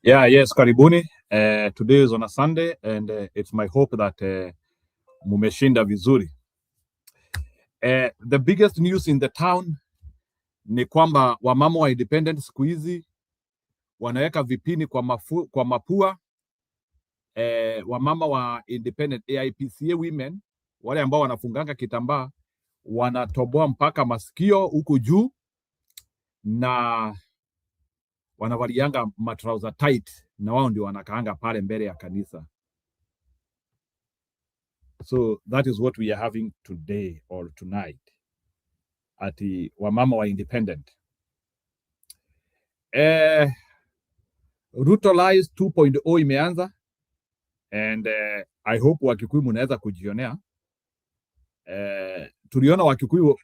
Yeah, yes, karibuni. Today is on a Sunday and it's my hope that mumeshinda vizuri. The biggest news in the town ni kwamba wamama wa independent siku hizi wanaweka vipini kwa mapua. Wamama wa independent AIPCA women wale ambao wanafunganga kitambaa wanatoboa mpaka masikio huku juu na wanavalianga matrauser tight na wao ndio wanakaanga pale mbele ya kanisa. So that is what we are having today or tonight at the wamama wa independent. Ruto Lies 2.0 imeanza and I hope Wakikuyu mnaweza kujionea. Tuliona Wakikuyu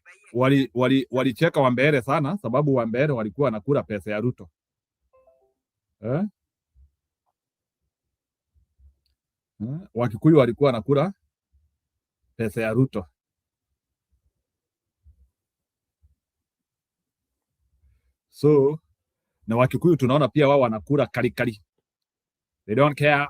walicheka Wambere sana sababu Wambere walikuwa wanakula pesa ya Ruto. Wakikuyu walikuwa wanakula pesa ya Ruto. So na Wakikuyu tunaona pia wao wanakula kali. They don't care.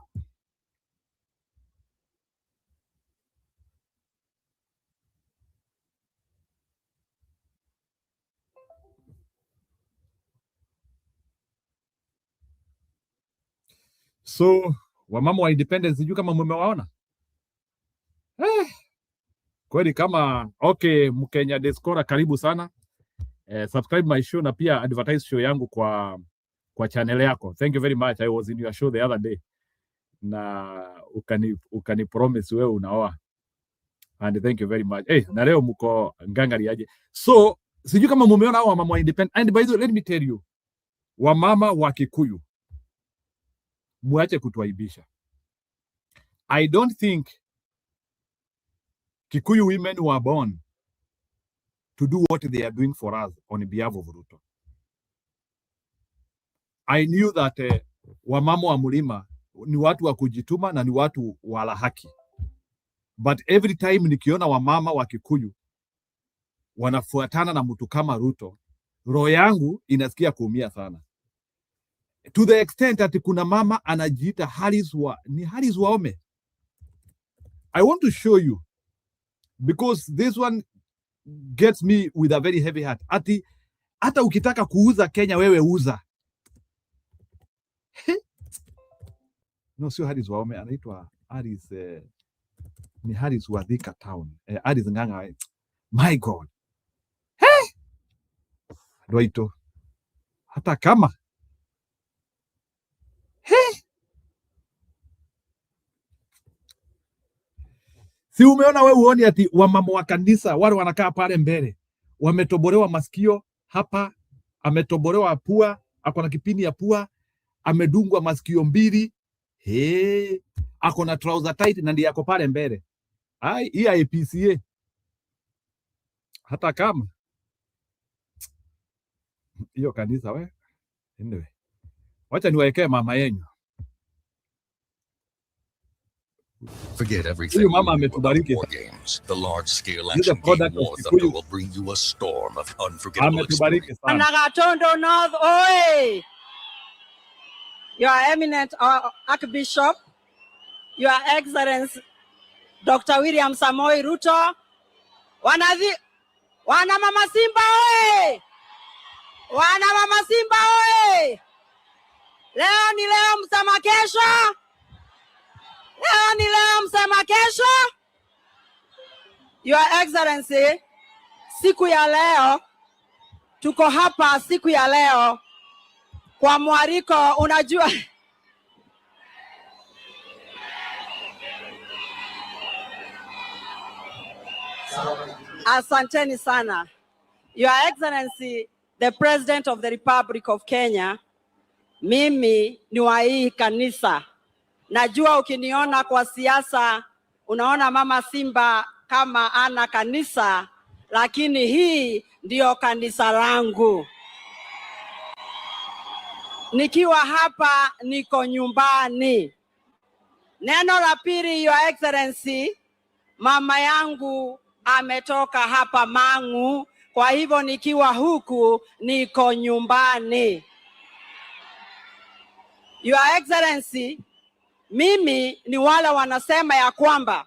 So wamama wa independence sijui kama mmewaona. Kweli kama okay, Mkenya Diaspora karibu sana. Subscribe my show na pia advertise show yangu kwa channel yako. Thank you very much. I was in your show the other day. Na ukani promise wewe unaoa. And thank you very much. Na leo mko ngangari aje. So, sijui kama mumeona hao wamama wa independent. And by the way, let me tell you. Wamama wa Kikuyu muache kutuaibisha. I don't think Kikuyu women were born to do what they are doing for us on behalf of Ruto. I knew that wamama wa Mlima ni watu wa kujituma na ni watu wala haki. But every time nikiona wamama wa Kikuyu wanafuatana na mtu kama Ruto, roho yangu inasikia kuumia sana. To the extent that kuna mama anajiita Harris Waome. I want to show you because this one gets me with a very heavy heart. Hata ukitaka kuuza Kenya wewe uza. No, sio Harris Waome, anaitwa Harris ni Harris wa Thika Town. Harris Nganga. My God. Ruto. Hata kama si umeona wewe uone ati wamama wa kanisa wale wanakaa pale mbele wametobolewa masikio hapa, ametobolewa pua, ako na kipini ya pua, amedungwa masikio mbili, ako na trouser tight na ndiye ako pale mbele. Hii AIPCA hata kama hiyo kanisa we anyway, wacha niwaekee mama yenyu. Forget everything Mama ametubariki. The large-scale action game war thunder will bring you a storm of unforgettable experience. Nagatondo North, oi! Your Eminent Archbishop, Your Excellency Dr. William Samoei Ruto, wana mama Simba oi! Wana mama Simba oi! Leo ni leo, msema kesho. Leo ni leo, msema kesho. Your Excellency, siku ya leo tuko hapa, siku ya leo kwa mwariko. Unajua asanteni sana. Your Excellency, the President of the Republic of Kenya, mimi ni wa hii kanisa. Najua ukiniona kwa siasa unaona mama Simba kama ana kanisa, lakini hii ndio kanisa langu. Nikiwa hapa niko nyumbani. Neno la pili, Your Excellency, mama yangu ametoka hapa Mang'u, kwa hivyo nikiwa huku niko nyumbani. Your Excellency, mimi ni wale wanasema ya kwamba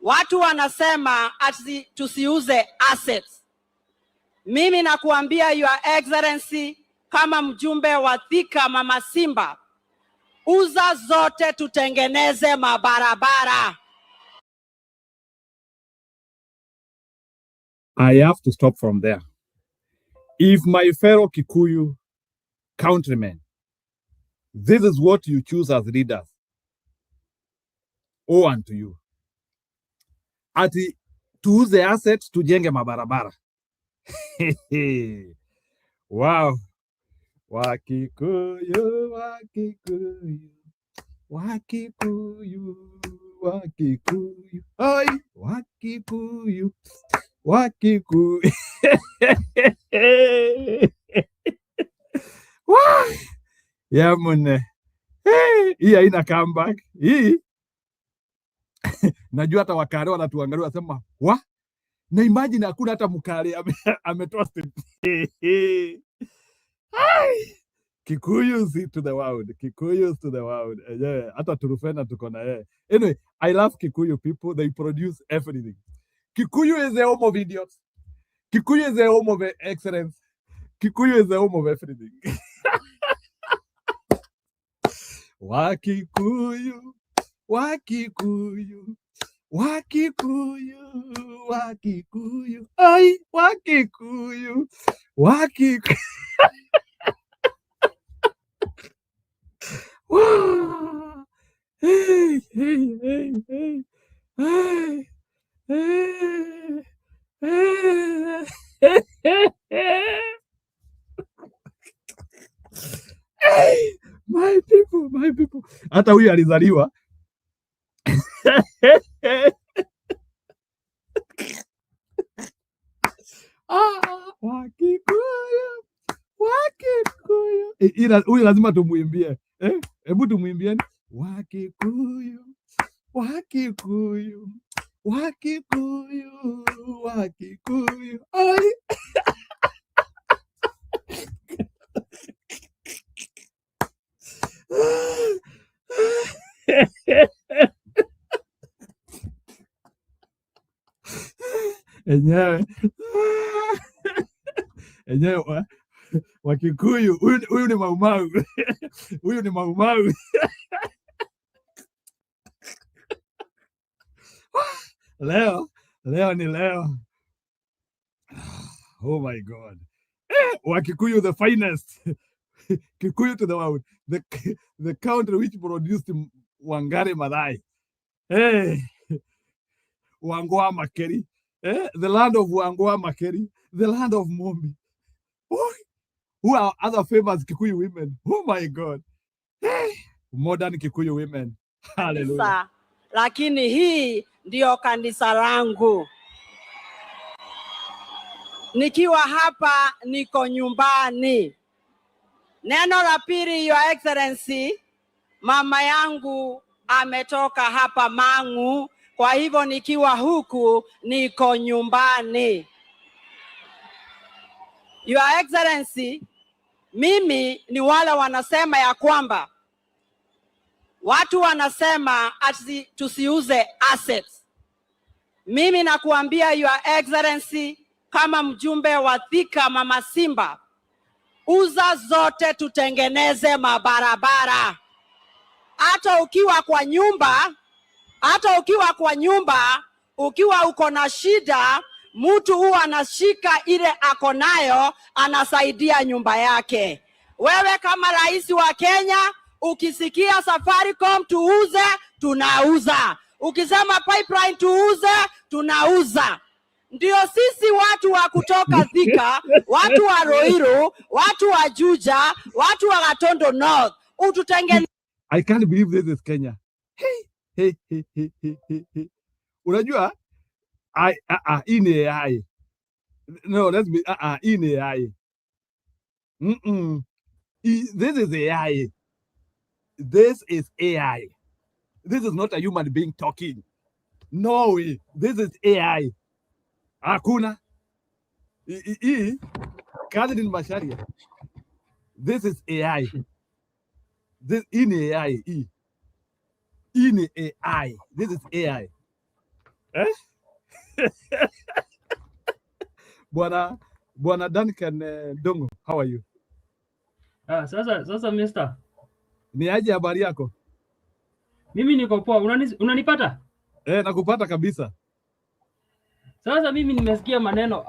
watu wanasema ati tusiuze assets. Mimi nakuambia Your Excellency, kama mjumbe wa Thika Mama Simba, uza zote tutengeneze mabarabara. I have to stop from there. If my fellow Kikuyu countrymen, this is what you choose as leaders, owe unto you. Ati tuuze assets tujenge mabarabara. Wow. Wakikuyu, Wakikuyu, Wakikuyu, Wakikuyu, oi, Wakikuyu, Wakikuyu. Yeah, mune. Hii haina comeback. Hii. Najua hata wakare wanatuangalia wasema, na imagine hakuna hata mkare ametoa statement. Kikuyus to the world. Kikuyus to the world. Yeah, hata Turufena tuko na yeye. Anyway, I love Kikuyu people. They produce everything. Kikuyu is the home of idiots. Kikuyu is the home of excellence. Kikuyu is the home of everything. Wakikuyu, Wakikuyu, Wakikuyu, Wakikuyu, ay, Wakikuyu, Wakikuyu. Wow. Hey, hey, hey, hey, hey, hey, hey, hey. Hey, my people, my people. Hata huyu alizaliwa. Wakikuyu, Wakikuyu. Huyu lazima tumuimbie. Hebu tumwimbieni. Wakikuyu, Wakikuyu, Wakikuyu, Wakikuyu. Ai. Enyewe Wakikuyu, huyu ni Maumau. Huyu ni Maumau. Leo ni leo. Oh my God. Wakikuyu the finest. Kikuyu to the world. The country which produced Wangari Maathai. Hey. Wangwa Makeri. The land of Wangwa Makeri. The land of Mombi. Who are other famous Kikuyu women? Oh my God. Hey. Modern Kikuyu women. Hallelujah. Lakini hii ndio kanisa langu. Nikiwa hapa niko nyumbani. Neno la pili, Your Excellency, mama yangu ametoka hapa Mang'u, kwa hivyo nikiwa huku niko nyumbani. Your Excellency, mimi ni wale wanasema ya kwamba watu wanasema ati tusiuze assets. Mimi nakuambia Your Excellency, kama mjumbe wa Thika Mama Simba, uza zote tutengeneze mabarabara. Hata ukiwa kwa nyumba, ukiwa uko na shida, mtu huwa anashika ile ako nayo, anasaidia nyumba yake. Wewe kama rais wa Kenya, ukisikia Safaricom tuuze, tunauza. Ukisema pipeline tuuze, tunauza. Ndio sisi watu wa kutoka Thika, watu wa Ruiru, watu wa Juja, watu wa Gatondo North, ututengeneze. I can't believe this is Kenya. Hey. Unajua, in AI. No, let's be in AI. This is AI. This is AI. This is not a human being talking. No way. This is AI. Hakuna. Catherine Masharia. This is AI. This in AI. In AI. This is AI. Bwana Duncan Dongo, how are you? Sasa mister. Ni aje habari yako? Mimi niko poa. Unanipata? Nakupata kabisa. Sasa mimi nimesikia maneno.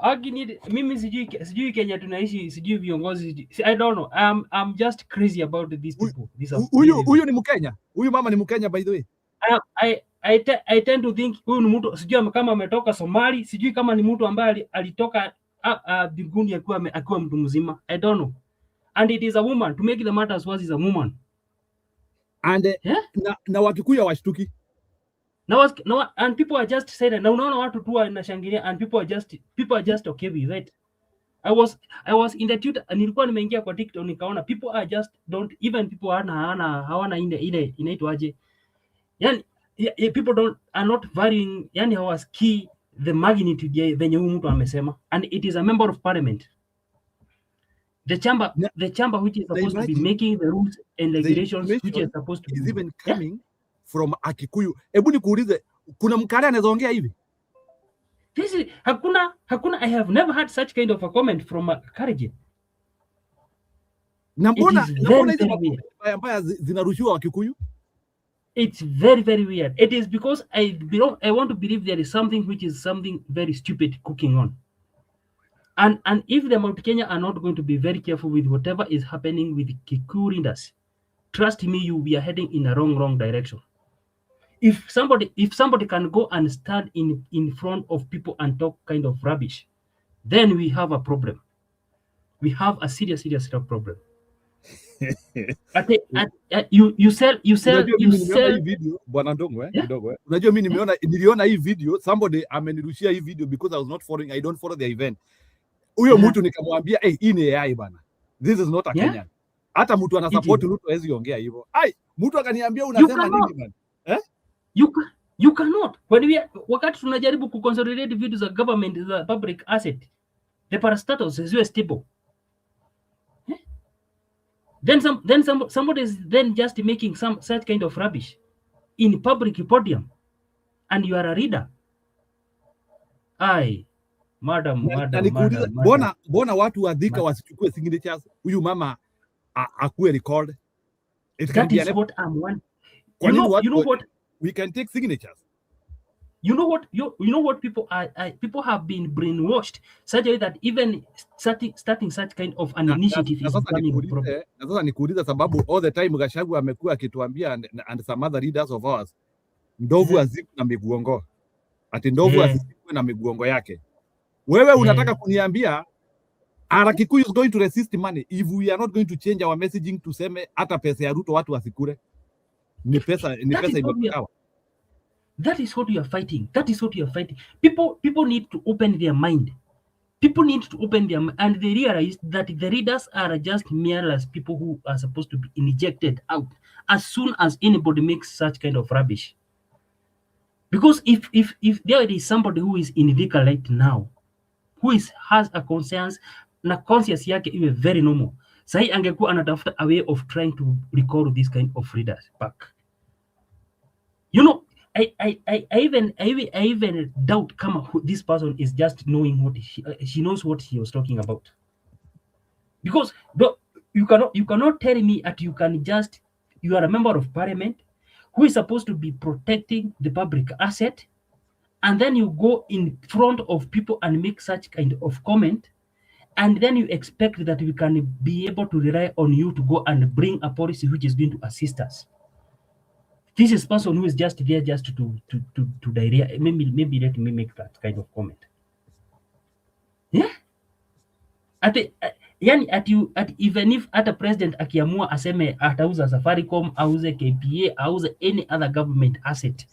Mimi sijui Kenya tunaishi, sijui viongozi. I don't know. I'm just crazy about these people. Huyu ni Mkenya. Huyu mama ni Mkenya by the way. I tend to think huyu ni mtu sijui kama ametoka Somali, sijui kama ni mtu ambaye alitoka binguni akiwa mtu mzima. I don't know. And it is a woman. To make the matters worse, is a woman. And na Wakikuyu washtuki. And people are just saying, na unaona watu tu wanashangilia, and people are just okay with it. I was in the Twitter, nilikuwa nimeingia kwa TikTok nikaona people are just even people hawana ile inaitwaje, yani people are not varying, yani hawasikii the magnitude venye huyu mtu amesema, and it is a member of parliament, the chamber which is supposed to be making the rules and regulations, which is supposed to be even coming from Akikuyu. Hebu nikuulize, kuna Mkale anaweza ongea hivi? Hakuna. I have never had such kind of a comment from a Kalenjin. Na mbona hizo mbaya zinarushiwa Wakikuyu? It's very, very weird. It is because I want to believe there is something very stupid cooking on. And if the Mount Kenya are not going to be very careful with whatever is happening with Kikuyu leaders, trust me, we are heading in a wrong direction. If somebody can go and stand in front of people and talk kind of rubbish, then we have a problem. We have a serious problem. You sell video Bwana Ndongo kidogo. Unajua mimi niliona hii video, somebody amenirushia hii video because I was not following, I don't follow the event. Huyo mtu nikamwambia hii ni AI bana. This is not a Kenyan. Hata mtu ana support Ruto hawezi ongea hivyo. Mtu akaniambia unasema nini bana? You cannot. Wakati tunajaribu kuconsolidate vitu za government za public asset, the parastatals is stable. Then somebody is then just making such kind of rubbish in public podium, and you are a reader. Madam. Bona watu wadhika wasichukue signatures. Huyu mama akuwe record. That is what I'm wondering. You know what? We can take signatures. You know what people have been brainwashed such a way that even starting such kind of an initiative is becoming a problem. Na sasa nikuuliza sababu all the time Gachagua amekuwa akituambia and some other leaders of ours, ndovu azikwe na miguongo. Ati ndovu azikwe na miguongo yake. Wewe unataka kuniambia Kikuyu is going to resist money if we are not going to change our messaging, tuseme hata pesa ya Ruto watu wasikure. Ni pesa imekawa. That is what you are fighting. People need to open their mind. And they realize that the leaders are just mere as people who are supposed to be injected out as soon as anybody makes such kind of rubbish. Because if there is somebody who is in vehicle right now, who has a conscience, na conscience yake iwe very normal, sahi angekuwa anatafuta a way of trying to recall this kind of leaders back. You know, I even doubt kama this person is just knowing what she knows what he was talking about, because you cannot tell me that you are a member of parliament who is supposed to be protecting the public asset, and then you go in front of people and make such kind of comment, and then you expect that we can be able to rely on you to go and bring a policy which is going to assist us. This is person who is just there just to diarrhea. Maybe let me make that kind of comment. Yeah. Even if at a president akiamua aseme atauza Safaricom, auze KPA, auze any other government asset,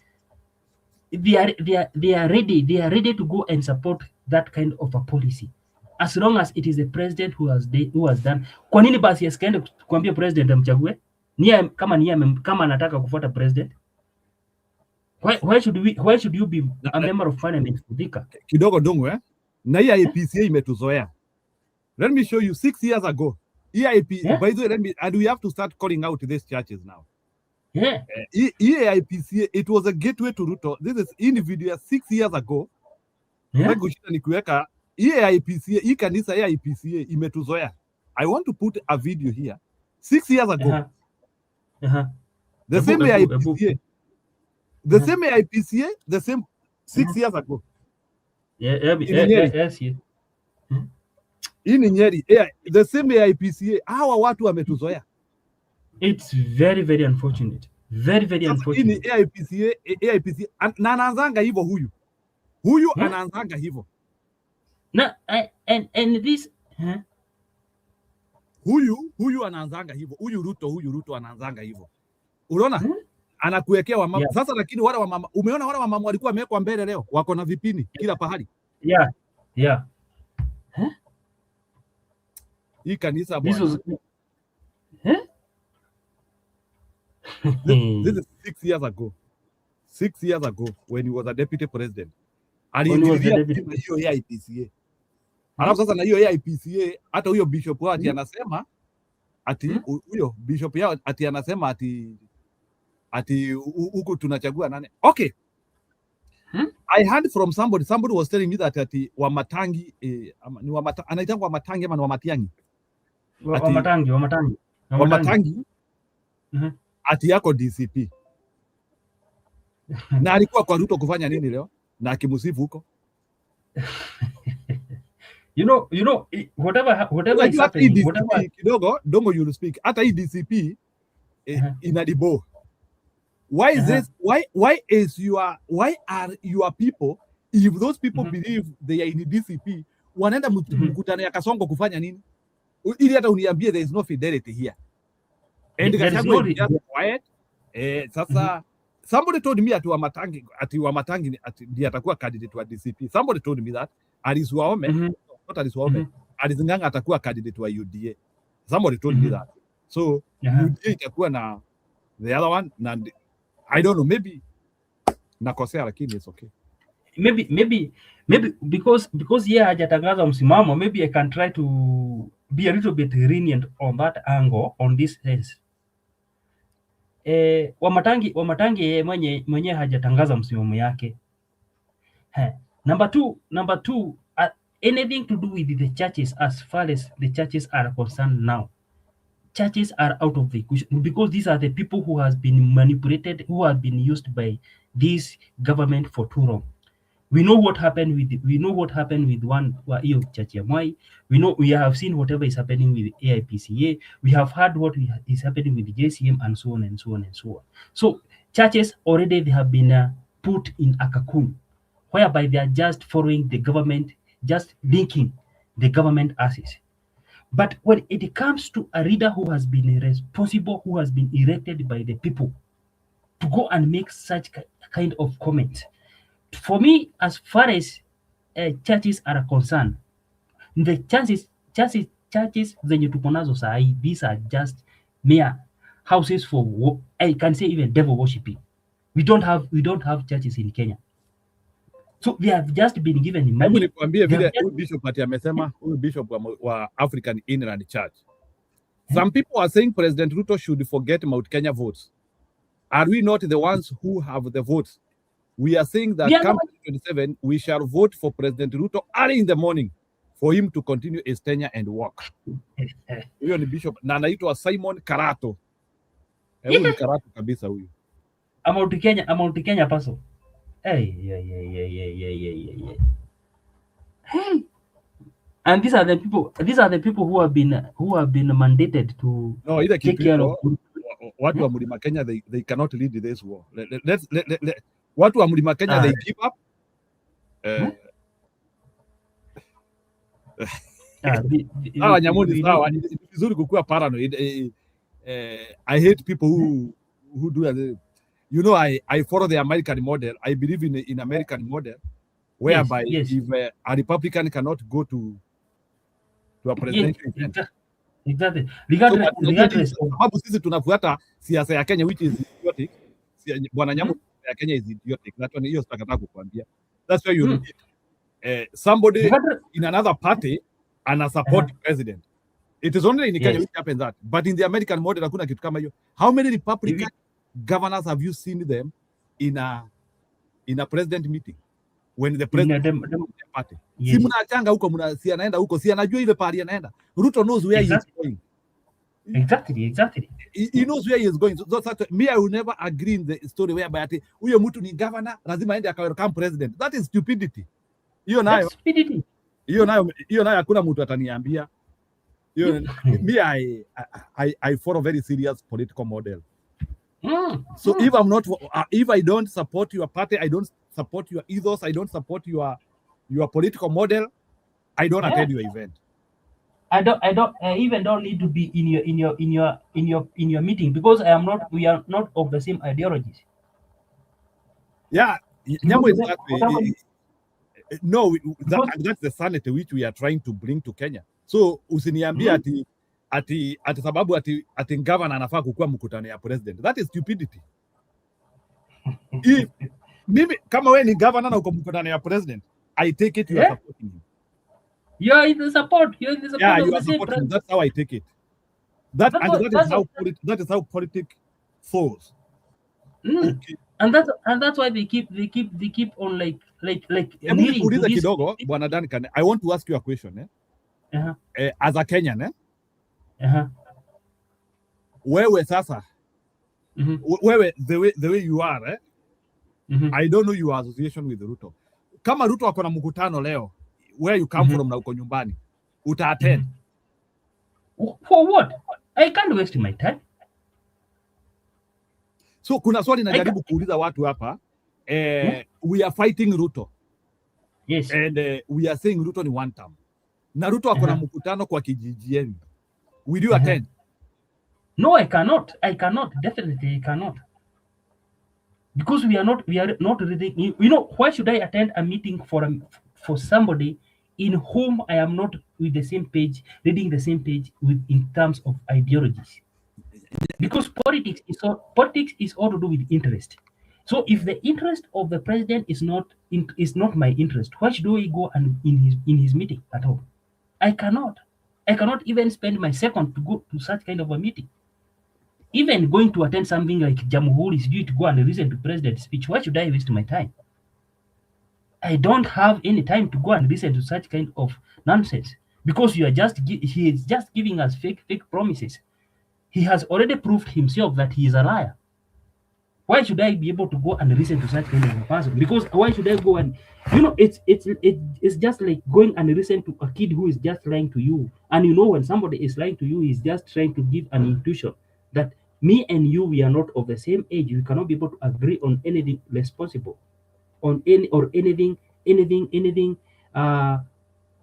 they are ready to go and support that kind of a policy, as long as it is the president who has done. Kwa nini basi asikaende kuambia president amchague? Kama anataka kufuata president, why should you be a member of parliament kudhika kidogo Ndongo na hii IPCA imetuzoea. Let me show you 6 years ago EIP, Yeah. by the way, and we have to start calling out these churches now. Yeah. EIPCA, it was a gateway to Ruto. This is individual 6 years ago. Yeah. EIPCA, hii kanisa EIPCA imetuzoea. I want to put a video here. 6 years ago. The same EIPCA. The same EIPCA, the same 6 years ago. Yes. In Nyeri, the same EIPCA, hawa watu wametuzoea. It's very, very unfortunate. Very, very unfortunate. In EIPCA, na anaanzanga hivyo huyu. Huyu anaanzanga hivyo. Na and this huyu anaanzanga hivyo. Huyu Ruto anaanzanga hivyo. Unaona? Anakuwekea wamama. Yeah. Sasa lakini wale wamama, umeona wale wamama walikuwa wamewekwa mbele leo, wako na vipini kila pahali. Yeah. Hii kanisa bwana. This is 6 years ago. 6 years ago when he was a deputy president. Aliingilia hiyo EIPCA. Alafu sasa na hiyo EIPCA hata huyo bishop wao ati anasema ati huyo bishop yao ati anasema ati huku tunachagua nani. Okay. I heard from somebody was telling me that ati Wamatangi ni anaitwa Wamatangi ama ni Wamatiangi. Wamatangi. Ati yako DCP. Na alikuwa kwa Ruto kufanya nini leo? Na akimusifu huko. You know, whatever is happening, whatever kidogo, dongo you speak. Hata hii DCP inadibo. Why is this? Why are your people, if those people believe they are in DCP, wanaenda mkutano ya Kasongo kufanya nini? Ili hata uniambie there is no fidelity here. And Gachagua is just quiet. Sasa somebody told me ati Wamatangi ndiye atakuwa candidate wa DCP. Somebody told me that Aliswaome, not Aliswaome, Alizinganga atakuwa candidate wa UDA. Somebody told me that. So UDA itakuwa na the other one, na I don't know, maybe nakosea lakini it's okay. Maybe because hajatangaza msimamo, maybe I can try to be a little bit lenient on that angle on this sense. Wamatangi mwenye hajatangaza msimamo yake. Number two, anything to do with the churches, as far as the churches are concerned now, churches are out of the equation because these are the people who has been manipulated, who have been used by this government for too long. We know what happened with one church Yamwai. We have seen whatever is happening with AIPCA. We have heard what is happening with JCM and so on and so on and so on. So churches already they have been put in a cocoon, whereby they are just following the government, just linking the government asses. But when it comes to a leader who has been responsible, who has been elected by the people, to go and make such kind of comment, for me, as far as churches are concerned, the churches zenye tuko nazo sahi, these are just mere houses for, I can say even devil worshipping. We don't have churches in Kenya. So they have just been given money. Nikwambie vile huyu bishop ati amesema, huyu bishop wa African Inland Church. Some people are saying President Ruto should forget Mount Kenya votes. Are we not the ones who have the votes? We are saying that come 2027, we shall vote for President Ruto early in the morning for him to continue his tenure and work. Huyo ni bishop na anaitwa Simon Karato. Huyu ni Karato kabisa huyu. Mount Kenya paso. Hey. And these are the people who have been mandated to take care of watu wa Mlima Kenya. They cannot lead this war. Watu wa Mlima Kenya they give up. Nyamuni sawa, ni vizuri kukua paranoid. I hate people who do that. You know, I follow the American model. I believe in American model, whereby if a Republican cannot go to a presidential event. Exactly. Regardless. Sababu sisi tunafuata siasa ya Kenya which is idiotic. Bwana Nyamu ya Kenya is idiotic. That one hiyo sitakataka kukuambia. That's why you need somebody in another party and a support president. It is only in Kenya which happens that, but in the American model hakuna kitu kama hiyo. How many Republican governors have you seen them in a president meeting when the president party? Si mnachanga huko, si anaenda huko, si anajua ile pahali anaenda. Ruto knows where he is going. Exactly. He knows where he is going. So me, I will never agree in the story whereby ati huyo mtu ni governor lazima aende akawe president. That is stupidity. Hiyo nayo hakuna mtu ataniambia. Me, I follow very serious political model. So if I don't support your party, I don't support your ethos, I don't support your political model, I don't attend your event. I even don't need to be in your meeting because we are not of the same ideologies. Yeah, no, that's the sanity which we are trying to bring to Kenya. So usiniambia ati sababu ati governor anafaa kukua mkutano ya president. That is stupidity. Mimi kama wewe ni governor na uko mkutano ya president, I take it you are supporting him. You are in the support. You are supporting. That's how I take it. That is how politics falls. Okay. And that's why they keep on like kidogo, Bwana Duncan, I want to ask you a question. As a Kenyan, wewe sasa, wewe the way you are, I don't know your association with Ruto. Kama Ruto ako na mkutano leo, where you come from na uko nyumbani, uta-attend. For what? I can't waste my time. So kuna swali najaribu kuuliza watu hapa. We are fighting Ruto. Yes. And we are saying Ruto ni one term. Na Ruto ako na mkutano kwa kijiji yenu. Will you attend? No, I cannot. Definitely I cannot. Because we are not really, you know, why should I attend a meeting for somebody in whom I am not with the same page, reading the same page in terms of ideologies? Because politics is all to do with interest. So if the interest of the president is not my interest, why should I go and in his meeting at all? I cannot even spend my second to go to such kind of a meeting. Even going to attend something like Jamhuri is due to go and listen to president's speech. Why should I waste my time? I don't have any time to go and listen to such kind of nonsense because he is just giving us fake promises. He has already proved himself that he is a liar. Why should I be able to go and listen to such kind of a person? Because why should I go and, you know, it's just like going and listen to a kid who is just lying to you. And you know, when somebody is lying to you, he's just trying to give an intuition that me and you, we are not of the same age. We cannot be able to agree on anything responsible, on anything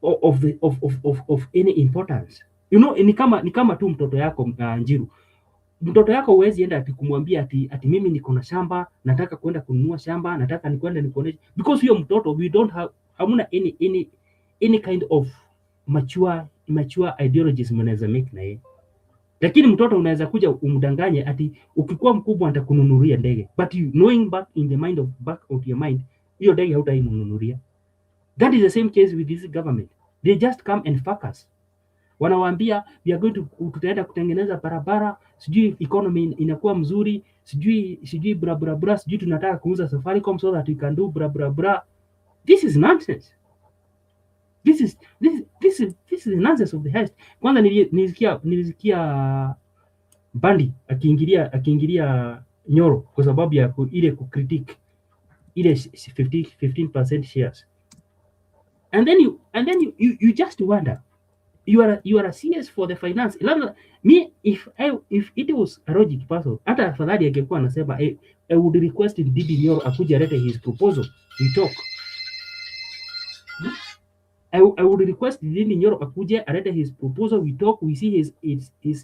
of any importance. You know, ni kama tu mtoto yako Njiru. Mtoto yako huwezi enda ati kumwambia ati mimi niko na shamba, nataka kwenda kununua shamba, nataka nikwenda nikuoneshe. Because huyo mtoto, we don't have hamuna any kind of mature ideologies mnaweza make na yeye. Lakini mtoto unaweza kuja umdanganye ati ukikuwa mkubwa nitakununulia ndege. But you knowing back of your mind, hiyo ndege hautainunulia. That is the same case with this government. They just come and fuck us. Wanawaambia we are going to tutaenda kutengeneza barabara, sijui economy inakuwa mzuri, sijui bra sijui tunataka kuuza Safaricom so that we can do bra. This is nonsense. This is nonsense of the highest. Kwanza nilisikia Bandi akiingilia Nyoro kwa sababu ya ile kucritique ile 15% shares. And then you just wonder, you are a CS for the finance. Me, if it was a logic person, hata afadhali angekuwa anasema I would request Ndindi Nyoro akuje lete his proposal, we talk. I would request Ndindi Nyoro akuje alete his proposal, we talk, we see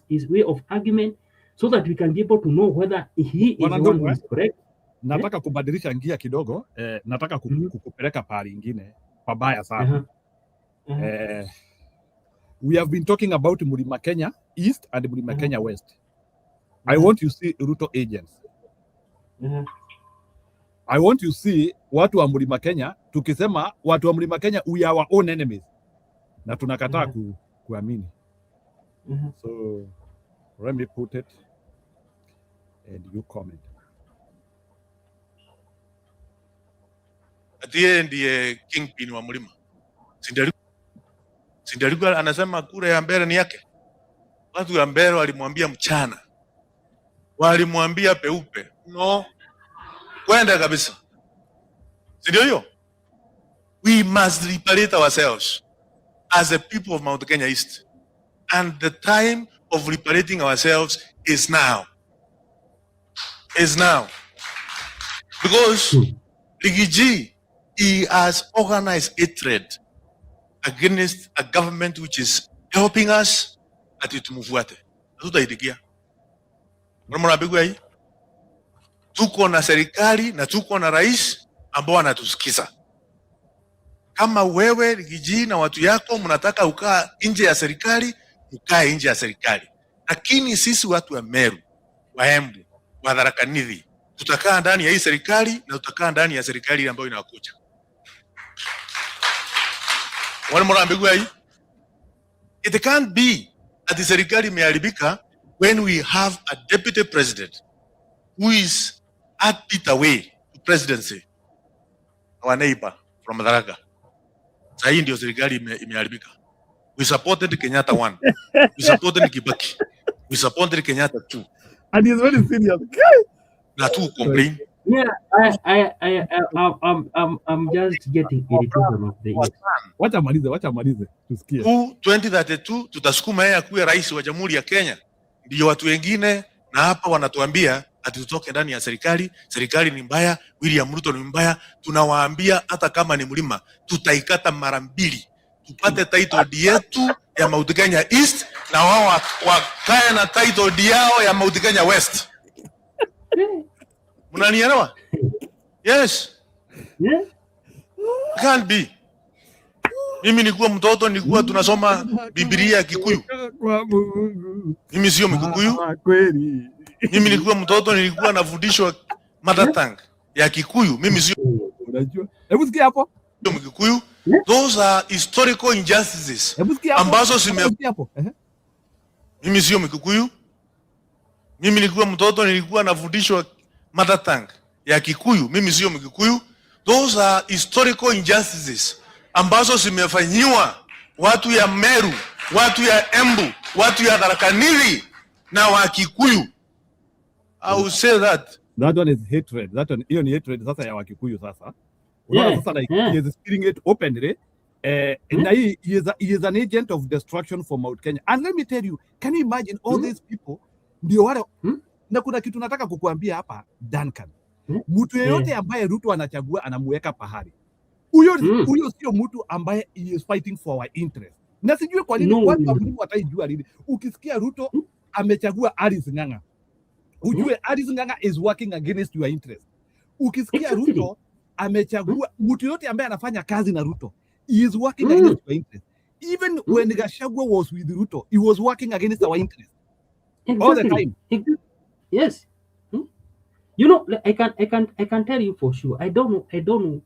his way of argument so that we can be able to know whether he is the one who is correct. Nataka kubadilisha njia kidogo, nataka kukupeleka pahali ingine pabaya sana. We have been talking about Mlima Kenya East and Mlima Kenya West. I want you to see Ruto agents. I want you to see watu wa Mlima Kenya, tukisema watu wa Mlima Kenya we are our own enemies. Na tunakataa kuamini. So let me put it and you comment. Atiye ndiye kingpin wa mlima. Sindalikuwa anasema kura ya Mbere ni yake. Watu wa Mbere walimwambia mchana, walimwambia peupe, no, kwenda kabisa. Sindio hiyo? We must liberate ourselves as a people of Mount Kenya East. And the time of liberating ourselves is now. Is now. Because Rigiji, he has organized hatred against a government which is helping us ati tumufuate. Hatutaitikia. Mnaona hii? Tuko na serikali na tuko na rais ambao anatusikiza. Kama wewe Rigiji na watu yako mnataka ukaa nje ya serikali, ukae nje ya serikali. Lakini sisi watu wa Meru, wa Embu, wa Tharaka Nithi, tutakaa ndani ya hii serikali na tutakaa ndani ya serikali ambayo inakuja. It can't be that the serikali imeharibika when we have a deputy president who is at it away to presidency, our neighbor from Tharaka. Sahii ndio serikali imeharibika. We supported Kenyatta 1. We supported Kibaki. We supported Kenyatta 2. And he's very serious. Na tu complain. Yeah, I'm just getting irritated of the Wacha malize tusikie. 2032 tutasukuma yeye akuwe rais wa Jamhuri ya Kenya. Ndio watu wengine na hapa wanatuambia ati tutoke ndani ya serikali, serikali ni mbaya, William Ruto ni mbaya. Tunawaambia hata kama ni mlima tutaikata mara mbili. Tupate title yetu ya Mount Kenya East na wao wakae na title yao ya Mount Kenya West. Unanielewa? Yes. Yeah. Can't be. Mimi nilikuwa mtoto nilikuwa tunasoma Biblia ya Kikuyu. Mimi sio Mkikuyu. Kweli. Mimi nilikuwa mtoto nilikuwa nafundishwa mother tongue ya Kikuyu. Mimi sio unajua. Hebu sikia hapo. Mkikuyu. Those are historical injustices. Ambazo sikia hapo. Mimi sio Mkikuyu. Mimi nilikuwa mtoto nilikuwa nafundishwa mother tongue ya Kikuyu. Mimi sio Mkikuyu. Those are historical injustices ambazo zimefanyiwa watu ya Meru, watu ya Embu, watu ya Tharaka Nithi na wa Kikuyu. I will say that. That one is hatred. That one, hiyo ni hatred sasa ya Wakikuyu sasa. Unaona sasa like he is speaking it openly. And he is an agent of destruction for Mount Kenya. And let me tell you, can you imagine all these people ndio wale na kuna kitu nataka kukuambia hapa Duncan. Mtu yeyote ambaye Ruto anachagua anamuweka pahali. Huyo sio mtu ambaye he is fighting for our interest. Na sijui kwa nini watu wabuni wataijua lini. Ukisikia Ruto amechagua Alice Ng'ang'a, ujue Alice Ng'ang'a is working against your interest. Ukisikia Ruto amechagua mtu yote ambaye anafanya kazi na Ruto, he is working against your interest. Even when Gachagua was with Ruto, he was working against our interest. All the time. Yes. You know, I can tell you for sure. I don't know.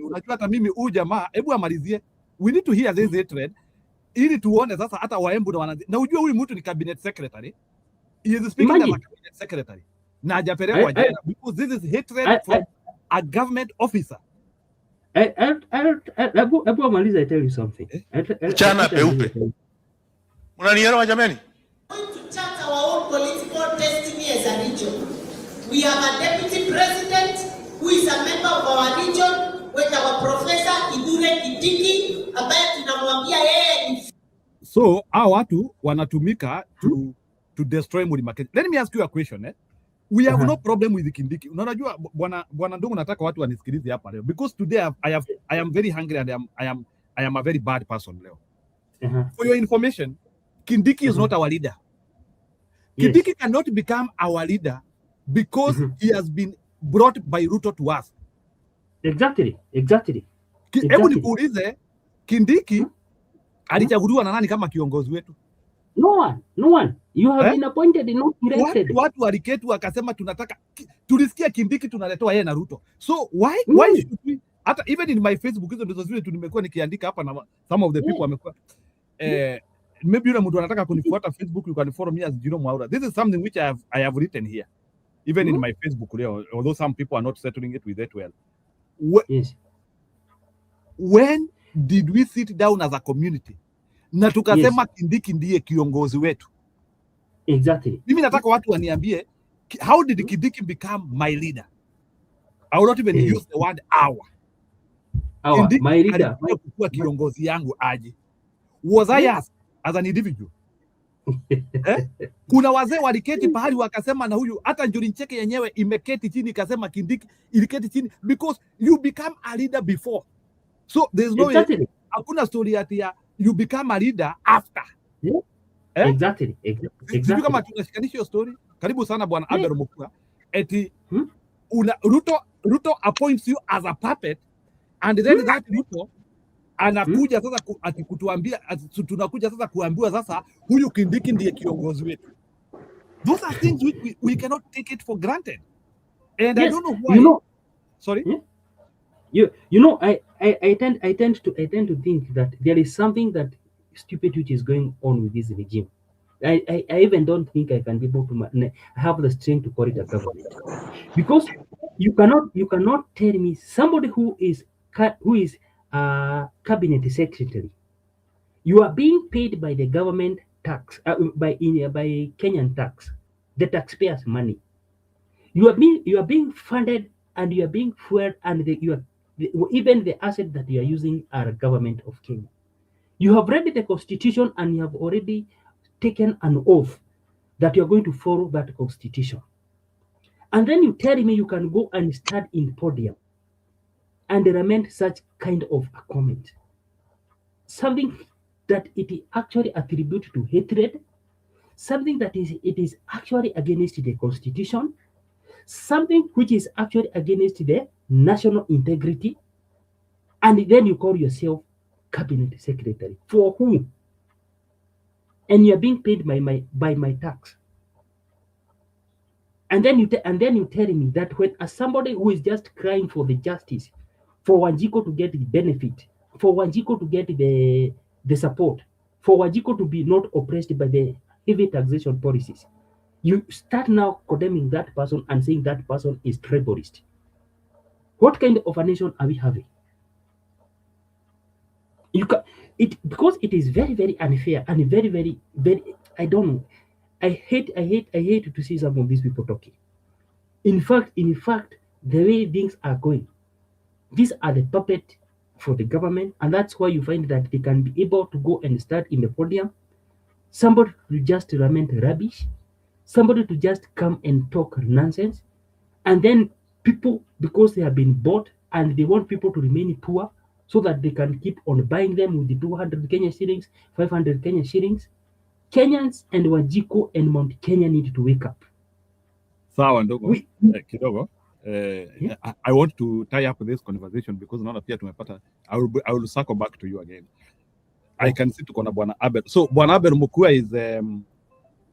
Unajua hata mimi huyu jamaa, hebu amalizie. We need to hear this hatred ili tuone sasa hata Waembu na wanazi. Na ujue huyu mtu ni cabinet secretary. He is speaking as a cabinet secretary. Na hajapelekwa jela because this is hatred from a government officer. Ebu amaliza, I tell you something. Chana peupe. Unanielewa jamani? To chart our own political destiny as a region. We have a deputy president who is a member of our region with our professor Kithure Kindiki ambaye tunamwambia yeye ni. So hao watu wanatumika to destroy Mlima Kenya. Let me ask you a question. We have no problem with Kindiki. Unajua bwana Ndungu, nataka watu wanisikilize hapa leo because today I am very hungry and I am a very bad person leo. For your information, Kindiki is not our leader. Kindiki cannot become our leader because he has been brought by Ruto to us. Exactly. Hebu nikuulize, Kindiki alichaguliwa na nani kama kiongozi wetu? No one. You have been appointed, not elected. Watu waliketi wakasema tunataka, tulisikia Kindiki tunaletewa yeye na Ruto. So why should we, hata even in my Facebook hizo ndizo zile nimekuwa nikiandika hapa na some of the people wamekuwa maybe yule mtu anataka kunifuata Facebook, you can follow me as Jiro Mwaura. This is something which I have written here, even in my Facebook leo, although some people are not settling it with it well. Yes. When did we sit down as a community na tukasema Kindiki ndiye kiongozi wetu? Exactly. Mimi nataka watu waniambie, how did Kindiki become my leader? I will not even use the word our. My leader. Kuwa kiongozi yangu aje? Was I asked as an individual? Kuna wazee waliketi pahali wakasema na huyu, hata Njuri Ncheke yenyewe imeketi chini ikasema Kindiki iliketi chini, because you become a leader before. So there's no hakuna story ya you become a leader after. Exactly. Kama tunashikanisha hiyo story, karibu sana bwana Abel Mukua. Eti Ruto appoints you as a puppet, and then that Ruto anakuja sasa akikutuambia, tunakuja sasa kuambiwa sasa huyu Kindiki ndiye kiongozi wetu. Those are things which we cannot take it for granted. And I don't know why. Sorry? You know, I tend to think that there is something that stupid which is going on with this regime. I even don't think I can be able to have the strength to call it a government, because you cannot tell me somebody who is cabinet secretary, you are being paid by the government tax, by Kenyan tax, the taxpayers' money. You are being funded and you are being fueled, and even the asset that you are using are government of Kenya. You have read the constitution and you have already taken an oath that you are going to follow that constitution. And then you tell me you can go and stand in podium and lament such kind of a comment. Something that it actually attributes to hatred, something that it is actually against the constitution, something which is actually against the national integrity, and then you call yourself cabinet secretary. For whom? And you're being paid by my tax. And then you tell me that when as somebody who is just crying for the justice, for Wanjiko to get the benefit, for Wanjiko to get the support, for Wanjiko to be not oppressed by the heavy taxation policies, you start now condemning that person and saying that person is tribalist. What kind of a nation are we having? Because it is very, very unfair and very, very, very, I don't know. I hate to see some of these people talking. In fact, the way things are going, these are the puppet for the government, and that's why you find that they can be able to go and start in the podium. Somebody to just lament rubbish, somebody to just come and talk nonsense, and then people, because they have been bought and they want people to remain poor so that they can keep on buying them with the 200 Kenya shillings, 500 Kenya shillings. Kenyans and Wanjiko and Mount Kenya need to wake up. Sawa ndogo kidogo. I want to tie up this conversation because naona pia tumepata. I will circle back to you again. I can see tuko na bwana Abel. So bwana Abel Mukua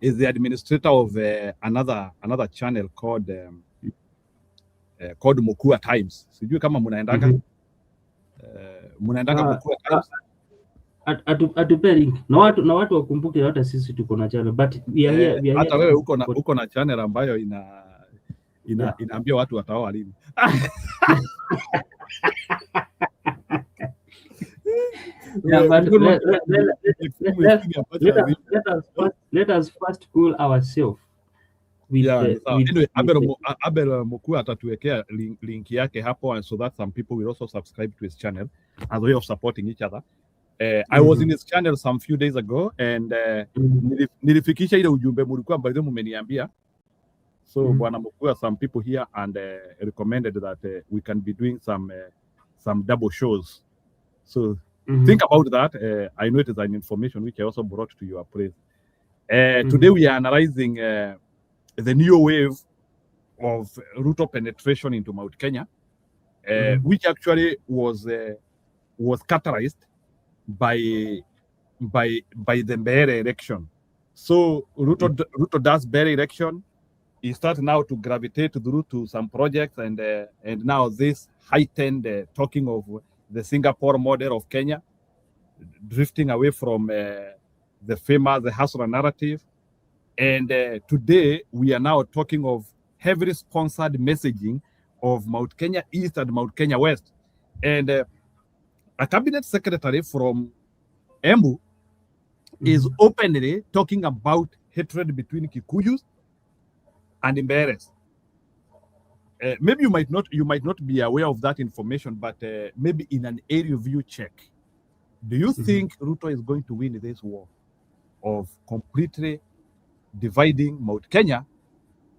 is the administrator of another channel called Mukua Times. Sijui kama mnaendanga Mukua Times. Atuperi na watu wakumbuke hata sisi tuko na channel, but we are here. Hata wewe uko na channel ambayo inaambia watu wataoa lini. Yeah, but let us first cool ourselves. Abel Mukua atatuwekea link yake hapo, so that some people will also subscribe to his channel as a way of supporting each other. I was in his channel some few days ago, and nilifikisha ile ujumbe mlikuwa mbali mmeniambia. So bwana Mukua, some people here and recommended that we can be doing some double shows. So think about that. I know it is an information which I also brought to your praise. Today we are analyzing the new wave of Ruto penetration into Mount Kenya, which actually was catalyzed by the Mbere election. So Ruto does Mbere election. He starts now to gravitate through to some projects, and now this heightened talking of the Singapore model of Kenya. drifting away from the famous, the hustler narrative. And today we are now talking of heavily sponsored messaging of Mount Kenya East and Mount Kenya West. And a cabinet secretary from Embu is openly talking about hatred between Kikuyus and Imberes. Maybe you might not be aware of that information, but maybe in an area view check, do you think Ruto is going to win this war of completely dividing Mount Kenya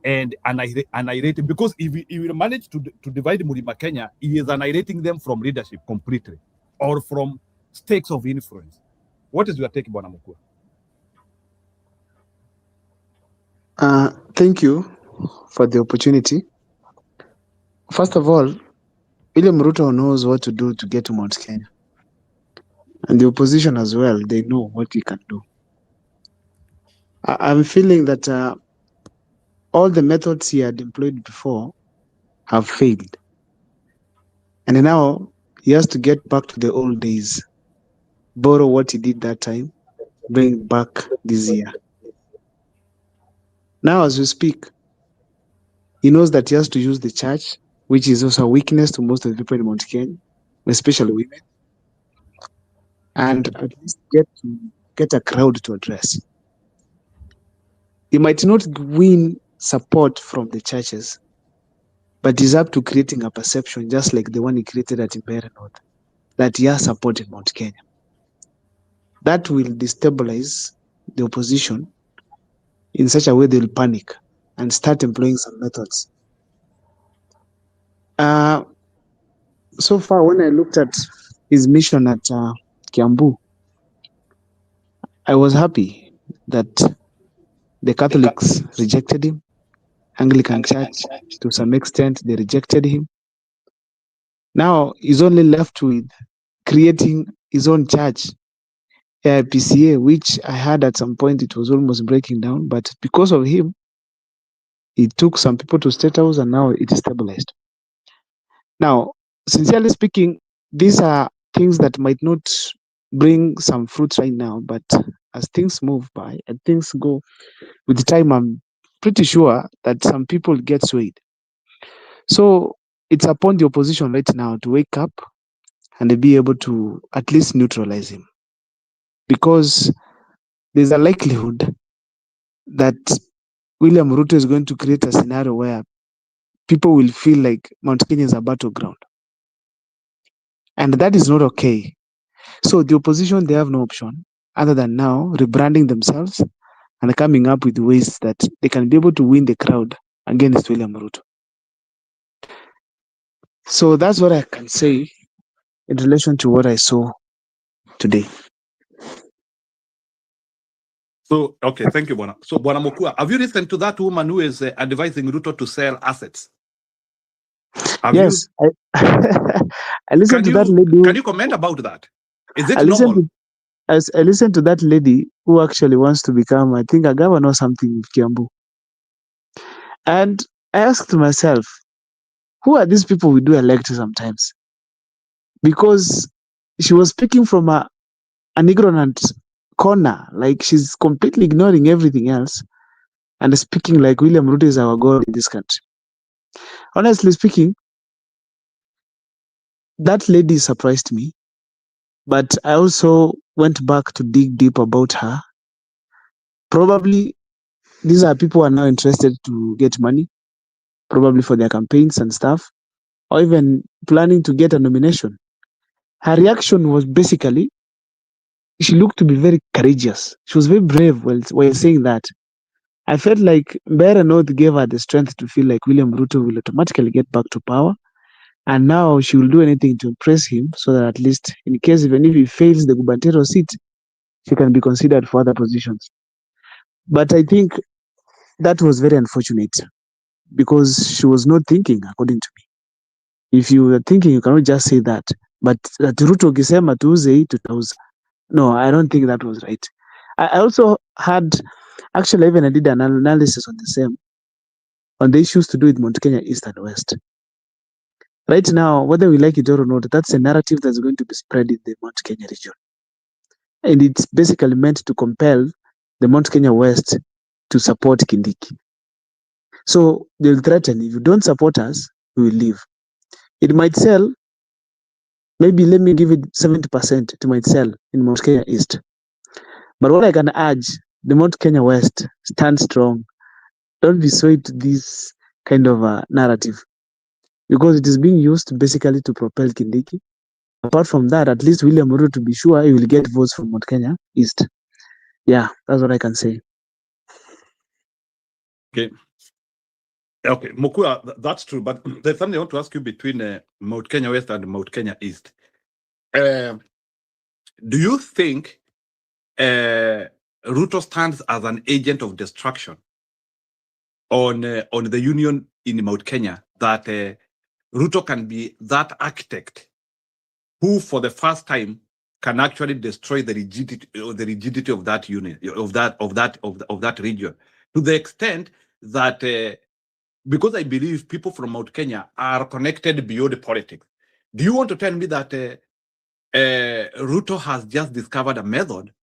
and annihilating? Because if he will manage to divide Mlima Kenya, he is annihilating them from leadership completely or from stakes of influence. What is your take, Bwana Mukua? Thank you for the opportunity. First of all, William Ruto knows what to do to get to Mount Kenya. And the opposition as well, they know what he can do. I'm feeling that all the methods he had employed before have failed. And now he has to get back to the old days, borrow what he did that time, bring back this year. Now, as we speak, he knows that he has to use the church, which is also a weakness to most of the people in Mount Kenya, especially women, and at least get a crowd to address. He might not win support from the churches, but he's up to creating a perception just like the one he created at Imperial North, that he has support in Mount Kenya. That will destabilize the opposition in such a way they'll panic and start employing some methods. So far, when I looked at his mission at Kiambu, I was happy that the Catholics rejected him. Anglican Church, to some extent, they rejected him. Now he's only left with creating his own church, PCA, which I heard at some point it was almost breaking down. But because of him, he took some people to State House and now it is stabilized. Now, sincerely speaking, these are things that might not bring some fruits right now, but as things move by and things go with time, I'm pretty sure that some people get swayed. So it's upon the opposition right now to wake up and be able to at least neutralize him, because there's a likelihood that William Ruto is going to create a scenario where people will feel like Mount Kenya is a battleground. And that is not okay. So the opposition, they have no option other than now rebranding themselves and coming up with ways that they can be able to win the crowd against William Ruto. So that's what I can say in relation to what I saw today. So, okay, thank you, Bwana. So, Bwana Mukua, have you listened to that woman who is advising Ruto to sell assets? Yes, I listened to that lady. Can you comment about that? Is it normal? I listened to that lady who actually wants to become, I think, a governor or something in Kiambu. And I asked myself, who are these people we do elect sometimes? Because she was speaking from an ignorant corner, like she's completely ignoring everything else and speaking like William Ruto is our God in this country. Honestly speaking, that lady surprised me, but I also went back to dig deep about her. Probably these are people who are now interested to get money, probably for their campaigns and stuff, or even planning to get a nomination. Her reaction was basically, she looked to be very courageous. She was very brave while saying that. I felt like Mbere North gave her the strength to feel like William Ruto will automatically get back to power. And now she will do anything to impress him so that at least in case even if he fails the gubernatorial seat, she can be considered for other positions. But I think that was very unfortunate because she was not thinking according to me. If you were thinking, you cannot just say that. But that Ruto kisema tuuze hii tutauza. No, I don't think that was right. I also had, actually even I did an analysis on the same, on the issues to do with Mount Kenya East and West. Right now, whether we like it or not, that's a narrative that's going to be spread in the Mount Kenya region. and it's basically meant to compel the Mount Kenya West to support Kindiki. So they'll threaten, if you don't support us, we will leave. It might sell, maybe let me give it 70%, it might sell in Mount Kenya East. But what I can urge, the Mount Kenya West, stand strong. Don't be swayed to this kind of narrative, because it is being used basically to propel Kindiki. Apart from that, at least William Ruto, to be sure, he will get votes from Mount Kenya East. Yeah, that's what I can say. Okay. Okay, Mukua, that's true. But there's something I want to ask you between Mount Kenya West and Mount Kenya East. Do you think Ruto stands as an agent of destruction on the union in Mount Kenya, that Ruto can be that architect who, for the first time, can actually destroy the rigidity of that union, of that region, to the extent that because I believe people from Mount Kenya are connected beyond politics. Do you want to tell me that Ruto has just discovered a method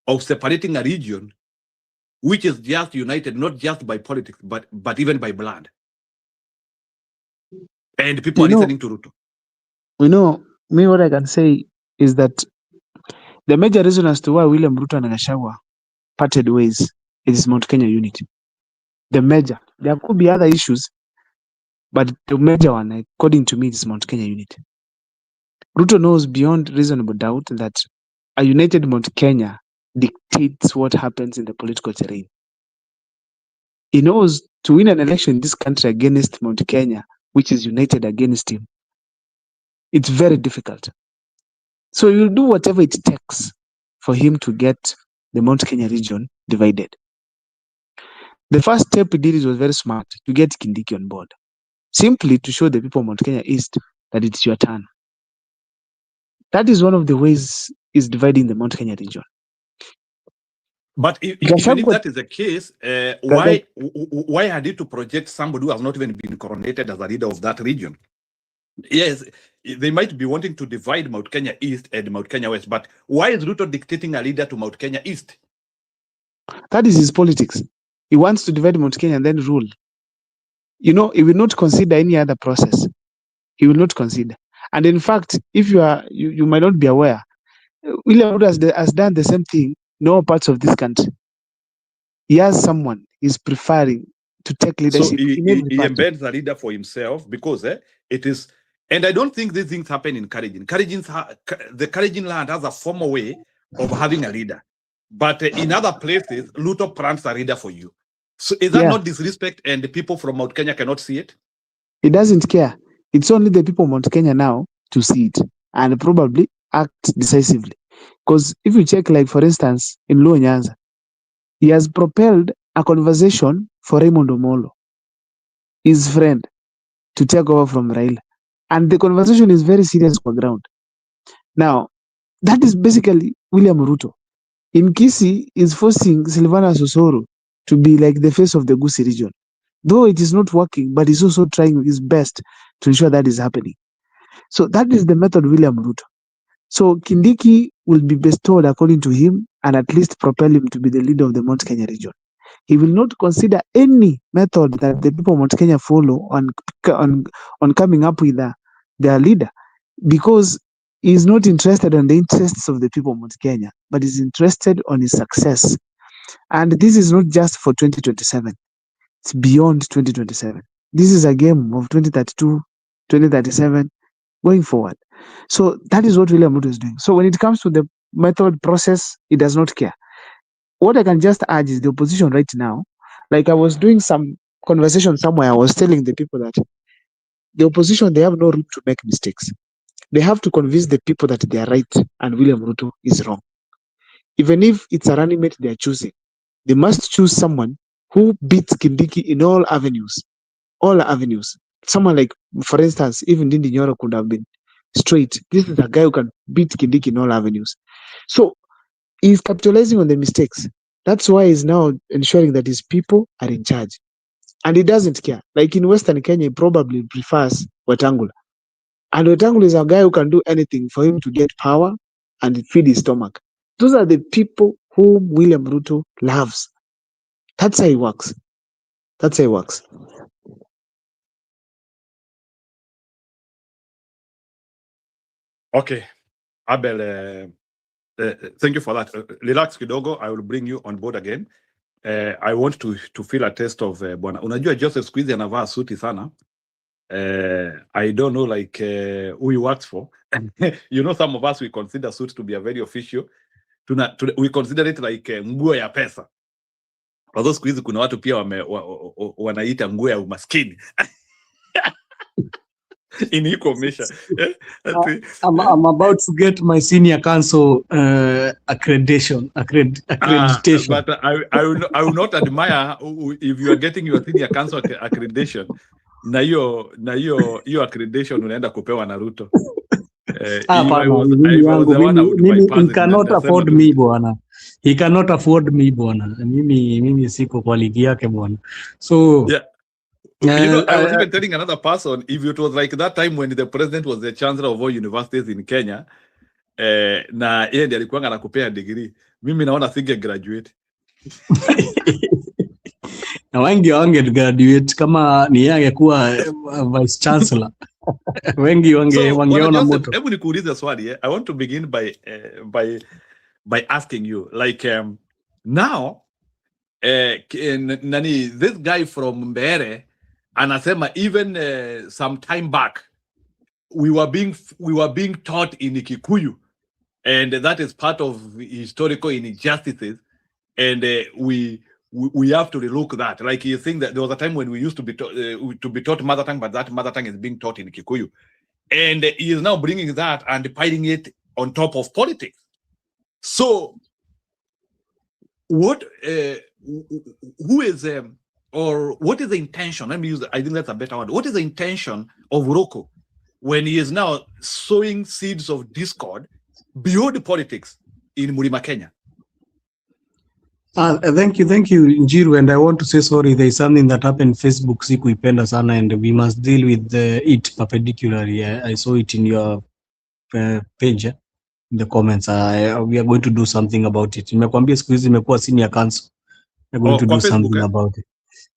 of separating a region which is just united, not just by politics, but even by blood? And people are listening to Ruto. Me, what I can say is that the major reason as to why William Ruto and Gachagua parted ways is Mount Kenya unity. The major. There could be other issues, but the major one, according to me, is Mount Kenya unity. Ruto knows beyond reasonable doubt that a united Mount Kenya dictates what happens in the political terrain. He knows to win an election in this country against Mount Kenya, which is united against him, it's very difficult. So he will do whatever it takes for him to get the Mount Kenya region divided. The first step he did was very smart, to get Kindiki on board, simply to show the people of Mount Kenya East that it's your turn. That is one of the ways he's dividing the Mount Kenya region. But even if that is the case, why had he to project somebody who has not even been coronated as a leader of that region? Yes, they might be wanting to divide Mount Kenya East and Mount Kenya West, but why is Ruto dictating a leader to Mount Kenya East? That is his politics. He wants to divide Mount Kenya and then rule. He will not consider any other process. He will not consider. And in fact, if you might not be aware, William Ruto has done the same thing in all parts of this country. He has someone he's preferring to take leadership. So he embeds a leader for himself, because it is, and I don't think these things happen in Kalenjin. The Kalenjin land has a formal way of having a leader, but in other places, Ruto plants a leader for you. So is that not disrespect, and the people from Mount Kenya cannot see it? He doesn't care. It's only the people of Mount Kenya now to see it and probably act decisively. Because if you check, like for instance, in Luo Nyanza, he has propelled a conversation for Raymond Omolo, his friend, to take over from Raila. And the conversation is very serious on the ground. Now, that is basically William Ruto. In Kisii, is forcing Silvana Sosoro to be like the face of the Gusii region. Though it is not working, but he's also trying his best to ensure that is happening. So that is the method William Ruto. So Kindiki will be bestowed according to him and at least propel him to be the leader of the Mount Kenya region. He will not consider any method that the people of Mount Kenya follow on coming up with their leader, because he is not interested in the interests of the people of Mount Kenya, but is interested on his success. And this is not just for 2027. It's beyond 2027. This is a game of 2032, 2037, going forward. So that is what William Ruto is doing. So when it comes to the method process, he does not care. What I can just urge is the opposition right now. Like I was doing some conversation somewhere, I was telling the people that the opposition, they have no room to make mistakes. They have to convince the people that they are right and William Ruto is wrong. Even if it's a running mate they are choosing, they must choose someone who beats Kindiki in all avenues. All avenues. Someone like, for instance, even Ndindi Nyoro could have been straight. This is a guy who can beat Kindiki in all avenues. So he's capitalizing on the mistakes. That's why he's now ensuring that his people are in charge. And he doesn't care. Like in Western Kenya, he probably prefers Wetangula. And Wetangula is a guy who can do anything for him to get power and feed his stomach. Those are the people whom William Ruto loves. That's how he works. That's how he works. Okay, Abel, thank you for that. Relax kidogo, I will bring you on board again. I want to feel a taste of bwana. Unajua Joseph siku hizi anavaa suti sana. I don't know like who he works for. You know, some of us we consider suit to be a very official. We consider it like nguo ya pesa. Although siku hizi kuna watu pia wanaita nguo ya umaskini. In e-commerce. I'm about to get my senior council accreditation. But I will not admire if you are getting your senior council accreditation. Na hiyo accreditation unaenda kupewa na Ruto. He cannot afford me bwana. He cannot afford me bwana. Mimi siko kwa ligi yake bwana. So yeah. You know, I was even telling another person, if it was like that time when the president was the chancellor of all universities in Kenya, na yeye ndiye alikuwa anakupea degree, mimi naona singe graduate. Na wengi wange graduate kama ni yeye angekuwa vice chancellor. Wengi wangeona moto. Hebu nikuulize swali. I want to begin by asking you, like now, nani this guy from Mbere anasema even some time back we were being taught in Kikuyu, and that is part of historical injustices, and we have to relook that. Like you think that there was a time when we used to be taught mother tongue, but that mother tongue is being taught in Kikuyu, and he is now bringing that and piling it on top of politics. So what who is or what is the intention? Let me use I think that's a better word. What is the intention of Ruto when he is now sowing seeds of discord beyond politics in Mlima Kenya? Thank you, Njiru. And I want to say sorry. There is something that happened Facebook sikuipenda sana, and we must deal with it perpendicularly. I saw it in your page, in the comments. We are going to do something about it. Nimekwambia siku hizi imekuwa senior council. We are going to do something about it.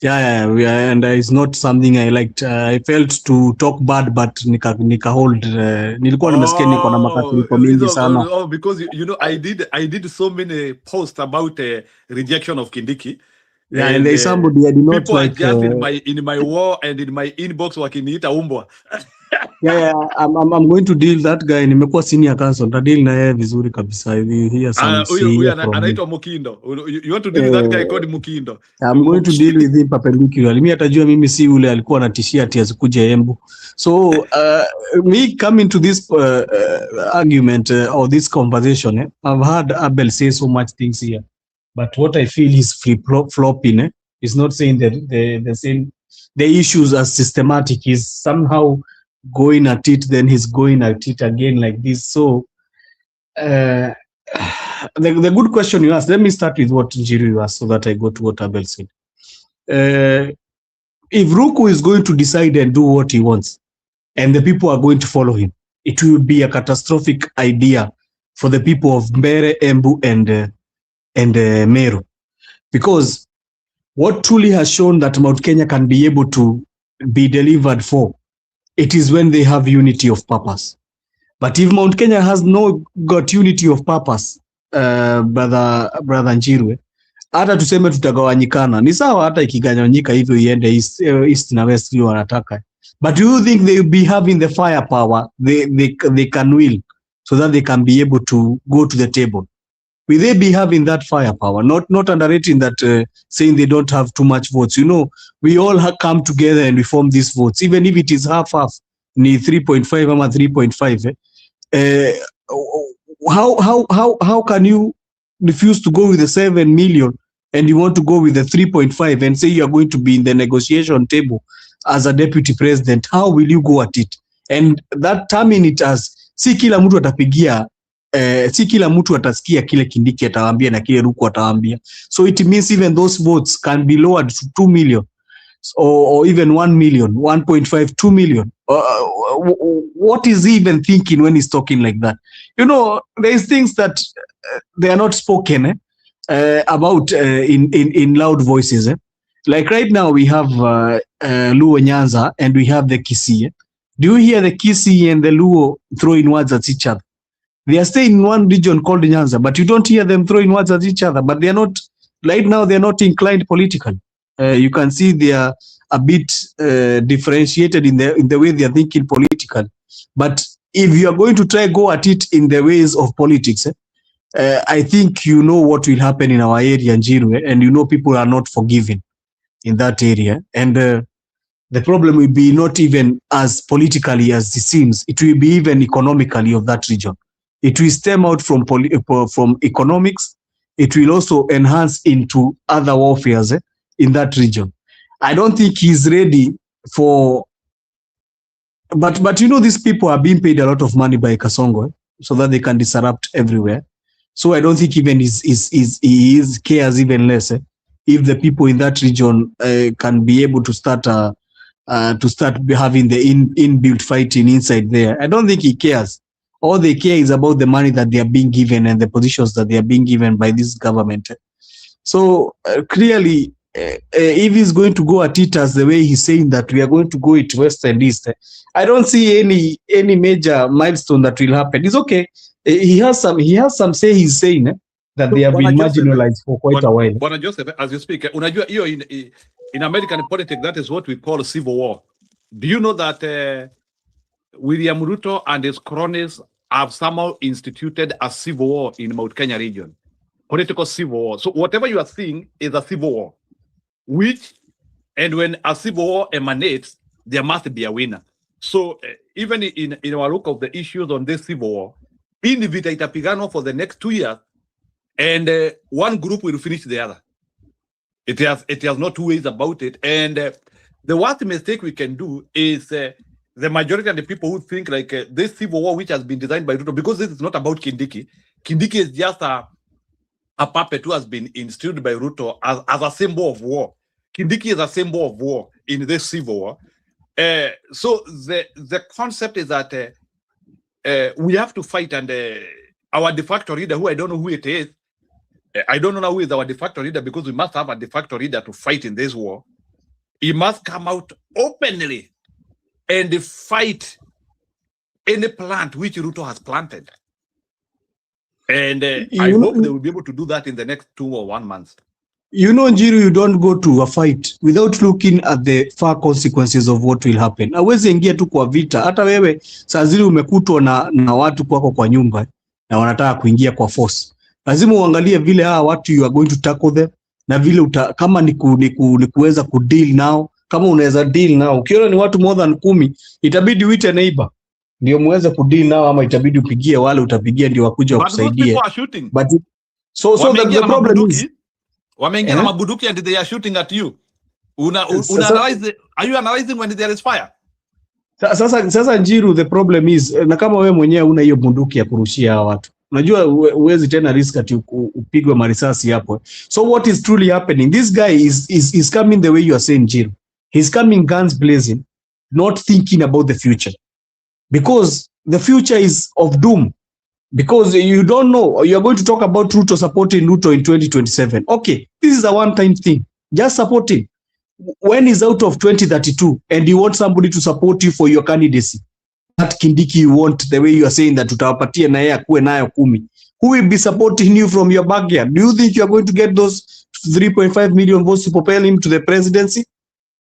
Yeah, and it's not something I liked. I felt to talk bad, but nika hold. Nilikuwa nimesikia niko na makasiriko mingi sana. Oh, because you know I did so many posts about rejection of Kindiki. Yeah, and there's somebody I did not people like. People are just in my wall and in my inbox wakiniita umbwa. Yeah, I'm going to deal that guy. Nimekuwa senior council. Nitadeal na yeye vizuri kabisa. Here anaitwa Mukindo. You want to deal with that guy called Mukindo? I'm going to deal with him perpendicularly. Mimi atajua mimi si ule alikuwa anatishia ati asikuje Embu. So me coming to this argument or this conversation, I've heard Abel say so much things here, but what I feel is flip-flopping. Is not saying that the issues are systematic. Is somehow going at it, then he's going at it again like this. So the good question you asked, let me start with what Njiru asked so that I go to what Abel said. If Ruto is going to decide and do what he wants, and the people are going to follow him, it will be a catastrophic idea for the people of Mbere, Embu, and Meru. Because what truly has shown that Mount Kenya can be able to be delivered for, it is when they have unity of purpose. But if Mount Kenya has got unity of purpose, brother Njiru, hata tuseme tutagawanyikana, ni sawa hata ikigawanyika hivyo iende east na west hiyo wanataka. But do you think they will be having the firepower they can will so that they can be able to go to the table? Will they be having that firepower? Not underrating that saying they don't have too much votes. You know, we all come together and we form these votes, even if it is half, ni 3.5 ama 3.5. How can you refuse to go with the 7 million and you want to go with the 3.5 and say you are going to be in the negotiation table as a deputy president? How will you go at it? And that terming it as si kila mtu atapigia si kila mtu atasikia kile Kindiki atawaambia na kile Ruto atawaambia. So it means even those votes can be lowered to 2 million or even 1 million, 1.5, 2 million. What is he even thinking when he's talking like that? You know, there is things that spoken about in loud voices. Like right now we have Luo Nyanza and we have the Kisii. Do you hear the Kisii and the Luo throwing words at each other? They are staying in one region called Nyanza, but you don't hear them throwing words at each other. But they are not, right now they are not inclined politically. You can see they are a bit differentiated in the way they are thinking politically. But if you are going to try go at it in the ways of politics, I think you know what will happen in our area, Njiru, and you know people are not forgiving in that area. And the problem will be not even as politically as it seems. It will be even economically of that region. It will stem out from economics. It will also enhance into other warfares in that region. I don't think he's ready for, but you know, these people are being paid a lot of money by Kasongo so that they can disrupt everywhere. So I don't think even he cares even less if the people in that region can be able to start having the inbuilt fighting inside there. I don't think he cares. All they care is about the money that they are being given and the positions that they are being given by this government. So clearly, if he's going to go at it as the way he's saying that we are going to go it west and east, I don't see any major milestone that will happen. It's okay. He has some say he's saying that they have been marginalized for quite a while. Bwana Joseph, as you speak, unajua hiyo in American politics, that is what we call civil war. Do you know that William Ruto and his cronies have somehow instituted a civil war in Mount Kenya region? Political civil war. So whatever you are seeing is a civil war. And when a civil war emanates, there must be a winner. So even in our look of the issues on this civil war, in vita itapigano for the next 2 years, and one group will finish the other. It has no two ways about it. And the worst mistake we can do is the majority of the people who think like this civil war, which has been designed by Ruto, because this is not about Kindiki. Kindiki is just a puppet who has been instilled by Ruto as a symbol of war. Kindiki is a symbol of war in this civil war. So the concept is that we have to fight, and our de facto leader, who I don't know who it is, I don't know who is our de facto leader, because we must have a de facto leader to fight in this war. He must come out openly and fight any plant which Ruto has planted. And I hope they will be able to do that in the next 2 or 1 month. You know, Njiru, you don't go to a fight without looking at the far consequences of what will happen. Hawezi ingia tu kwa vita. Hata wewe saa zile umekutwa na watu kwako kwa nyumba na wanataka kuingia kwa force. Lazima uangalie vile hawa watu you are going to tackle them, na vile kama ni kuweza kudeal nao, kama unaweza deal nao. Ukiona ni watu more than 10, itabidi uite neighbor ndio muweze kudeal nao, ama itabidi upigie wale utapigia ndio wakuja wakusaidie. But so the problem is wameingia na mabuduki and they are shooting at you. Are you analyzing when there is fire? Sasa Njiru, the problem is, na kama wewe mwenyewe una hiyo bunduki ya kurushia hawa watu, unajua huwezi tena risk ati upigwe marisasi hapo. So what is truly happening? This guy is coming the way you are saying, Njiru. He's coming guns blazing, not thinking about the future. Because the future is of doom. Because you don't know, you are going to talk about Ruto supporting Ruto in 2027. Okay, this is a one-time thing. Just support him. When he's out of 2032 and you want somebody to support you for your candidacy, that Kindiki you want, the way you are saying that tutawapatia na yeye akuwe nayo 10, who will be supporting you from your backyard? Do you think you are going to get those 3.5 million votes to propel him to the presidency?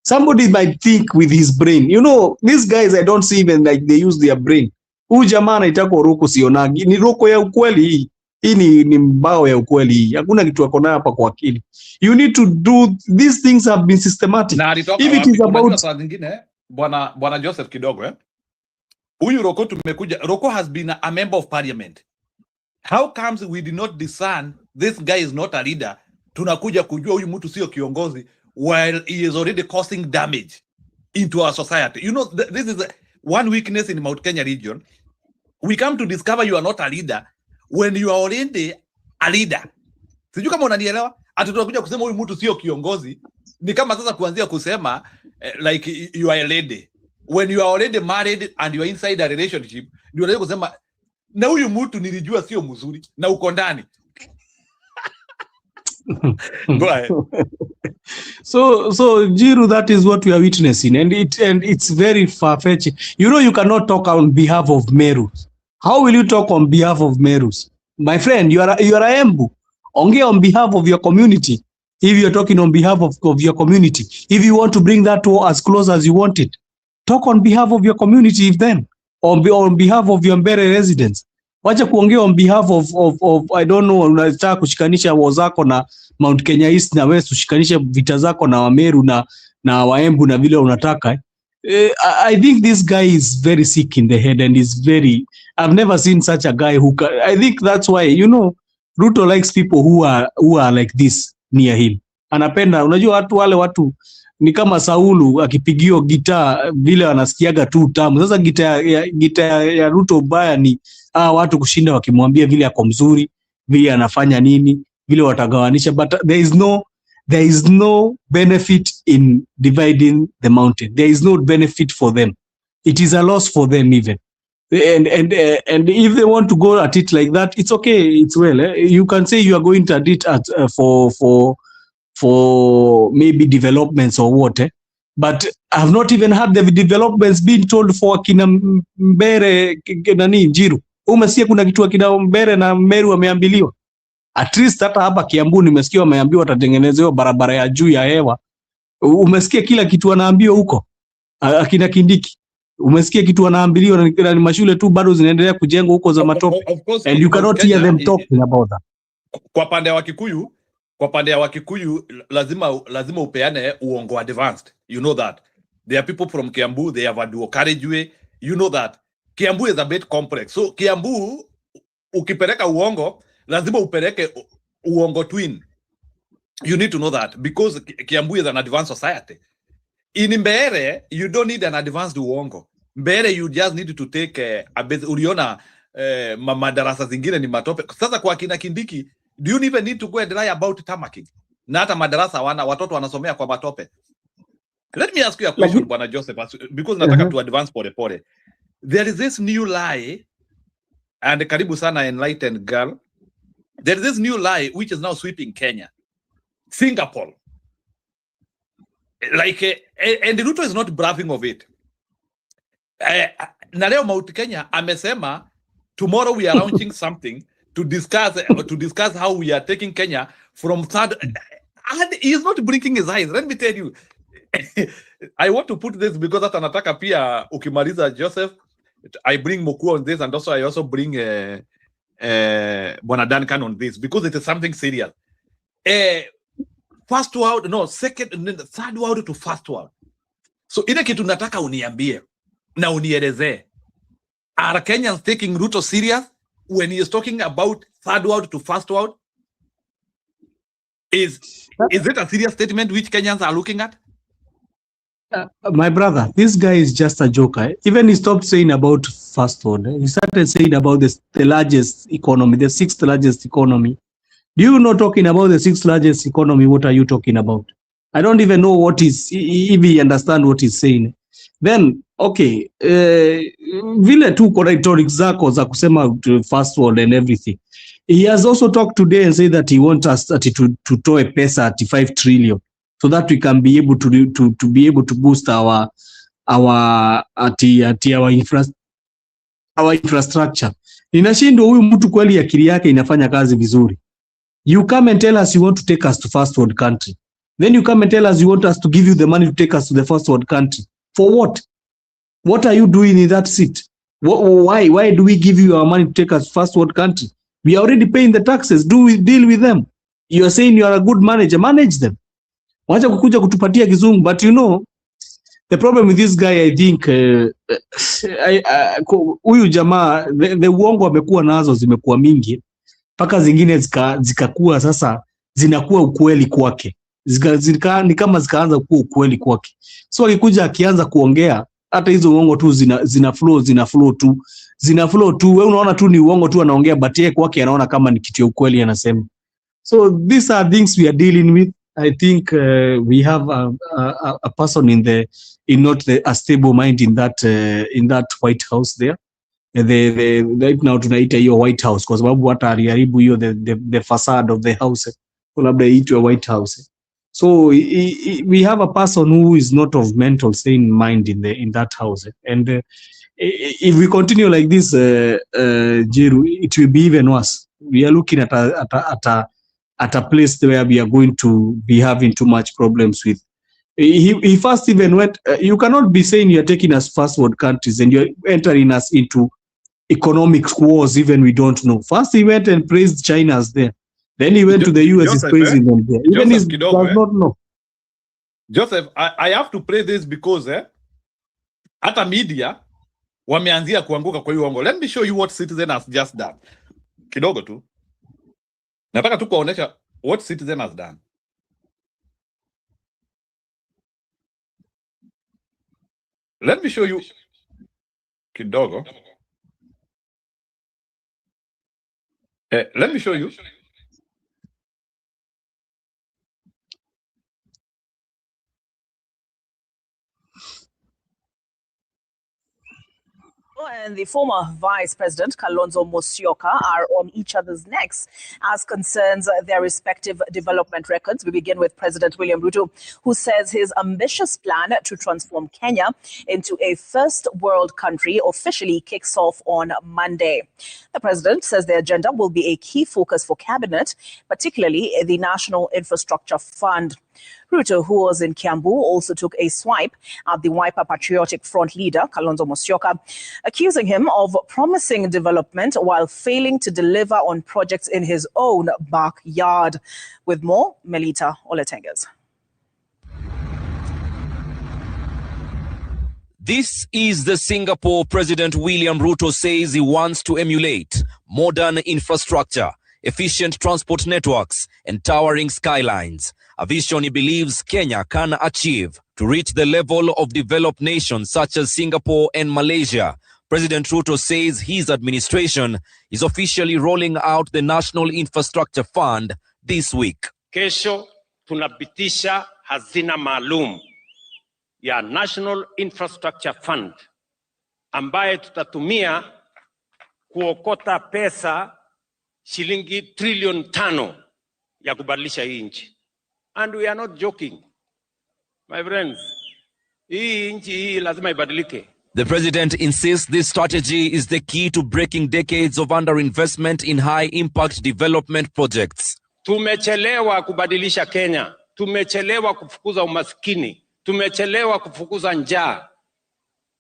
Somebody might think with his brain. You know, these guys, I don't see even like they use their brain. Huyu jamaa anaitwa Ruko sionagi. Ni Ruko ya ukweli hii. Hii ni mbao ya ukweli hii. Hakuna kitu wako nayo hapa kwa akili. You need to do, these things have been systematic. If it is about saa zingine, bwana Joseph kidogo huyu Ruko tumekuja, Ruko has been a member of parliament. How comes we did not discern this guy is not a leader? Tunakuja kujua huyu mtu sio kiongozi while he is already causing damage into our society. You know, this is one weakness in Mount Kenya region. We come to discover you are not a leader when you are already a leader. Sijui kama unanielewa? Ati tunakuja kusema huyu mtu sio kiongozi, ni kama sasa kuanzia kusema like you are a lady. When you are already married and you are inside a relationship, ndio unaweza kusema na huyu mtu nilijua sio mzuri na uko ndani. Go ahead. So Jiru, that is what we are witnessing, and it's very far-fetched. You know, you cannot talk on behalf of Merus. How will you talk on behalf of Merus? My friend, you are a Embu. Ongea on behalf of your community. If you're talking on behalf of your community, if you want to bring that war as close as you want it, talk on behalf of your community. If then, on behalf of your Mbere residents. Wacha kuongea on behalf of I don't know, unataka kushikanisha war zako na Mount Kenya East na West, ushikanisha vita zako na Wameru na Waembu na vile unataka. I think this guy is very sick in the head and is very, I've never seen such a guy who can, I think that's why, you know, Ruto likes people who are like this near him. Anapenda, unajua wale watu ni kama Saulu akipigio gitaa vile wanasikiaga tu tamu. Sasa gitaa ya Ruto baya ni watu kushinda wakimwambia vile ako mzuri, vile anafanya nini, vile watagawanisha, but there is no benefit in dividing the mountain. There is no benefit for them. It is a loss for them even. And if they want to go at it like that, it's okay, it's well. You can say you are going to it at for maybe developments or what, but I have not even had the developments being told for kina Mbere nani Jiru. Umesikia kuna kitu kina Mbere na Meru wameambiliwa? At least hata hapa Kiambu nimesikia wameambiwa watatengenezewa barabara ya juu ya hewa. Umesikia kila kitu wanaambiwa huko? Akina Kindiki. Umesikia kitu wanaambiliwa na mashule tu bado zinaendelea kujengwa huko za matope. And you cannot hear them talking about that. Kwa pande ya Wakikuyu lazima upeane uongo advanced. You know that. There are people from Kiambu, they have a dual carriageway. You know that. Kiambu is a bit complex. So Kiambu ukipeleka uongo lazima upeleke uongo twin. You need to know that because Kiambu is an advanced society. In Mbere, you don't need an advanced uongo. Mbere, you just need to take a bit. Uliona madarasa zingine ni matope. Sasa kwa kina Kindiki, do you even need to go and lie about tamaking? Na hata madarasa watoto wanasomea kwa matope. Let me ask you a question, Bwana Joseph, because nataka to advance pole. There is this new lie, and karibu sana enlightened girl. There is this new lie which is now sweeping Kenya. Singapore. Like, and Ruto is not bragging of it. Na leo Mount Kenya amesema tomorrow we are launching something to discuss how we are taking Kenya from third. And he is not blinking his eyes. Let me tell you. I want to put this because hata nataka pia ukimaliza Joseph, I bring Moku on this, and also I also bring Bwana Duncan on this because it is something serious. First world, no, third world to first world. So ile kitu nataka uniambie na unielezee. Are Kenyans taking Ruto serious when he is talking about third world to first world? Is it a serious statement which Kenyans are looking at? My brother, this guy is just a joker. Even he stopped saying about first world. He started saying about the largest economy, the sixth largest economy. Do you know talking about the sixth largest economy? What are you talking about? I don't even know what is, if he understand what he's saying. Then, okay, vile tu rhetoric zako za kusema first world and everything. He has also talked today and said that he wants us to toe pesa at 5 trillion so that we can be able to be able to boost our infrastructure. Ninashindwa huyu mtu kweli akili yake inafanya kazi vizuri. You come and tell us you want to take us to first world country. Then you come and tell us you want us to give you the money to take us to the first world country. For what? What are you doing in that seat? Why do we give you our money to take us to first world country? We are already paying the taxes. Do we deal with them? You are saying you are a good manager. Manage them. Wacha kukuja kutupatia kizungu. But you know, the problem with this guy, I think, huyu jamaa, the uongo amekuwa nazo zimekuwa mingi. Paka zingine zikakuwa sasa zinakuwa ukweli kwake. Ni kama zikaanza kuwa ukweli kwake. So akikuja akianza kuongea hata hizo uongo tu zina flow tu. Wewe unaona tu ni uongo tu anaongea, but yeye kwake anaona kama ni kitu ya ukweli anasema. So these are things we are dealing with. I think we have a person in not a stable mind in that White House there. right now tunaita hiyo White House kwa sababu hata aliharibu hiyo the facade of the house, labda iitwe White House. So we have a person who is not of mental sane mind in that house, and if we continue like this, Jiru, it will be even worse. We are looking at a place where we are going to be having too much problems with. He first even went. You cannot be saying you are taking us first world countries and you are entering us into economic wars. Even we don't know. First he went and praised China as there. Then he went to the US, he's praising them there. Even he does not know. Joseph, I have to play this because hata media wameanzia kuanguka kwa hiyo uongo. Let me show you what Citizen has just done. Kidogo tu. Nataka tu kuonesha what Citizen has done. Let me show you kidogo. Let me show you. And the former Vice President Kalonzo Musyoka are on each other's necks as concerns their respective development records. We begin with President William Ruto, who says his ambitious plan to transform Kenya into a first world country officially kicks off on Monday. The president says the agenda will be a key focus for cabinet, particularly the National Infrastructure Fund. Ruto, who was in Kiambu, also took a swipe at the Wiper Patriotic Front leader, Kalonzo Musyoka, accusing him of promising development while failing to deliver on projects in his own backyard. With more, Melita Oletenges. This is the Singapore President William Ruto says he wants to emulate: modern infrastructure, efficient transport networks, and towering skylines. A vision he believes Kenya can achieve to reach the level of developed nations such as Singapore and Malaysia. President Ruto says his administration is officially rolling out the National Infrastructure Fund this week. Kesho tunapitisha hazina maalum ya National Infrastructure Fund ambaye tutatumia kuokota pesa shilingi trilioni 5 ya kubadilisha hii nchi. And we are not joking, my friends. Hii nchi hii lazima ibadilike. The president insists this strategy is the key to breaking decades of underinvestment in high-impact development projects. Tumechelewa kubadilisha Kenya. Tumechelewa kufukuza umaskini. Tumechelewa kufukuza njaa.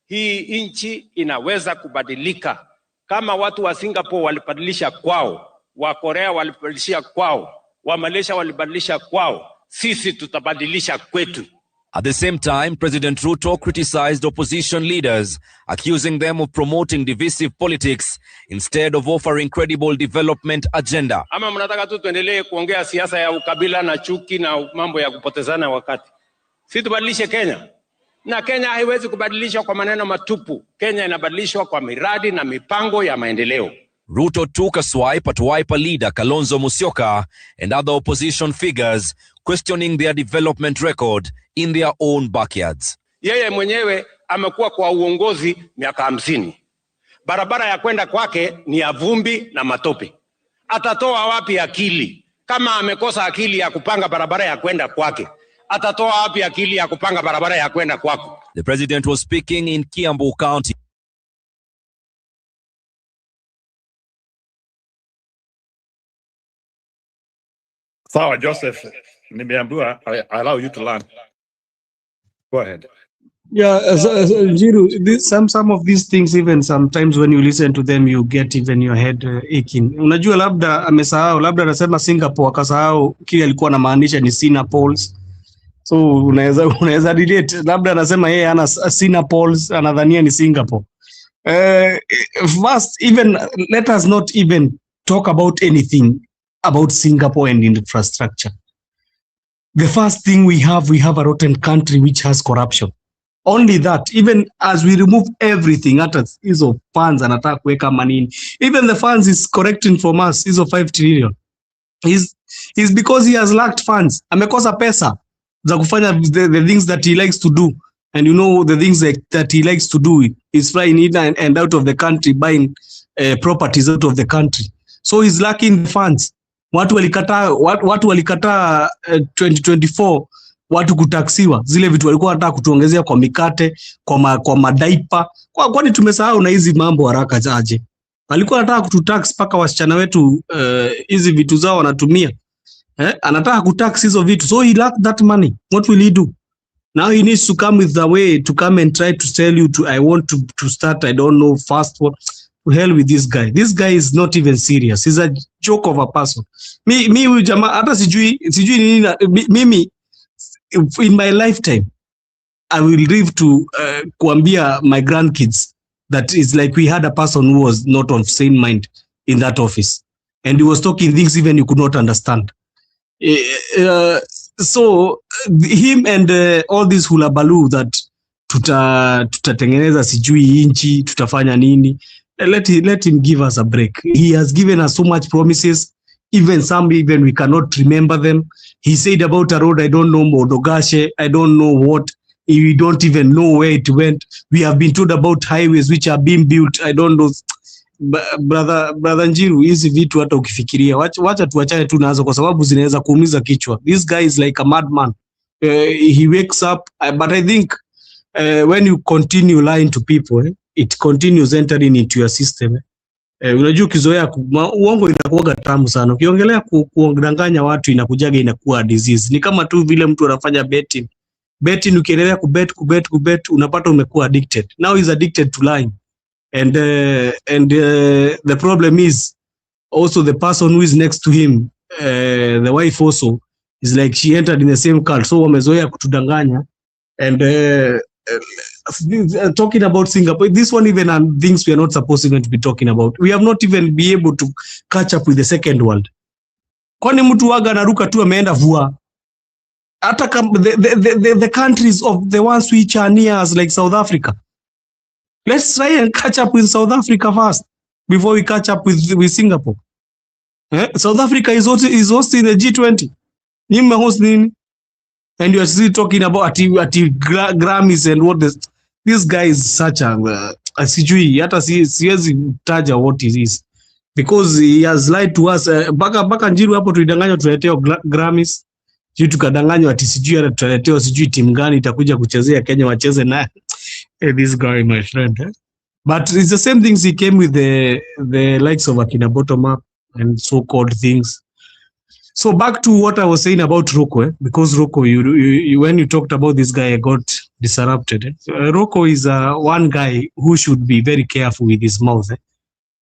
Hii nchi inaweza kubadilika. Kama watu wa Singapore walibadilisha kwao, wa Korea walibadilisha kwao, wa Malaysia walibadilisha kwao, sisi tutabadilisha kwetu. At the same time, President Ruto criticized opposition leaders, accusing them of promoting divisive politics instead of offering credible development agenda. Ama mnataka tu tuendelee kuongea siasa ya ukabila na chuki na mambo ya kupotezana wakati. Sisi tubadilishe Kenya. Na Kenya haiwezi kubadilishwa kwa maneno matupu. Kenya inabadilishwa kwa miradi na mipango ya maendeleo. Ruto took a swipe at Wiper leader Kalonzo Musyoka and other opposition figures, questioning their development record in their own backyards. Yeye mwenyewe amekuwa kwa uongozi miaka 50. Barabara ya kwenda kwake ni ya vumbi na matope. Atatoa wapi akili? Kama amekosa akili ya kupanga barabara ya kwenda kwake, atatoa wapi akili ya kupanga barabara ya kwenda kwako? The president was speaking in Kiambu County. Sawa, Joseph, nimeambiwa I allow you to learn. Go ahead. Yeah, Jiru, some of these things, even sometimes when you listen to them, you get even your head aching. Unajua labda amesahau, labda anasema Singapore, akasahau kile alikuwa anamaanisha ni Sinapoles. So unaweza relate, labda anasema yeye ana Sinapoles, anadhania ni Singapore. First, even let us not even talk about anything about Singapore and infrastructure. The first thing we have a rotten country which has corruption. Only that, even as we remove everything, hata hizo funds anataka kuweka manini, even the funds is correcting from us, hizo 5 trillion is because he has lacked funds. Amekosa pesa za kufanya the things that he likes to do. And you know the things that he likes to do is flying in and out of the country, buying properties out of the country. So he's lacking the funds. Watu walikataa 2024 watu kutaksiwa zile vitu walikuwa wanataka kutuongezea kwa mikate, kwa madaipa. Kwani tumesahau na hizi mambo haraka aje? Walikuwa wanataka kututax paka wasichana wetu hizi vitu zao wanatumia. Anataka kutax hizo vitu. So he lacked that money. What will he do? Now he needs to come with the way to come and try to tell you I want to start, I don't know, fast what. To hell with this guy. This guy is not even serious. He's a joke of a person. Mi huyu jamaa hata sijui nini mimi in my lifetime I will live to kuambia my grandkids that is like we had a person who was not of sane mind in that office and he was talking things even you could not understand. So him and all this hulabaloo that tutatengeneza sijui inchi tutafanya nini, let him give us a break. He has given us so much promises, even we cannot remember them. He said about a road, I don't know, Modogashe, I don't know what, we don't even know where it went. We have been told about highways which are being built, I don't know. Brother Njiru, hizi vitu hata ukifikiria wacha tuachane tu nazo kwa sababu zinaweza kuumiza kichwa. This guy is like a madman. He wakes up, but I think when you continue lying to people, it continues entering into your system. Unajua ukizoea uongo inakuwa tamu sana. Ukiongelea kudanganya watu inakujaga inakuwa disease. Ni kama tu vile mtu anafanya betting. Betting ukiendelea kubet unapata umekuwa addicted. Now he's addicted to lying. And the problem is also the person who is next to him, the wife also is like she entered in the same cult. So wamezoea kutudanganya. And talking about Singapore, this one even are things we are not supposed even to be talking about. We have not even been able to catch up with the second world. Kwani mtu waga naruka tu ameenda vua. Hata the countries of the ones which are near us like South Africa. Let's try and catch up with South Africa first before we catch up with Singapore. South Africa is hosting the G20. Nyima host nini? And you are still talking about Grammys and what this guy is such a sijui hata siwezi taja what it is because he has lied to us. Baka Njiru hapo tulidanganywa tuletewa Grammys. Sijui tukadanganywa ati sijui hata tuletewa sijui timu gani itakuja kuchezea Kenya wacheze naye. This guy, my friend. But it's the same things he came with the likes of Akina Bottom Up and so-called things. So back to what I was saying about Roko, because Roko, you when you talked about this guy, I got disrupted. Roko is one guy who should be very careful with his mouth,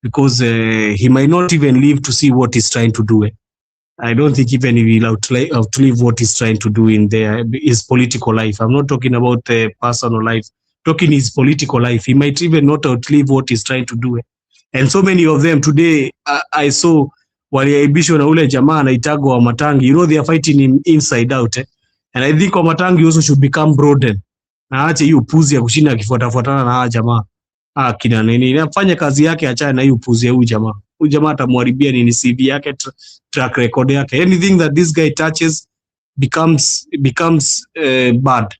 because he might not even live to see what he's trying to do. I don't think even he will outlive what he's trying to do in his political life. I'm not talking about personal life. Talking his political life, he might even not outlive what he's trying to do. And so many of them today, I saw waliaibishwa na ule jamaa anaitagwa wa Matangi. You know, they are fighting him inside out. And I think wa Matangi also should become broadened. Na ache hiyo upuzi ya kushinda akifuatafuatana na hawa jamaa. Kina nini? Afanye kazi yake, achane na hiyo upuzi ya huyu jamaa. Huyu jamaa atamharibia nini CV yake, track record yake. Anything that this guy touches becomes bad.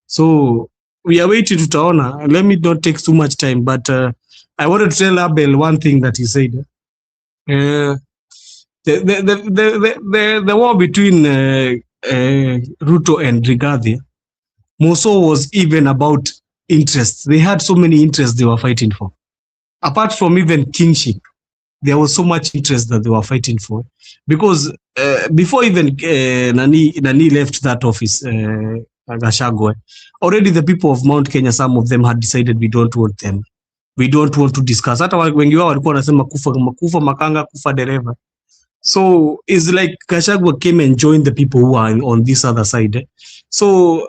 So we are waiting to tutaona. Let me not take too much time, but I wanted to tell Abel one thing that he said. The war between Ruto and Rigathi Moso was even about interests. They had so many interests they were fighting for. Apart from even kingship, there was so much interest that they were fighting for. Because before even Nani left that office, Gachagua, already the people of Mount Kenya, some of them had decided we don't want them. We don't want to discuss. Hata wengi wao walikuwa wanasema kufa makanga, kufa dereva. So it's like Gachagua came and joined the people who are on this other side. So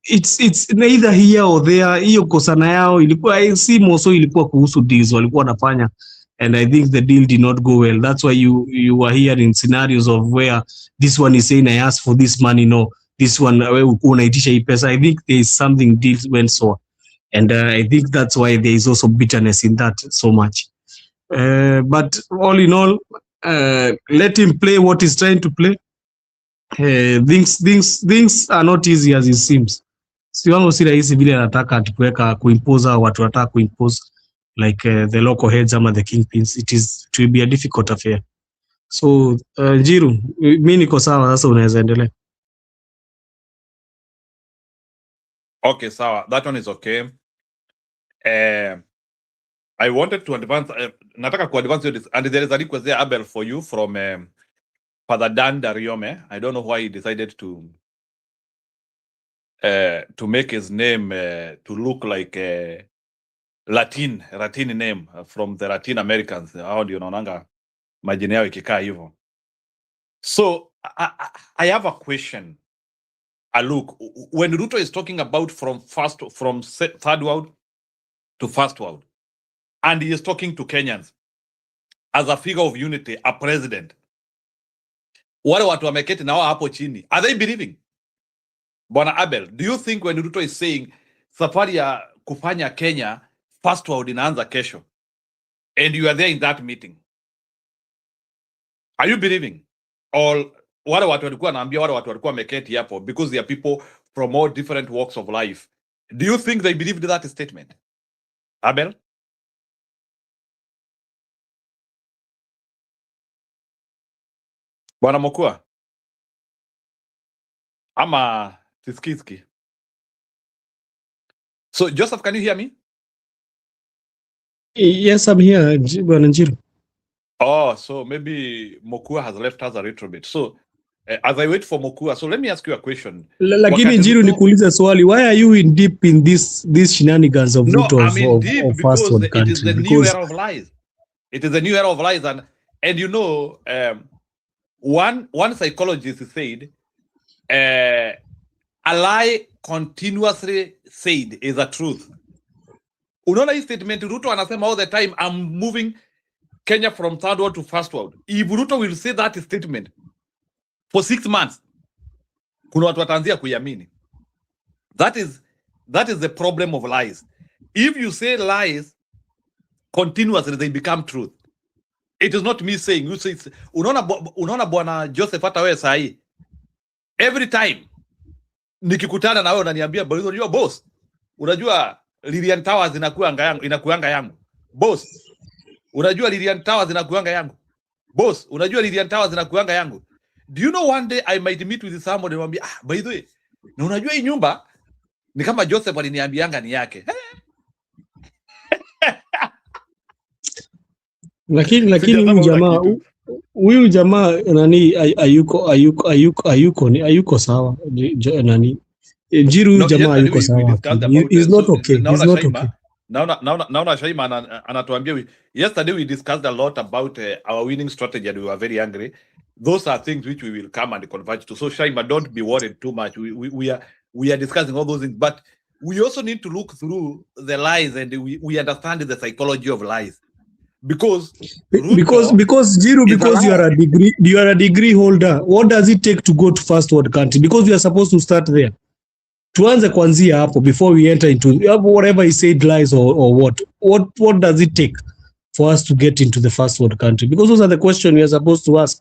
it's neither here or there. Hiyo kosana yao ilikuwa si Moso, ilikuwa kuhusu deals walikuwa wanafanya. And I think the deal did not go well. That's why you were here in scenarios of where this one is saying I asked for this money, no. This one unaitisha hii pesa. I think there is something deals went so. And I think that's why there is also bitterness in that so much. But all in all, let him play what he's trying to play. Things are not easy as it seems. Siwango si rahisi vile anataka atukuweka kuimpose watu wanataka kuimpose like the local heads ama the kingpins. It will be a difficult affair. So Njiru, mimi niko sawa sasa, unaweza endelea. Okay, sawa. That one is okay. I wanted to advance, nataka ku advance this, and there is a request there, Abel, for you from Father Dan Dariome. I don't know why he decided to make his name to look like a Latin name from the Latin Americans. Hao ndio naonanga majina yao ikikaa hivyo. So I have a question. Look, when Ruto is talking about from third world to first world, and he is talking to Kenyans as a figure of unity, a president, wale watu wameketi nao hapo chini, are they believing? Bwana Abel, do you think when Ruto is saying safari ya kufanya Kenya first world inaanza kesho, and you are there in that meeting, are you believing? Or wale watu walikuwa naambia wale watu walikuwa wameketi hapo, because they are people from all different walks of life, do you think they believed that statement? Abel? Bwana Mokua? Ama Tiskiski? So Joseph, can you hear me? Yes, I'm here, Bwana Njiru. Oh, so maybe Mokua has left us a little bit. So as I wait for Mokua, so let me ask you a question. Lakini Njiru, nikuulize swali, why are you in deep in these shenanigans of Ruto? No, I'm in deep because it is the new era of lies. It is the new era of lies, and you know, one psychologist said, a lie continuously said is a truth. Unaona hii statement Ruto anasema all the time, I'm moving Kenya from third world to first world. If Ruto will say that statement for 6 months, kuna watu wataanzia kuiamini. That is the problem of lies. If you say lies continuously, they become truth. It is not me saying, you say, unaona Bwana Joseph, hata wewe sahi, every time nikikutana na wewe unaniambia unajua boss, unajua Lilian Towers inakuanga yangu. Boss, unajua Lilian Towers inakuanga yangu. Boss, unajua Lilian Towers inakuanga yangu. Do you know one day I might meet with somebody and mwambia, by the way, na unajua hii nyumba ni kama Joseph aliniambianga ni yake. Lakini huyu jamaa nani ayuko sawa nani Njiru, jamaa ayuko sawa. Is not okay. He's not okay. Naona Shaima anatuambia, yesterday we discussed a lot about our winning strategy and we were very angry. Those are things which we will come and converge to. So Shaima, don't be worried too much. We are discussing all those things, but we also need to look through the lies, and we understand the psychology of lies. Because Njiru, because you are a degree holder, what does it take to go to first world country? Because we are supposed to start there. Tuanze kuanzia hapo before we enter into whatever he said lies or what does it take for us to get into the first world country? Because those are the questions we are supposed to ask.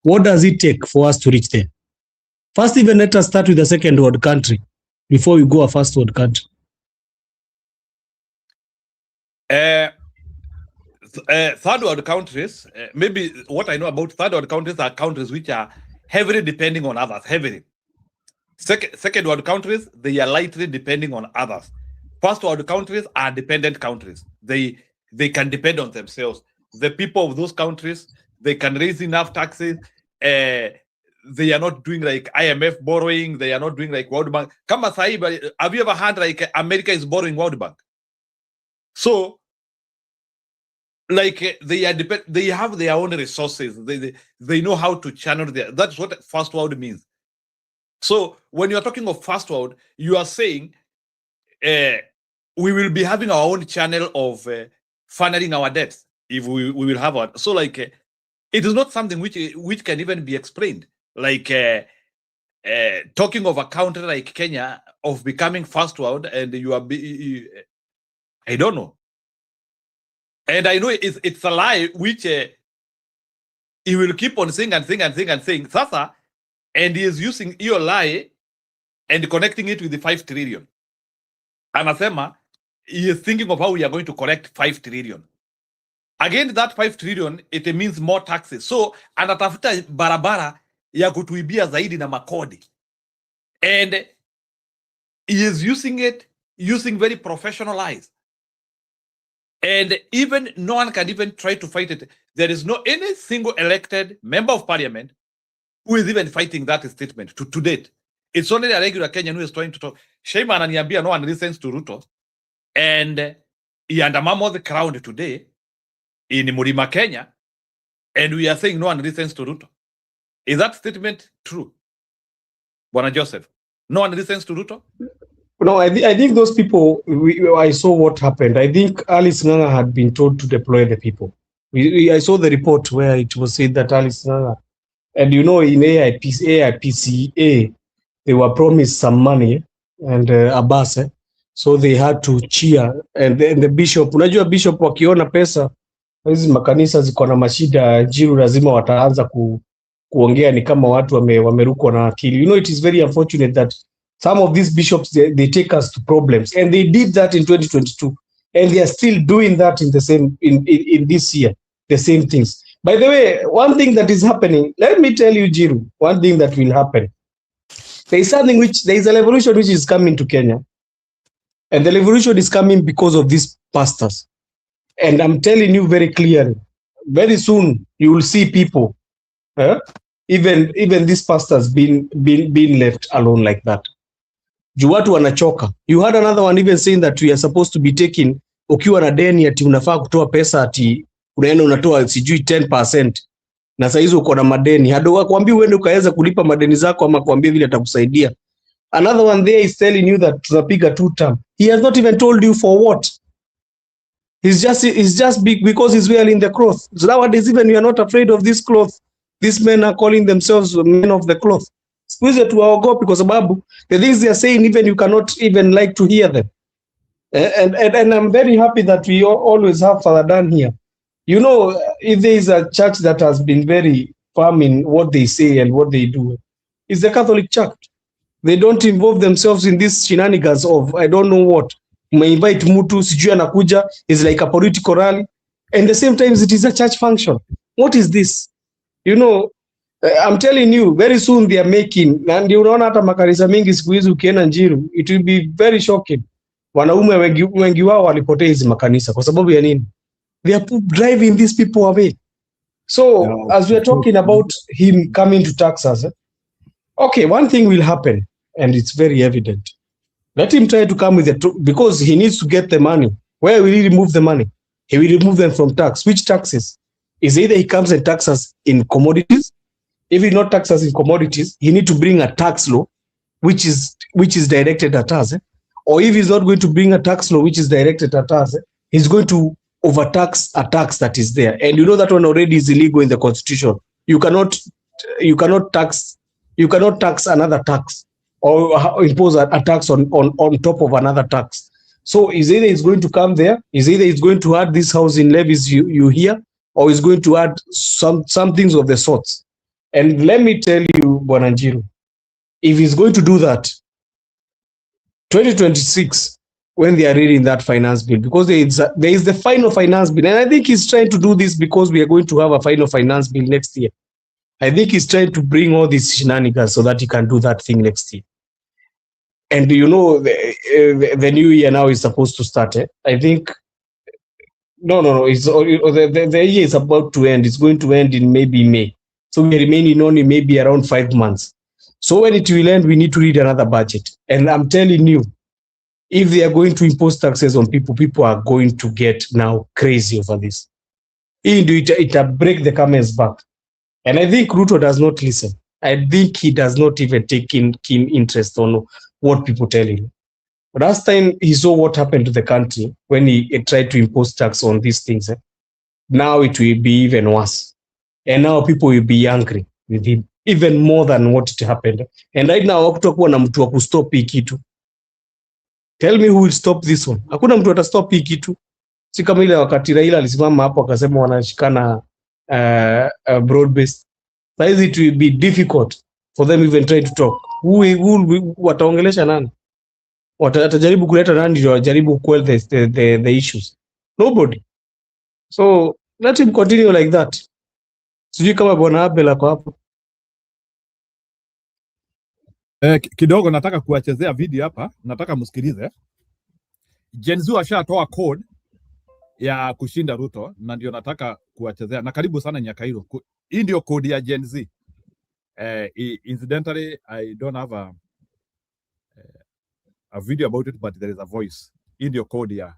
What does it take for us to reach there? First, even let us start with the second world country before we go a first world country. Third world countries, maybe what I know about third world countries are countries which are heavily depending on others, heavily. Second world countries, they are lightly depending on others. First world countries are dependent countries. They can depend on themselves. The people of those countries, they can raise enough taxes. They are not doing like IMF borrowing. They are not doing like World Bank. Kama sahiba, have you ever heard like America is borrowing World Bank? So, like they have their own resources. They know how to channel their. That's what first world means. So when you are talking of first world, you are saying we will be having our own channel of funneling our debts if we will have one. So like it is not something which can even be explained. Like talking of a country like Kenya of becoming first world, and you are I don't know. And I know it's a lie which he will keep on saying and saying and saying and saying. Sasa, and he is using your lie and connecting it with the 5 trillion. Anasema, he is thinking of how we are going to collect 5 trillion. Again, that 5 trillion, it means more taxes. So, anatafuta barabara ya kutuibia zaidi na makodi. And he is using very professionalized. And even no one can even try to fight it. There is no any single elected member of parliament who is even fighting that statement to date. It's only a regular Kenyan who is trying to talk. Shema ananiambia no one listens to Ruto. And he andamamo the crowd today in Murima, Kenya. And we are saying no one listens to Ruto. Is that statement true? Bwana Joseph, no one listens to Ruto? No, I think those people, I saw what happened. I think Alice Ng'ang'a had been told to deploy the people. I saw the report where it was said that Alice Ng'ang'a, and in AIPCA, they were promised some money and a bus, so they had to cheer. And then the bishop, unajua bishop wakiona pesa, hizi makanisa ziko na mashida, jiru lazima wataanza kuongea ni kama watu wamerukwa na akili. It is very unfortunate that some of these bishops, they take us to problems, and they did that in 2022, and they are still doing that in the same in this year, the same things. By the way, one thing that is happening, let me tell you, Jiru, one thing that will happen. There is a revolution which is coming to Kenya, and the revolution is coming because of these pastors. And I'm telling you very clearly, very soon you will see people, even these pastors being left alone like that. Watu wanachoka. You had another one even saying that we are supposed to be taking, ukiwa na deni ati unafaa kutoa pesa ati unaenda unatoa sijui 10%, na sasa hizo uko na madeni. Hado kwambia uende ukaweza kulipa madeni zako ama kwambia vile atakusaidia. Another one there is telling you that tunapiga 2 term. He has not even told you for what. He's just big because he's wearing the cloth. So nowadays even you are not afraid of this cloth. These men are calling themselves men of the cloth. Squeeze to our God because sababu the things they are saying even you cannot even like to hear them. And I'm very happy that we always have Father Dan here. If there is a church that has been very firm in what they say and what they do, it's the Catholic Church. They don't involve themselves in these shenanigans of I don't know what. May invite mtu sijui anakuja is like a political rally, and the same time it is a church function. What is this? I'm telling you, very soon they are making, na ndio unaona hata makanisa mengi siku hizi ukienda Njiru, it will be very shocking. Wanaume wengi wao walipotea hizi makanisa kwa sababu ya nini? They are driving these people away. So as we are talking about him coming to tax us, okay, one thing will happen, and it's very evident. Let him try to come with it because he needs to get the money. Where will he remove the money? He will remove them from tax. Which taxes? Is either he comes and taxes in commodities. If he not tax us in commodities, he need to bring a tax law which is directed at us. Or if he's not going to bring a tax law which is directed at us, he's going to overtax a tax that is there. And you know that one already is illegal in the constitution. You cannot tax another tax or impose a tax on top of another tax. So is either he's going to come there, is either he's going to add these housing levies you hear, or he's going to add some things of the sorts. And let me tell you, Bwana Njiru, if he's going to do that, 2026, when they are reading that finance bill, because there is the final finance bill, and I think he's trying to do this because we are going to have a final finance bill next year. I think he's trying to bring all these shenanigans so that he can do that thing next year. And the new year now is supposed to start. I think, no, the year is about to end. It's going to end in maybe May. So we are remaining only maybe around 5 months. So when it will end, we need to read another budget. And I'm telling you, if they are going to impose taxes on people, people are going to get now crazy over this. It will break the camel's back. And I think Ruto does not listen. I think he does not even take keen interest on what people tell him. Last time he saw what happened to the country when he tried to impose tax on these things. Now it will be even worse. And now people will be angry with him even more than what it happened. And right now hakutakuwa na mtu wa kustop hii kitu. Tell me who will stop this one. Hakuna mtu atastop hii kitu. Si kama ile wakati Raila alisimama hapo akasema wanashikana broad based. It will be difficult for them even try to talk. wataongelesha nani? Watajaribu kuleta nani ndio wajaribu quell the issues? Nobody. So let him continue like that. Sijui kama bwana Abel ako hapo. Kidogo nataka kuwachezea video hapa, nataka msikilize. Gen Z washatoa code ya kushinda Ruto na ndio nataka kuwachezea, na karibu sana Nyakairo. Hii ndio code ya Gen Z. Incidentally, I don't have a video about it, but there is a voice. Hii ndio code ya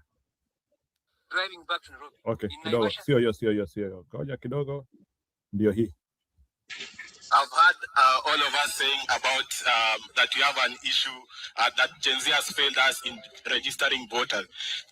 driving back to Nairobi. Okay, kidogo. Sio hiyo. Ngoja kidogo. Ndio hii. I've heard all of us saying about that we have an issue that Gen Z has failed us in registering voters.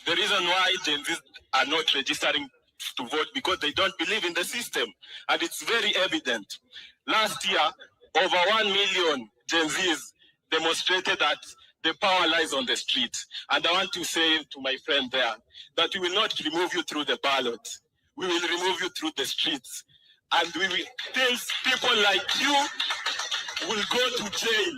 The reason why Gen Z are not registering to vote because they don't believe in the system, and it's very evident. Last year, over 1 million Gen Zs demonstrated that the power lies on the street. And I want to say to my friend there that we will not remove you through the ballot. We will remove you through the streets. And we will, people like you will go to jail.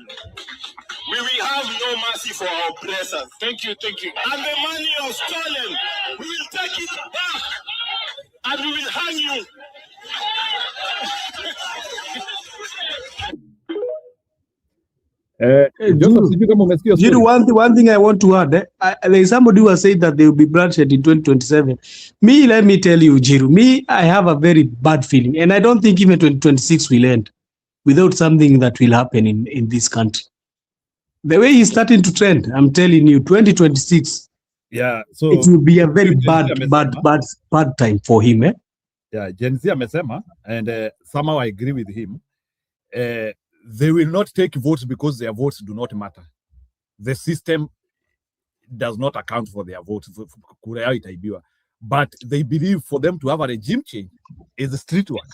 We will have no mercy for our oppressors. Thank you. And the money you have stolen, we will take it back. And we will hang you. One thing I want to add, there is somebody who has said that they will be bloodshed in 2027. Me, let me tell you, Jiru, I have a very bad feeling, and I don't think even 2026 will end without something that will happen in this country. The way he's starting to trend, I'm telling you, 2026, so it will be a very bad time for him. Gen Z amesema, and somehow I agree with him. They will not take votes because their votes do not matter. The system does not account for their votes. But they believe for them to have a regime change is a street work.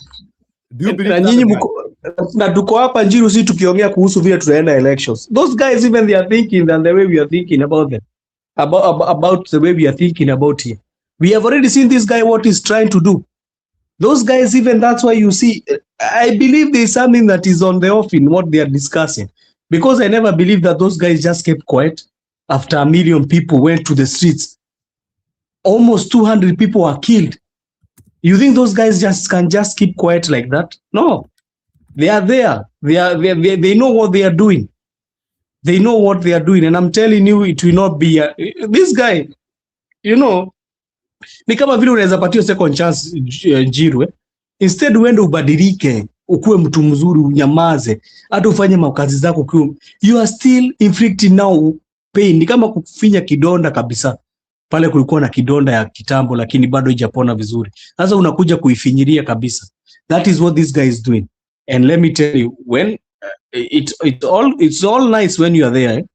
Do you believe that? Na tuko hapa Njiru, si tukiongea kuhusu vile tunaenda elections. Those guys, even they are thinking than the way we are thinking about them. About the way we are thinking about here. We have already seen this guy, what he's trying to do. Those guys, even that's why you see, I believe there is something that is on the off in what they are discussing. Because I never believed that those guys just kept quiet after 1 million people went to the streets. Almost 200 people were killed. You think those guys can just keep quiet like that? No. They are there. They know what they are doing. They know what they are doing. And I'm telling you, it will not be this guy, you know, ni kama vile unaweza patio second chance Njiru. Instead uende ubadilike, ukuwe mtu mzuri, unyamaze, hata ufanye makazi zako kwa. You are still inflicting now pain. Ni kama kufinya kidonda kabisa. Pale kulikuwa na kidonda ya kitambo lakini bado haijapona vizuri. Sasa unakuja kuifinyiria kabisa. That is what this guy is doing. And let me tell you, when it's all nice when you are there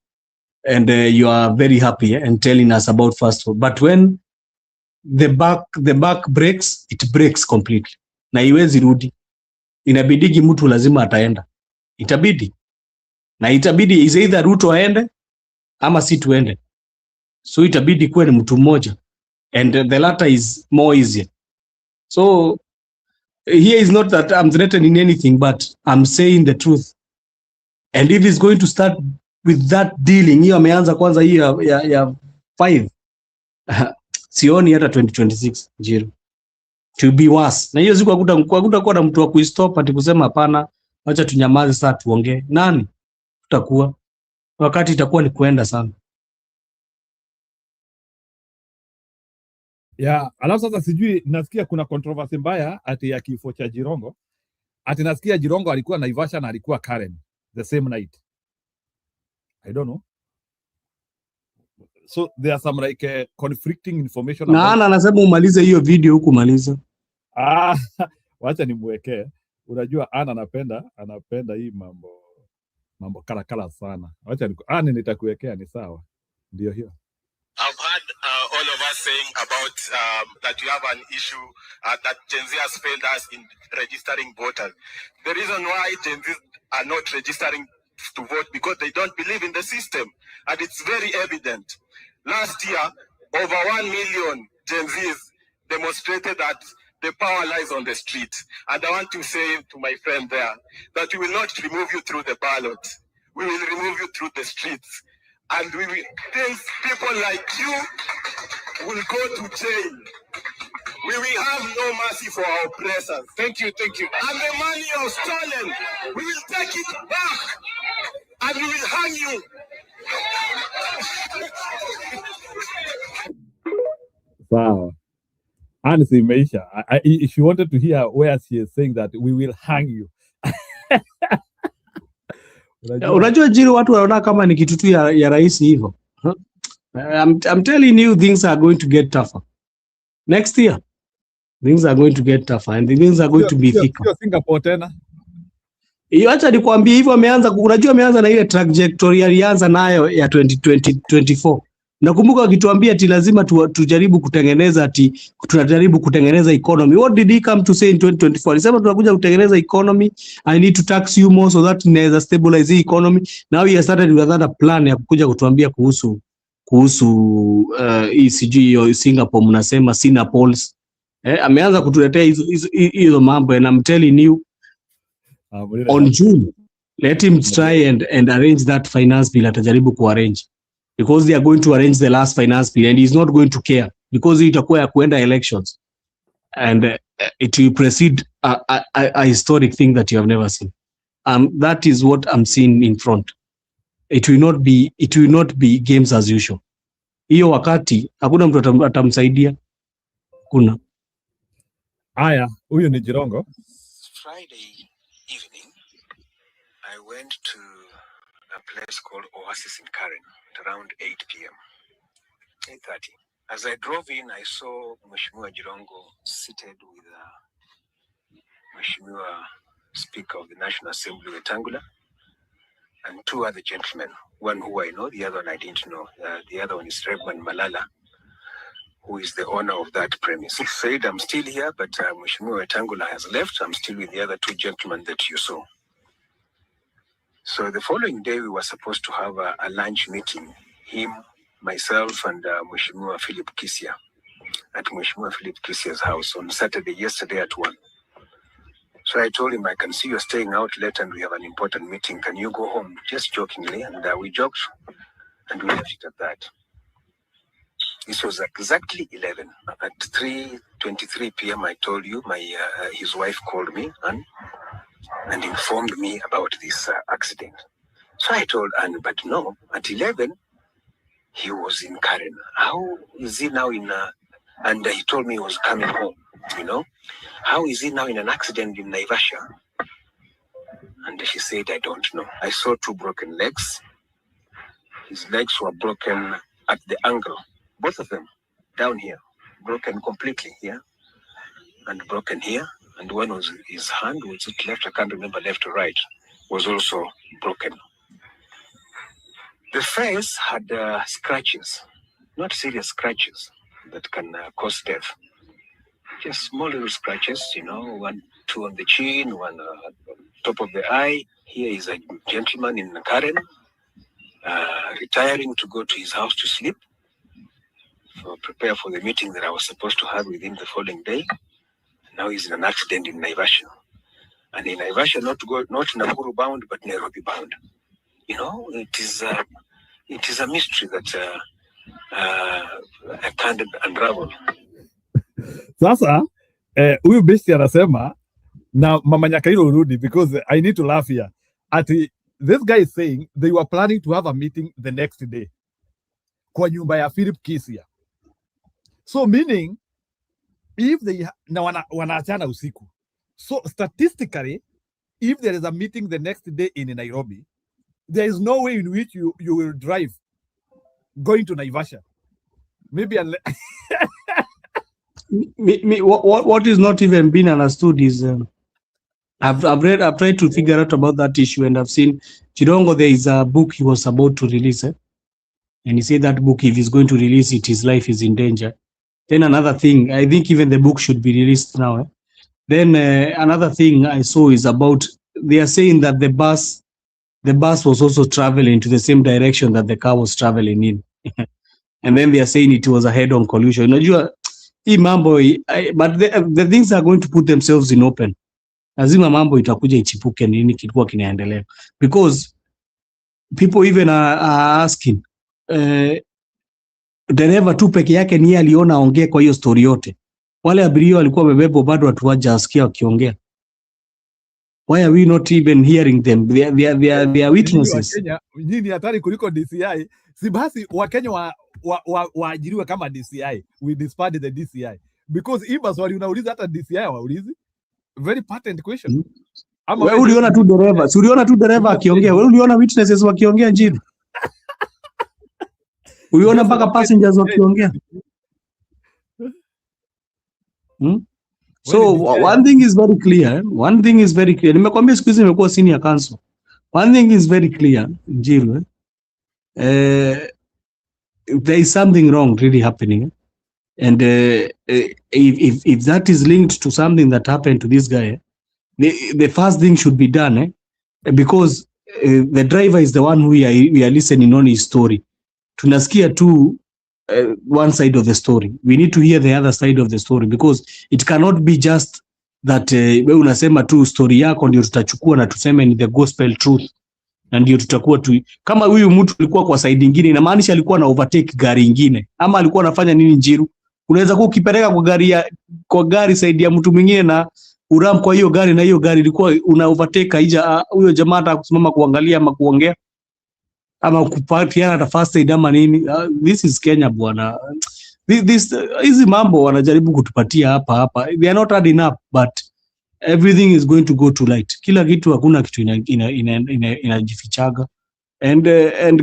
and you are very happy and telling us about fast food, but when the back breaks, it breaks completely. Na iwezi rudi. Inabidigi mtu lazima ataenda. Itabidi. Na itabidi is either Ruto aende ama si tuende. So itabidi kuwe ni mtu mmoja. And the latter is more easier. So here is not that I'm threatening anything, but I'm saying the truth. And if he's going to start with that dealing, hiyo ameanza kwanza hii ya 5. Sioni hata 2026 Njiru. To be worse. Na hiyo siku hakutakuwa na mtu wa kuistop ati kusema hapana, acha tunyamaze sasa tuongee. Nani? Tutakuwa. Wakati itakuwa ni kuenda sana. Alafu sasa sijui nasikia kuna controversy mbaya ati ya kifo cha Jirongo. Ati nasikia Jirongo alikuwa Naivasha na alikuwa Karen the same night. I don't know. So there are some like conflicting information. Na anasema umalize hiyo video huku maliza. Wacha nimwekee. Unajua anapenda hii mambo kala sana. Wacha nitakuwekea ni sawa. Ndio hiyo. I've heard all of us saying about that you have an issue that Gen Z has failed us in registering voters. The reason why Gen Z are not registering to vote because they don't believe in the system, and it's very evident. Last year, over 1 million Gen Zs demonstrated that the power lies on the street. And I want to say to my friend there that we will not remove you through the ballot. we will remove you through the streets. And we will, things, people like you will go to jail. We will have no mercy for our oppressors. Thank you, thank you. And the money you have stolen, we will take it back. And we will hang you. Wow. Honestly, Meisha, if you wanted to hear where she is saying that we will hang you. Unajua jiri watu wanaona kama ni kitu tu ya rahisi hivyo. I'm telling you, things are going to get tougher. Next year, things are going to get tougher and the things are going to be thicker. Sio Singapore tena. Hiyo acha nikwambie hivyo unajua ameanza na ile trajectory alianza nayo ya 2024. Nakumbuka akituambia ati lazima tujaribu kutengeneza tunajaribu kutengeneza economy. What did he come to say in 2024? Alisema tunakuja kutengeneza economy. I need to tax you more so that inaweza stabilize the economy. Now he has started with another plan ya kuja kutuambia kuhusu ECG Singapore mnasema Sinapols. Ameanza kutuletea hizo mambo and I'm telling you on June let him try and arrange that finance bill atajaribu kuarrange. Because they are going to arrange the last finance bill and he's not going to care because itakuwa ya kuenda elections and it will precede a historic thing that you have never seen. That is what I'm seeing in front. It will not be games as usual. Hiyo wakati hakuna mtu atamsaidia. Kuna haya, huyo ni Jirongo. Friday evening I went to a place called Oasis in Karen at around 8 p.m. 8:30. As I drove in, I saw Mheshimiwa Jirongo seated with Mheshimiwa Speaker of the National Assembly, Wetangula, and two other gentlemen, one who I know, the other one I didn't know. The other one is Reverend Malala, who is the owner of that premise. He said, I'm still here, but Mheshimiwa Wetangula has left. I'm still with the other two gentlemen that you saw. So the following day, we were supposed to have a lunch meeting, him, myself, and Mheshimiwa Philip Kisia at Mheshimiwa Philip Kisia's house on Saturday, yesterday at 1. So I told him, I can see you're staying out late and we have an important meeting. Can you go home? Just jokingly. And we joked and we left it at that. This was exactly 11. At 3:23 p.m., I told you, his wife called me and informed me about this accident. So I told Anne, but no, at 11, he was in Karen. How is he now and he told me he was coming home, How is he now in an accident in Naivasha? And she said, I don't know. I saw two broken legs. His legs were broken at the angle, both of them, down here, broken completely here, and broken here. And one was his hand, was it left? I can't remember, left or right, was also broken. The face had scratches, not serious scratches that can cause death. Just small little scratches, 1, 2 on the chin, one on top of the eye. Here is a gentleman in Karen, retiring to go to his house to sleep, prepare for the meeting that I was supposed to have with him the following day. Now he's in an accident in Naivasha. And in Naivasha, not Nakuru bound, but Nairobi bound. It is a mystery that I can't unravel. Sasa, huyu besti anasema, na Mama Nyakairo urudi, because I need to laugh here. This guy is saying they were planning to have a meeting the next day kwa nyumba ya Philip Kisia. So meaning, if they wanaachana usiku. So statistically, if there is a meeting the next day in Nairobi, there is no way in which you will drive going to Naivasha. Maybe what is not even being understood is I've tried to figure out about that issue, and I've seen Jirongo, there is a book he was about to release, and he said that book, if he's going to release it, his life is in danger. Then another thing, I think even the book should be released now. Then another thing I saw is about, they are saying that the bus was also traveling to the same direction that the car was traveling in. And then they are saying it was a head-on collision. But the things are going to put themselves in open. Lazima mambo itakuja ichipuke nini kilikuwa kinaendelea. Because people even are asking dereva tu peke yake niye aliona ongea kwa hiyo story yote. Wale abiria walikuwa wamebebwa bado watu wajasikia wakiongea. Why are we not even hearing them? They are witnesses. Nyinyi hatari kuliko DCI. Si basi Wakenya waajiriwe kama DCI. We disband the DCI. Because hii maswali unauliza hata DCI hawaulizi. Very patent question. Wewe uliona tu dereva, si uliona tu dereva akiongea. Wewe uliona witnesses wakiongea Njiri? Uliona mpaka passengers wakiongea? So one thing is very clear. Nimekwambia siku hizi nimekuwa senior counsel. One thing is very clear, Njiri. There is something wrong really happening. And if that is linked to something that happened to this guy, the first thing should be done, because the driver is the one who we are listening on his story. Tunasikia tu one side of the story. We need to hear the other side of the story, because it cannot be just that wewe unasema tu story yako ndio tutachukua na tuseme ni the gospel truth na ndio tutakuwa tu. Kama huyu mtu alikuwa kwa side nyingine, inamaanisha alikuwa na overtake gari nyingine ama alikuwa anafanya nini Njiru? Unaweza kuwa ukipeleka kwa gari side ya mtu mwingine na uram kwa hiyo gari, na hiyo gari ilikuwa una overtake ija huyo jamaa hata kusimama kuangalia ama kuongea ama kupatiana na first aid ama nini. This is Kenya bwana. Hizi mambo wanajaribu kutupatia hapa. They are not hard enough, but everything is going to go to light. Kila kitu, hakuna kitu inajifichaga. And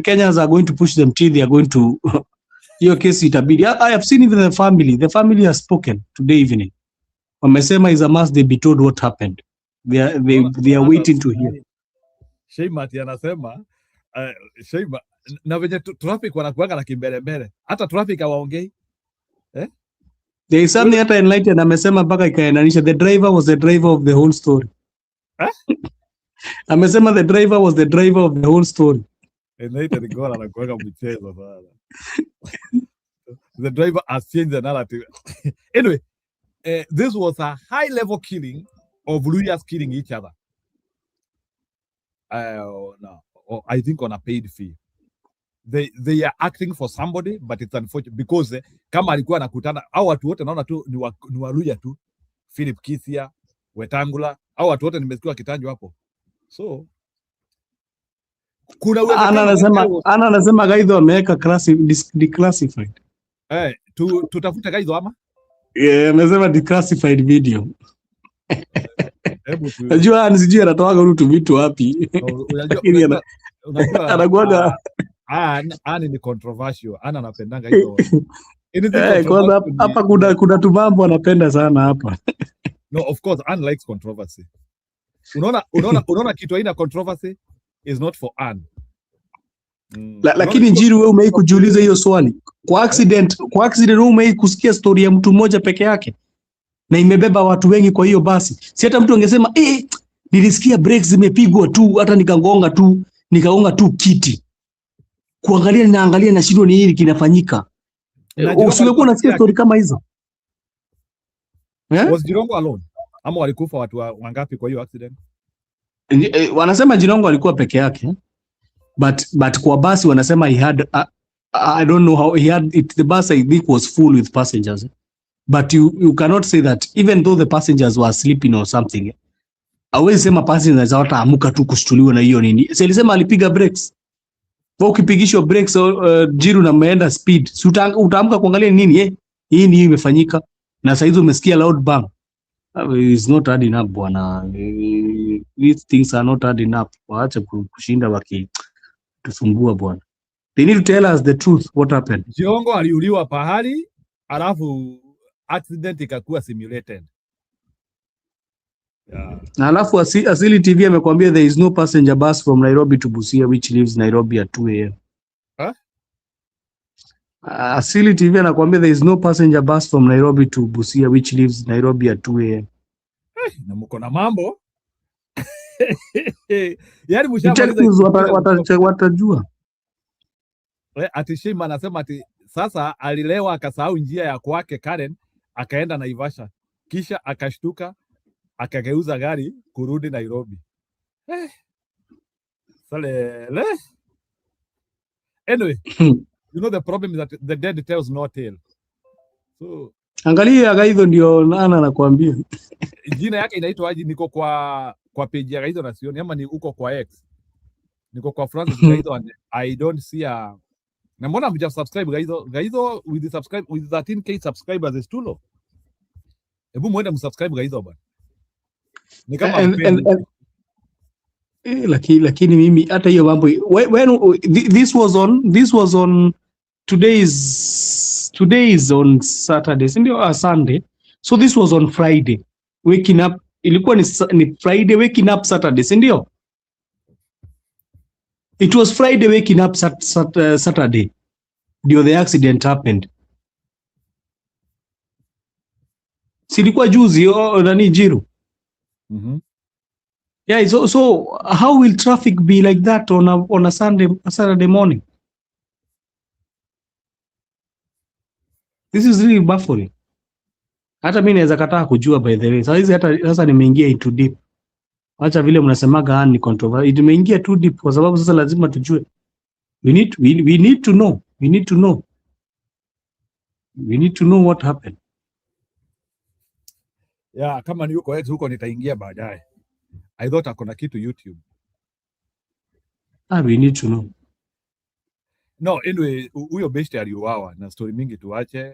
Kenyans are going to push them till they are going to hiyo kesi itabidi. I have seen even the family has spoken today evening. Wamesema is a must they be told what happened. They are waiting to hear. Sheima anasema Sheima, na venye traffic wanakuanga na kimbelembele, hata traffic hawaongei. There is something hata enlightened amesema mpaka ikaenanisha the driver was the driver of the whole story. Amesema the driver was the driver of the whole story. Enlightened gola anakuanga mchezo sana. The driver has changed the narrative. Anyway, this was a high-level killing of lawyers killing each other. I think on a paid fee. They are acting for somebody, but it's unfortunate because kama alikuwa anakutana au watu wote naona tu ni waluya tu, Philip Kisia, Wetangula, au watu wote nimesikia kitanjo hapo. So kuna anasema Gaidho ameweka declassified. Tutafute Gaidho ama? Amesema declassified video. Najua nisijui anatoaga Ruto vitu wapi. Unajua Ani ni controversial. Ana anapendanga hiyo. Hapa kuna tumambo anapenda sana hapa. No, of course, Anne likes controversy. Unaona kitu haina controversy is not for Anne. Lakini Njiru, wewe umei kujiuliza hiyo swali. Kwa accident wewe umei kusikia story ya mtu mmoja peke yake na imebeba watu wengi kwa hiyo basi. Si hata mtu angesema nilisikia brakes zimepigwa tu, hata nikagonga tu kiti. Naangalia na shindwa ni nini kinafanyika. Usingekuwa unasikia story kama hizo. Was Jirongo alone? Ama walikufa watu wangapi kwa hiyo accident? Wanasema Jirongo alikuwa peke yake. But kwa basi wanasema he had I don't know how he had it, the bus I think was full with passengers. But you cannot say that even though the passengers were sleeping or something. Hawezi sema passengers wataamuka tu kushtuliwa na hiyo nini. Sasa alisema alipiga brakes. Ukipigishwa brakes Jiru na meenda speed, si utaamka kuangalia nini hii ni imefanyika, na sasa hizo umesikia loud bang. It's not hard enough bwana. These things are not hard enough. Waache kushinda wakitusumbua bwana. They need to tell us the truth, what happened. Jirongo aliuliwa pahali alafu accident ikakuwa simulated. Na alafu Asili TV amekwambia there is no passenger bus from Nairobi to Busia which leaves Nairobi at 2 a.m. Asili TV anakuambia there is no passenger bus from Nairobi to Busia which leaves Nairobi at 2 a.m. Na mko na mambo. Yaani watajua. Ati Shima anasema ati sasa alilewa akasahau njia ya kwake Karen, akaenda Naivasha. Kisha akashtuka akageuza gari kurudi Nairobi. Salele. Anyway, you know the problem is that the dead tells no tale. So angalia Gaitho ndio nana nakwambia. Jina yake inaitwa aje? Niko kwa page ya Gaitho na sioni, ama ni uko kwa X. Niko kwa Francis Gaitho and I don't see a. Na mbona mja subscribe Gaitho? Gaitho with the subscribe with 13k subscribers is too low. Hebu muende msubscribe Gaitho bwana. Ni kama lakini mimi hata hiyo mambo when this was on today is on Saturday, ndio Sunday, so this was on Friday waking up, ilikuwa ni Friday waking up Saturday, ndio it was Friday waking up Saturday ndio the accident happened. Silikuwa juzi nani Jiru. Yeah, so how will traffic be like that on a Saturday morning? This is really baffling. Hata mimi naweza kataa kujua by the way. Sasa nimeingia into deep. Acha vile mnasemaga ni controversy. Nimeingia too deep kwa sababu sasa lazima tujue. We need to know. We need to know what happened. Yeah, kama ni huko X huko nitaingia baadaye. I thought akona kitu YouTube. We need to know. No, anyway, huyo beshte aliuawa na story mingi tuache.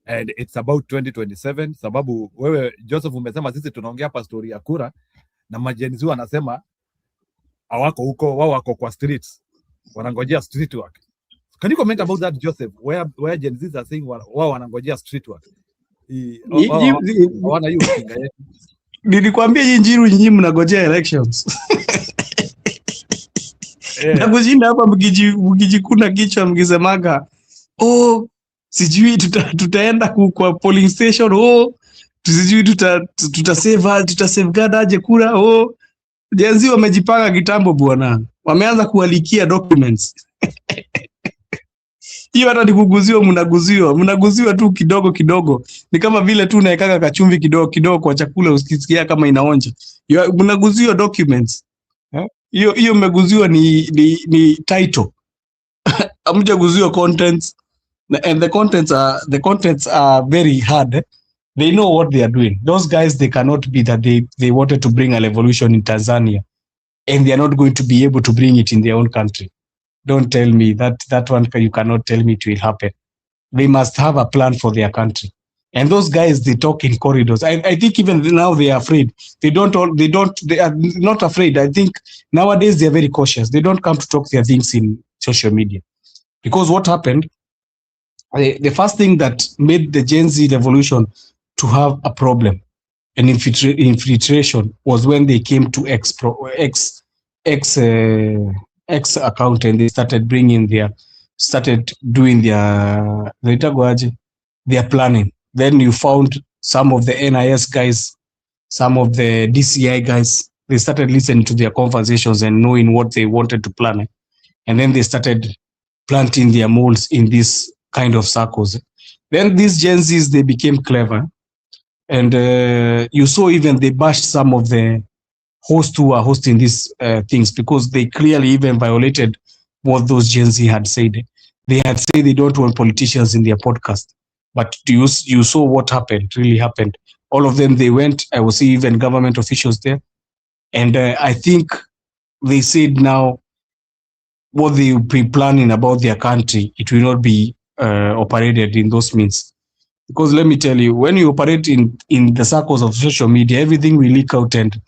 And it's about 2027 sababu wewe Joseph umesema sisi tunaongea hapa story ya kura na majenzi wanasema hawako huko, wao wako kwa streets. Wanangojea street work. Can you comment about that Joseph? Where Gen Zs are saying wao wanangojea street work. Wana hiyo kinga yetu. Nilikwambia hii Njiru nyinyi mnagojea elections. Na kushinda hapa mkijikuna kichwa mkisemaga sijui tutaenda kwa polling station, sijui tutasafeguard aje kura. Gen Z wamejipanga kitambo bwana. Wameanza kualikia documents. Hiyo hata nikuguziwa mnaguziwa tu kidogo kidogo. Ni kama vile tu unaekaka kachumvi kidogo kidogo kwa chakula usikisikia kama inaonja. Mnaguziwa documents. Hiyo mmeguziwa ni title. Hamjaguziwa contents. And the contents are very hard. They know what they are doing. Those guys, they cannot be that they wanted to bring a revolution in Tanzania and they are not going to be able to bring it in their own country. Don't tell me that one, you cannot tell me it will happen. They must have a plan for their country. And those guys, they talk in corridors. I think even now they are afraid. They are not afraid. I think nowadays they are very cautious. They don't come to talk their things in social media. Because what happened, the first thing that made the Gen Z revolution to have a problem, an infiltration, was when they came to X account and they started doing their planning. Then you found some of the NIS guys, some of the DCI guys, they started listening to their conversations and knowing what they wanted to plan. And then they started planting their molds in this kind of circles. Then these Gen Zs, they became clever. And you saw even they bashed some of the hosts who are hosting these things because they clearly even violated what those Gen Z had said. They had said they don't want politicians in their podcast. But you saw what really happened. All of them, they went. I will see even government officials there. And I think they said now what they will be planning about their country, it will not be operated in those means. Because let me tell you, when you operate in the circles of social media, everything will leak out and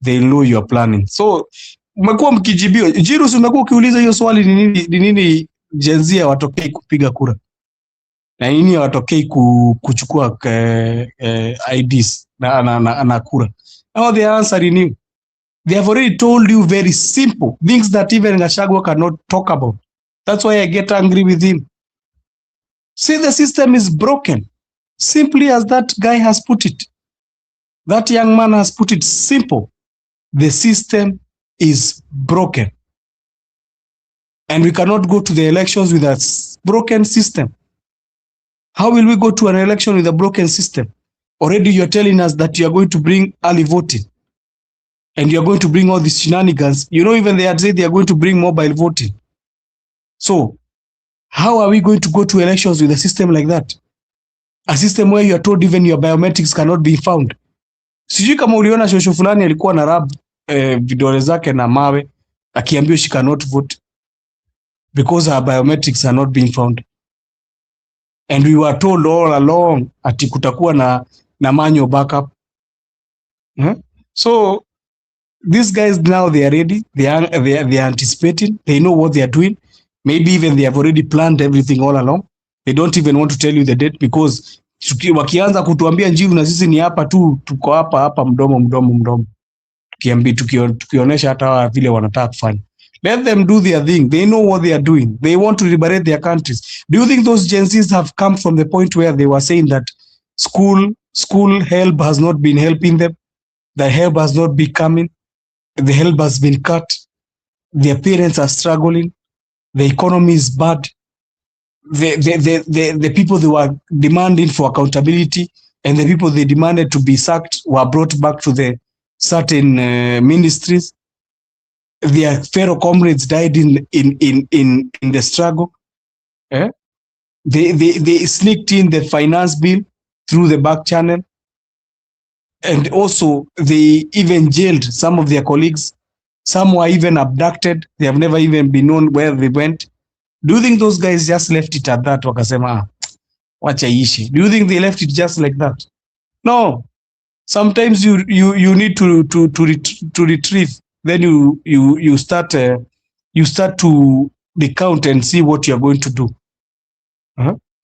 they know you are planning. So, umekuwa mkijibio. Jirus, umekuwa ukiuliza hiyo swali ni nini Gen Z watokei kupiga kura? Na nini watokei kuchukua IDs na kura? Now they are answering you. They have already told you very simple things that even Gachagua cannot talk about. That's why I get angry with him. See, the system is broken. Simply as that guy has put it. That young man has put it simple. The system is broken. And we cannot go to the elections with a broken system. How will we go to an election with a broken system? Already you're telling us that you're going to bring early voting. And you're going to bring all these shenanigans. You know, even they had said they are going to bring mobile voting. So how are we going to go to elections with a system like that? A system where you are told even your biometrics cannot be found. Sijui kama uliona shosho fulani alikuwa na rub vidole zake na mawe akiambiwa she cannot vote because her biometrics are not being found. And we were told all along ati kutakuwa na manual backup. So these guys now they are ready, they are anticipating, they know what they are doing. Maybe even they have already planned everything all along. They don't even want to tell you the date because wakianza kutuambia Njiru na sisi ni hapa tu, tuko hapa mdomo. Tukionesha hata vile wanataka kufanya. Let them do their thing. They know what they are doing. They want to liberate their countries. Do you think those Gen Zs have come from the point where they were saying that school help has not been helping them? The help has not been coming. The help has been cut. Their parents are struggling. The economy is bad. The people they were demanding for accountability and the people they demanded to be sacked were brought back to the certain ministries. Their fellow comrades died in the struggle. They sneaked in the finance bill through the back channel. And also they even jailed some of their colleagues. Some were even abducted. They have never even been known where they went. Do you think those guys just left it at that? Wakasema, wacha ishi. Do you think they left it just like that? No. Sometimes you need to retrieve. Then you start to recount and see what you are going to do.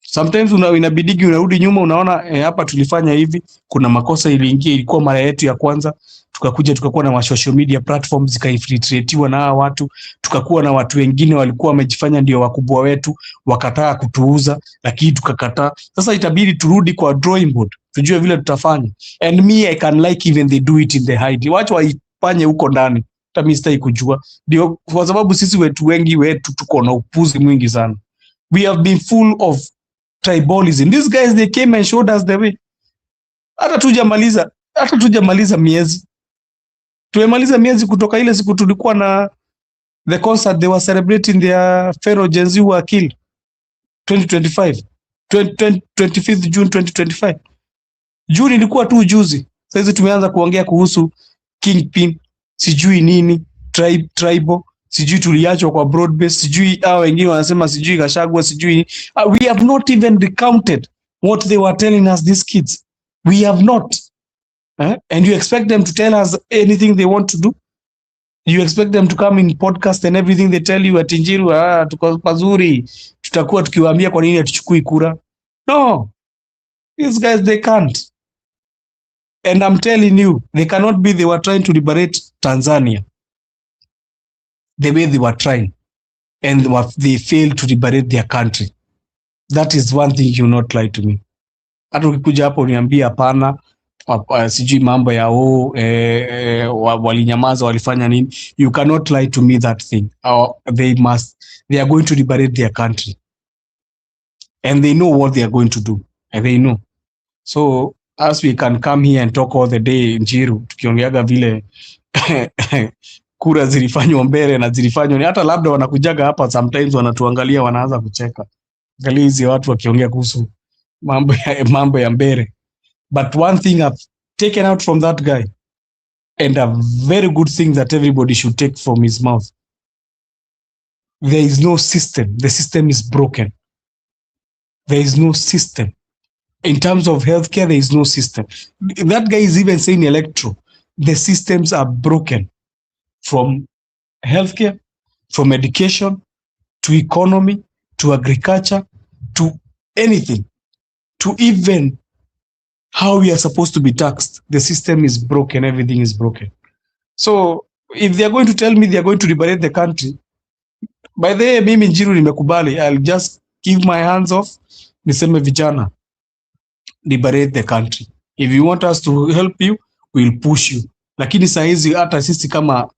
Sometimes inabidiki unarudi nyuma, unaona hapa tulifanya hivi, kuna makosa iliingia, ilikuwa mara yetu ya kwanza, tukakuwa na social media platforms zikaifiltratiwa na hawa watu, tukakuwa na watu wengine walikuwa wamejifanya ndio wakubwa wetu, wakataa kutuuza, lakini tukakataa. Sasa itabidi turudi kwa drawing board, tujue vile tutafanya. And me I can like even they do it in the hide. Watu waifanye huko ndani. Hata mimi sitaki kujua. Ndio kwa sababu sisi wengi wetu tuko na upuzi mwingi sana. We have been full of tribalism. These guys, they came and showed us the way. Hata tujamaliza miezi. Tumemaliza miezi kutoka ile siku tulikuwa na the concert they were celebrating their fellow Gen Z who were killed 25th June 2025. June ilikuwa tu juzi. Sasa tumeanza kuongea kuhusu kingpin, sijui nini, tribal, sijui tuliachwa kwa broad base, sijui hao wengine wanasema sijui Gachagua, sijui we have not even recounted what they were telling us, these kids. We have not. And you expect them to tell us anything they want to do? You expect them to come in podcast and everything they tell you at Njiru, tuko pazuri, tutakuwa tukiwaambia kwa nini atuchukui kura? No. These guys, they can't. And I'm telling you, they cannot be, they were trying to liberate Tanzania the way they were trying, and they failed to liberate their country. That is one thing you not lie to me. Hata ukikuja hapo uniambia hapana, sijui mambo ya walinyamaza, walifanya nini. You cannot lie to me that thing. They are going to liberate their country. And they know what they are going to do. And they know. So, as we can come here and talk all the day Njiru, tukiongeaga vile kura zilifanywa mbele na zilifanywa, hata labda wanakujaga hapa sometimes wanatuangalia, wanaanza kucheka. Angalia hizi watu wakiongea kuhusu mambo ya mbele. But one thing I've taken out from that guy, and a very good thing that everybody should take from his mouth, there is no system. The system is broken. There is no system. In terms of healthcare, there is no system. That guy is even saying electro. The systems are broken. From healthcare, from education, to economy, to agriculture, to anything, to even how we are supposed to be taxed. The system is broken. Everything is broken. So if they are going to tell me they are going to liberate the country, by the way, mimi Njiru nimekubali. I'll just give my hands off. Niseme vijana, liberate the country. If you want us to help you, we'll push you. Lakini saizi hata sisi kama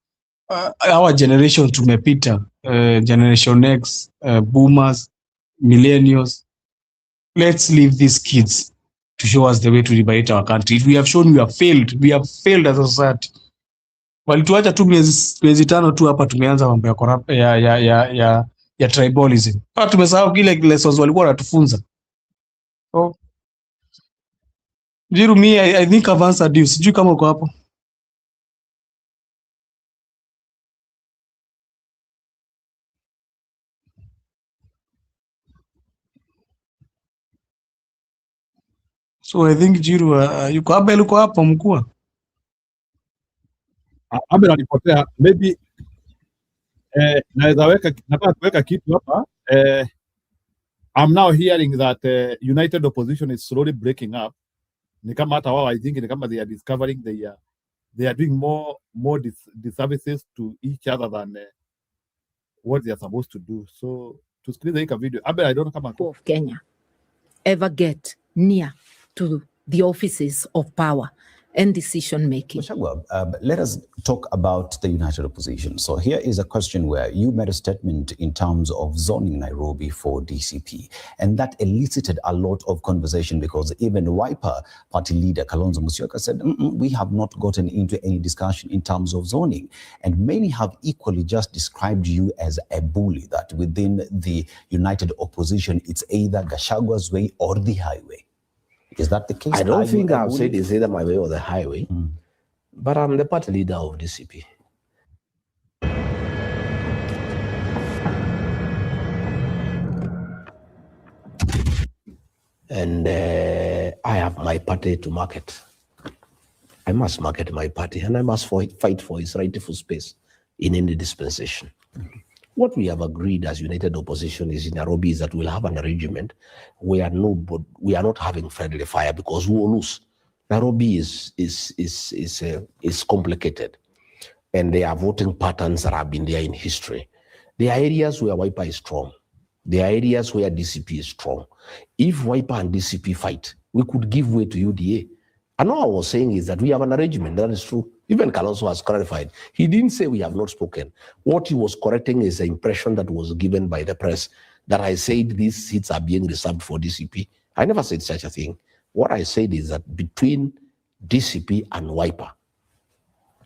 our generation tumepita, Generation X, boomers, millennials. Let's leave these kids to show us the way to liberate our country. If we have shown we have failed as a society. Walituacha tu miezi 5 tu hapa tumeanza mambo ya ya tribalism. Tumesahau kile lessons walikuwa wanatufunza. So Jiru, I think I've answered you. Sijui kama uko hapo. So I think Jiru, yuko Abel, uko hapo mkuu? Abel alipotea, maybe nataka kuweka kitu hapa. I'm now hearing that united opposition is slowly breaking up. Ni kama hata wao, I think ni kama they are discovering they are doing more disservices to each other than what they are supposed to do. So tusikilize hii video. Abel, I don't know kama of Kenya ever get near to the offices of power and decision making. Let us talk about the united opposition. So here is a question where you made a statement in terms of zoning Nairobi for DCP, and that elicited a lot of conversation because even Wiper party leader Kalonzo Musyoka said, we have not gotten into any discussion in terms of zoning. And many have equally just described you as a bully, that within the united opposition, it's either Gachagwa's way or the highway. Is that the case? I don't think I've said it's either my way or the highway, but I'm the party leader of DCP. And I have my party to market. I must market my party and I must fight for its rightful space in any dispensation. What we have agreed as united opposition is in Nairobi is that we'll have an arrangement where we are not having friendly fire because we will lose. Nairobi is complicated, and there are voting patterns that have been there in history. There are areas where Wiper is strong. There are areas where DCP is strong. If Wiper and DCP fight, we could give way to UDA. And all I was saying is that we have an arrangement. That is true. Even Kalonzo has clarified. He didn't say we have not spoken. What he was correcting is the impression that was given by the press that I said these seats are being reserved for DCP. I never said such a thing. What I said is that between DCP and Wiper,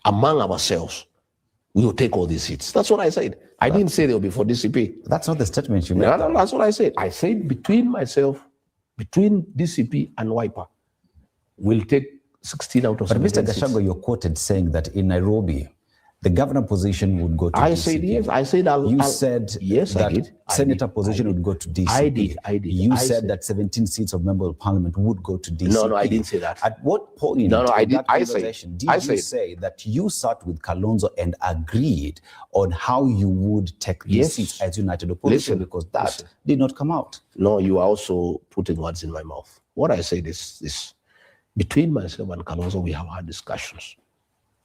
among ourselves, we will take all these seats. That's what I said. I didn't say they will be for DCP. That's not the statement you made. No, that's what I said. I said between DCP and Wiper, we'll take 16 out of 17 But Mr. Gachagua, you're quoted saying that in Nairobi, the governor position would go to DCP. I said yes. I said you said yes, that I did. senator position would go to DCP. I did. You said that 17 seats of member of parliament would go to DCP. No, I didn't say that. At what point I did. did you say that you sat with Kalonzo and agreed on how you would take these seats as united opposition? Because that did not come out. No, you are also putting words in my mouth. What I said is this. Between myself and Kalonzo, we have had discussions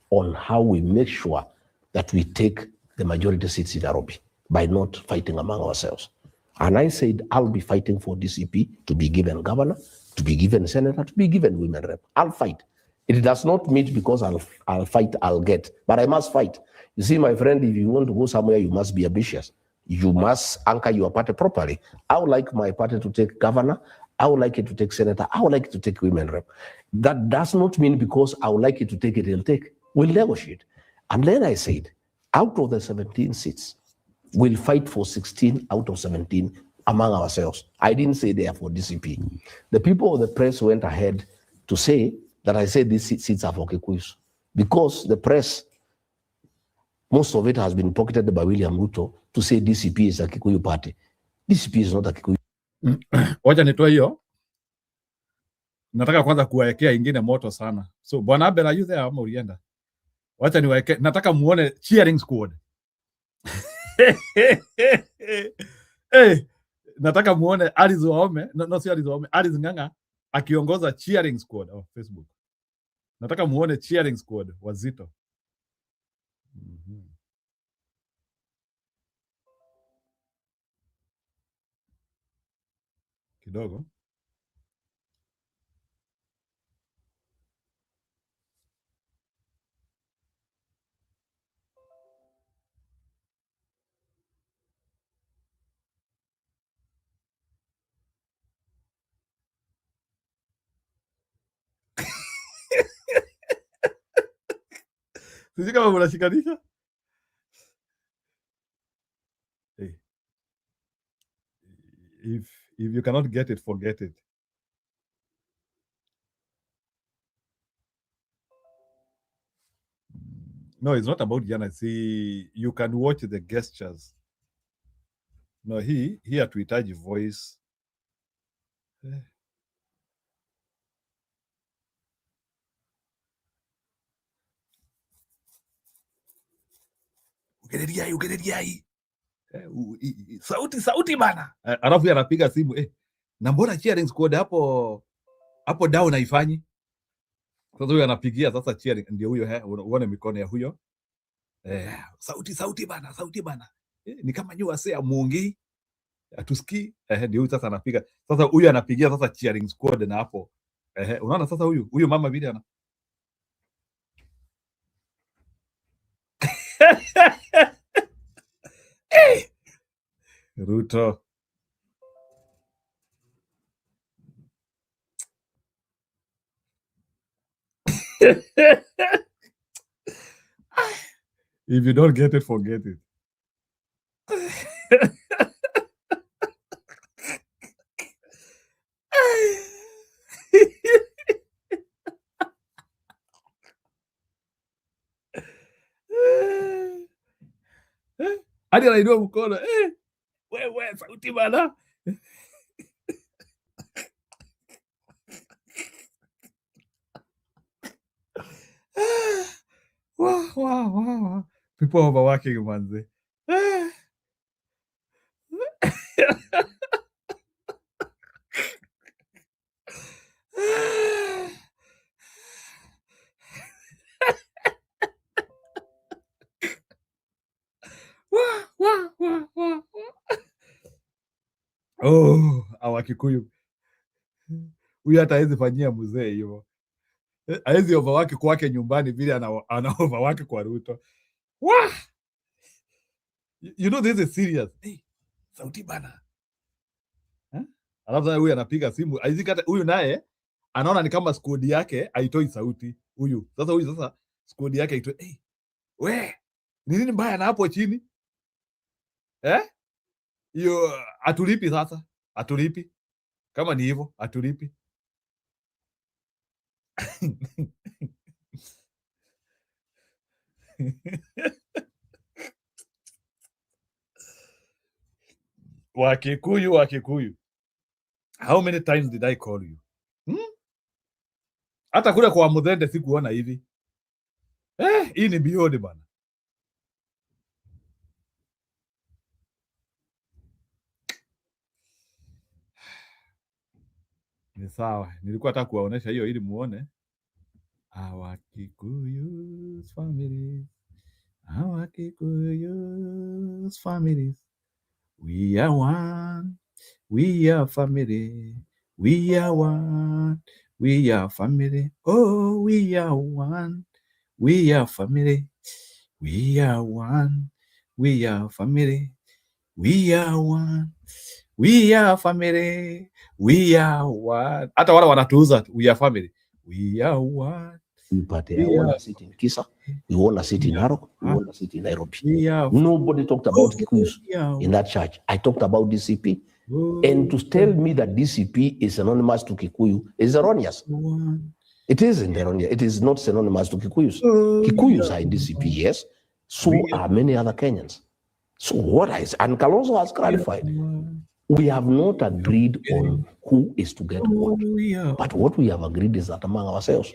on how we make sure that we take the majority seats in Nairobi by not fighting among ourselves. And I said, I'll be fighting for DCP to be given governor, to be given senator, to be given women rep. I'll fight. It does not mean because I'll fight, I'll get, but I must fight. You see, my friend, if you want to go somewhere, you must be ambitious. You must anchor your party properly. I would like my party to take governor. I would like it to take senator. I would like it to take women rep. That does not mean because I would like it to take it, it'll take. We'll negotiate. And then I said, out of the 17 seats, we'll fight for 16 out of 17 among ourselves. I didn't say they are for DCP. The people of the press went ahead to say that I said these seats are for Kikuyus. Because the press, most of it has been pocketed by William Ruto to say DCP is a Kikuyu party. DCP is not a Kikuyu. Wacha nitoe hiyo. Nataka kwanza kuwaekea ingine moto sana. So Bwana Abel, are you there ama ulienda? Wacha niwaeke. Nataka muone cheering squad. Hey, nataka muone Alice Wahome, no si Alice Wahome, Alice Ng'ang'a akiongoza cheering squad on Facebook. Nataka muone cheering squad wazito. Kidogo. Sisi kama mnashikanisha? If you cannot get it, forget it. No, it's not about Jana. See, you can watch the gestures. No, he hatuhitaji voice. Ugereriai. Sauti bana. Alafu anapiga simu na mbona cheering squad hapo down haifanyi? Sasa huyo anapigia sasa cheering, ndio huyo uone mikono ya huyo. Sauti bana. Ni kama nyua sea muongei. Atusikii. Ndio huyo sasa anapiga. Sasa huyo anapigia sasa cheering squad na hapo. Unaona sasa huyo mama vile ana Ruto. If you don't get it, forget it. Hadi anainua mkono. Wewe sauti bana. Wow. People overworking, manze. Wow. Oh, awa Kikuyu. Huyu hata hawezi fanyia mzee hivyo. Hawezi overwork kwake nyumbani vile ana overwork kwa Ruto. Wah! You know this is serious. Sauti bana. Alafu huyu anapiga simu. Aizikata huyu naye anaona ni kama squad yake haitoi sauti. Huyu sasa squad yake haitoi. We, ni nini mbaya na hapo chini? Hiyo atulipi sasa. Atulipi. Kama ni hivyo, atulipi. Wakikuyu. How many times did I call you? Hata kule kwa Muthende sikuona hivi. Hii ni beyond bana. Ni sawa. Nilikuwa nataka kuwaonesha hiyo ili muone. Our Kikuyu's family. Our Kikuyu's families. We are one. We are family. We are one. We are family. Oh, we are one. We are family. We are one. We are family. We are one. We are family. We are one. Hata wala wanatuuza we are family. We are one. But I want to sit in Kisa. We want to sit in Narok. We want to sit in Nairobi. Nobody talked about Kikuyus in that church. I talked about DCP. And to tell me that DCP is synonymous to Kikuyu is erroneous. It isn't erroneous. It is not synonymous to Kikuyus. Kikuyus are in DCP, yes. So are many other Kenyans. So what and Kalonzo has clarified. We have not agreed on who is to get what. But what we have agreed is that among ourselves.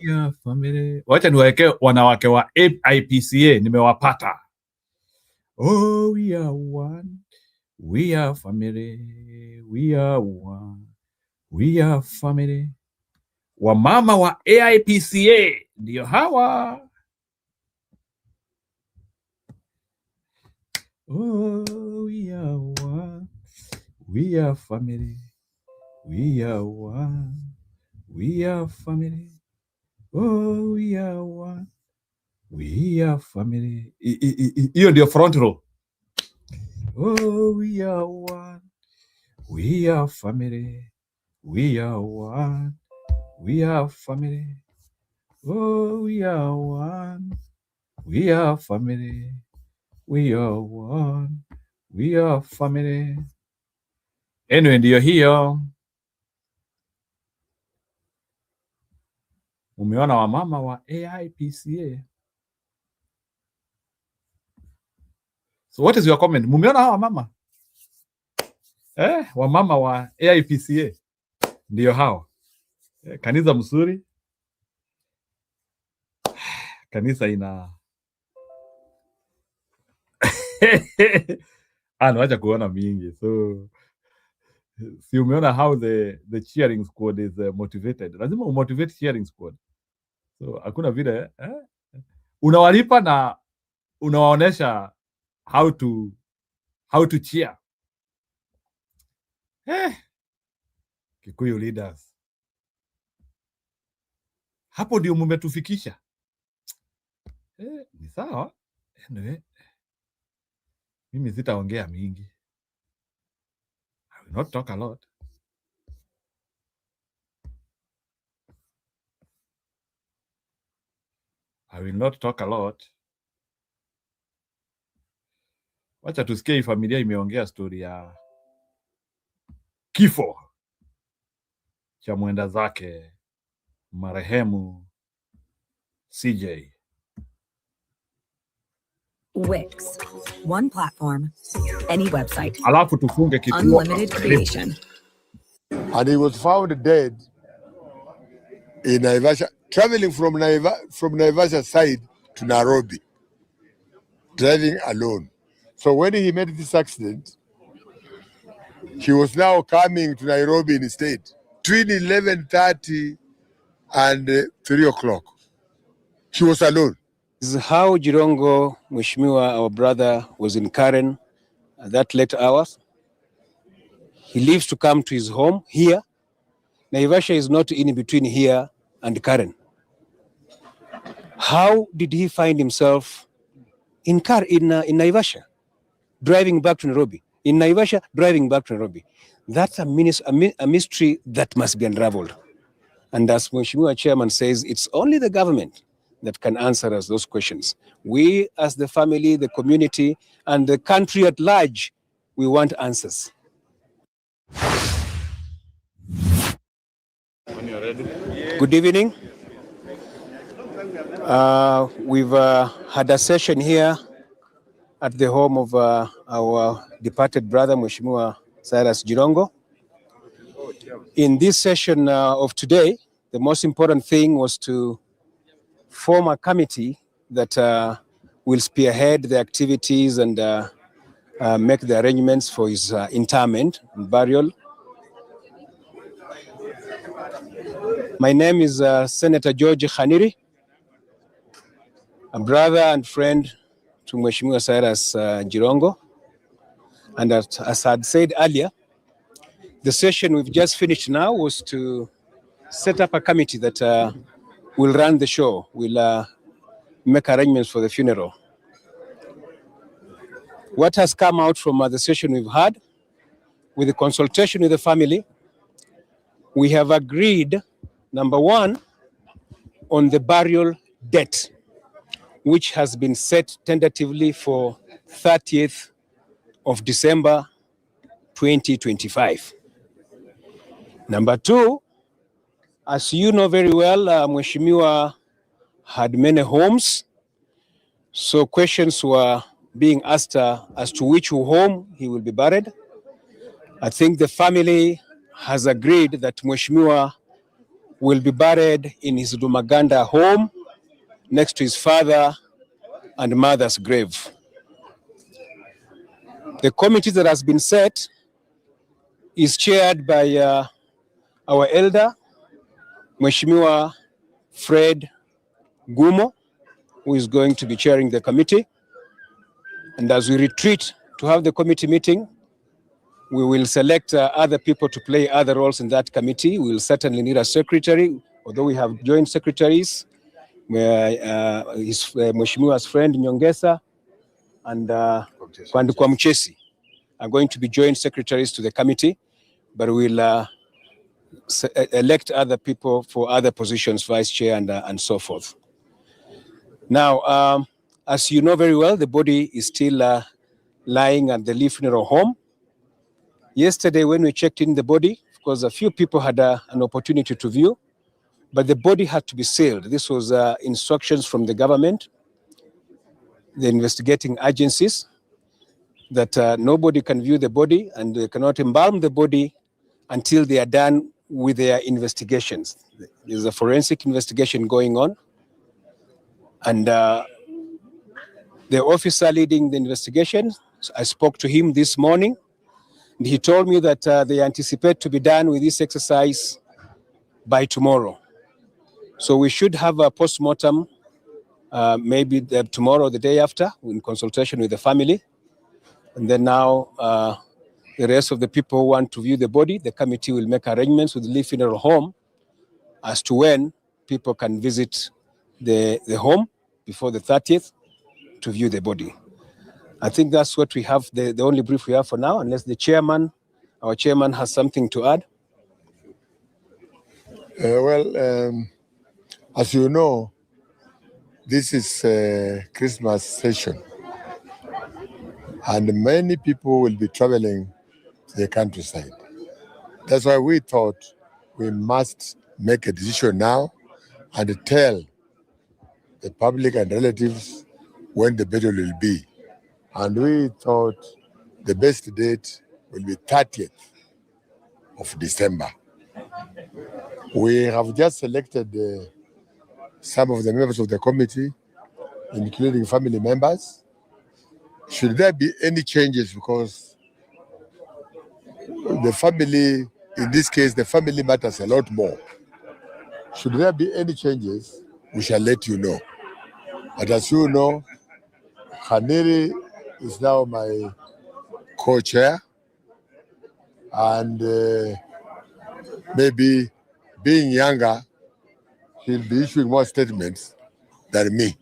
Wacha niwaeke wanawake wa IPCA nimewapata. Oh, we are one. We are family. We are one. We are family. Wamama wa AIPCA ndio hawa. Oh, we are one. We are family. We are one. We are family. Oh, we are one. We are family. Hiyo ndio front row. Oh, we are one. We are family. We are one. We are family. Oh, we are one. We are family. We are one. We are family. Anyway, ndio hiyo. Umeona wamama wa AIPCA. So what is your comment? Mumeona hawa mama? Wamama wa AIPCA. Ndio hao. Kanisa mzuri. Kanisa ina wacha kuona mingi. So si umeona how the cheering squad is motivated. Lazima umotivate cheering squad. So hakuna vile unawalipa na unawaonesha how to cheer. Kikuyu leaders. Hapo ndio mumetufikisha. Ni sawa. Anyway, mimi sitaongea mingi. I will not talk a lot. Wacha tusikie familia imeongea story ya kifo cha mwenda zake marehemu CJ. Wix, one platform, any website, Alafu tufunge kituo. unlimited creation. And he was found dead in Naivasha, traveling from Naivasha side to Nairobi, driving alone. So when he made this accident, he was now coming to Nairobi instead, between 11:30 and 3 o'clock. He was alone. This is how Jirongo Mheshimiwa, our brother, was in Karen at that late hours. He leaves to come to his home here. Naivasha is not in between here and Karen. How did he find himself in Naivasha, driving back to Nairobi? In Naivasha, driving back to Nairobi. That's a mystery that must be unraveled. And as Mheshimiwa Chairman says, it's only the government that can answer us those questions. We, as the family, the community, and the country at large, we want answers. When you're ready. Good evening. We've had a session here at the home of our departed brother, Mheshimiwa Cyrus Jirongo. In this session of today, the most important thing was to form a committee that will spearhead the activities and make the arrangements for his interment and burial. My name is Senator George Khaniri, a brother and friend to Mheshimiwa Cyrus Jirongo. And as I had said earlier, the session we've just finished now was to set up a committee that will run the show, will make arrangements for the funeral. What has come out from the session we've had, with the consultation with the family, we have agreed, number one, on the burial date, which has been set tentatively for 30th of December 2025. Number two, as you know very well, Mheshimiwa had many homes, so questions were being asked as to which home he will be buried. I think the family has agreed that Mheshimiwa will be buried in his Dumaganda home next to his father and mother's grave. The committee that has been set is chaired by our elder, Mheshimiwa Fred Gumo, who is going to be chairing the committee. And as we retreat to have the committee meeting, we will select other people to play other roles in that committee. We will certainly need a secretary, although we have joint secretaries. Mheshimiwa's friend Nyongesa and Kwandukwa Mchesi are going to be joint secretaries to the committee, but we'll elect other people for other positions, vice chair and so forth. Now, as you know very well, the body is still lying at the Lee Funeral Home. Yesterday, when we checked in the body, because a few people had an opportunity to view, but the body had to be sealed. This was instructions from the government, the investigating agencies, that nobody can view the body and they cannot embalm the body until they are done with their investigations. There's a forensic investigation going on, and the officer leading the investigation, I spoke to him this morning, and he told me that they anticipate to be done with this exercise by tomorrow. So we should have a post-mortem maybe tomorrow or the day after, in consultation with the family. And then now the rest of the people who want to view the body, the committee will make arrangements with the Lee Funeral Home as to when people can visit the home before the 30th to view the body. I think that's what we have, the only brief we have for now, unless the chairman, our chairman, has something to add. As you know, this is a Christmas session, and many people will be traveling to the countryside. That's why we thought we must make a decision now and tell the public and relatives when the burial will be. And we thought the best date will be 30th of December. We have just selected some of the members of the committee, including family members. Should there be any changes, because the family, in this case, the family matters a lot more. Should there be any changes, we shall let you know. But as you know, Khaniri is now my co-chair, and maybe being younger, he'll be issuing more statements than me.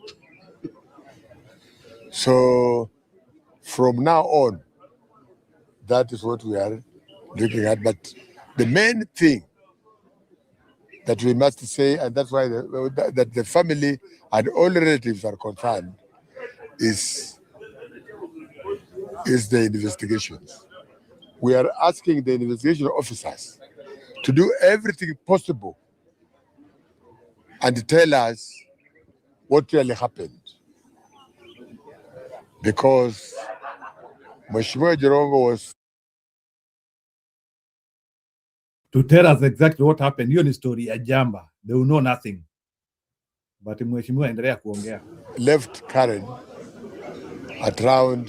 So from now on, that is what we are looking at. But the main thing that we must say, and that's why that the family and all relatives are concerned, is the investigations. We are asking the investigation officers to do everything possible and tell us what really happened. Because Mheshimiwa Jirongo was to tell us exactly what happened. Hiyo ni story ya jamba. They will know nothing. But Mheshimiwa endelea kuongea. Left Karen at around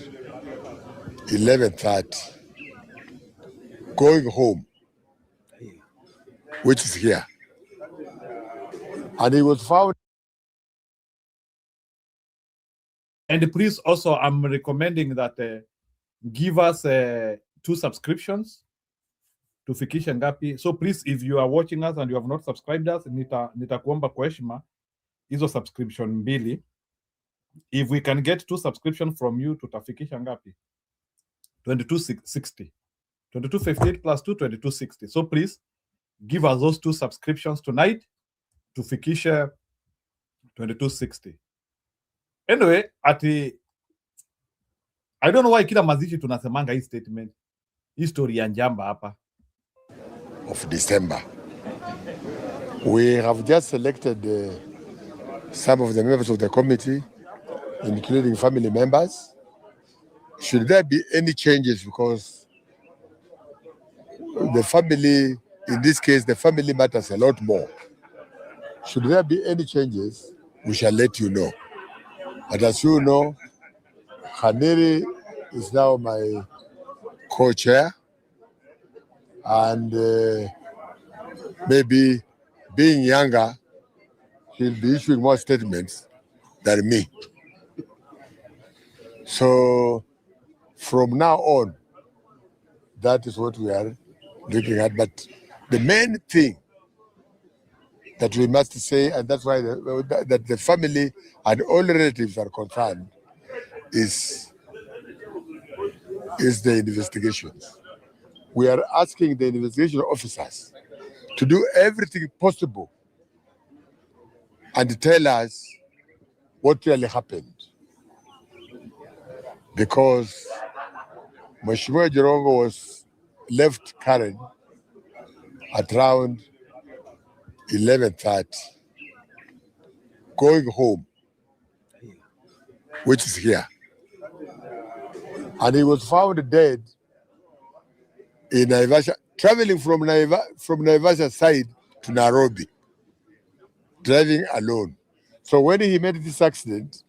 11:30, going home, which is here. And he was found. And please also, I'm recommending that give us 2 subscriptions to fikisha ngapi. So please, if you are watching us and you have not subscribed us, nitakuomba kwa heshima hizo subscription mbili. If we can get 2 subscription from you, tutafikisha ngapi? 2260. 2258 plus 2, 2260. So please give us those 2 subscriptions tonight to fikisha 2260. Anyway, I don't know why kila mazishi tunasemanga hii statement. History ya njamba hapa. Of December. We have just selected some of the members of the committee, including family members. Should there be any changes, because the family, in this case, the family matters a lot more. Should there be any changes, we shall let you know. But as you know, Khaniri is now my co-chair, and maybe being younger, he'll be issuing more statements than me. So from now on, that is what we are looking at. But the main thing that we must say, and that's why that the family and all relatives are concerned, is the investigations. We are asking the investigation officers to do everything possible and tell us what really happened. Because Mheshimiwa Jirongo was left Karen at around 11:30, going home, which is here. And he was found dead in Naivasha, traveling from Naivasha side to Nairobi, driving alone. So when he made this accident,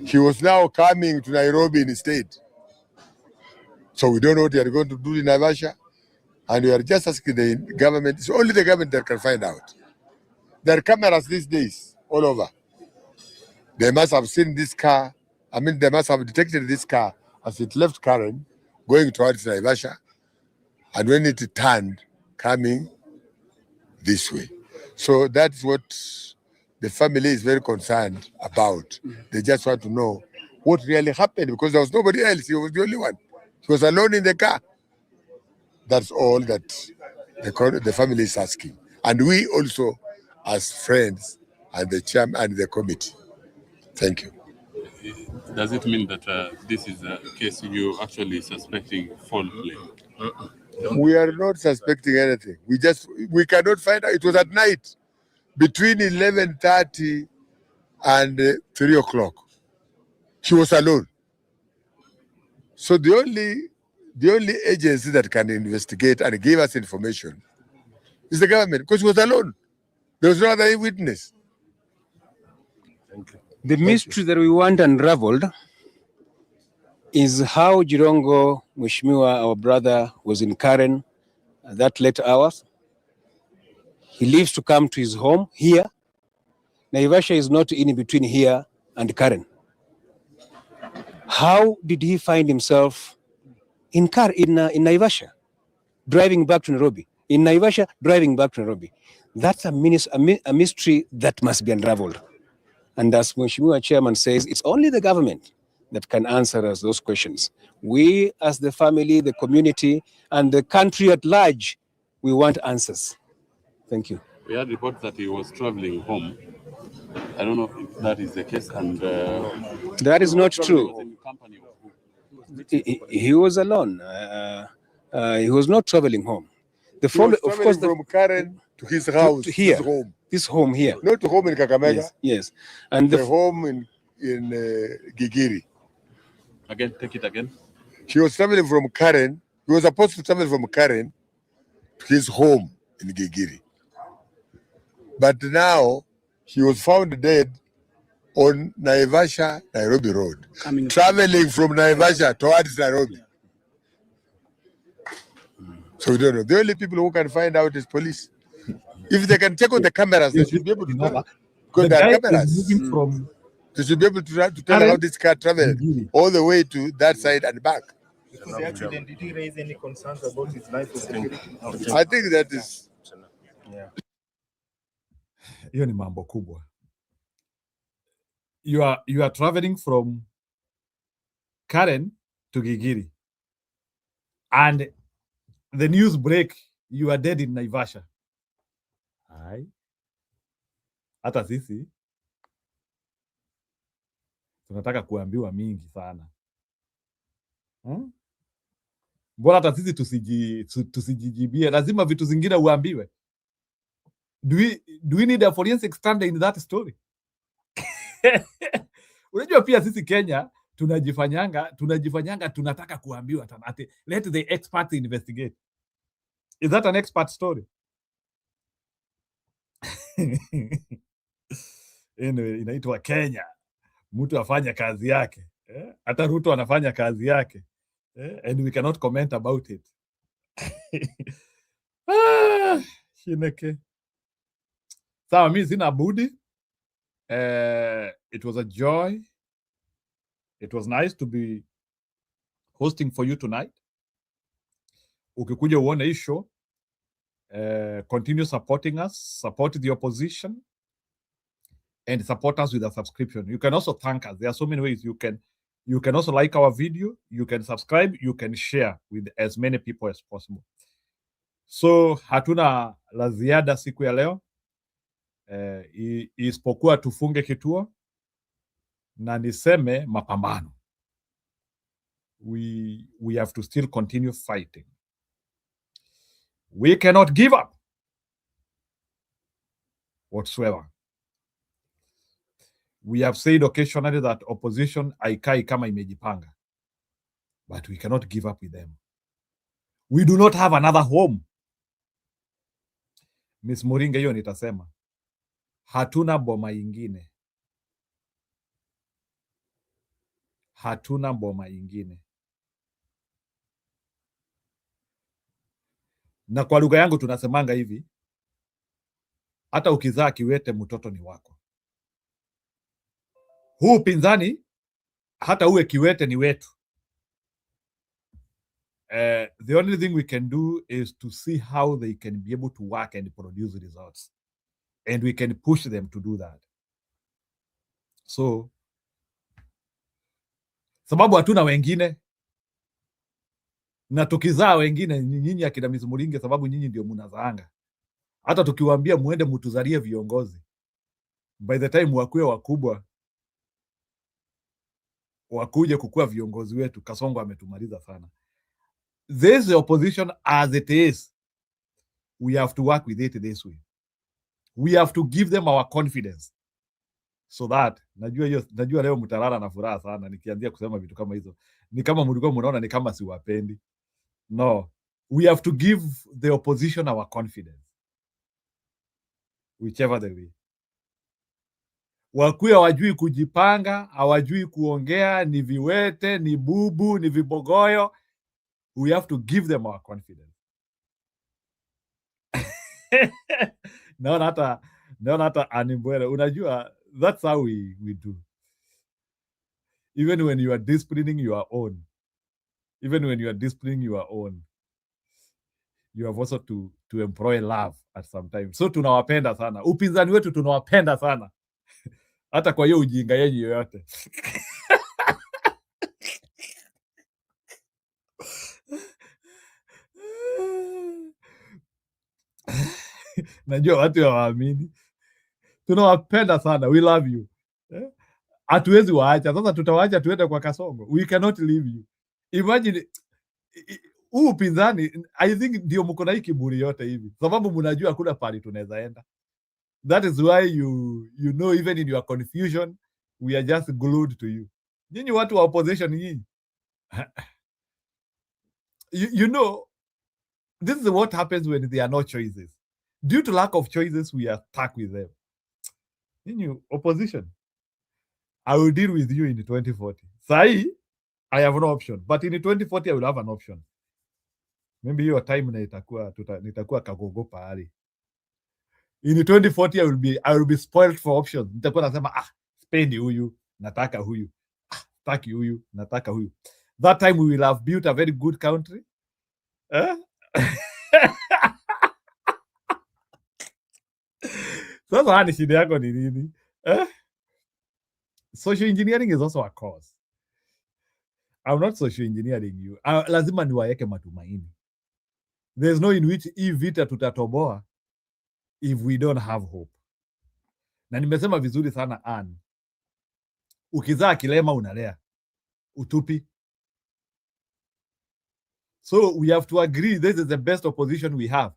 he was now coming to Nairobi instead. So we don't know what they are going to do in Naivasha. And we are just asking the government, it's only the government that can find out. There are cameras these days all over. They must have seen this car. I mean, they must have detected this car as it left Karen, going towards Naivasha, and when it turned, coming this way. So that's what the family is very concerned about. They just want to know what really happened, because there was nobody else. He was the only one. He was alone in the car. That's all that the family is asking. And we also, as friends and the chairman and the committee. Thank you. Does it mean that this is a case you're actually suspecting foul play? We are not suspecting anything. We cannot find out. It was at night, between 11:30 and 3 o'clock. She was alone. So the only agency that can investigate and give us information is the government, because she was alone. There was no other witness. The mystery that we want unraveled is how Jirongo Mheshimiwa, our brother, was in Karen at that late hours. He leaves to come to his home here. Naivasha is not in between here and Karen. How did he find himself in Naivasha, driving back to Nairobi? In Naivasha, driving back to Nairobi. That's a mystery that must be unraveled. And as Mheshimiwa Chairman says, it's only the government that can answer us those questions. We, as the family, the community, and the country at large, we want answers. Thank you. We had reports that he was traveling home. I don't know if that is the case. And that is not true. He was alone. He was not traveling home. He was traveling from Karen to his house, here, his home. This home here. Not the home in Kakamega. Yes. And the home in Gigiri. Again, take it again. He was traveling from Karen. He was supposed to travel from Karen to his home in Gigiri. But now he was found dead on Naivasha, Nairobi Road, traveling from Naivasha towards Nairobi. So we don't know. The only people who can find out is police. If they can check on the cameras, they should be able to know. Because there are cameras. They should be able to tell how this car traveled all the way to that side and back. The accident, did he raise any concerns about his life or security? I think that is... Hiyo ni mambo kubwa. You are traveling from Karen to Gigiri, and the news break, you are dead in Naivasha. Hai. Hata sisi tunataka kuambiwa mingi sana. Mbona hata sisi tusijijibie? Lazima vitu zingine uambiwe. Do we need a forensic standard in that story? Unajua pia sisi Kenya tunajifanyanga tunataka kuambiwa ati let the experts investigate. Is that an expert story? Anyway, inaitwa Kenya. Mtu afanya kazi yake. Hata Ruto anafanya kazi yake. And we cannot comment about it. Shineke. Sawa, mimi sina budi. It was a joy. It was nice to be hosting for you tonight. Ukikuja uone hii show, continue supporting us, support the opposition, and support us with a subscription. You can also thank us. There are so many ways you can also like our video, you can subscribe, you can share with as many people as possible. So hatuna la ziada siku ya leo. Isipokuwa tufunge kituo na niseme mapambano. we have to still continue fighting. We cannot give up whatsoever. We have said occasionally that opposition haikai kama imejipanga, but we cannot give up with them. We do not have another home. Miss Moringa, hiyo nitasema hatuna boma ingine, hatuna boma ingine. Na kwa lugha yangu tunasemanga hivi, hata ukizaa kiwete mtoto ni wako. Huu upinzani hata uwe kiwete ni wetu. The only thing we can do is to see how they can be able to work and produce results, and we can push them to do that. So sababu hatuna wengine, na tukizaa wengine nyinyi akina Miss Muringe, sababu nyinyi ndio mnazaanga. Hata tukiwaambia muende mtuzalie viongozi, by the time wakuwe wakubwa wakuje kukua viongozi wetu, Kasongo ametumaliza sana. This opposition as it is, we have to work with it this way. We have to give them our confidence so that najua leo mtalala na furaha sana nikianzia kusema vitu kama hizo. Ni kama mlikuwa mnaona ni kama siwapendi. No, we have to give the opposition our confidence, whichever the way. Wakuwa hawajui kujipanga, hawajui kuongea, ni viwete, ni bubu, ni vibogoyo. We have to give them our confidence. Naona hata Animbwele, unajua that's how we do. Even when you are disciplining your own, you have also to employ love at some time. So tunawapenda sana. Upinzani wetu tunawapenda sana. Hata kwa hiyo ujinga yenyu yoyote. Najua watu hawaamini. Tunawapenda sana. We love you. Hatuwezi waacha. Sasa tutawaacha tuende kwa Kasongo. We cannot leave you. Imagine huu upinzani, I think ndio mko na hii kiburi yote hivi. Sababu mnajua hakuna pali tunaweza enda. That is why you know, even in your confusion, we are just glued to you. Nyinyi watu wa opposition nyinyi. You know, this is what happens when there are no choices. Due to lack of choices, we are stuck with them. Nyinyi opposition, I will deal with you in 2040. Sahi, I have no option. But in 2040, I will have an option. Maybe your time na nitakuwa kagogo pahali. In 2040, I will be spoiled for options. Nitakuwa nasema, spendi huyu, nataka huyu. Taki huyu, nataka huyu. That time we will have built a very good country. Sasa hani shida yako ni nini? Social engineering is also a cause. I'm not social engineering you. Lazima niwaeke matumaini. There's no in which hii vita tutatoboa if we don't have hope. Na nimesema vizuri sana Ann. Ukizaa kilema unalea. Utupi. So we have to agree this is the best opposition we have.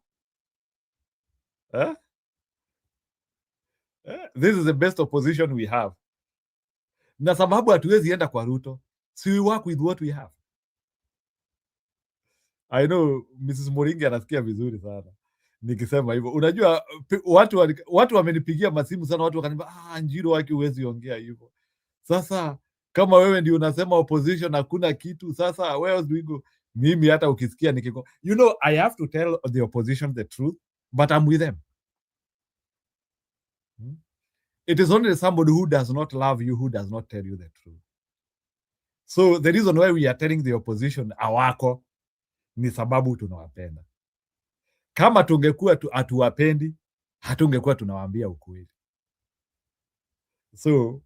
This is the best opposition we have. Na sababu hatuwezi enda kwa Ruto, so we work with what we have. I know Mrs. Moringi anasikia vizuri sana nikisema hivyo. Unajua watu wamenipigia masimu sana, watu wakaniambia Njiro waki huwezi ongea hivyo. Sasa kama wewe ndio unasema opposition hakuna kitu, sasa where else do we go? Mimi hata ukisikia nikiko, you know, I have to tell the opposition the truth, but I'm with them. It is only somebody who does not love you who does not tell you the truth. So the reason why we are telling the opposition awako ni sababu tunawapenda. Kama tungekuwa hatuwapendi, hatungekuwa tunawaambia ukweli. So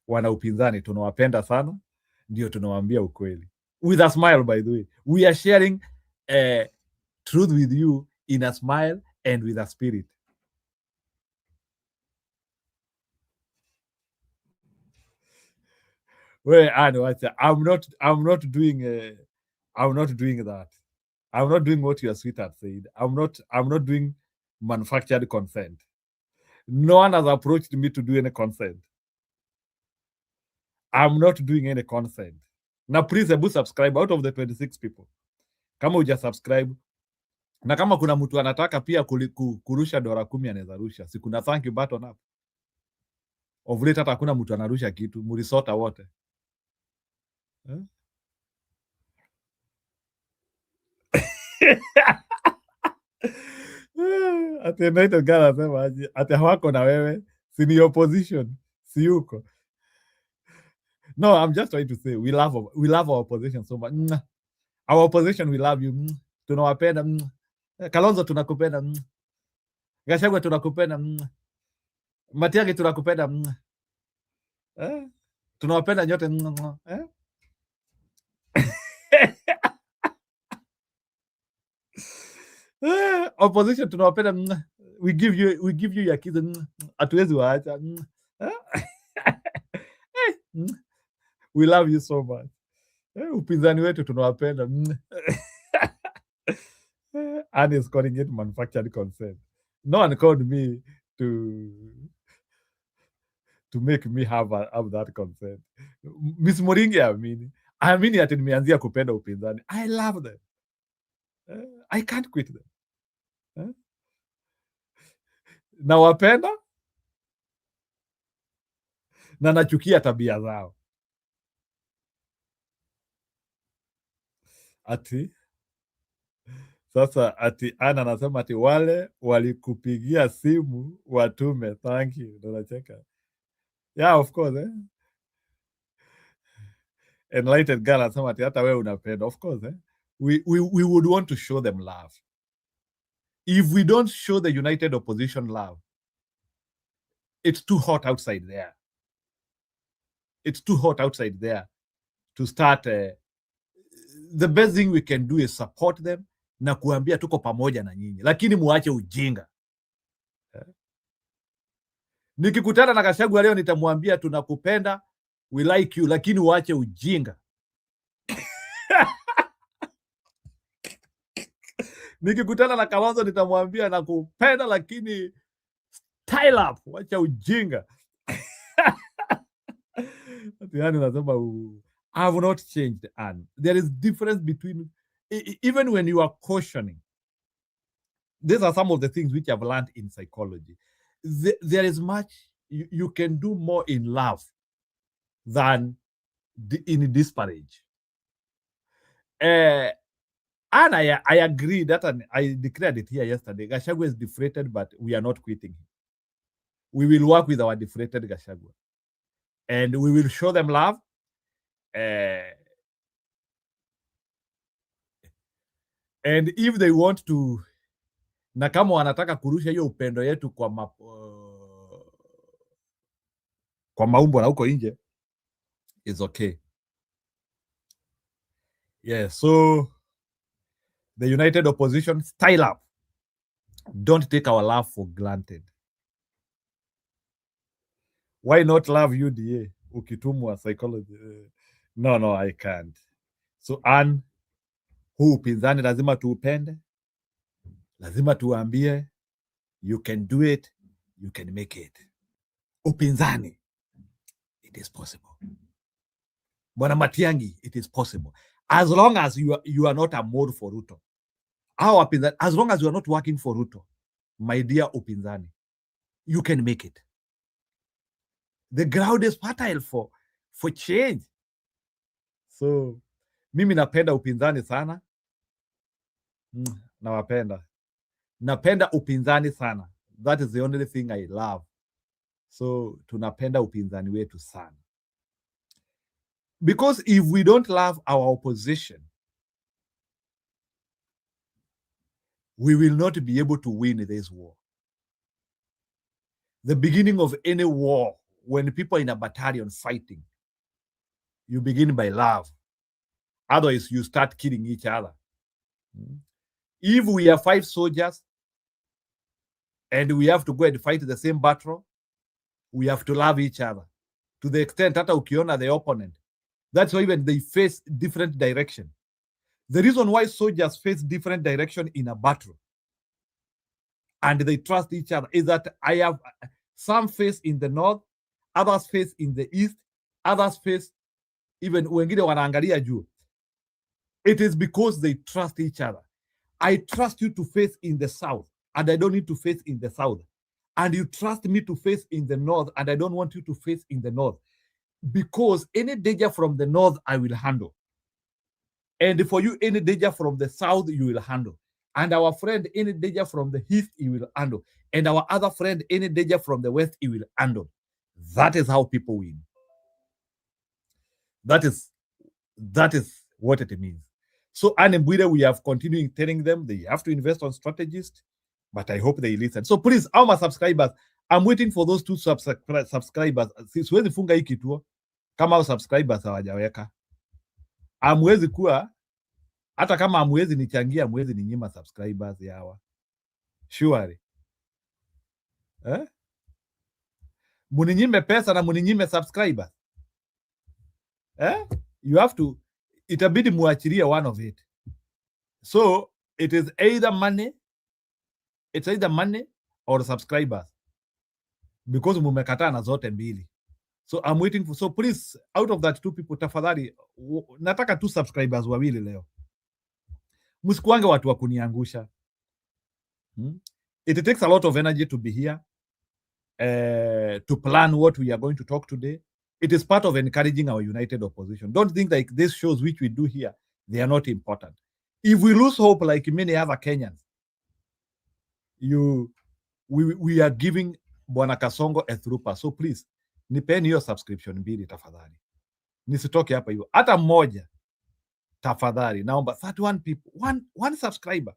wana upinzani tunawapenda sana, ndio tunawaambia ukweli. With a smile, by the way. We are sharing truth with you in a smile and with a spirit. Well, I know. I'm not doing that. I'm not doing what your sweetheart said. I'm not doing manufactured consent. No one has approached me to do any consent. I'm not doing any consent. Now please subscribe out of the 26 people. Kama uja subscribe, na kama kuna mtu anataka pia kurusha dola 10 anaweza rusha. Si kuna thank you button hapo. Of late hata hakuna mtu anarusha kitu, mulisota wote. Ati United Girl anasema aje? Ati hawako na wewe, si ni opposition, si yuko. No, I'm just trying to say we love our opposition so much. Our opposition, we love you. Tunawapenda. Kalonzo tunakupenda. Gachagua tunakupenda. Matiang'i tunakupenda. Tunawapenda nyote. Opposition tunawapenda. We give you your kids. Hatuwezi waacha. We love you so much. Upinzani wetu tunawapenda. And is calling it manufactured consent. No one called me to make me have that consent. Miss Moringi amini ati nimeanzia kupenda upinzani. I love them. I can't quit them. Nawapenda na nachukia tabia zao. Ati sasa ati Ana anasema ati wale walikupigia simu watume. Thank you. Nacheka. Yeah, of course. Enlightened Girl anasema ati hata wewe unapenda. Of course. We would want to show them love. If we don't show the united opposition love, it's too hot outside there. It's too hot outside there to start. The best thing we can do is support them na kuambia tuko pamoja na nyinyi, lakini muache ujinga. Nikikutana na Gachagua leo nitamwambia tunakupenda, we like you, lakini uache ujinga. Nikikutana na Kalonzo nitamwambia nakupenda, lakini style up, wacha ujinga. Yani nasema I have not changed, and there is difference between, even when you are cautioning. These are some of the things which I've learned in psychology. There is much you can do more in love than in disparage. And I agree that, and I declared it here yesterday. Gachagua is deflated, but we are not quitting him. We will work with our deflated Gachagua, and we will show them love. And if they want to, na kama wanataka kurusha hiyo upendo yetu kwa maumbo na huko nje, is okay. Yeah, so the united opposition, style up. Don't take our love for granted. Why not love UDA? Ukitumwa psychology. No, I can't. So huu upinzani lazima tuupende, lazima tuambie you can do it, you can make it. Upinzani, it is possible. Bwana Matiang'i, it is possible. As long as you are not a mode for Ruto. As long as you are not working for Ruto, my dear upinzani, you can make it. The ground is fertile for change. So mimi napenda upinzani sana. Napenda upinzani sana. That is the only thing I love. So tunapenda upinzani wetu sana. Because if we don't love our opposition, we will not be able to win this war. The beginning of any war, when people are in a battalion fighting, you begin by love. Otherwise, you start killing each other. If we are 5 soldiers and we have to go and fight the same battle, we have to love each other. To the extent that ukiona the opponent That's why even they face different direction. The reason why soldiers face different direction in a battle and they trust each other is that I have some face in the north, others face in the east, others face even wengine wanaangalia juu. It is because they trust each other. I trust you to face in the south and I don't need to face in the south. And you trust me to face in the north and I don't want you to face in the north. Because any danger from the north, I will handle. And for you, any danger from the south, you will handle. And our friend, any danger from the east, he will handle. And our other friend, any danger from the west, he will handle. That is how people win. That is what it means. So, Anembwire, we have continuing telling them they have to invest on strategists, but I hope they listen. So please, all my subscribers, I'm waiting for those 2 subscribers. Siwezi funga hii kituo kama hao subscribers hawajaweka. Amwezi kuwa hata kama amwezi nichangia, amwezi ninyima subscribers yawa. Surely. Muninyime pesa na muninyime subscribers. You have to, itabidi muachilie one of it. So it is either money, or subscribers, because mumekataa na zote mbili. So I'm waiting for, so please, out of that 2 people, tafadhali, nataka 2 subscribers wawili leo. Msikuange watu wa kuniangusha. It takes a lot of energy to be here, to plan what we are going to talk today. It is part of encouraging our united opposition. Don't think like these shows which we do here, they are not important. If we lose hope like many other Kenyans, we are giving Bwana Kasongo a through pass. So please, nipeni hiyo subscription mbili tafadhali. Nisitoke hapa hiyo. Hata mmoja tafadhali. Naomba 31 people, one subscriber.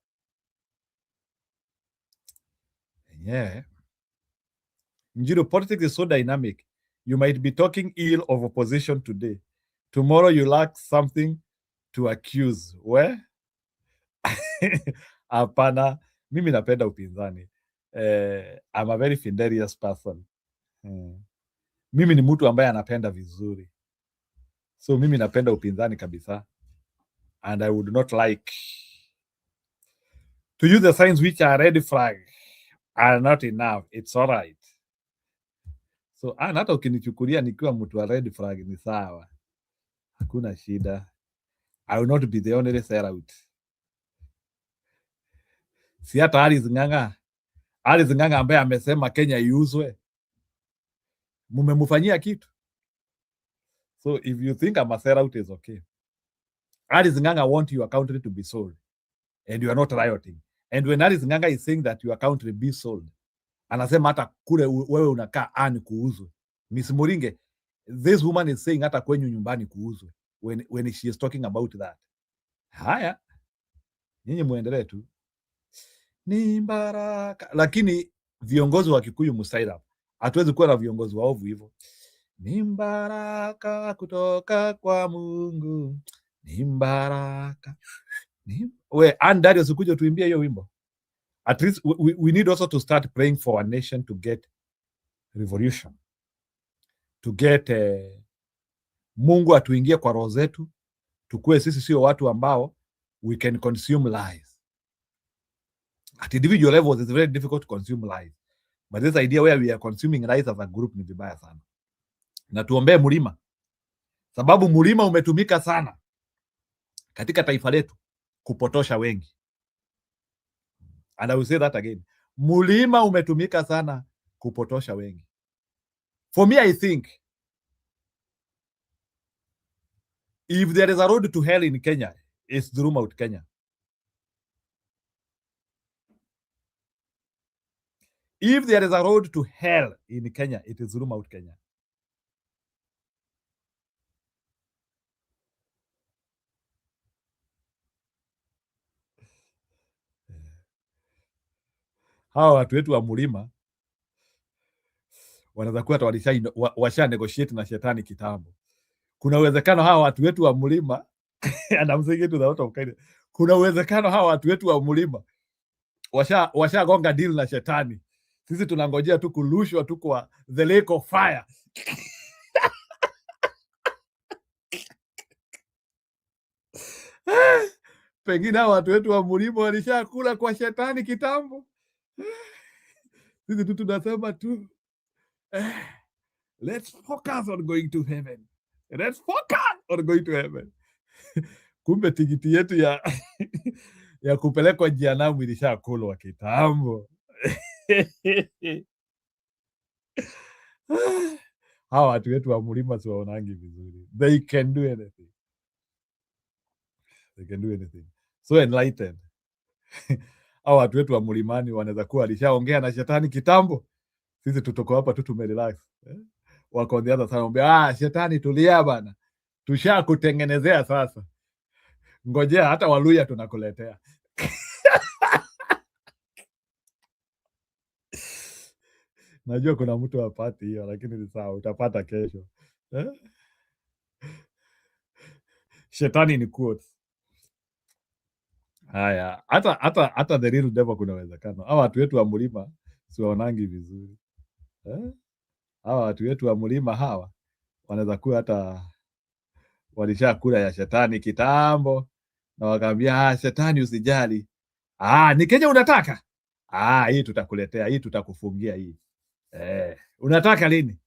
Yeah. Njiro, politics is so dynamic. You might be talking ill of opposition today. Tomorrow you lack something to accuse. Where? Hapana, mimi napenda upinzani. I'm a very fidelious person. Mimi ni mtu ambaye anapenda vizuri. So mimi napenda upinzani kabisa. And I would not like to use the signs which are red flag are not enough. It's all right. So hata ukinichukulia nikiwa mtu wa red flag ni sawa. Hakuna shida. I will not be the only sellout. Si hata Alice Ng'ang'a ambaye amesema Kenya iuzwe, mumemufanyia kitu. So if you think I'm a sellout, is okay. Alice Ng'ang'a want your country to be sold and you are not rioting. And when Alice Ng'ang'a is saying that your country be sold, anasema hata kule wewe unakaa ani kuuzwe. Miss Moringe, this woman is saying hata kwenyu nyumbani kuuzwe when she is talking about that. Haya, nyinyi muendelee tu. Ni baraka. Lakini viongozi wa Kikuyu mustaila, hatuwezi kuwa na viongozi waovu hivyo. Ni baraka kutoka kwa Mungu. Ni baraka. We andari usikuja tuimbie hiyo wimbo. At least we need also to start praying for our nation to get revolution. To get Mungu atuingie kwa roho zetu. Tukue sisi sio watu ambao we can consume lies. At individual levels, it's very difficult to consume lies. But this idea where we are consuming lies as a group ni vibaya sana. Na tuombee Mlima. Sababu Mlima umetumika sana katika taifa letu kupotosha wengi. And I will say that again. Mlima umetumika sana kupotosha wengi. For me, I think if there is a road to hell in Kenya, it's through Mount Kenya. If there is a road to hell in Kenya, it is through Mount Kenya. Hawa watu wetu wa Mlima wanaweza kuwa washa negotiate na shetani kitambo. Kuna uwezekano hawa watu wetu wa Mlima and I'm saying it with a lot of kindness. Kuna uwezekano hawa watu wetu wa Mlima washa gonga deal na shetani. Sisi tunangojea tu kulushwa tu kwa the lake of fire. Pengine watu wetu wa mlima walishakula kwa shetani kitambo. Sisi tu tunasema tu let's focus on going to heaven. Let's focus on going to heaven. Kumbe tikiti yetu ya kupelekwa jehanamu ilishakulwa kitambo. Hawa watu wetu wa mlima siwaonangi vizuri. They can do anything. They can do anything. So enlightened. Hawa watu wetu wa mlimani wanaweza kuwa alishaongea na shetani kitambo. Sisi tutoko hapa tu tumerelax. Wako on the other side, shetani tulia bana. Tushakutengenezea sasa. Ngojea hata Waluya tunakuletea. Najua kuna mtu hapati hiyo, lakini ni sawa, utapata kesho. Shetani ni quotes. Haya, hata the real devil kuna uwezekano. Hawa watu wetu wa mlima siwaonangi vizuri. Hawa watu wetu wa mlima hawa wanaweza kuwa hata walishakula ya shetani kitambo na wakaambia shetani usijali. Ni Kenya unataka? Hii tutakuletea, hii tutakufungia hii. Unataka lini?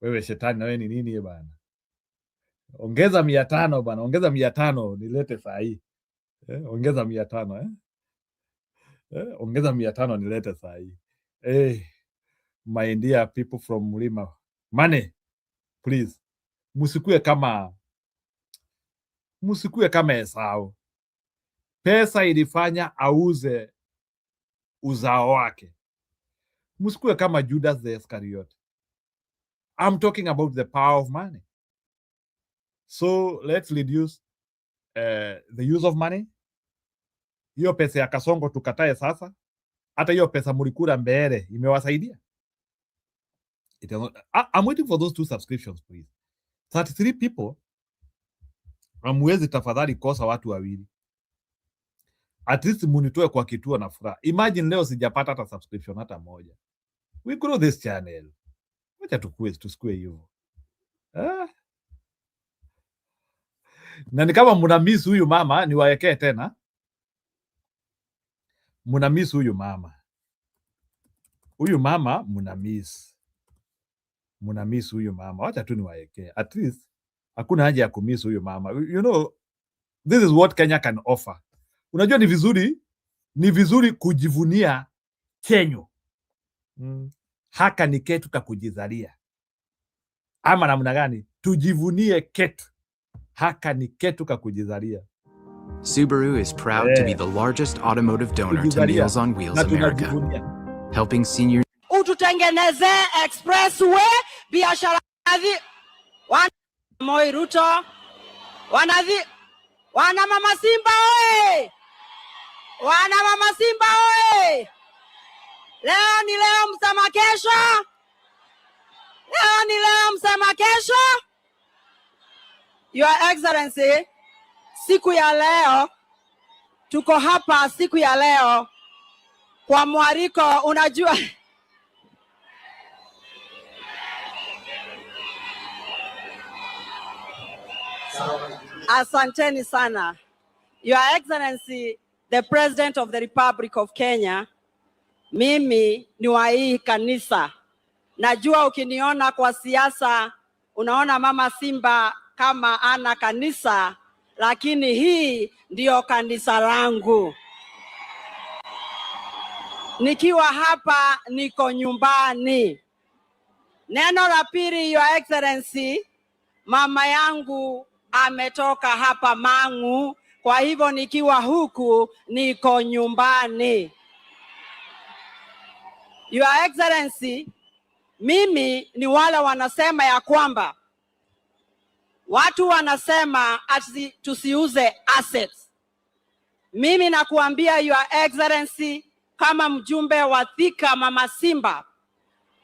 Wewe shetani na wewe ni nini bana? Ongeza 500 bana, ongeza 500 nilete saa hii. Ongeza 500 ongeza 500 nilete saa hii. My dear people from mlima. Money, please. Musikue kama Esau. Pesa ilifanya auze uzao wake. Musikue kama Judas the Iscariot. I'm talking about the power of money. So let's reduce the use of money. Hiyo pesa ya Kasongo tukatae sasa. Hata hiyo pesa mulikula mbele imewasaidia. I'm waiting for those 2 subscriptions, please. 33 people. Amwezi tafadhali kosa watu wawili. At least munitoe kwa kituo na furaha. Imagine leo sijapata hata subscription hata moja. We grow this channel. Wacha tusikue hivyo. Na ni kama muna miss huyu mama, niwaekee tena. Muna miss huyu mama. Huyu mama muna miss. Muna miss huyu mama. Wacha tu niwaekee. At least hakuna haja ya kumiss huyu mama. You know, this is what Kenya can offer. Unajua ni vizuri kujivunia Kenya. Haka ni ketu kakujizalia. Ama namna gani? Tujivunie ketu. Haka ni ketu kakujizalia. Subaru is proud to be the largest automotive donor to Meals on Wheels America, helping seniors. Ututengeneze expressway biashara Moi Ruto wana mama Simba oye! Wana mama Simba oye! Leo ni leo, msema kesho. Leo ni leo, msema kesho. Your Excellency, siku ya leo tuko hapa, siku ya leo kwa mwariko. Unajua asanteni sana. Your Excellency, the President of the Republic of Kenya, mimi ni wa hii kanisa. Najua ukiniona kwa siasa unaona mama Simba kama ana kanisa, lakini hii ndio kanisa langu. Nikiwa hapa niko nyumbani. Neno la pili, Your Excellency, mama yangu ametoka hapa Mang'u, kwa hivyo nikiwa huku niko nyumbani. Your Excellency, mimi ni wale wanasema ya kwamba watu wanasema ati tusiuze assets. Mimi nakuambia Your Excellency, kama mjumbe wa Thika mama Simba,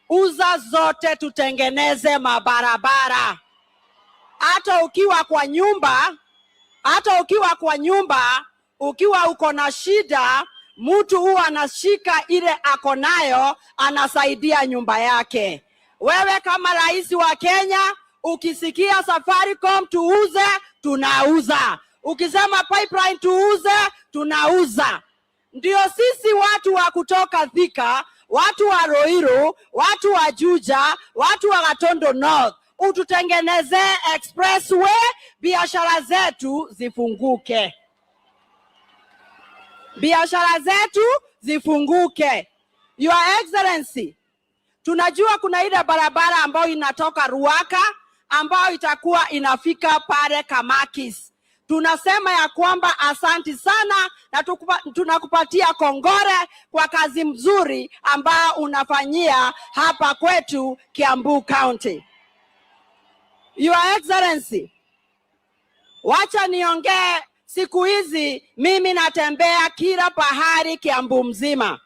uza zote tutengeneze mabarabara. Hata ukiwa kwa nyumba, ukiwa uko na shida, mtu huwa anashika ile ako nayo, anasaidia nyumba yake. Wewe kama rais wa Kenya Ukisikia Safaricom tuuze, tunauza. Ukisema pipeline tuuze, tunauza. Ndio sisi watu wa kutoka Thika, watu wa Roiro, watu wa Juja, watu wa Gatondo North, ututengeneze expressway, biashara zetu zifunguke. Biashara zetu zifunguke. Your Excellency, tunajua kuna ile barabara ambayo inatoka Ruaka ambayo itakuwa inafika pale Kamakis. Tunasema ya kwamba asanti sana na tunakupatia kongore kwa kazi mzuri ambayo unafanyia hapa kwetu Kiambu County. Your Excellency, wacha niongee, siku hizi mimi natembea kila pahari Kiambu mzima.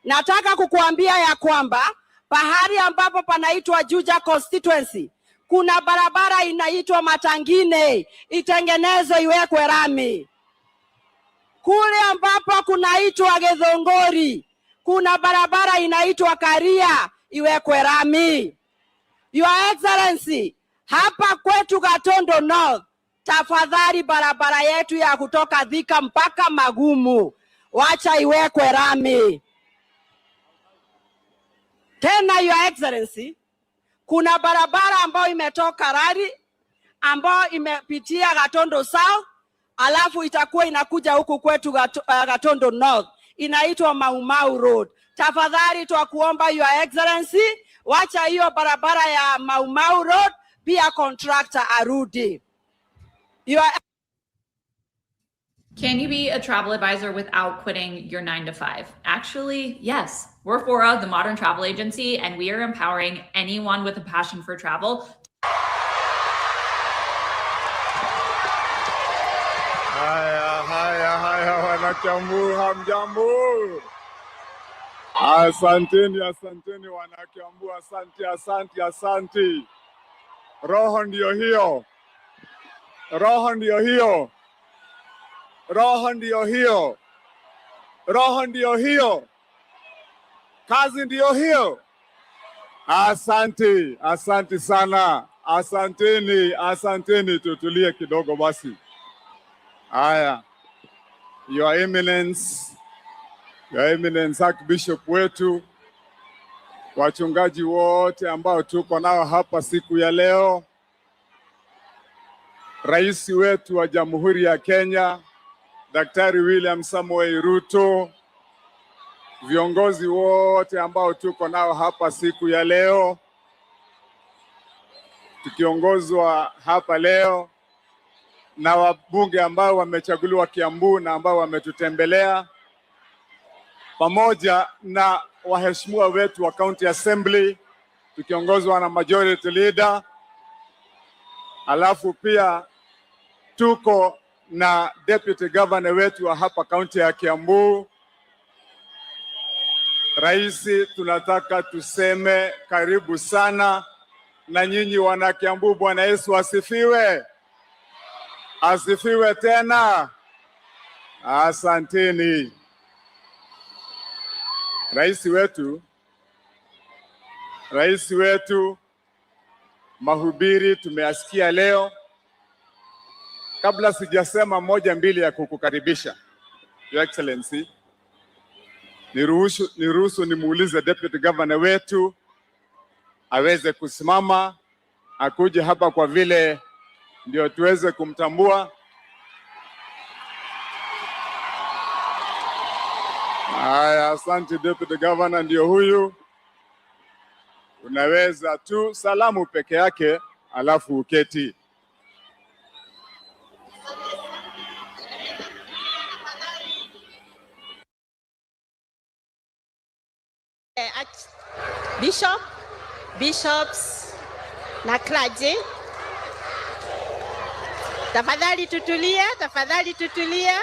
Nataka kukuambia ya kwamba pahari ambapo panaitwa Juja constituency, kuna barabara inaitwa Matangine, itengenezwe iwekwe rami. Kule ambapo kunaitwa Githongori, kuna barabara inaitwa Karia, iwekwe rami. Your Excellency, hapa kwetu Gatondo North, tafadhali barabara yetu ya kutoka Thika mpaka Magumu, wacha iwekwe rami. Tena Your Excellency, kuna barabara ambayo imetoka Rari, ambayo imepitia Gatondo South, alafu itakuwa inakuja huku kwetu Gatondo North, inaitwa Maumau Road. Tafadhali twakuomba Your Excellency, wacha hiyo barabara ya Maumau Road, pia contractor arudi. Can you be a travel advisor without quitting your 9-to-5? Actually, yes. We're Fora, the modern travel agency, and we are empowering anyone with a passion for travel. Haya, wanakiambu, hamjambu. Asanteni wanakiambu, asanti. Roho ndio hiyo. Roho ndio hiyo. Kazi ndio hiyo. Asante sana. Asanteni, tutulie kidogo basi. Haya. Your Eminence Archbishop wetu, wachungaji wote ambao tuko nao hapa siku ya leo, Rais wetu wa Jamhuri ya Kenya, Daktari William Samoei Ruto, viongozi wote ambao tuko nao hapa siku ya leo, tukiongozwa hapa leo na wabunge ambao wamechaguliwa Kiambu na ambao wametutembelea, pamoja na waheshimiwa wetu wa County Assembly tukiongozwa na Majority Leader. Alafu pia tuko na Deputy Governor wetu wa hapa County ya Kiambu. Rais, tunataka tuseme karibu sana na nyinyi wana Kiambu. Bwana Yesu asifiwe. Asifiwe tena. Asanteni. Rais wetu mahubiri tumeyasikia leo. Kabla sijasema moja mbili ya kukukaribisha, Your Excellency, niruhusu nimuulize Deputy Governor wetu aweze kusimama akuje hapa kwa vile ndio tuweze kumtambua. Haya, asante Deputy Governor, ndio huyu. Unaweza tu salamu peke yake alafu uketi. Bishops na clergy, tafadhali tutulia.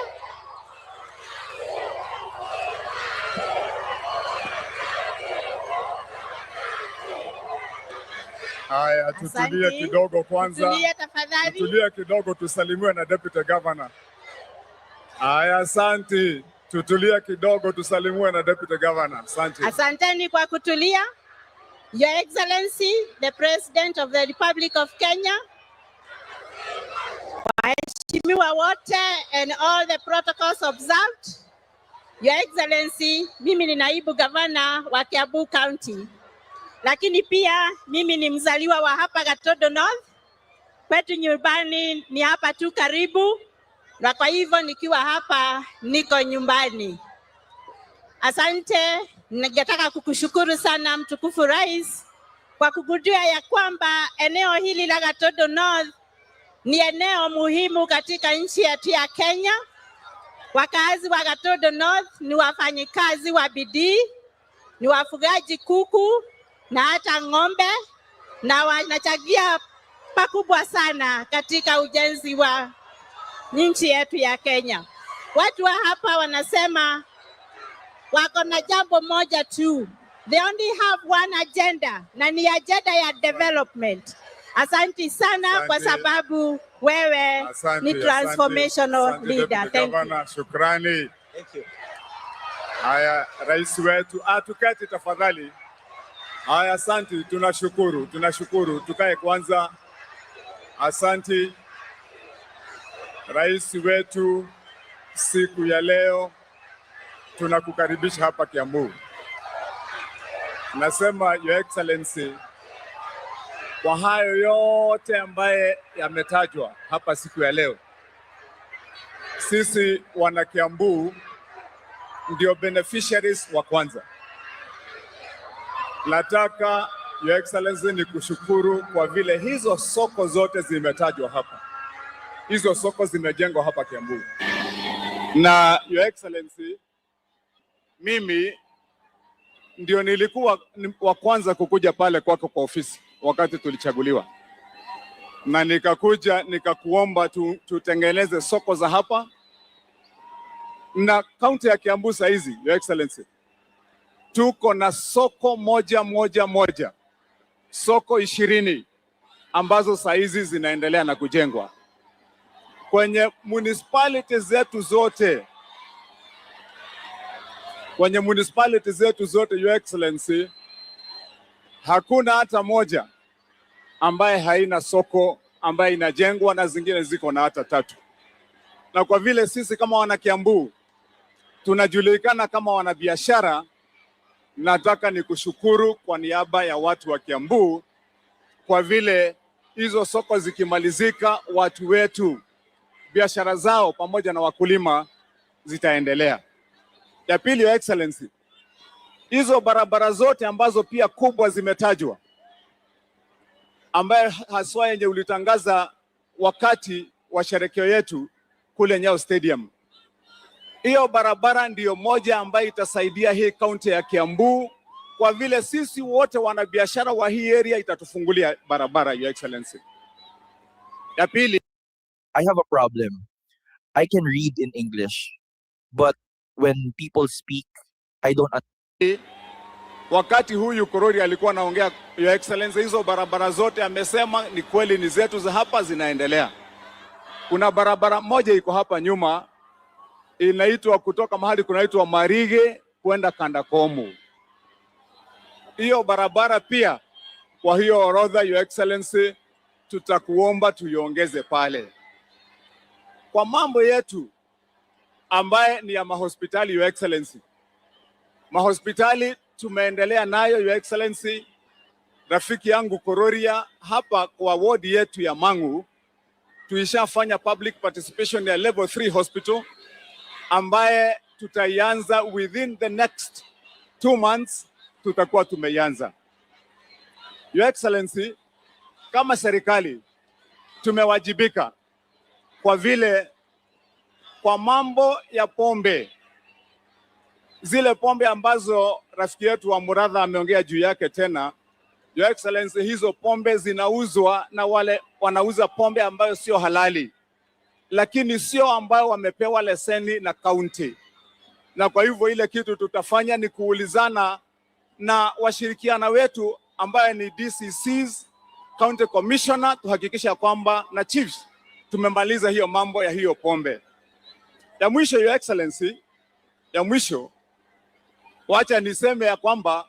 Haya, tutulie kidogo kwanza. Tutulie kidogo tusalimiwe na Deputy Governor. Haya, asante. Tutulie kidogo tusalimiwe na Deputy Governor. Asante. Asanteni kwa kutulia. Your Excellency, the President of the Republic of Kenya, waheshimiwa wote and all the protocols observed. Your Excellency, mimi ni naibu gavana wa Kiambu County, lakini pia mimi ni mzaliwa wa hapa Gatodo North. Kwetu nyumbani ni hapa tu karibu, na kwa hivyo nikiwa hapa niko nyumbani. Asante, ningetaka kukushukuru sana mtukufu Rais kwa kugundua ya kwamba eneo hili la Gatodo North ni eneo muhimu katika nchi yetu ya Kenya. Wakazi wa Gatodo North ni wafanyikazi wa bidii, ni wafugaji kuku na hata ng'ombe, na wanachangia pakubwa sana katika ujenzi wa nchi yetu ya Kenya. Watu wa hapa wanasema wako na jambo moja tu. They only have one agenda, na ni agenda ya development. Asante sana kwa sababu wewe ni transformational leader. Thank you. Shukrani. Thank you. Haya, rais wetu, tuketi tafadhali. Haya, asante, tunashukuru. Tukae kwanza. Asante. Rais wetu, siku ya leo tunakukaribisha hapa Kiambu. Nasema Your Excellency, kwa hayo yote ambaye yametajwa hapa siku ya leo, sisi wana Kiambu ndio beneficiaries wa kwanza. Nataka Your Excellency ni kushukuru kwa vile hizo soko zote zimetajwa hapa. Hizo soko zimejengwa hapa Kiambu. Na Your Excellency, mimi ndio nilikuwa wa kwanza kukuja pale kwako kwa ofisi wakati tulichaguliwa, na nikakuja nikakuomba tutengeneze soko za hapa, na kaunti ya Kiambu saa hizi, Your Excellency, tuko na soko moja, soko 20 ambazo saa hizi zinaendelea na kujengwa kwenye municipalities zetu zote. Your Excellency, hakuna hata moja ambaye haina soko ambaye inajengwa, na zingine ziko na hata 3. Na kwa vile sisi kama wana Kiambu tunajulikana kama wanabiashara, nataka nikushukuru kwa niaba ya watu wa Kiambu kwa vile hizo soko zikimalizika, watu wetu biashara zao pamoja na wakulima zitaendelea. Ya pili, Your Excellency, hizo barabara zote ambazo pia kubwa zimetajwa, ambaye haswa yenye ulitangaza wakati wa sherekeo yetu kule Nyayo Stadium, hiyo barabara ndiyo moja ambayo itasaidia hii kaunti ya Kiambu, kwa vile sisi wote wanabiashara wa hii area itatufungulia barabara, Your Excellency. Ya pili, I have a problem. I can read in English, but when people speak, I don't understand. Wakati huyu Korori alikuwa anaongea, Your Excellency, hizo barabara zote amesema ni kweli, ni zetu za hapa zinaendelea. Kuna barabara moja iko hapa nyuma inaitwa kutoka mahali kunaitwa Marige kwenda Kandakomu. Hiyo barabara pia kwa hiyo orodha, Your Excellency, tutakuomba tuiongeze pale. Kwa mambo yetu ambaye ni ya mahospitali, Your Excellency, mahospitali tumeendelea nayo, Your Excellency. Rafiki yangu Kororia hapa kwa ward yetu ya Mangu tuishafanya public participation ya level 3 hospital ambaye tutaianza within the next 2 months, tutakuwa tumeianza. Your Excellency, kama serikali tumewajibika kwa vile kwa mambo ya pombe, zile pombe ambazo rafiki yetu wa Muradha ameongea juu yake tena, Your Excellency, hizo pombe zinauzwa na wale wanauza pombe ambayo sio halali, lakini sio ambayo wamepewa leseni na kaunti. Na kwa hivyo ile kitu tutafanya ni kuulizana na washirikiana wetu ambaye ni DCCs, County Commissioner, tuhakikisha kwamba na chiefs tumemaliza hiyo mambo ya hiyo pombe. Ya mwisho, Your Excellency, wacha niseme ya kwamba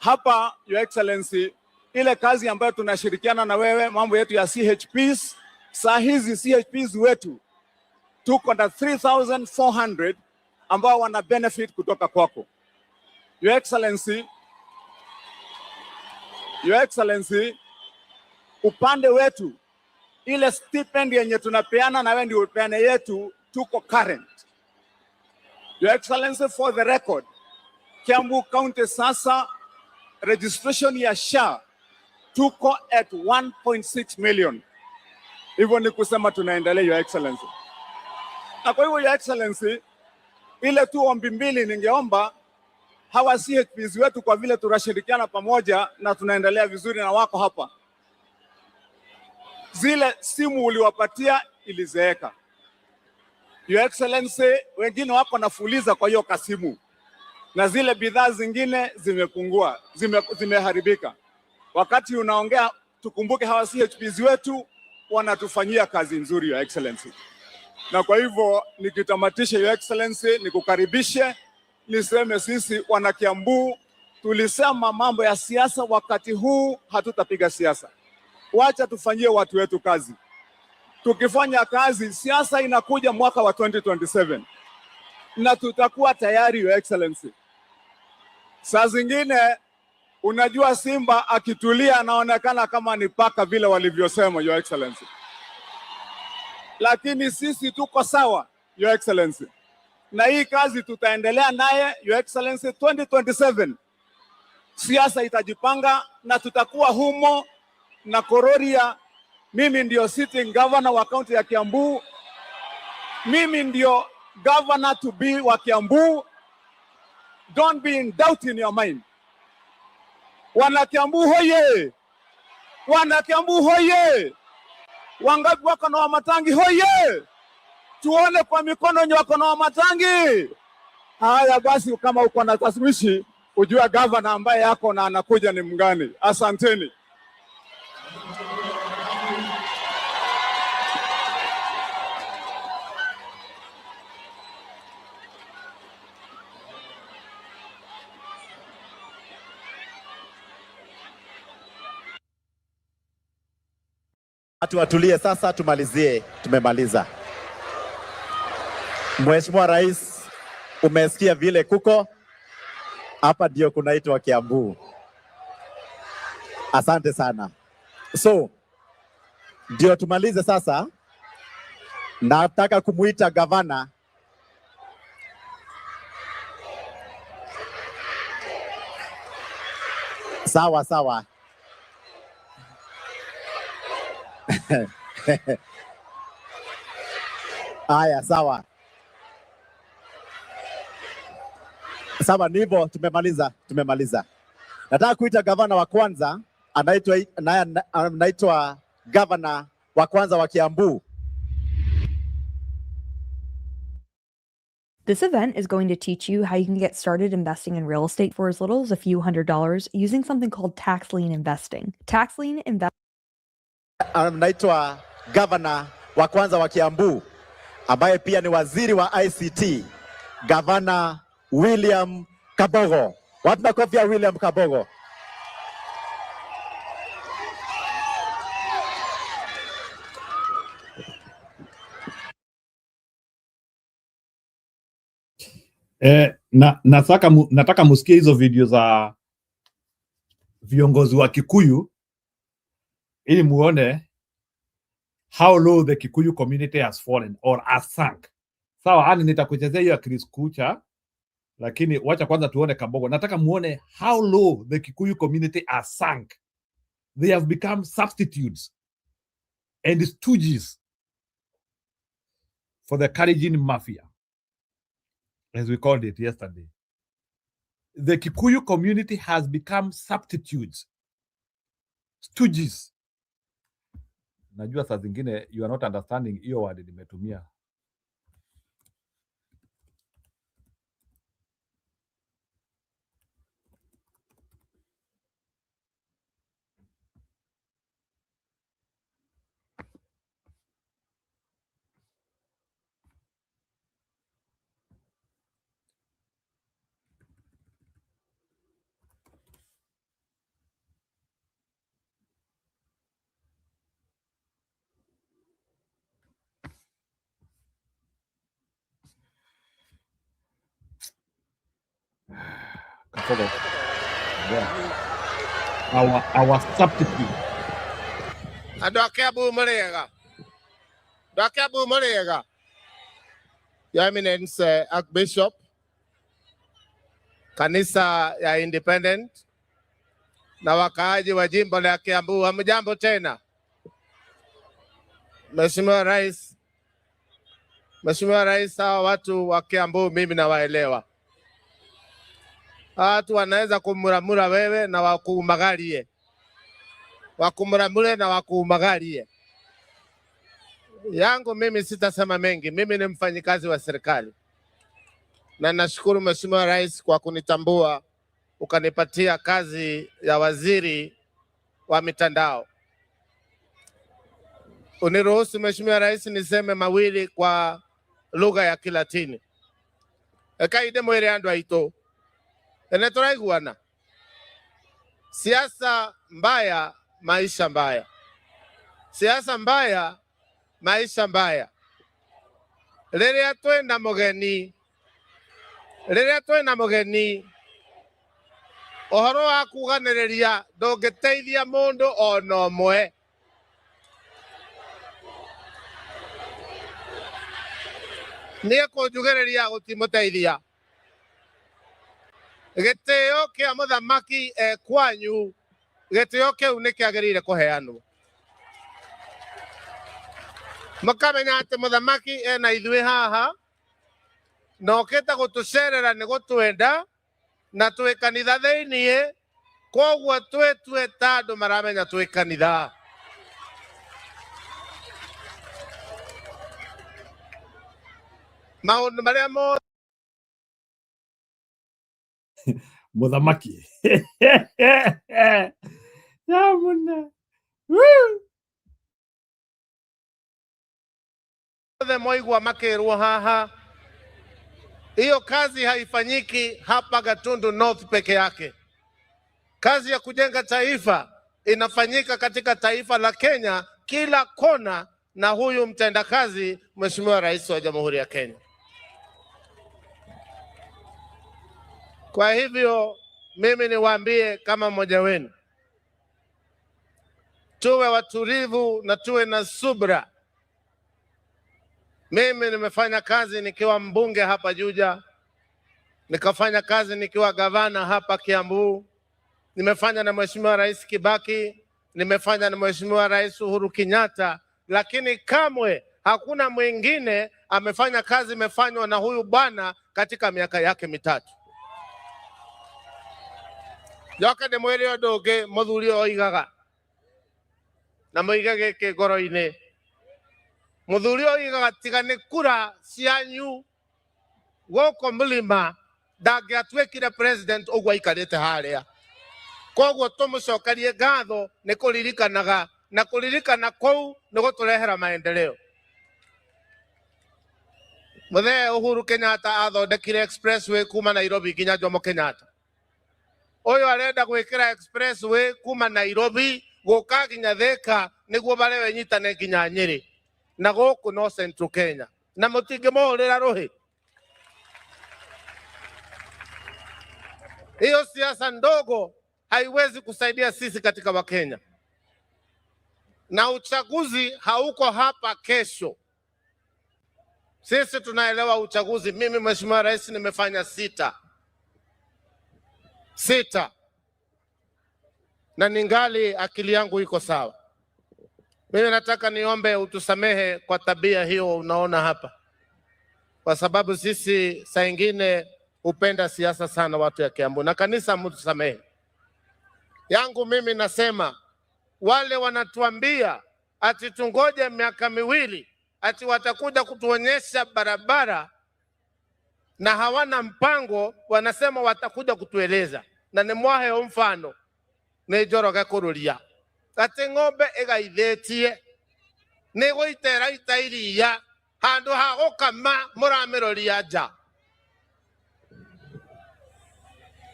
hapa, Your Excellency, ile kazi ambayo tunashirikiana na wewe, mambo yetu ya CHPs, saa hizi CHPs wetu tuko na 3,400 ambao wana benefit kutoka kwako. Your Excellency, upande wetu ile stipend yenye tunapeana na wewe ndio upeane yetu, tuko current. Your Excellency, for the record, Kiambu County sasa registration ya SHA tuko at 1.6 million. Hivyo ni kusema tunaendelea, Your Excellency. Na kwa hivyo, Your Excellency, ile tu ombi mbili ningeomba hawa CHPs wetu, kwa vile tunashirikiana pamoja na tunaendelea vizuri na wako hapa, zile simu uliwapatia ilizeeka. Your Excellency, wengine wako nafuliza kwa hiyo kasimu, na zile bidhaa zingine zimepungua, zimeharibika. Wakati unaongea, tukumbuke hawa CHPs wetu wanatufanyia kazi nzuri, Your Excellency. Na kwa hivyo nikitamatisha, Your Excellency, nikukaribishe niseme sisi wana Kiambu tulisema mambo ya siasa, wakati huu hatutapiga siasa. Wacha tufanyie watu wetu kazi. Tukifanya kazi, siasa inakuja mwaka wa 2027 na tutakuwa tayari, Your Excellency. Saa zingine unajua simba akitulia anaonekana kama ni paka vile walivyosema, Your Excellency. Lakini sisi tuko sawa, Your Excellency. Na hii kazi tutaendelea naye, Your Excellency. 2027 siasa itajipanga na tutakuwa humo na Kororia. Mimi ndio sitting governor wa kaunti ya Kiambu. Mimi ndio governor to be wa Kiambu. Don't be in doubt in your mind. Wana Kiambu hoye! Wana Kiambu hoye! Wangapi wako na Wamatangi hoye! Tuone kwa mikono wenye wako na Wamatangi. Haya basi, kama uko na taswishi, ujue governor ambaye yako na anakuja ni mgani. Asanteni. Watu watulie sasa, tumalizie. Tumemaliza. Mheshimiwa Rais, umesikia vile kuko hapa, ndio kunaitwa Kiambu. Asante sana. So ndio tumalize sasa. Nataka kumuita gavana sawa sawa. Haya, sawa sawa, ndivyo tumemaliza. Nataka kuita gavana wa kwanza, anaitwa gavana wa kwanza wa Kiambu. This event is going to teach you how you can get started investing in real estate for as little as a few $100s using something called tax lien investing. Tax lien investing. Anaitwa gavana wa kwanza wa Kiambu ambaye pia ni waziri wa ICT, Gavana William Kabogo. Watu makofi ya William Kabogo. Nataka musikie hizo video za viongozi wa Kikuyu ili muone how low the Kikuyu community has fallen or has sunk. Sawa, ani nitakuchezea hiyo ya Chris Kucha, lakini wacha kwanza tuone Kabogo. Nataka muone how low the Kikuyu community has sunk. They have become substitutes and stooges for the Kalenjin mafia, as we called it yesterday. The Kikuyu community has become substitutes, stooges. Najua saa zingine you are not understanding hiyo word nimetumia. forgot. Yeah. Our substitute. Adokebu Murega. Dokebu Murega. Your Eminence, Archbishop, kanisa ya Independent, na wakaaji wa jimbo la Kiambu, hamjambo tena. Mheshimiwa Rais, hawa watu wa Kiambu mimi nawaelewa. Watu wanaweza kumuramura wewe na wakuumagalie. Wakumuramure na wakuumagalie. Yangu mimi sitasema mengi. Mimi ni mfanyikazi wa serikali. Na nashukuru Mheshimiwa Rais kwa kunitambua ukanipatia kazi ya waziri wa mitandao. Uniruhusu Mheshimiwa Rais niseme mawili kwa lugha ya Kilatini. Ekaide mwere andu aito. Eneturaiguana. Siasa mbaya, maisha mbaya. Siasa mbaya, maisha mbaya. Rĩrĩa twĩna mũgeni ũhoro wa kuganĩrĩria ndũngĩteithia mũndũ ona ũmwe. Niĩ kũnjugĩrĩria gũtimũteithia. Gĩtĩo kĩa mũthamaki kwanyu, gĩtĩo kĩu nĩkĩagĩrĩire kũheanwo. Mũkamenya atĩ mũthamaki ena ithuĩ haha, na okĩte gũtũcerera nĩ gũtwenda, na twĩ kanitha thĩiniĩ, koguo twĩtue ta andũ maramenya twĩ kanitha. Maũndũ marĩa mothe Muthamaki. Yamuna. Moigwa makĩrwo haha. Hiyo kazi haifanyiki hapa Gatundu North peke yake. Kazi ya kujenga taifa inafanyika katika taifa la Kenya kila kona, na huyu mtendakazi Mheshimiwa Rais wa Jamhuri ya Kenya. Kwa hivyo mimi niwaambie kama mmoja wenu, tuwe watulivu na tuwe na subra. Mimi nimefanya kazi nikiwa mbunge hapa Juja, nikafanya kazi nikiwa gavana hapa Kiambu, nimefanya na Mheshimiwa Rais Kibaki, nimefanya na Mheshimiwa Rais Uhuru Kenyatta, lakini kamwe hakuna mwingine amefanya kazi imefanywa na huyu bwana katika miaka yake mitatu. Yoka de mwere odoge muthuri oigaga na muigage ke ngoro-ini. Muthuri oigaga tiga nĩ kura cianyu gũkũ mũlima ndangĩatuĩkire president ũguo aikarĩte harĩa. Koguo tũmũcokerie ngatho nĩ kũririkanaga, na kũririkana kũu nĩ gũtũrehera maendeleo. Mũthee Uhuru Kenyatta athondekire expressway kuma Nairobi nginya Jomo Kenyatta. Oyo arenda gwĩkĩra expressway kuma Nairobi gũka nginya Thika nĩguo barewe nyitane nginya Nyeri. Na gũkũ no Central Kenya. Na mũtingĩmũhũrĩra rũhĩ. Hiyo siasa ndogo haiwezi kusaidia sisi katika Wakenya. Na uchaguzi hauko hapa kesho. Sisi tunaelewa uchaguzi. Mimi Mheshimiwa Rais nimefanya 6. Na ningali akili yangu iko sawa. Mimi nataka niombe utusamehe kwa tabia hiyo unaona hapa. Kwa sababu sisi saa ingine upenda siasa sana watu ya Kiambu. Na kanisa mtusamehe. Yangu mimi nasema wale wanatuambia ati tungoje miaka miwili ati watakuja kutuonyesha barabara na hawana mpango, wanasema watakuja kutueleza. Na ni mwahe mfano ni Njoroge kururia ati ng'ombe ĩgaithĩtie nĩ gũitera ita iria handũ ha gũkama mũramĩroria nja.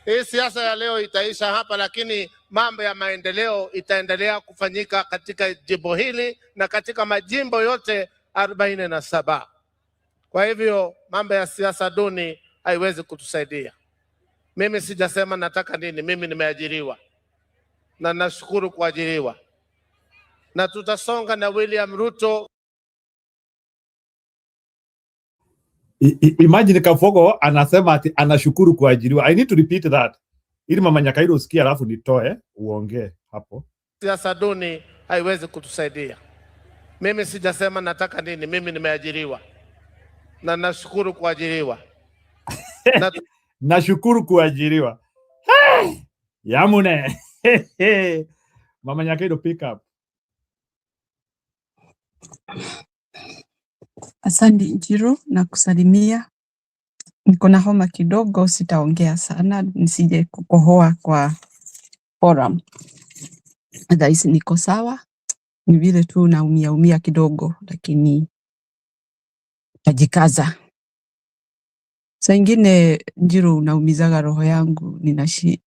Hii siasa ya leo itaisha hapa, lakini mambo ya maendeleo itaendelea kufanyika katika jimbo hili na katika majimbo yote 47. Kwa hivyo mambo ya siasa duni haiwezi kutusaidia. Mimi sijasema nataka nini, mimi nimeajiriwa na nashukuru kuajiriwa, na tutasonga na William Ruto. Imagine Kafogo anasema ati anashukuru kuajiriwa. I need to repeat that ili mama Nyakairo usikie alafu nitoe uongee hapo. Siasa duni haiwezi kutusaidia. Mimi sijasema nataka nini, mimi nimeajiriwa na nashukuru kuajiriwa. Nashukuru kuajiriwa. Yamune. Mama Nyakairo, pick up. Asante Njiro na kusalimia. Niko na homa kidogo, sitaongea sana nisije kukohoa kwa forum. Otherwise niko sawa. Ni vile tu naumia kidogo, lakini najikaza. Saa ingine Njiro, unaumizaga roho yangu,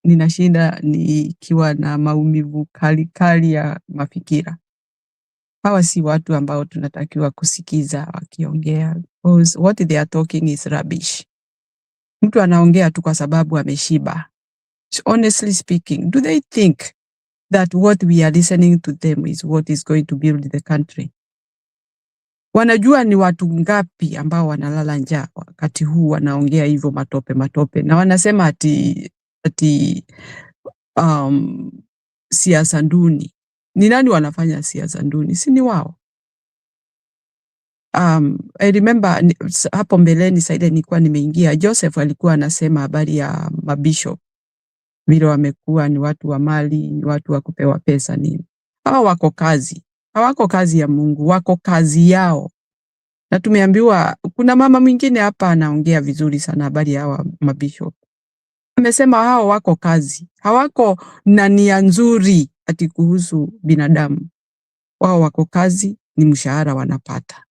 ninashinda nikiwa na maumivu kali ya mafikira. Hawa si watu ambao tunatakiwa kusikiza wakiongea, because what they are talking is rubbish. Mtu anaongea tu kwa sababu ameshiba. Honestly speaking, do they think that what we are listening to them is what is going to build the country? Wanajua ni watu ngapi ambao wanalala njaa wakati huu wanaongea hivyo matope, na wanasema ati siasa nduni. Ni nani wanafanya siasa nduni? Si ni wao. I remember hapo mbeleni saide nilikuwa nimeingia, Joseph alikuwa anasema habari ya mabishop vile wamekuwa ni watu wa mali, ni watu wa kupewa pesa nini. Hawa wako kazi. Hawako kazi ya Mungu, wako kazi yao. Na tumeambiwa kuna mama mwingine hapa anaongea vizuri sana habari ya hawa mabishop. Amesema hao wako kazi. Hawako na nia nzuri ati kuhusu binadamu. Wao wako kazi, ni mshahara wanapata.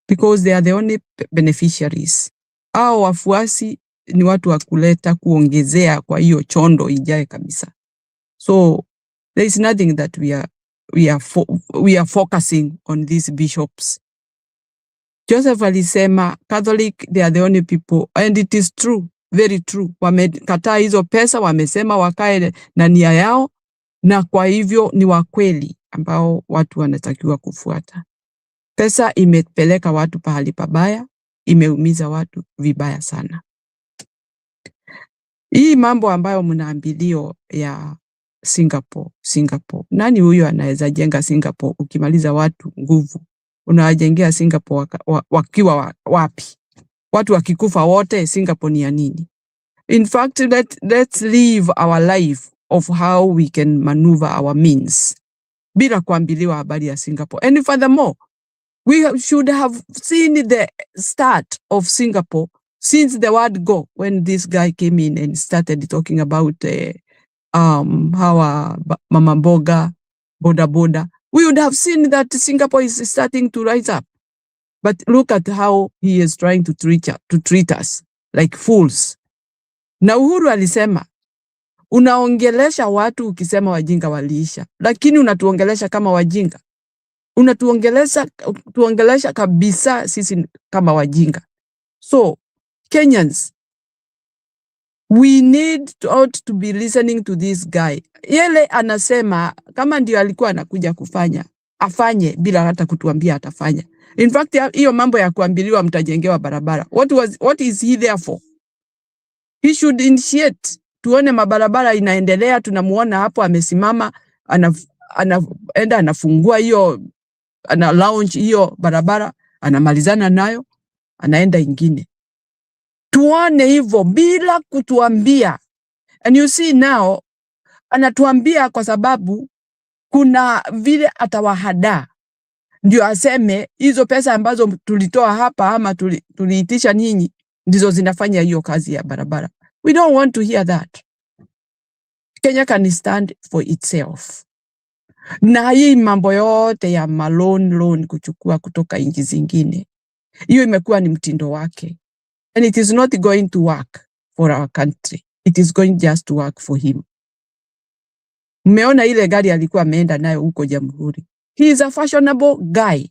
Because they are the only beneficiaries. Hao wafuasi ni watu wa kuleta kuongezea kwa hiyo chondo ijae kabisa. So there is nothing that we are focusing on these bishops. Joseph alisema Catholic, they are the only people, and it is true, very true. Wamekataa hizo pesa, wamesema wakae na nia yao, na kwa hivyo ni wakweli ambao watu wanatakiwa kufuata. Pesa imepeleka watu pahali pabaya, imeumiza watu vibaya sana. Hii mambo ambayo mnaambilio ya Singapore. Nani huyo anaweza jenga Singapore ukimaliza watu nguvu? Unawajengea Singapore wakiwa wapi? Watu wakikufa wote, Singapore ni ya nini? In fact, let's live our life of how we can maneuver our means. Bila kuambiliwa habari ya Singapore. And furthermore, we should have seen the start of Singapore since the word go, when this guy came in and started talking about how mama boga, boda. We would have seen that Singapore is starting to rise up. But look at how he is trying to treat us like fools. Na Uhuru alisema, unaongelesha watu ukisema wajinga waliisha, lakini unatuongelesha kama wajinga. Unatuongelesha kabisa sisi kama wajinga. So, Kenyans, we ought to be listening to this guy. Yele anasema kama ndio alikuwa anakuja kufanya, afanye bila hata kutuambia atafanya. In fact, hiyo mambo ya kuambiliwa mtajengewa barabara. What is he there for? He should initiate. Tuone mabarabara inaendelea, tunamuona hapo amesimama, anaenda anafungua hiyo, ana launch hiyo barabara, anamalizana nayo, anaenda ingine. Tuone hivyo bila kutuambia. And you see now, anatuambia kwa sababu kuna vile atawahada. Ndio aseme hizo pesa ambazo tulitoa hapa ama tuliitisha nyinyi ndizo zinafanya hiyo kazi ya barabara. We don't want to hear that. Kenya can stand for itself. Na hii mambo yote ya loan kuchukua kutoka nchi zingine, hiyo imekuwa ni mtindo wake. And it is not going to work for our country. It is going just to work for him. Mmeona ile gari alikuwa ameenda nayo huko Jamhuri. He is a fashionable guy.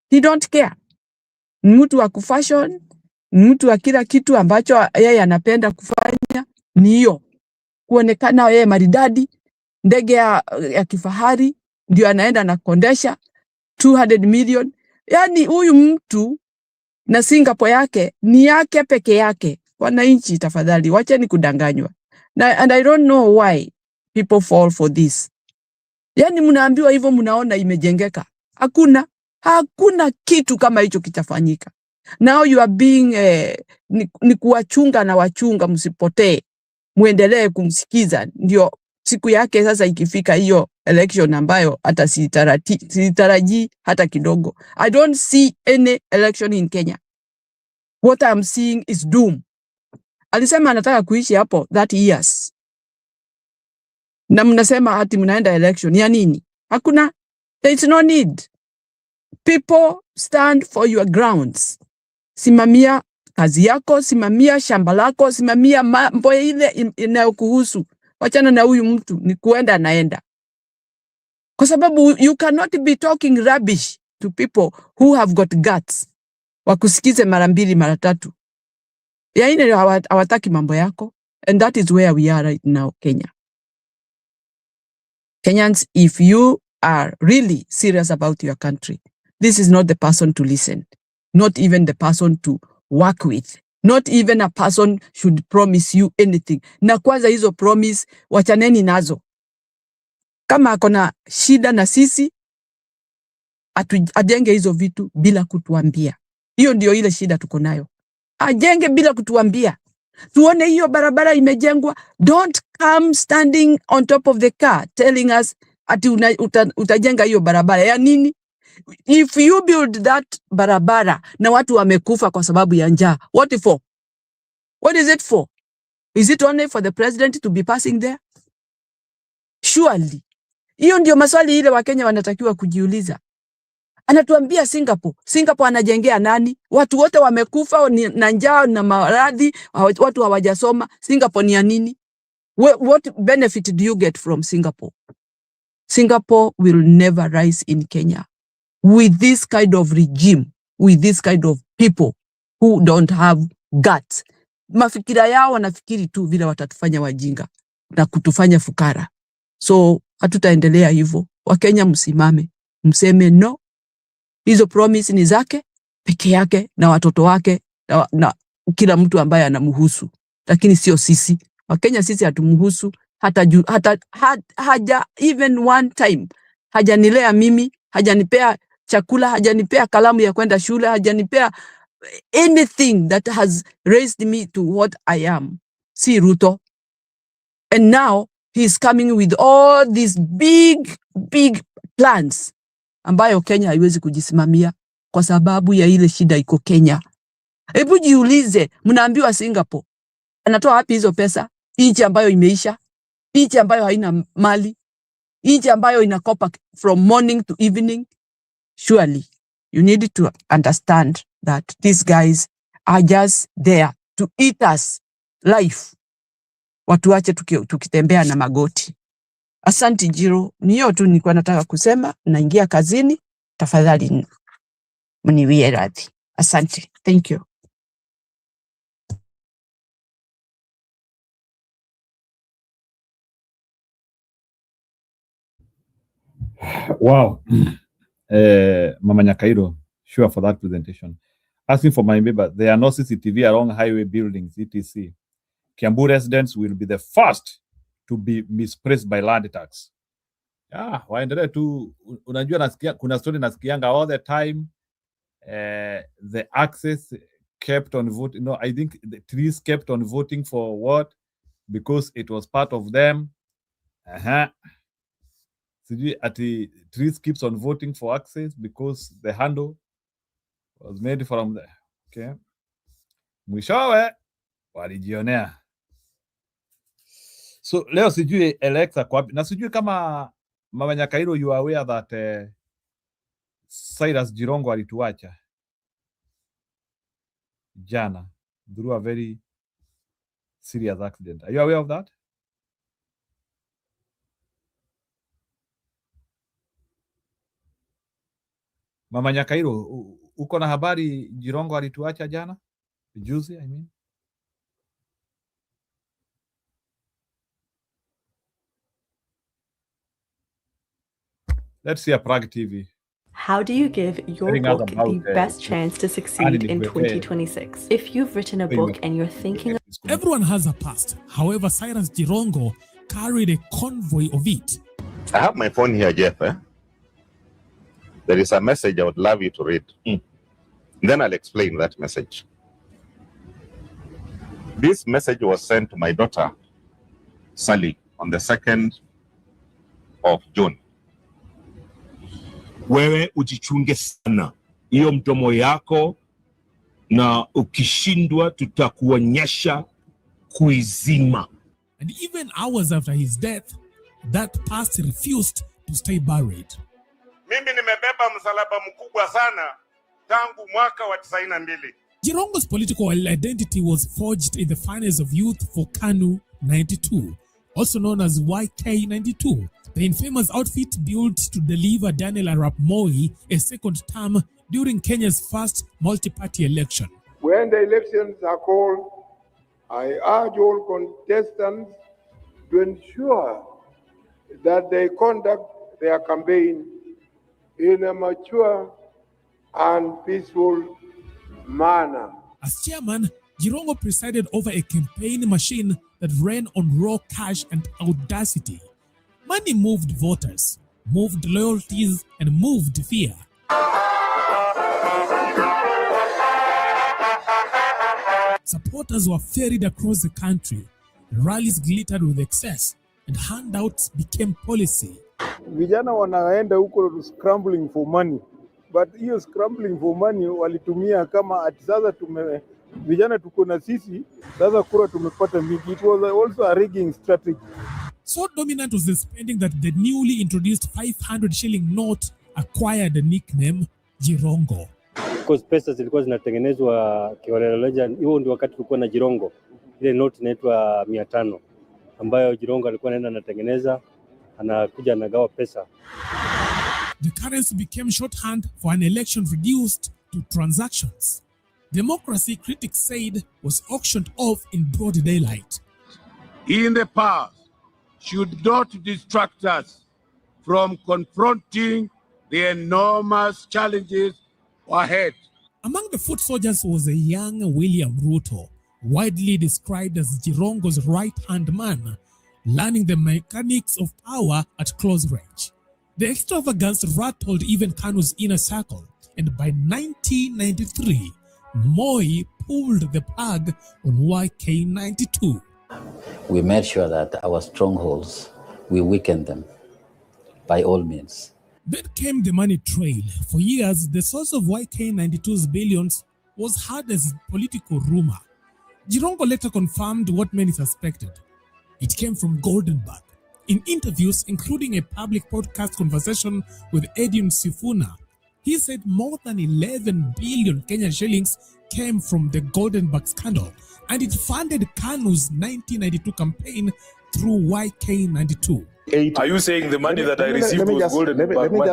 He don't care. Mtu wa kufashion, mtu wa kila kitu ambacho yeye anapenda kufanya, ni hiyo, kuonekana yeye maridadi, ndege ya kifahari ndio anaenda na kondesha 200 million. Yani huyu mtu na Singapore yake ni yake peke yake. Wananchi tafadhali, wacheni kudanganywa. And I don't know why people fall for this. Yani mnaambiwa hivyo, mnaona imejengeka. Hakuna kitu kama hicho kitafanyika. Now you are being ni kuwachunga na wachunga, msipotee, muendelee kumsikiza, ndio siku yake sasa ikifika hiyo election ambayo hata sitarajii hata kidogo. I don't see any election in Kenya. What I'm seeing is doom. Alisema anataka kuishi hapo 30 years. Na mnasema ati mnaenda election. Ya nini? Hakuna. There is no need. People stand for your grounds. Simamia kazi yako, simamia shamba lako, simamia mambo ile inayokuhusu. Wachana na huyu mtu, ni kuenda naenda. Kwa sababu you cannot be talking rubbish to people who have got guts. Wakusikize mara mbili mara tatu. Ya ine hawataki mambo yako. And that is where we are right now, Kenya. Kenyans, if you are really serious about your country, this is not the person to listen. Not even the person to work with. Not even a person should promise you anything. Na kwanza hizo promise, wachaneni nazo. Kama akona shida na sisi, ajenge hizo vitu bila kutuambia. Hiyo ndio ile shida tuko nayo. Ajenge bila kutuambia. Tuone hiyo barabara imejengwa. Don't come standing on top of the car telling us ati utajenga hiyo barabara. Ya nini? If you build that barabara na watu wamekufa kwa sababu ya njaa, what for? What is it for? Is it only for the president to be passing there? Surely. Hiyo ndio maswali ile Wakenya wanatakiwa kujiuliza. Anatuambia Singapore anajengea nani? Watu wote wamekufa na njaa na maradhi, watu hawajasoma. Singapore ni ya nini? What benefit do you get from Singapore? Singapore will never rise in Kenya with this kind of regime, with this kind of people who don't have guts. Mafikira yao wanafikiri tu vile watatufanya wajinga na kutufanya fukara. So hatutaendelea hivyo. Wakenya msimame, mseme no. Hizo promise ni zake peke yake na watoto wake na kila mtu ambaye anamhusu, lakini sio sisi. Wakenya sisi hatumhusu haja even one time. Hajanilea mimi, hajanipea chakula, hajanipea kalamu ya kwenda shule, hajanipea anything that has raised me to what I am. Si Ruto. And now he's coming with all these big plans ambayo Kenya haiwezi kujisimamia kwa sababu ya ile shida iko Kenya. Hebu jiulize, mnaambiwa Singapore anatoa wapi hizo pesa? Nchi ambayo imeisha, nchi ambayo haina mali, nchi ambayo inakopa from morning to evening. Surely you need to understand that these guys are just there to eat us life. Watuache tukitembea na magoti. Asante Jiro, niyo tu nilikuwa nataka kusema. Naingia kazini, tafadhali mniwie radhi. Asante. Thank you. Wow. Mama Nyakairo, sure for that presentation. Asking for my neighbor, there are no CCTV along highway buildings, etc. Kiambu residents will be the first to be misplaced by land tax. Waendelee tu. Unajua nasikia kuna story nasikianga all the time. The access kept on voting. No, I think the trees kept on voting for what? Because it was part of them. Ati trees keeps on voting for access because the handle was made from the okay. Mwishowe walijionea. So leo sijui Alexa kwa na sijui kama Mama Nyakairo, you are aware that Cyrus Jirongo alituacha jana through a very serious accident. Are you aware of that? Mama Nyakairo, uko na habari Jirongo alituacha jana? Juzi, I mean. Let's see a Prague TV. How do you give your book the best chance to succeed in 2026? If you've written a book and you're thinking... Everyone has a past. However, Cyrus Jirongo carried a convoy of it. I have my phone here, Jeff. There is a message I would love you to read. Then I'll explain that message. This message was sent to my daughter, Sally, on the 2nd of June. Wewe ujichunge sana hiyo mdomo yako, na ukishindwa tutakuonyesha kuizima. And even hours after his death, that past refused to stay buried. Mimi nimebeba msalaba mkubwa sana tangu mwaka wa 92. Jirongo's political identity was forged in the finance of youth for KANU 92, also known as YK92, the infamous outfit built to deliver Daniel Arap Moi a second term during Kenya's first multi-party election. When the elections are called, I urge all contestants to ensure that they conduct their campaign in a mature and peaceful manner. As chairman, Jirongo presided over a campaign machine that ran on raw cash and audacity. Money moved voters, moved loyalties, and moved fear. Supporters were ferried across the country. Rallies glittered with excess, and handouts became policy. Vijana wanaenda huko scrambling for money, but hiyo scrambling for money walitumia kama ati sasa vijana tuko na sisi, sasa kura tumepata mingi. It was also a rigging strategy. So dominant was the spending that the newly introduced 500 shilling note acquired the nickname Jirongo. Because pesa zilikuwa zinatengenezwa kiholela. Hiyo ndio wakati tulikuwa na Jirongo. Ile note inaitwa 500 ambayo Jirongo alikuwa anaenda anatengeneza, anakuja anagawa pesa. The currency became shorthand for an election reduced to transactions. Democracy, critics said, was auctioned off in broad daylight. In the past, should not distract us from confronting the enormous challenges ahead. Among the foot soldiers was a young William Ruto, widely described as Jirongo's right-hand man, learning the mechanics of power at close range. The extravagance rattled even KANU's inner circle, and by 1993, Moi pulled the plug on YK92. We made sure that our strongholds, we weakened them by all means. Then came the money trail. For years, the source of YK92's billions was heard as political rumor. Jirongo later confirmed what many suspected. It came from Goldenberg. In interviews, including a public podcast conversation with Edwin Sifuna, he said more than 11 billion Kenyan shillings came from the Goldenberg scandal, and it funded KANU's 1992 campaign through YK92. Are you saying the money that I received was Goldenberg money?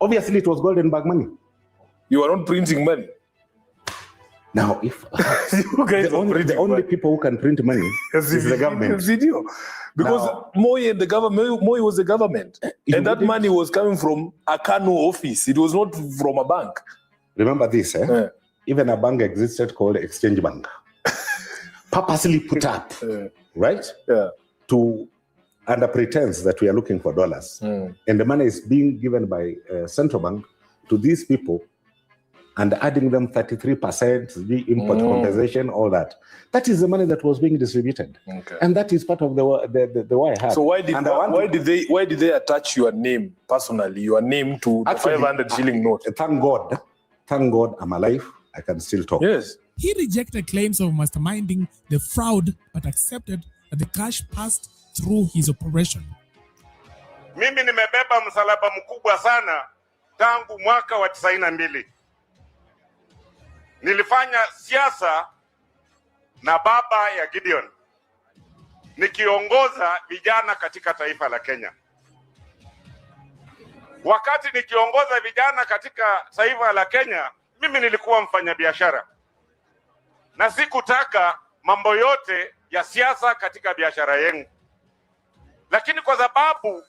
Obviously, it was Goldenberg money. You are not printing money. Now, if the only people who can print money is the government. Because Moi and the government, Moi was the government, and that money was coming from a KANU office. It was not from a bank. Remember this, Even a bank existed called Exchange Bank, purposely put up, right? Yeah. To under pretense that we are looking for dollars, and the money is being given by central bank to these people, and adding them 33%, the import compensation, all that. That is the money that was being distributed, and that is part of the why. So why did they attach your name personally, your name to the 500 shilling note? Thank God, I'm alive. I can still talk. Yes. He rejected claims of masterminding the fraud, but accepted that the cash passed through his operation. Mimi nimebeba msalaba mkubwa sana tangu mwaka wa 92. Nilifanya siasa na baba ya Gideon, nikiongoza vijana katika taifa la Kenya. Wakati nikiongoza vijana katika taifa la Kenya, mimi nilikuwa mfanyabiashara na sikutaka mambo yote ya siasa katika biashara yangu. Lakini kwa sababu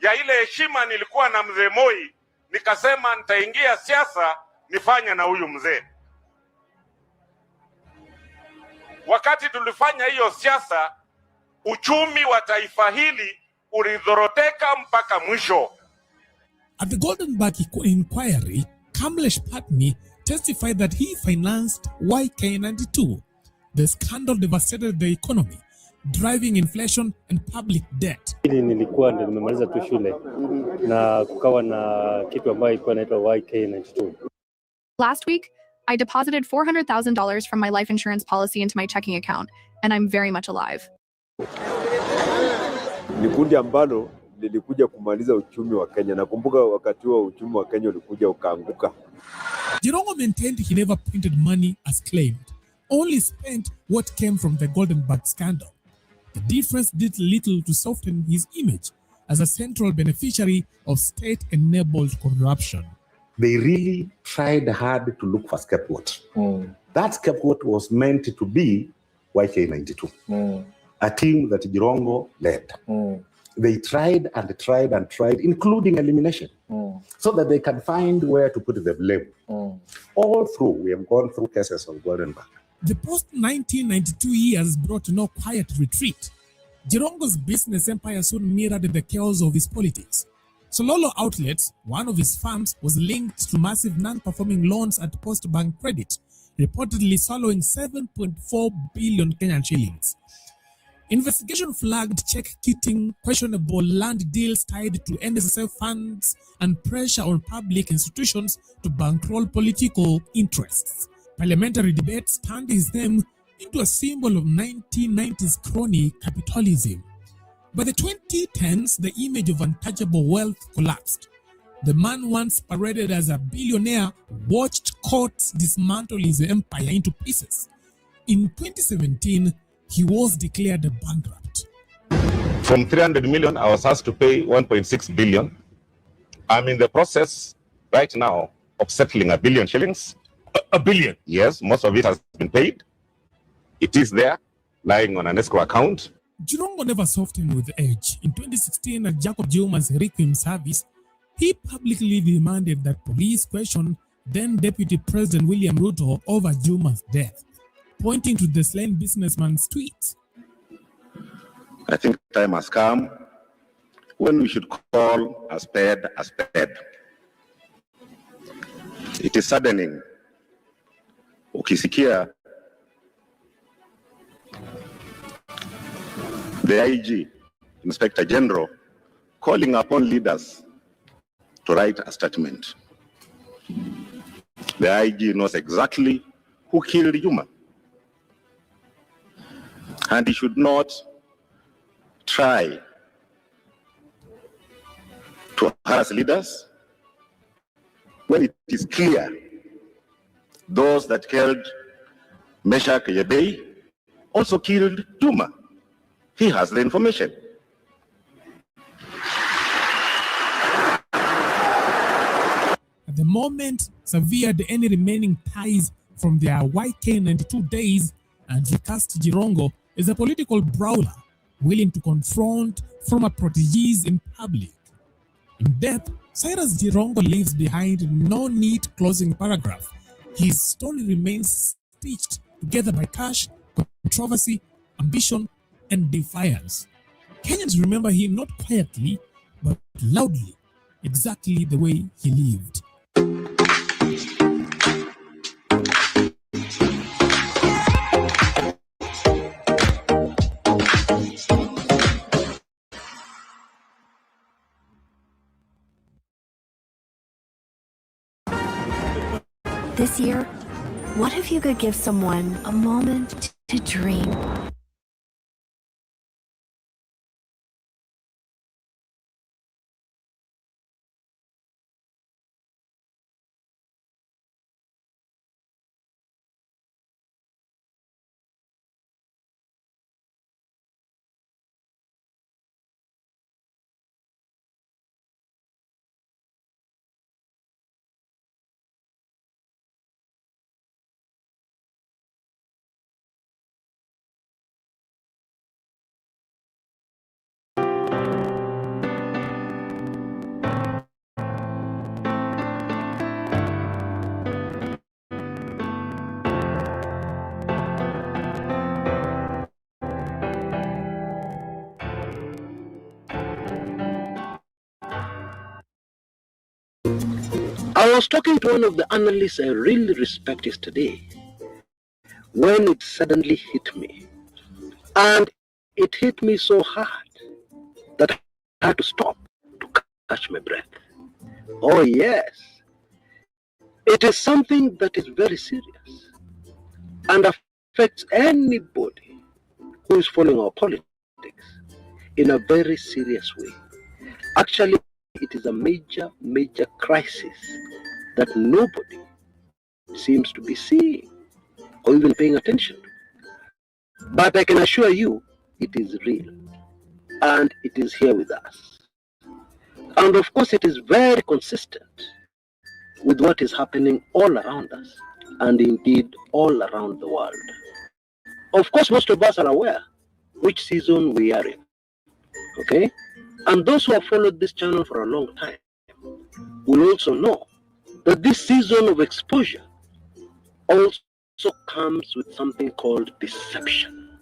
ya ile heshima nilikuwa na mzee Moi, nikasema nitaingia siasa nifanye na huyu mzee. Wakati tulifanya hiyo siasa, uchumi wa taifa hili ulidhoroteka mpaka mwisho. At the Goldenberg inquiry, Kamlesh Patni testified that he financed YK92. The scandal devastated the economy, driving inflation and public debt. Hili nilikuwa ndio nimemaliza tu shule na kukawa na kitu ambayo ilikuwa inaitwa YK92. Last week, I deposited $400,000 from my life insurance policy into my checking account, and I'm very much alive. Ni kundi ambalo lilikuja kumaliza uchumi wa Kenya. Nakumbuka wakati huo uchumi wa Kenya ulikuja ukaanguka. Jirongo maintained he never printed money as claimed, only spent what came from the Goldenberg scandal. The difference did little to soften his image as a central beneficiary of state-enabled corruption. They really tried hard to look for scapegoat. That scapegoat was meant to be YK92, a team that Jirongo led. They tried and tried and tried, including elimination, so that they can find where to put the blame. All through, we have gone through cases of Goldenberg. The post-1992 years brought no quiet retreat. Jirongo's business empire soon mirrored the chaos of his politics. Sololo Outlets, one of his firms, was linked to massive non-performing loans at Post Bank Credit, reportedly swallowing 7.4 billion Kenyan shillings. Investigation flagged check-kitting, questionable land deals tied to NSSF funds, and pressure on public institutions to bankroll political interests. Parliamentary debates turned his name into a symbol of 1990s crony capitalism. By the 2010s, the image of untouchable wealth collapsed. The man once paraded as a billionaire watched courts dismantle his empire into pieces. In 2017, he was declared bankrupt. From 300 million, I was asked to pay 1.6 billion. I'm in the process right now of settling 1 billion shillings. A billion? Yes, most of it has been paid. It is there, lying on an escrow account. Jirongo never softened with age. In 2016, at Jacob Jouma's Requiem service, he publicly demanded that police question then Deputy President William Ruto over Jouma's death, pointing to the slain businessman's tweets. I think time has come when we should call a spade a spade. It is saddening ukisikia the IG, Inspector General, calling upon leaders to write a statement. The IG knows exactly who killed Juma, and he should not try to harass leaders when it is clear those that killed Meshach Yebei also killed Juma. He has the information. At the moment, severed any remaining ties from their YK92 days, and he cast Jirongo as a political brawler, willing to confront former proteges in public. In death, Cyrus Jirongo leaves behind no neat closing paragraph. His story remains stitched together by cash, controversy, ambition, and defiance. Kenyans remember him not quietly, but loudly, exactly the way he lived. This year, what if you could give someone a moment to dream? I was talking to one of the analysts I really respect yesterday when it suddenly hit me. And it hit me so hard that I had to stop to catch my breath. Oh yes, it is something that is very serious and affects anybody who is following our politics in a very serious way. Actually, it is a major crisis that nobody seems to be seeing or even paying attention to. But I can assure you, it is real and it is here with us. And of course, it is very consistent with what is happening all around us and indeed all around the world. Of course, most of us are aware which season we are in, okay? And those who have followed this channel for a long time will also know that this season of exposure also comes with something called deception.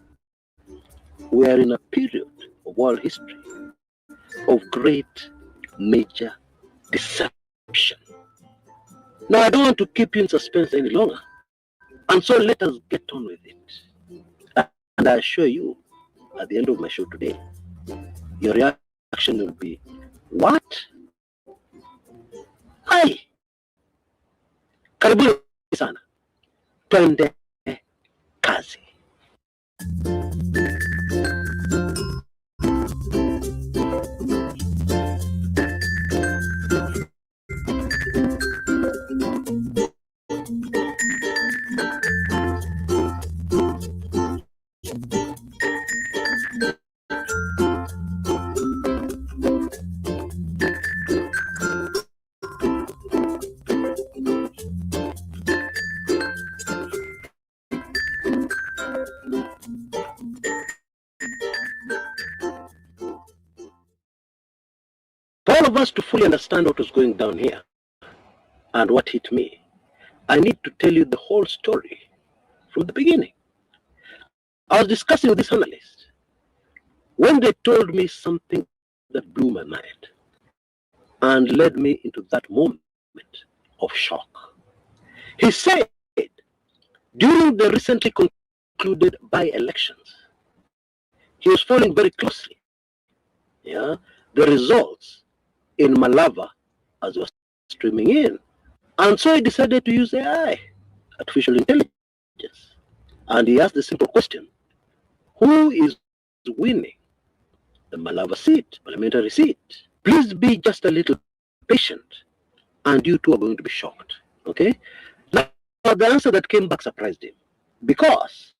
We are in a period of world history of great major deception. Now, I don't want to keep you in suspense any longer, and so let us get on with it. And I assure you, at the end of my show today, your reaction will be, what? Hai! Karibuni sana. Twende kazi. For all of us to fully understand what was going down here and what hit me, I need to tell you the whole story from the beginning. I was discussing with this analyst when they told me something that blew my mind and led me into that moment of shock. He said, during the recently concluded by-elections, he was following very closely the results in Malava as was streaming in. And so he decided to use AI, artificial intelligence. And he asked the simple question, who is winning the Malava seat, parliamentary seat? Please be just a little patient and you two are going to be shocked, okay? Now, the answer that came back surprised him because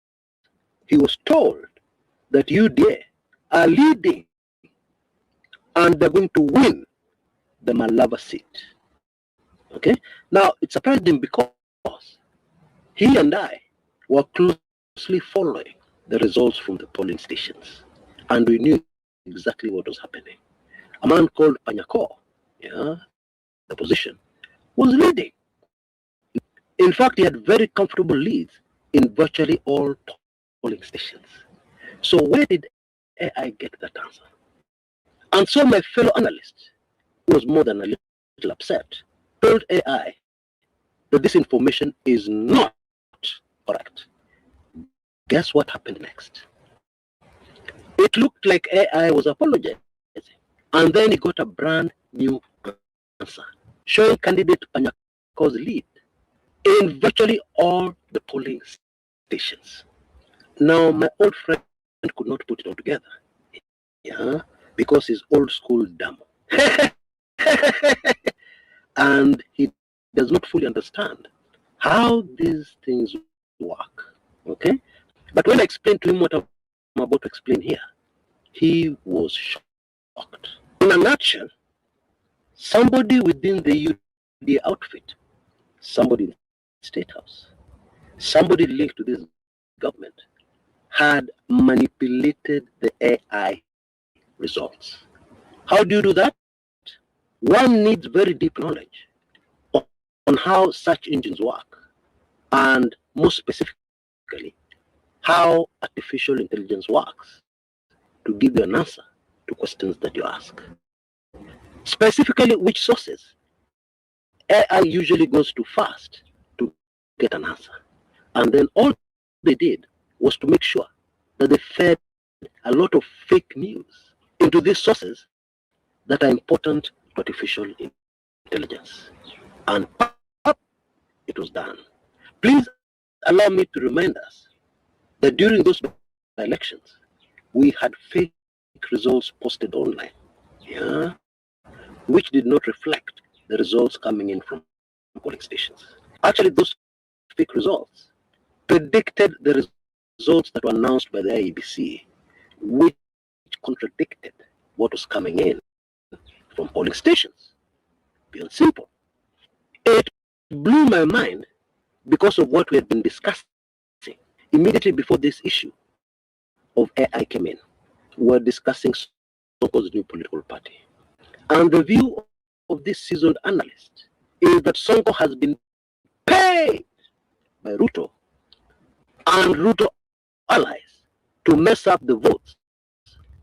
he was told that UDA are leading and they're going to win the Malava seat. Okay? Now, it surprised him because he and I were closely following the results from the polling stations. And we knew exactly what was happening. A man called Panyako, the opposition, was leading. In fact, he had very comfortable leads in virtually all polling stations. So where did AI get that answer? And so my fellow analyst, who was more than a little upset, told AI that this information is not correct. Guess what happened next? It looked like AI was apologizing. And then he got a brand new answer, showing candidate Panyako's lead in virtually all the polling stations. Now, my old friend could not put it all together, because he's old school dumb. And he does not fully understand how these things work, okay? But when I explained to him what I'm about to explain here, he was shocked. In a nutshell, somebody within the UDA outfit, somebody in the State House, somebody linked to this government, had manipulated the AI results. How do you do that? One needs very deep knowledge on how search engines work, and more specifically, how artificial intelligence works to give you an answer to questions that you ask. Specifically, which sources AI usually goes too fast to get an answer. And then all they did was to make sure that they fed a lot of fake news into these sources that are important to artificial intelligence. And it was done. Please allow me to remind us that during those elections, we had fake results posted online, which did not reflect the results coming in from polling stations. Actually, those fake results predicted the results that were announced by the IEBC, which contradicted what was coming in from polling stations. Pure simple. It blew my mind because of what we had been discussing immediately before this issue of AI came in. We were discussing Sonko's new political party. And the view of this seasoned analyst is that Sonko has been paid by Ruto and Ruto allies to mess up the votes,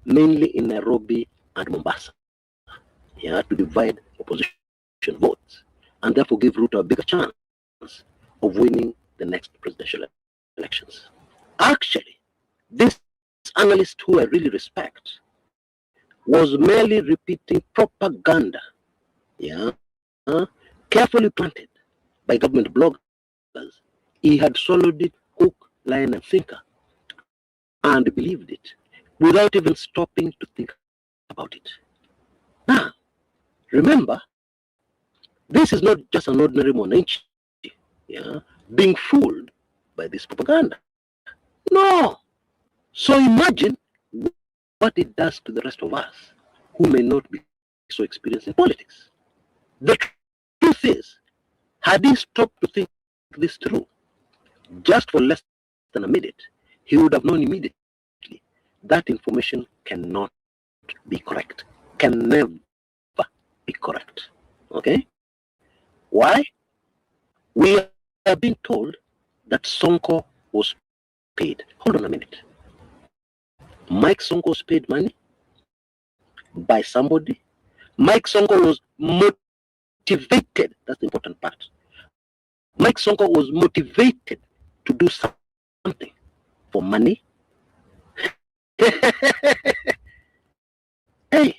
mainly in Nairobi and Mombasa, to divide opposition votes, and therefore give Ruto a bigger chance of winning the next presidential elections. Actually, this analyst, who I really respect, was merely repeating propaganda, carefully planted by government bloggers. He had swallowed it hook, line, and sinker, and believed it without even stopping to think about it. Now, remember, this is not just an ordinary Mwananchi, being fooled by this propaganda. No. So imagine what it does to the rest of us who may not be so experienced in politics. The truth is, had he stopped to think this through just for less than a minute, he would have known immediately that information cannot be correct, can never be correct. Okay? Why? We are being told that Sonko was paid. Hold on a minute. Mike Sonko was paid money by somebody. Mike Sonko was motivated. That's the important part. Mike Sonko was motivated to do something for money. Hey,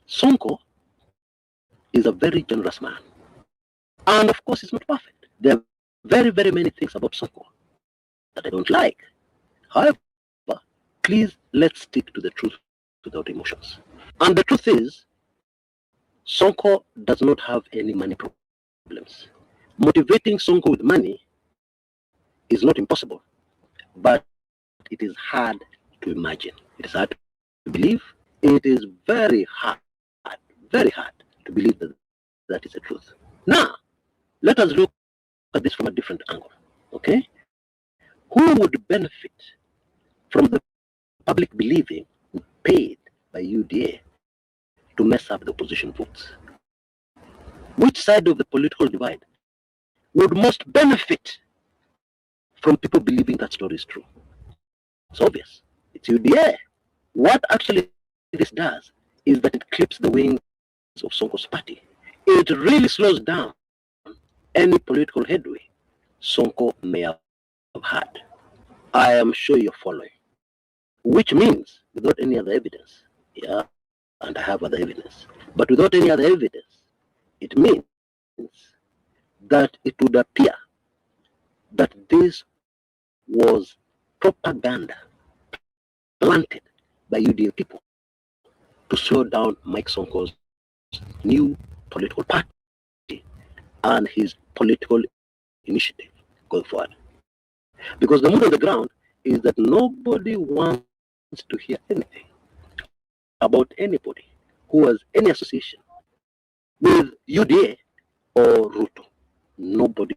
Sonko is a very generous man. And of course, he's not perfect. There are very, very many things about Sonko that I don't like. However, please, let's stick to the truth without emotions. And the truth is, Sonko does not have any money problems. Motivating Sonko with money is not impossible, but it is hard to imagine. It is hard to believe. It is very hard to believe that that is the truth. Now, let us look at this from a different angle, okay? Who would benefit from the public believing paid by UDA to mess up the opposition votes? Which side of the political divide would most benefit from people believing that story is true? It's obvious. It's UDA. What actually this does is that it clips the wings of Sonko's party. It really slows down any political headway Sonko may have had. I am sure you're following. Which means, without any other evidence, and I have other evidence, but without any other evidence, it means that it would appear that this was propaganda planted by UDA people to slow down Mike Sonko's new political party and his political initiative going forward. Because the mood on the ground is that nobody wants to hear anything about anybody who has any association with UDA or Ruto. Nobody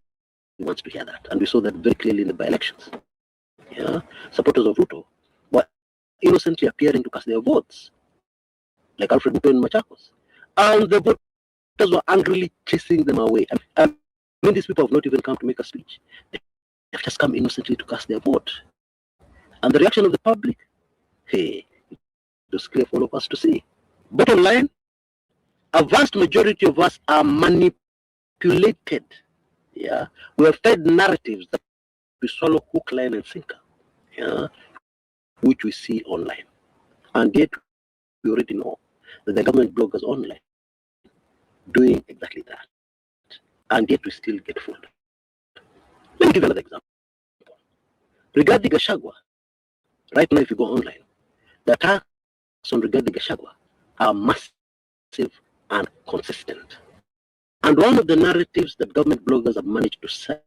wants to hear that. And we saw that very clearly in the by-elections. Supporters of Ruto were innocently appearing to cast their votes, like Alfred Muto in Machakos. And the voters were angrily chasing them away. I mean, these people have not even come to make a speech. They've just come innocently to cast their vote. And the reaction of the public, hey, it was clear for all of us to see. Bottom line, a vast majority of us are manipulated manipulated. Yeah, we have fed narratives that we swallow hook, line, and sinker. Yeah, which we see online, and yet we already know that the government bloggers online doing exactly that, and yet we still get fooled. Let me give you another example. Regarding Gachagua, right now, if you go online, the attacks on regarding Gachagua are massive and consistent. And one of the narratives that government bloggers have managed to sell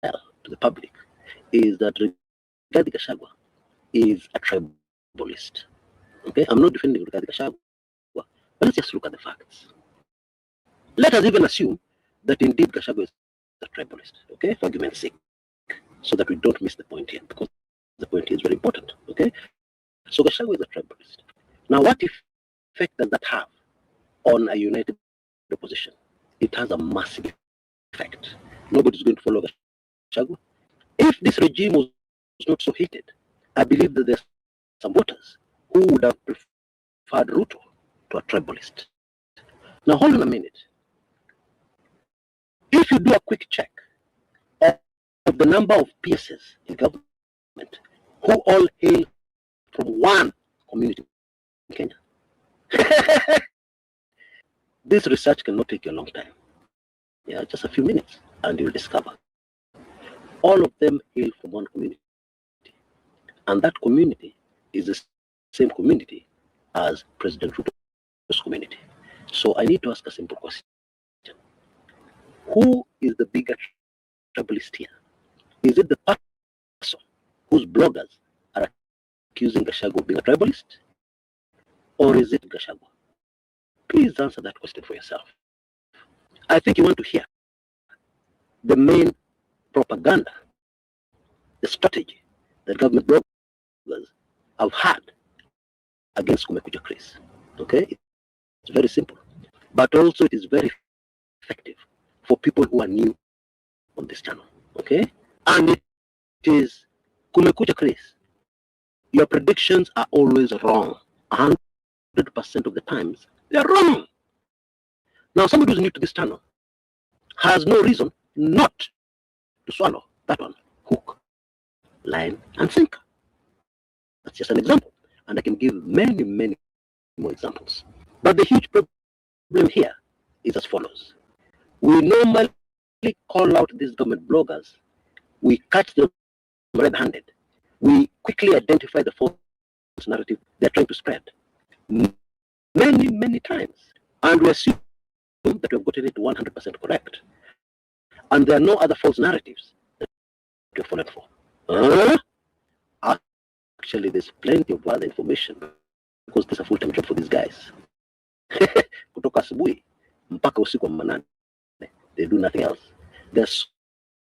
to the public is that Rigathi Gachagua is a tribalist. Okay, I'm not defending Rigathi Gachagua, but let's just look at the facts. Let us even assume that indeed Gachagua is a tribalist, okay, for argument's sake, so that we don't miss the point here, because the point here is very important, okay? So Gachagua is a tribalist. Now, what effect does that have on a united opposition? It has a massive effect. Nobody's going to follow Gachagua. If this regime was not so hated, I believe that there's some voters who would have preferred Ruto to a tribalist. Now, hold on a minute. If you do a quick check of the number of PSs in government who all hail from one community in Kenya, this research cannot take you a long time. Yeah, just a few minutes, and you'll discover all of them hail from one community, and that community is the same community as President Ruto's community. So I need to ask a simple question: who is the bigger tribalist here? Is it the person whose bloggers are accusing Gachagua of being a tribalist, or is it Gachagua? Please answer that question for yourself. I think you want to hear the main propaganda, the strategy that government bloggers have had against Kumekucha Chris. Okay? It's very simple, but also it is very effective for people who are new on this channel. Okay? And it is Kumekucha Chris. Your predictions are always wrong. 100% of the times, they're wrong. Now, somebody who's new to this channel has no reason not to swallow that one hook, line, and sinker. That's just an example. And I can give many, many more examples. But the huge problem here is as follows. We normally call out these government bloggers. We catch them red-handed. We quickly identify the false narrative they're trying to spread. Many, many times. And we assume that we have gotten it 100% correct. And there are no other false narratives that we have fallen for. Actually, there's plenty of other information, because there's a full-time job for these guys. Kutoka asubuhi mpaka usiku wa manane, they do nothing else. There's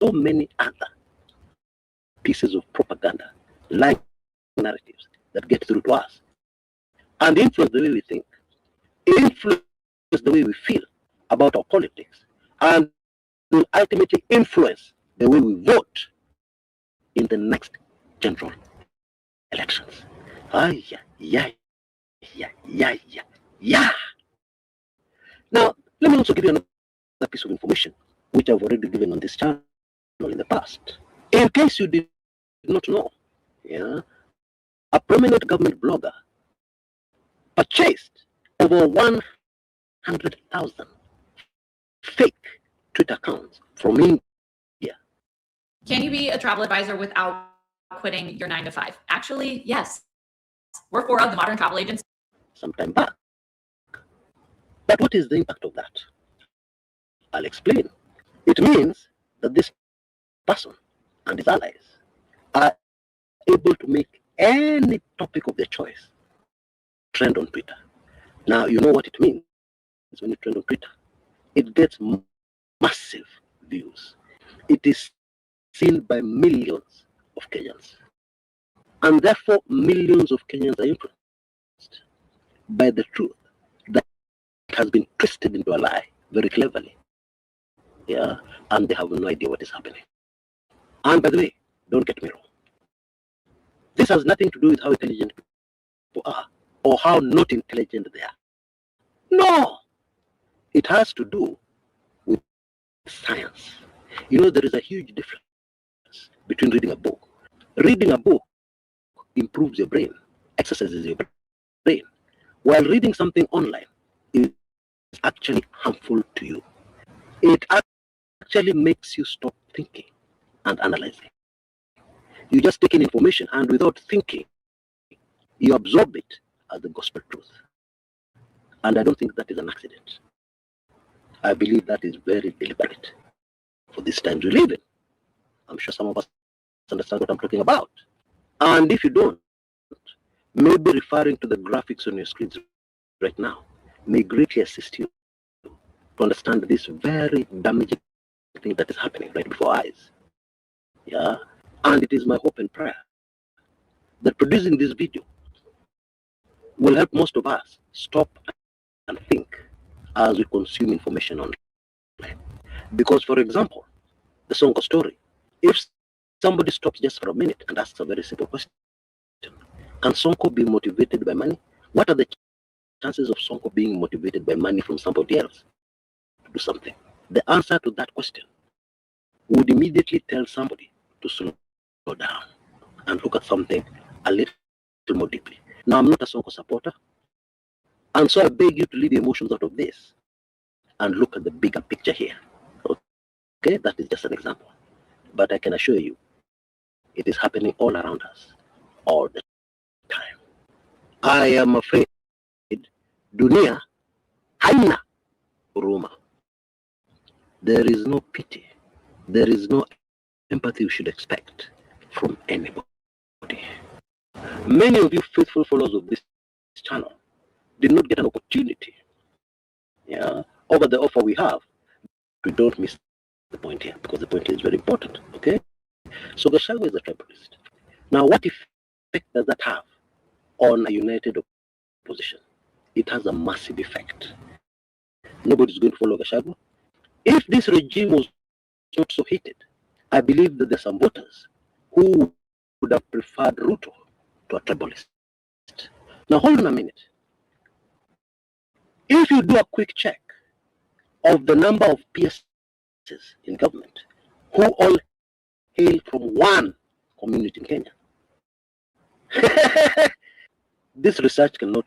so many other pieces of propaganda, like narratives, that get through to us and influence the way we think, influence the way we feel about our politics, and will ultimately influence the way we vote in the next general elections. Now, let me also give you another piece of information, which I've already given on this channel in the past. In case you did not know, a prominent government blogger purchased over 100,000 fake Twitter accounts from India. Can you be a travel advisor without quitting your 9 to 5? Actually, yes. We're 4 of the modern travel agents. Sometime back. But what is the impact of that? I'll explain. It means that this person and his allies are able to make any topic of their choice trend on Twitter. Now, you know what it means when you trend on Twitter. It gets massive views. It is seen by millions of Kenyans. And therefore, millions of Kenyans are influenced by the truth that has been twisted into a lie very cleverly. And they have no idea what is happening. And by the way, don't get me wrong. This has nothing to do with how intelligent people are or how not intelligent they are. No! It has to do with science. You know, there is a huge difference between reading a book. Reading a book improves your brain, exercises your brain, while reading something online is actually harmful to you. It actually makes you stop thinking and analyzing. You just take in information, and without thinking, you absorb it as the gospel truth. And I don't think that is an accident. I believe that is very deliberate for these times we live in. I'm sure some of us understand what I'm talking about. And if you don't, maybe referring to the graphics on your screens right now may greatly assist you to understand this very damaging thing that is happening right before our eyes. Yeah. And it is my hope and prayer that producing this video will help most of us stop and think as we consume information online. Because, for example, the Sonko story, if somebody stops just for a minute and asks a very simple question, can Sonko be motivated by money? What are the chances of Sonko being motivated by money from somebody else to do something? The answer to that question would immediately tell somebody to slow down and look at something a little more deeply. Now, I'm not a Sonko supporter, and so I beg you to leave the emotions out of this and look at the bigger picture here. Okay, that is just an example. But I can assure you, it is happening all around us, all the time. I am afraid dunia haina huruma. There is no pity. There is no empathy you should expect from anybody. Many of you faithful followers of this channel did not get an opportunity. Yeah, over the offer we have, we don't miss the point here, because the point here is very important. Okay, so Gachagua is a tribalist. Now, what effect does that have on a united opposition? It has a massive effect. Nobody's going to follow Gachagua. If this regime was not so heated, I believe that there's some voters who would have preferred Ruto to a tribalist. Now, hold on a minute. If you do a quick check of the number of PSs in government who all hail from one community in Kenya, this research cannot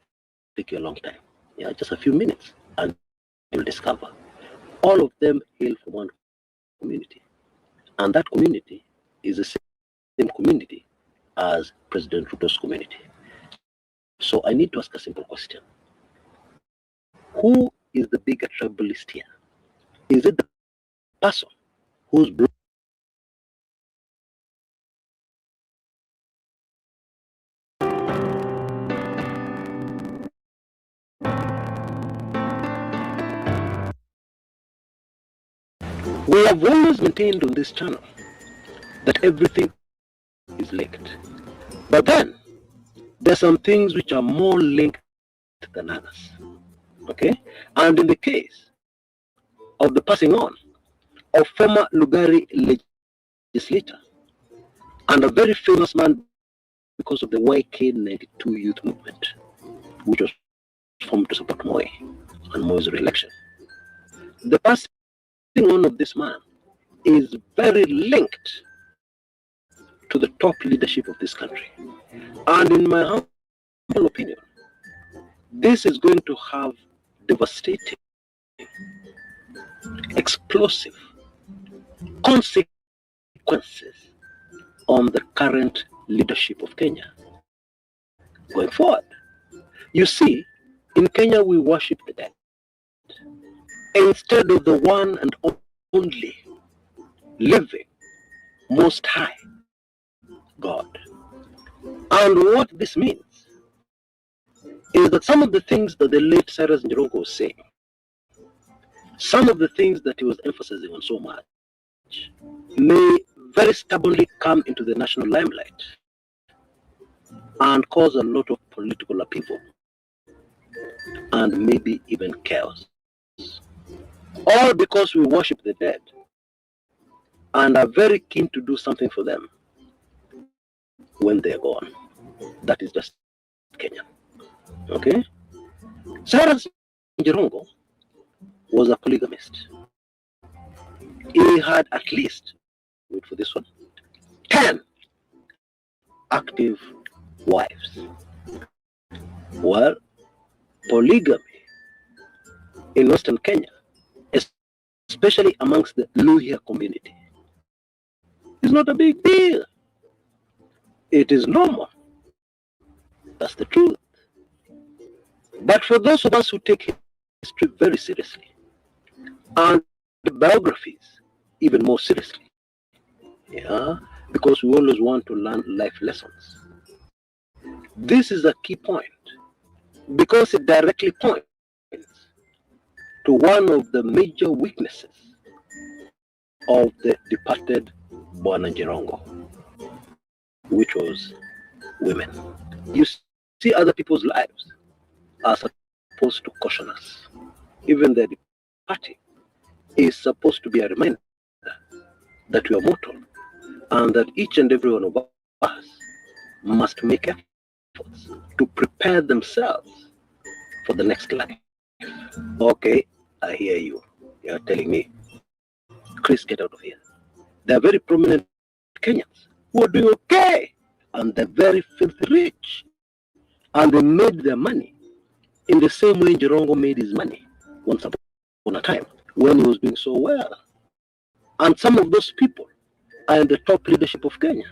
take you a long time. Yeah, just a few minutes, and you'll discover all of them hail from one community, and that community is the same community as President Ruto's community. So I need to ask a simple question. Who is the bigger tribalist here? Is it the person whose blood we have always maintained on this channel that everything is linked. But then there are some things which are more linked than others. Okay? And in the case of the passing on of former Lugari legislator and a very famous man because of the YK92 youth movement, which was formed to support Moi and Moi's re-election. The passing on of this man is very linked to the top leadership of this country. And in my humble opinion, this is going to have devastating, explosive consequences on the current leadership of Kenya going forward. You see, in Kenya we worship the dead instead of the one and only living, most high God. And what this means is that some of the things that the late Cyrus Njirongo was saying, some of the things that he was emphasizing on so much, may very stubbornly come into the national limelight and cause a lot of political upheaval and maybe even chaos. All because we worship the dead and are very keen to do something for them when they're gone. That is just Kenya. Okay? Cyrus Njirongo was a polygamist. he had at least, wait for this one, 10 active wives. Well, polygamy in Western Kenya, especially amongst the Luhya community, is not a big deal. It is normal. That's the truth. But for those of us who take history very seriously, and the biographies even more seriously, yeah, because we always want to learn life lessons. This is a key point, because it directly points to one of the major weaknesses of the departed Bwana Jirongo, which was women. You see, other people's lives are supposed to caution us. Even the departing is supposed to be a reminder that we are mortal, and that each and every one of us must make efforts to prepare themselves for the next life. Okay, I hear you. You're telling me, Chris, get out of here. There are very prominent Kenyans who are doing okay, and they're very filthy rich, and they made their money in the same way Jirongo made his money once upon a time when he was doing so well. And some of those people are in the top leadership of Kenya,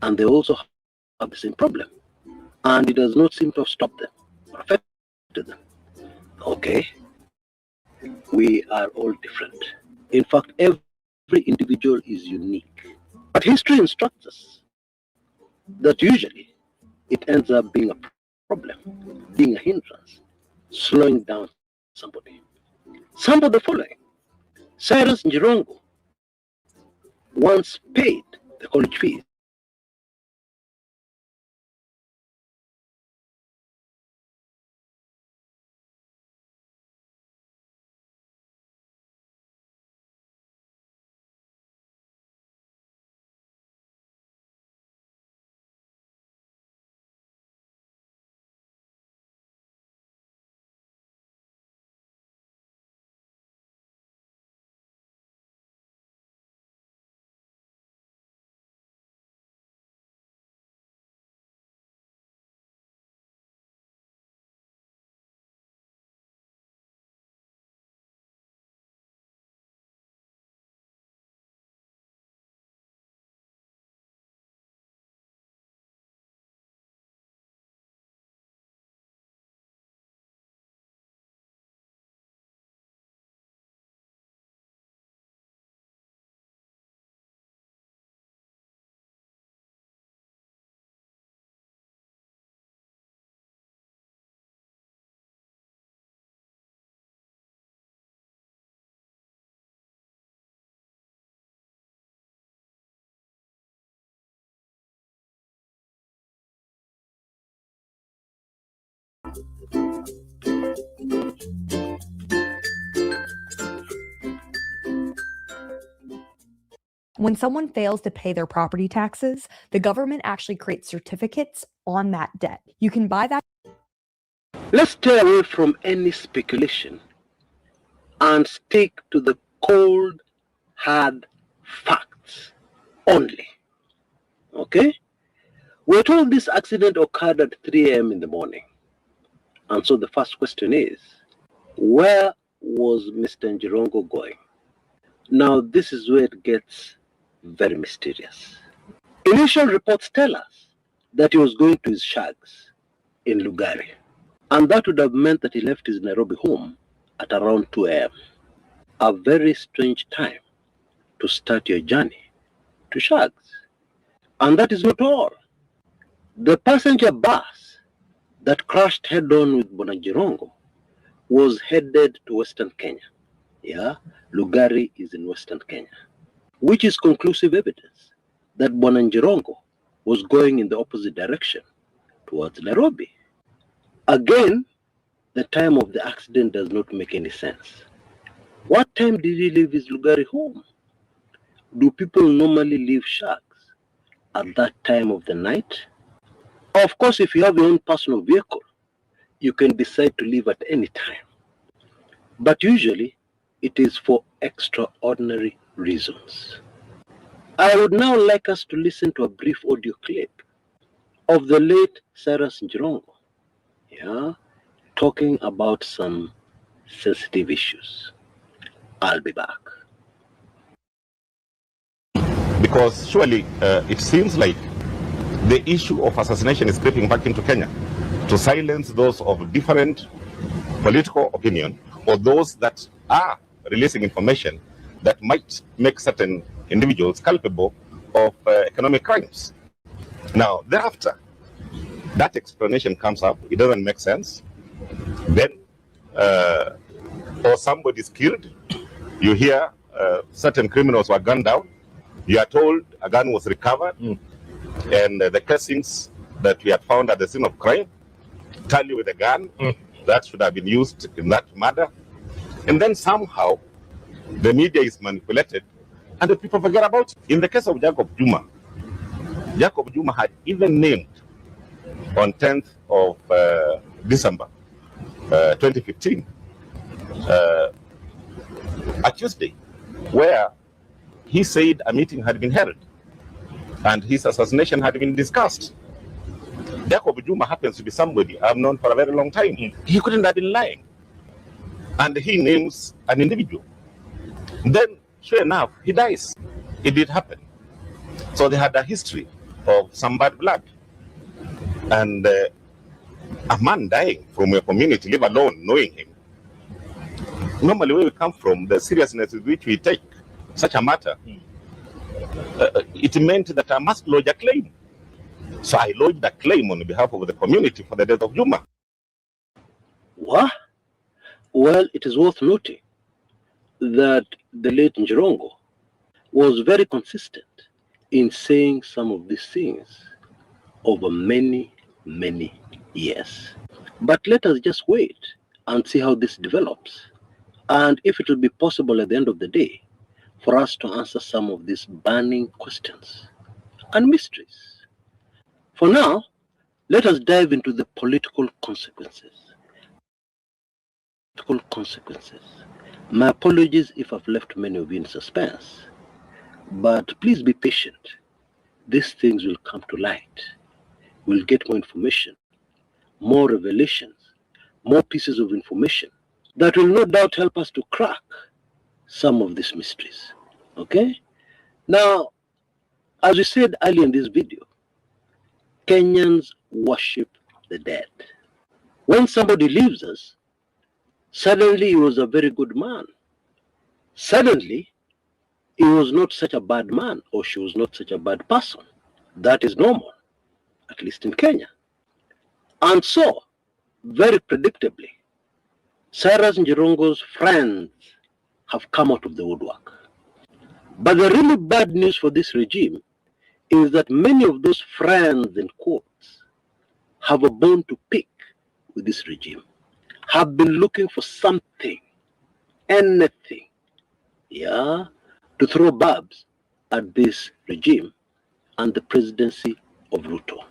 and they also have the same problem, and it does not seem to have stopped them or affected them. Okay, we are all different. In fact, every individual is unique. But history instructs us that usually it ends up being a problem, being a hindrance, slowing down somebody. Some of the following: Cyrus Jirongo once paid the college fees When someone fails to pay their property taxes, the government actually creates certificates on that debt. You can buy that. Let's stay away from any speculation and stick to the cold, hard facts only. Okay? We're told this accident occurred at 3 a.m. in the morning. And so the first question is, where was Mr. Jirongo going? Now, this is where it gets very mysterious. Initial reports tell us that he was going to his shags in Lugari, and that would have meant that he left his Nairobi home at around 2 a.m. A very strange time to start your journey to shags. And that is not all. The passenger bus that crashed head-on with Bwana Jirongo was headed to Western Kenya. Yeah, Lugari is in Western Kenya, which is conclusive evidence that Bwana Jirongo was going in the opposite direction towards Nairobi. Again, the time of the accident does not make any sense. What time did he leave his Lugari home? Do people normally leave shags at that time of the night? Of course, if you have your own personal vehicle, you can decide to leave at any time. But usually, it is for extraordinary reasons. I would now like us to listen to a brief audio clip of the late Cyrus Njirongo, talking about some sensitive issues. I'll be back. Because surely it seems like the issue of assassination is creeping back into Kenya to silence those of different political opinion or those that are releasing information that might make certain individuals culpable of economic crimes. Now, thereafter, that explanation comes up, it doesn't make sense. Then, or somebody's killed, you hear certain criminals were gunned down, you are told a gun was recovered, and the casings that we had found at the scene of crime tally with the gun that should have been used in that murder. And then somehow the media is manipulated and the people forget about it. In the case of Jacob Juma had even named on 10th of December 2015 a Tuesday, where he said a meeting had been held and his assassination had been discussed. Jacob Juma happens to be somebody I've known for a very long time. He couldn't have been lying. And he names an individual. Then, sure enough, he dies. It did happen. So they had a history of some bad blood. And a man dying from your community, leave alone knowing him. Normally, where we come from, the seriousness with which we take such a matter, it meant that I must lodge a claim. So I lodged a claim on behalf of the community for the death of Juma. What? Well, it is worth noting that the late Njirongo was very consistent in saying some of these things over many, many years. But let us just wait and see how this develops, and if it will be possible at the end of the day for us to answer some of these burning questions and mysteries. For now, let us dive into the political consequences. My apologies if I've left many of you in suspense, but please be patient. These things will come to light. We'll get more information, more revelations, more pieces of information that will no doubt help us to crack some of these mysteries. Okay? Now, as we said earlier in this video, Kenyans worship the dead. When somebody leaves us, suddenly he was a very good man. Suddenly, he was not such a bad man, or she was not such a bad person. That is normal, at least in Kenya. And so, very predictably, Cyrus Njirongo's friends have come out of the woodwork. But the really bad news for this regime is that many of those friends, in quotes, have a bone to pick with this regime, have been looking for something, anything, to throw barbs at this regime and the presidency of Ruto.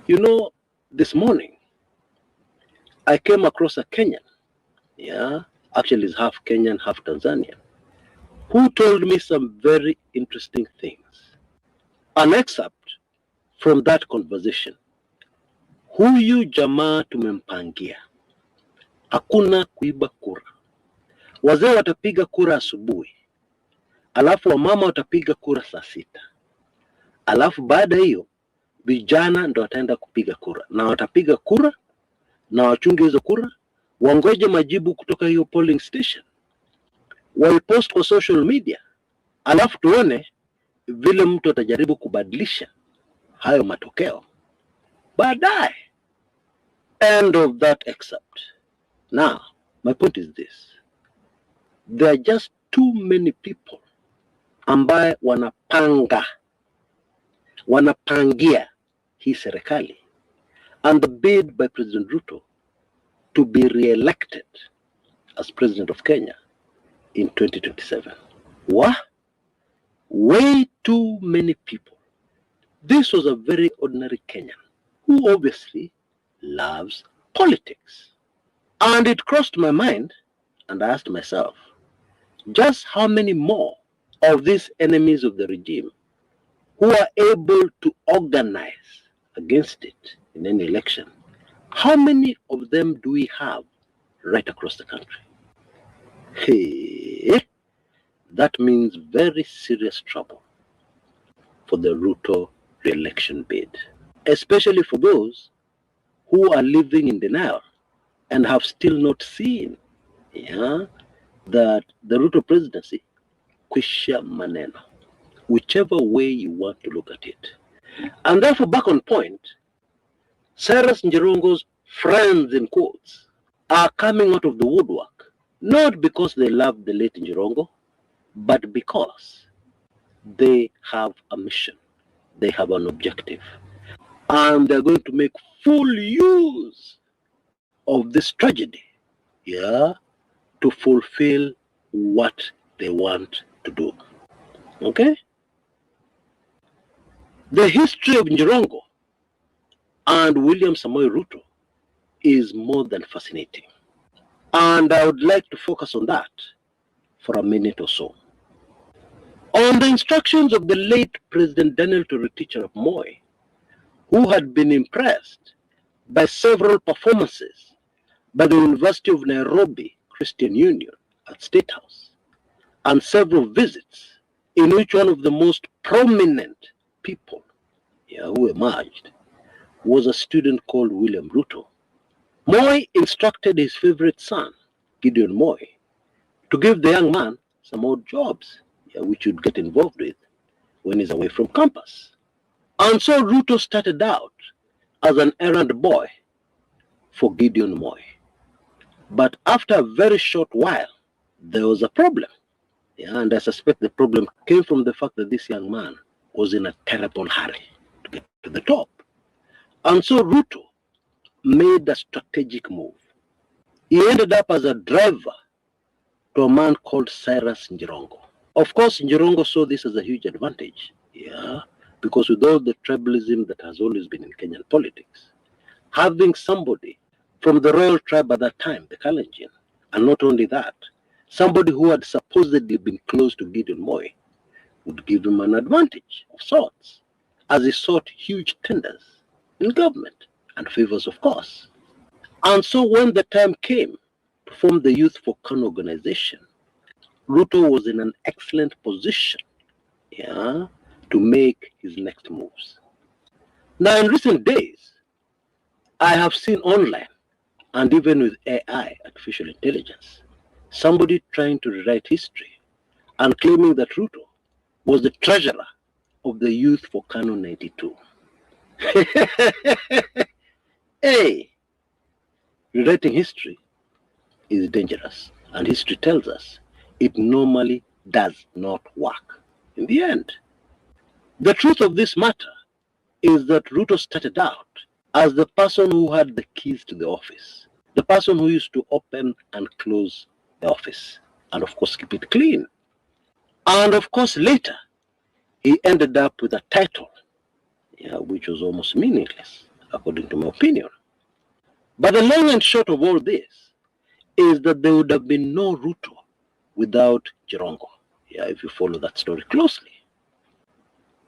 You know, this morning, I came across a Kenyan, actually he's half Kenyan, half Tanzanian, who told me some very interesting things. An excerpt from that conversation. Huyu jamaa tumempangia. Hakuna kuiba kura. Wazee watapiga kura asubuhi. Alafu wamama watapiga kura saa 6. Alafu baada hiyo vijana ndo wataenda kupiga kura. Na watapiga kura na wachunge hizo kura, wangoje majibu kutoka hiyo polling station. Waipost kwa social media. Alafu tuone vile mtu atajaribu kubadilisha hayo matokeo baadaye. End of that excerpt. Now, my point is this. There are just too many people ambaye wanapangia hii serikali and the bid by President Ruto to be re-elected as President of Kenya in 2027. What? Way too many people. This was a very ordinary Kenyan who obviously loves politics. And it crossed my mind, and I asked myself, just how many more of these enemies of the regime who are able to organize against it in any election, how many of them do we have right across the country? Hey, that means very serious trouble for the Ruto re-election bid, especially for those who are living in denial and have still not seen that the Ruto presidency, kwisha maneno, whichever way you want to look at it. And therefore, back on point, Cyrus Njirongo's friends, in quotes, are coming out of the woodwork, not because they love the late Njirongo, but because they have a mission, they have an objective, and they're going to make full use of this tragedy, to fulfill what they want to do. Okay? The history of Njirongo and William Samoei Ruto is more than fascinating. And I would like to focus on that for a minute or so. On the instructions of the late President Daniel Toroitich arap Moi, who had been impressed by several performances by the University of Nairobi Christian Union at State House, and several visits in which one of the most prominent people who emerged was a student called William Ruto. Moi instructed his favorite son, Gideon Moi, to give the young man some odd jobs, which he'd get involved with when he's away from campus. And so Ruto started out as an errand boy for Gideon Moi. But after a very short while, there was a problem. And I suspect the problem came from the fact that this young man was in a terrible hurry to get to the top. And so Ruto made a strategic move. He ended up as a driver to a man called Cyrus Njirongo. Of course, Njirongo saw this as a huge advantage, because with all the tribalism that has always been in Kenyan politics, having somebody from the royal tribe at that time, the Kalenjin, and not only that, somebody who had supposedly been close to Gideon Moi would give him an advantage of sorts, as he sought huge tenders in government and favors, of course. And so when the time came to form the Youth for Kanu organization, Ruto was in an excellent position to make his next moves. Now, in recent days, I have seen online, and even with AI, artificial intelligence, somebody trying to rewrite history and claiming that Ruto was the treasurer of the Youth for Kanu 92. Hey, rewriting history is dangerous, and history tells us it normally does not work in the end. The truth of this matter is that Ruto started out as the person who had the keys to the office, the person who used to open and close the office, and of course keep it clean. And of course later, he ended up with a title, which was almost meaningless, according to my opinion. But the long and short of all this is that there would have been no Ruto without Njirongo, if you follow that story closely.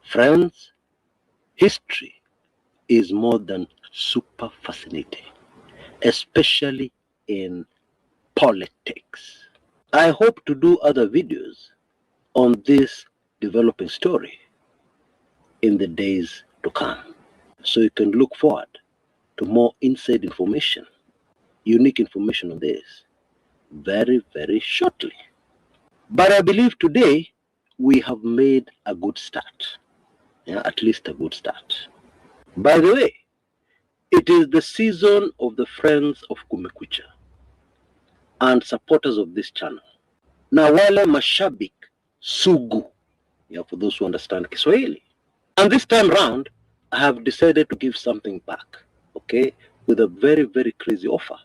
Friends, history is more than super fascinating, especially in politics. I hope to do other videos on this developing story in the days to come, so you can look forward to more inside information, unique information on this very, very shortly. But I believe today we have made a good start, at least a good start. By the way, it is the season of the friends of Kumekucha and supporters of this channel. Na wale mashabik sugu, for those who understand Kiswahili. And this time round, I have decided to give something back, with a very, very crazy offer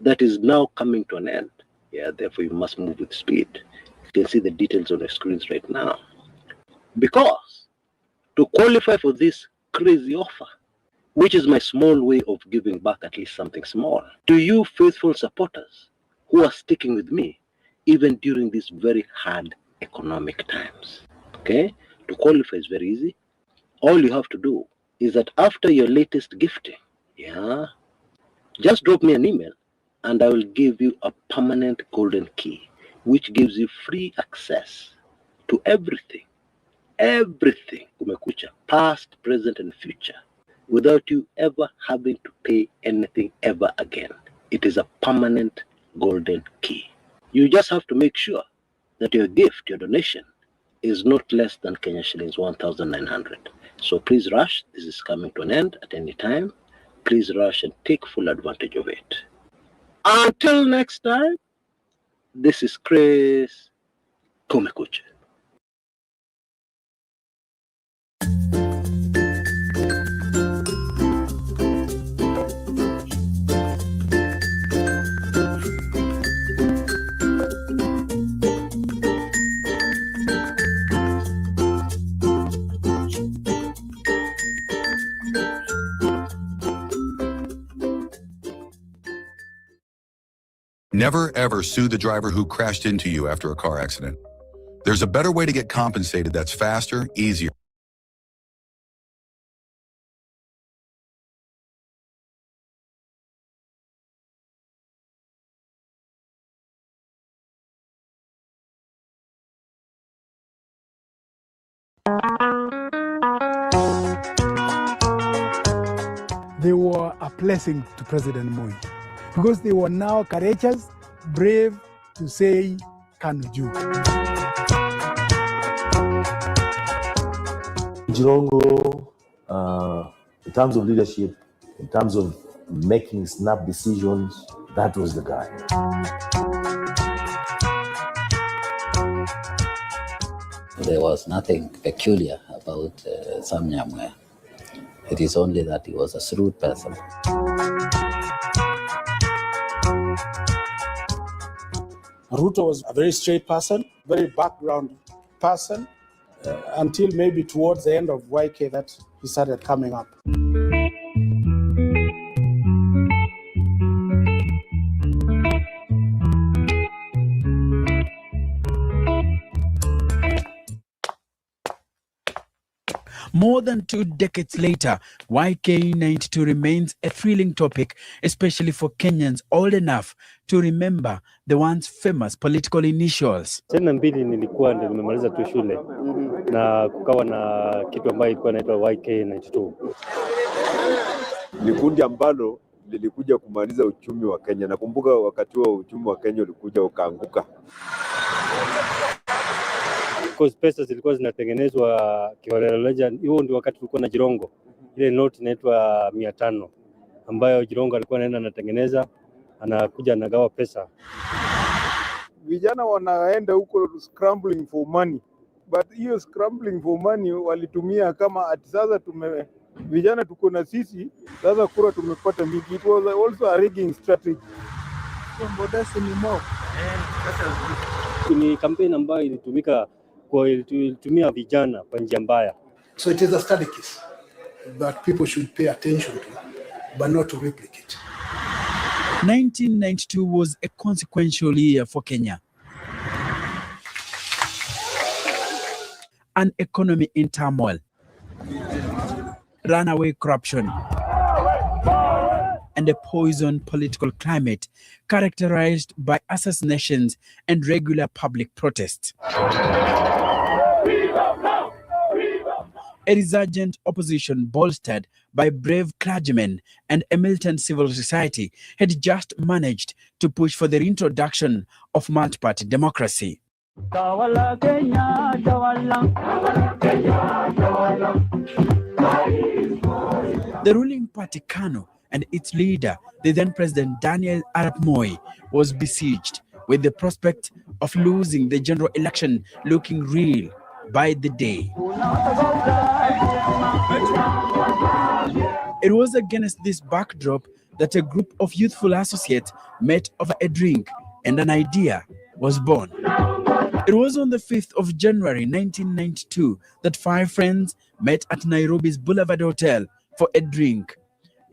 that is now coming to an end. Therefore you must move with speed. You can see the details on the screens right now. Because to qualify for this crazy offer, which is my small way of giving back at least something small, to you faithful supporters who are sticking with me even during these very hard economic times. Okay? To qualify is very easy. All you have to do is that after your latest gifting, just drop me an email and I will give you a permanent golden key, which gives you free access to everything, kumekucha, past, present, and future, without you ever having to pay anything ever again. It is a permanent golden key. You just have to make sure that your gift, your donation, is not less than Kenya shillings 1,900. So please rush. This is coming to an end at any time. Please rush and take full advantage of it. Until next time, this is Chris Kumekucha. Never ever sue the driver who crashed into you after a car accident. There's a better way to get compensated that's faster, easier. They were a blessing to President Moi because they were now courageous, brave to say Kanuju. Jirongo, in terms of leadership, in terms of making snap decisions, that was the guy. There was nothing peculiar about Sam Nyamwe. It is only that he was a shrewd person. Ruto was a very straight person, very background person, until maybe towards the end of YK that he started coming up. More than 2 decades later, YK92 remains a thrilling topic, especially for Kenyans old enough to remember the once famous political initials. 92 nilikuwa ndio nimemaliza tu shule na kukawa na kitu ambayo ilikuwa inaitwa YK92. Ni kundi ambalo lilikuja kumaliza uchumi wa Kenya. Nakumbuka wakati huo uchumi wa Kenya ulikuja ukaanguka. Because pesa zilikuwa zinatengenezwa kiholela. Hiyo ndio wakati tulikuwa na Jirongo. Ile note inaitwa 500 ambayo Jirongo alikuwa anaenda anatengeneza, anakuja anagawa pesa. Vijana wanaenda huko scrambling for money. But hiyo scrambling for money walitumia kama ati sasa vijana tuko na sisi, sasa kura tumepata mingi. It was also a rigging strategy. Ni campaign ambayo ilitumia vijana kwa njia mbaya. So it is a study case that people should pay attention to, but not to replicate. 1992 was a consequential year for Kenya. An economy in turmoil, runaway corruption, and a poisoned political climate characterized by assassinations and regular public protests. A resurgent opposition bolstered by brave clergymen and a militant civil society had just managed to push for the reintroduction of multi-party democracy. The ruling party KANU and its leader, the then President Daniel Arap Moi, was besieged with the prospect of losing the general election looking real by the day. It was against this backdrop that a group of youthful associates met over a drink and an idea was born. It was on the 5th of January 1992 that 5 friends met at Nairobi's Boulevard Hotel for a drink.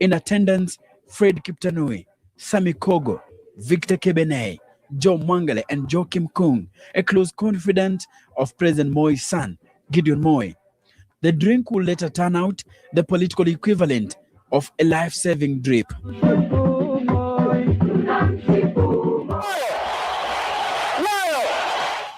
In attendance, Fred Kiptanui, Sami Kogo, Victor Kebene, Joe Mangale and Joachim Kung, a close confidant of President Moi's son, Gideon Moi. The drink would later turn out the political equivalent of a life-saving drip.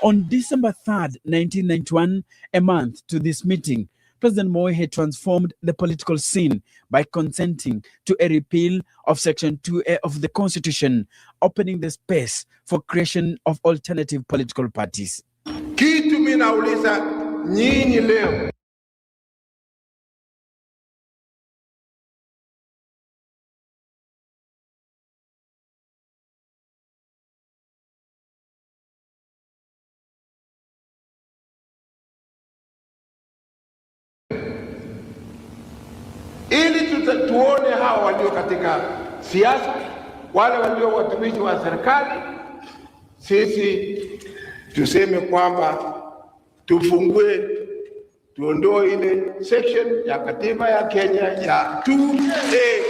On December 3rd, 1991, a month to this meeting, President Moi had transformed the political scene by consenting to a repeal of Section 2A of the Constitution, opening the space for creation of alternative political parties. Kitu mimi nauliza nyinyi leo, ili tuone hao walio katika siasa, wale walio watumishi wa serikali, sisi tuseme kwamba tufungue, tuondoe ile section ya katiba ya Kenya ya 2A.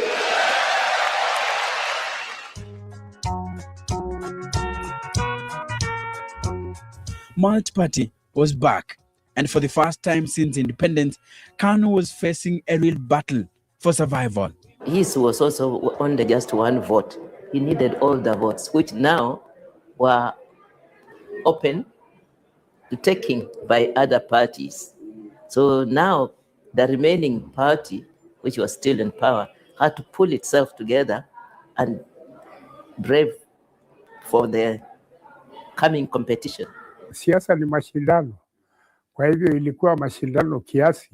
Multi-party was back, and for the first time since independence, KANU was facing a real battle for survival. His was also only just one vote. He needed all the votes, which now were open to taking by other parties. So now the remaining party, which was still in power, had to pull itself together and brave for the coming competition. Siasa ni mashindano, kwa hivyo ilikuwa mashindano kiasi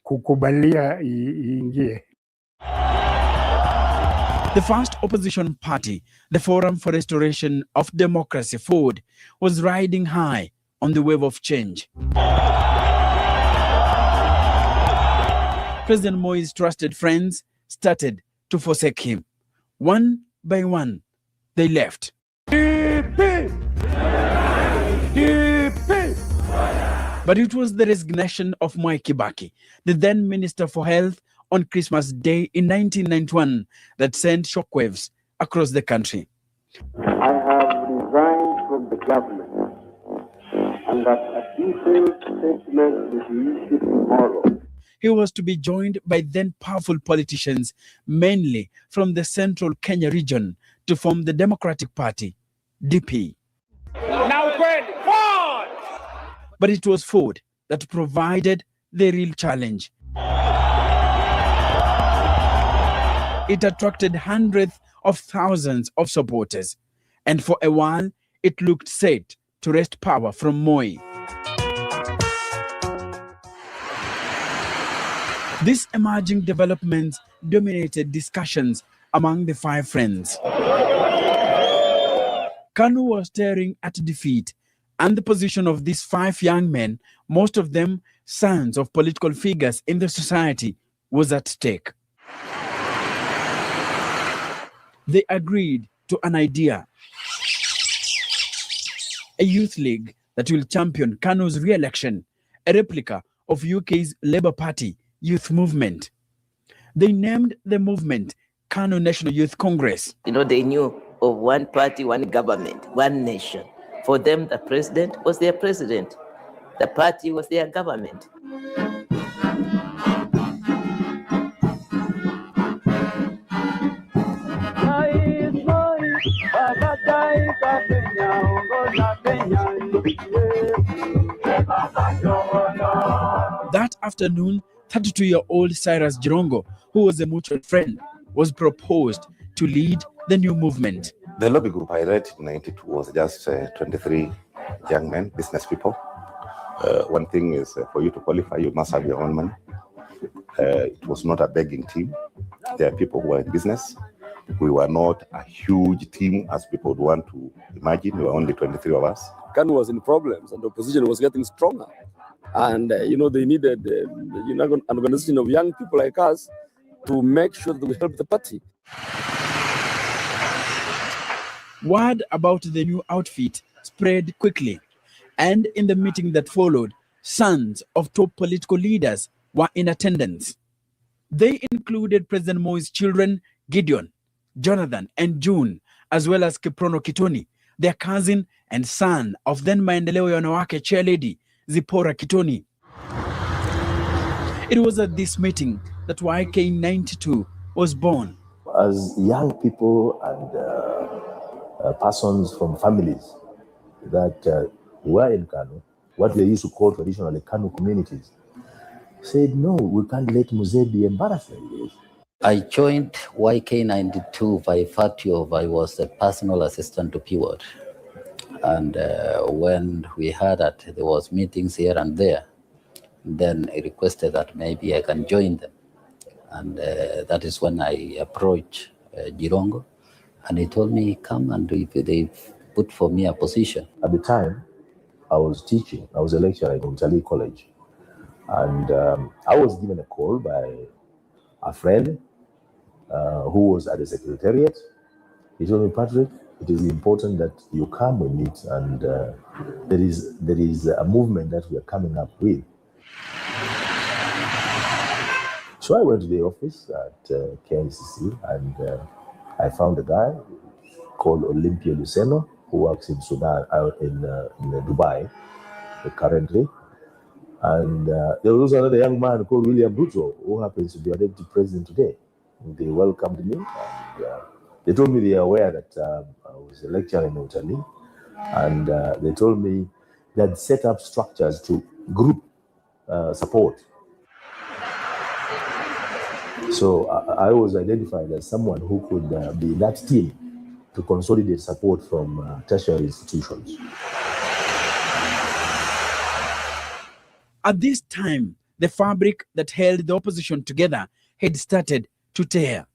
kukubalia iingie. The first opposition party, the Forum for Restoration of Democracy, FORD, was riding high on the wave of change. President Moi's trusted friends started to forsake him. One by one, they left. But it was the resignation of Mwai Kibaki, the then Minister for Health, on Christmas Day in 1991 that sent shockwaves across the country. I have resigned from the government, and that a detailed statement will be issued tomorrow. He was to be joined by then powerful politicians, mainly from the central Kenya region, to form the Democratic Party, DP. Now forward! But it was FORD that provided the real challenge. It attracted hundreds of thousands of supporters, and for a while, it looked set to wrest power from Moi. These emerging developments dominated discussions among the five friends. KANU was staring at defeat, and the position of these five young men, most of them sons of political figures in the society, was at stake. They agreed to an idea: a youth league that will champion KANU's re-election, a replica of UK's Labour Party youth movement. They named the movement KANU National Youth Congress. You know, they knew of one party, one government, one nation. For them, the president was their president. The party was their government. That afternoon, 32-year-old Cyrus Jirongo, who was a mutual friend, was proposed to lead the new movement. The lobby group I led in 92 was just 23 young men, business people. One thing is for you to qualify, you must have your own money. It was not a begging team. There are people who were in business. We were not a huge team as people would want to imagine. We were only 23 of us. KANU was in problems and the opposition was getting stronger. And, they needed an organization of young people like us to make sure that we help the party. Word about the new outfit spread quickly. And in the meeting that followed, sons of top political leaders were in attendance. They included President Moi's children, Gideon, Jonathan, and June, as well as Kiprono Kitoni, their cousin and son of then Maendeleo ya Wanawake chair lady, Zipporah Kitoni. It was at this meeting that YK92 was born. As young people and persons from families that were in Kanu, what they used to call traditionally Kanu communities, said, no, we can't let Mzee be embarrassed like this. I joined YK92 by virtue of I was a personal assistant to Pivot. And when we heard that there was meetings here and there, then I requested that maybe I can join them. And that is when I approached Jirongo, and he told me, come and they put for me a position. At the time, I was teaching. I was a lecturer in Umtali College. And I was given a call by a friend who was at the secretariat. He told me, Patrick, it is important that you come, we meet, and there is a movement that we are coming up with. So I went to the office at KNCC, and I found a guy called Olympia Luceno, who works in Sudan, in Dubai currently. And there was also another young man called William Ruto, who happens to be a deputy president today. They welcomed me, and they told me they are aware that I was a lecturer in Italy, and they told me they had set up structures to group support. So I was identified as someone who could be that team to consolidate support from tertiary institutions. At this time, the fabric that held the opposition together had started to tear.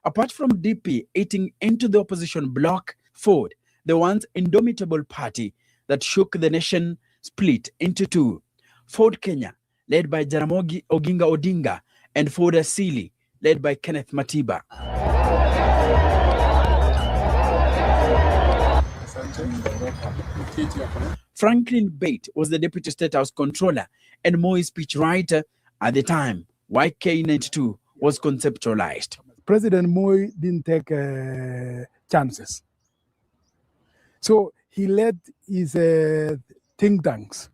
Apart from DP eating into the opposition bloc, Ford, the once indomitable party that shook the nation, split into two. Ford Kenya, led by Jaramogi Oginga Odinga, and Ford Asili, led by Kenneth Matiba. Franklin Bate was the Deputy State House Controller and Moi's speechwriter at the time YK92 was conceptualized. President Moi didn't take chances. So he led his think tanks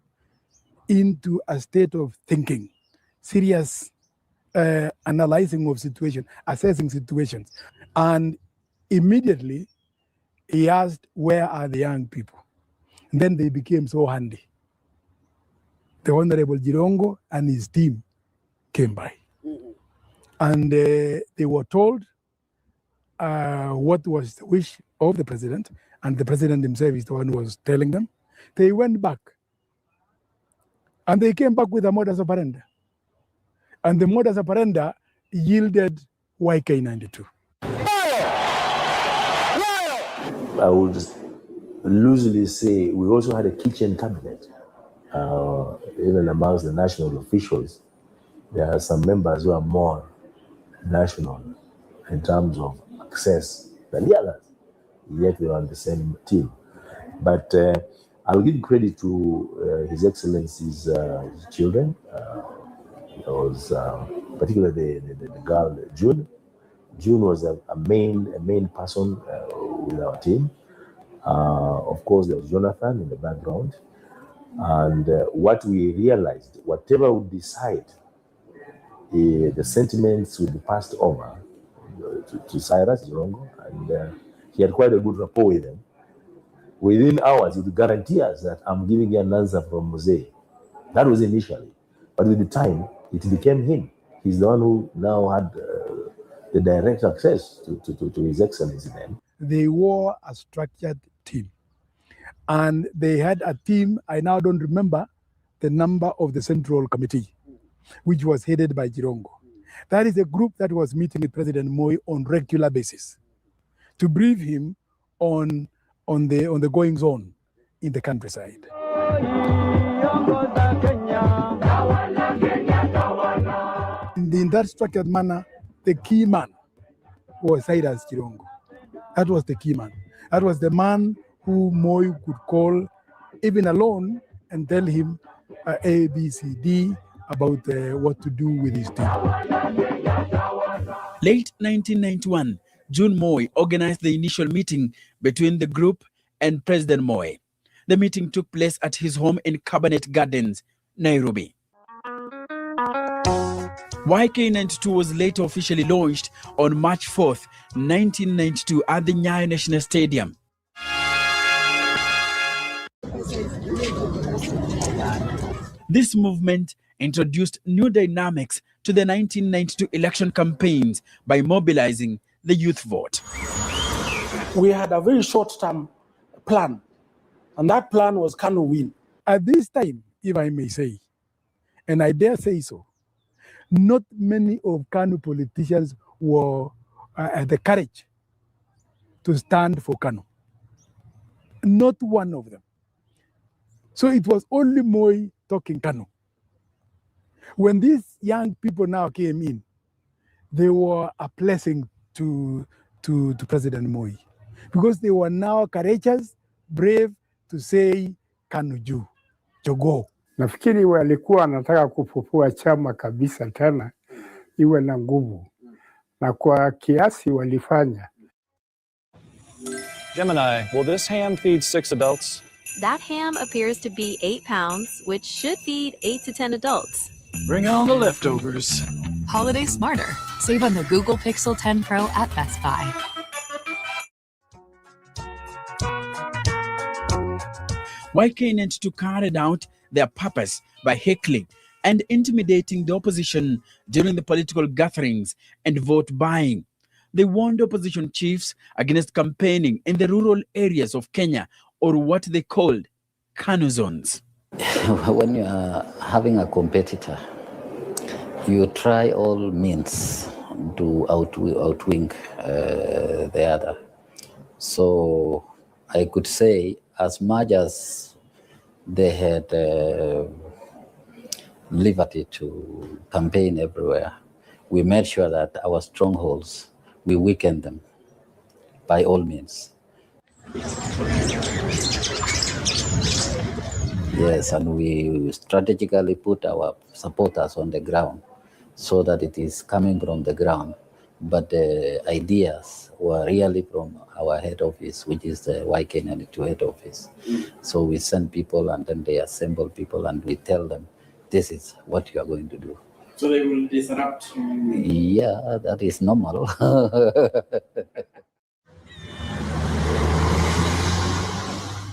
into a state of thinking, serious analyzing of situation, assessing situations. And immediately he asked, where are the young people? And then they became so handy. The Honorable Jirongo and his team came by. And they were told what was the wish of the president, and the president himself is the one who was telling them. They went back, and they came back with a modus operandi. And the modus operandi yielded YK92. I would loosely say we also had a kitchen cabinet, even amongst the national officials. There are some members who are more national in terms of access than the others, yet they were on the same team. But I'll give credit to His Excellency's children. It was particularly the girl June. June was a main person with our team. Of course, there was Jonathan in the background. And what we realized, whatever we decide, the sentiments will be passed over to Cyrus Jirongo, and he had quite a good rapport with them. Within hours, he would guarantee us that I'm giving you an answer from Mzee. That was initially. But with the time, it became him. He's the one who now had the direct access to His Excellency then. They were a structured team. And they had a team, I now don't remember the number of the Central Committee, which was headed by Jirongo. That is a group that was meeting with President Moi on regular basis to brief him on the goings on in the countryside. In that structured manner, the key man was Cyrus Jirongo. That was the key man. That was the man who Moi could call even alone and tell him A, B, C, D about what to do with his team. Late 1991, June Moi organized the initial meeting between the group and President Moi. The meeting took place at his home in Cabinet Gardens, Nairobi. YK92 was later officially launched on March 4th, 1992 at the Nyayo National Stadium. This movement introduced new dynamics to the 1992 election campaigns by mobilizing the youth vote. We had a very short-term plan, and that plan was KANU win. At this time, if I may say, and I dare say so, not many of KANU politicians were had the courage to stand for KANU. Not one of them. So it was only Moi talking KANU. When these young people now came in, they were a blessing to President Moi, because they were now courageous, brave to say KANU juu, jogoo. Nafikiri walikuwa wanataka kufufua chama kabisa tena iwe na nguvu, na kwa kiasi walifanya. Gemini, will this ham feed 6 adults? That ham appears to be 8 pounds, which should feed 8 to 10 adults. Bring on the leftovers. Holiday smarter. Save on the Google Pixel 10 Pro at Best Buy. YK92 carried out their purpose by heckling and intimidating the opposition during the political gatherings and vote buying. They warned opposition chiefs against campaigning in the rural areas of Kenya, or what they called KANU zones. When you are having a competitor, you try all means to outwing the other. So I could say, as much as they had liberty to campaign everywhere, we made sure that our strongholds, we weakened them by all means. Yes, and we strategically put our supporters on the ground so that it is coming from the ground. But the ideas were really from our head office, which is the YK92 head office. So we send people and then they assemble people and we tell them, this is what you are going to do. So they will disrupt? Yeah, that is normal.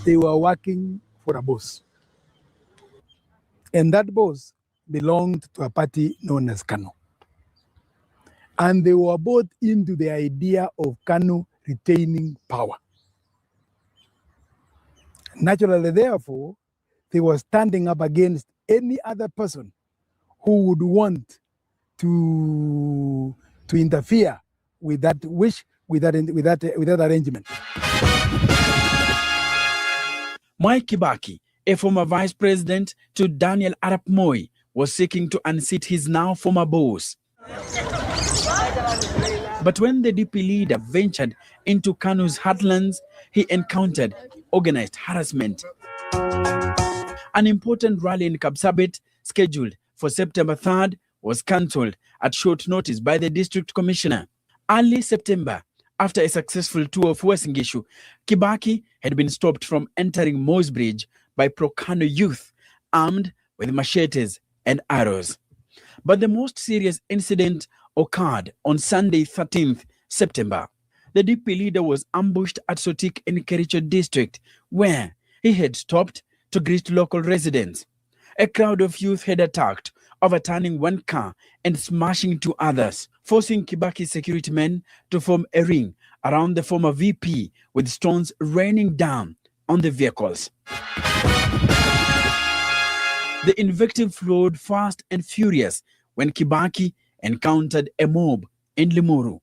They were working for a boss. And that boss belonged to a party known as KANU. And they were bought into the idea of KANU retaining power. Naturally, therefore, they were standing up against any other person who would want to interfere with that wish, with that arrangement. Mwai Kibaki, a former vice president to Daniel Arap Moi, was seeking to unseat his now former boss. But when the DP leader ventured into KANU's heartlands, he encountered organized harassment. An important rally in Kapsabet, scheduled for September 3rd, was cancelled at short notice by the district commissioner. Early September, after a successful tour of Uasin Gishu, Kibaki had been stopped from entering Moi's Bridge by pro-KANU youth armed with machetes and arrows. But the most serious incident occurred on Sunday, 13th September. The DP leader was ambushed at Sotik in Kericho district, where he had stopped to greet local residents. A crowd of youth had attacked, overturning one car and smashing two others, forcing Kibaki's security men to form a ring around the former VP with stones raining down on the vehicles. The invective flowed fast and furious when Kibaki encountered a mob in Limuru.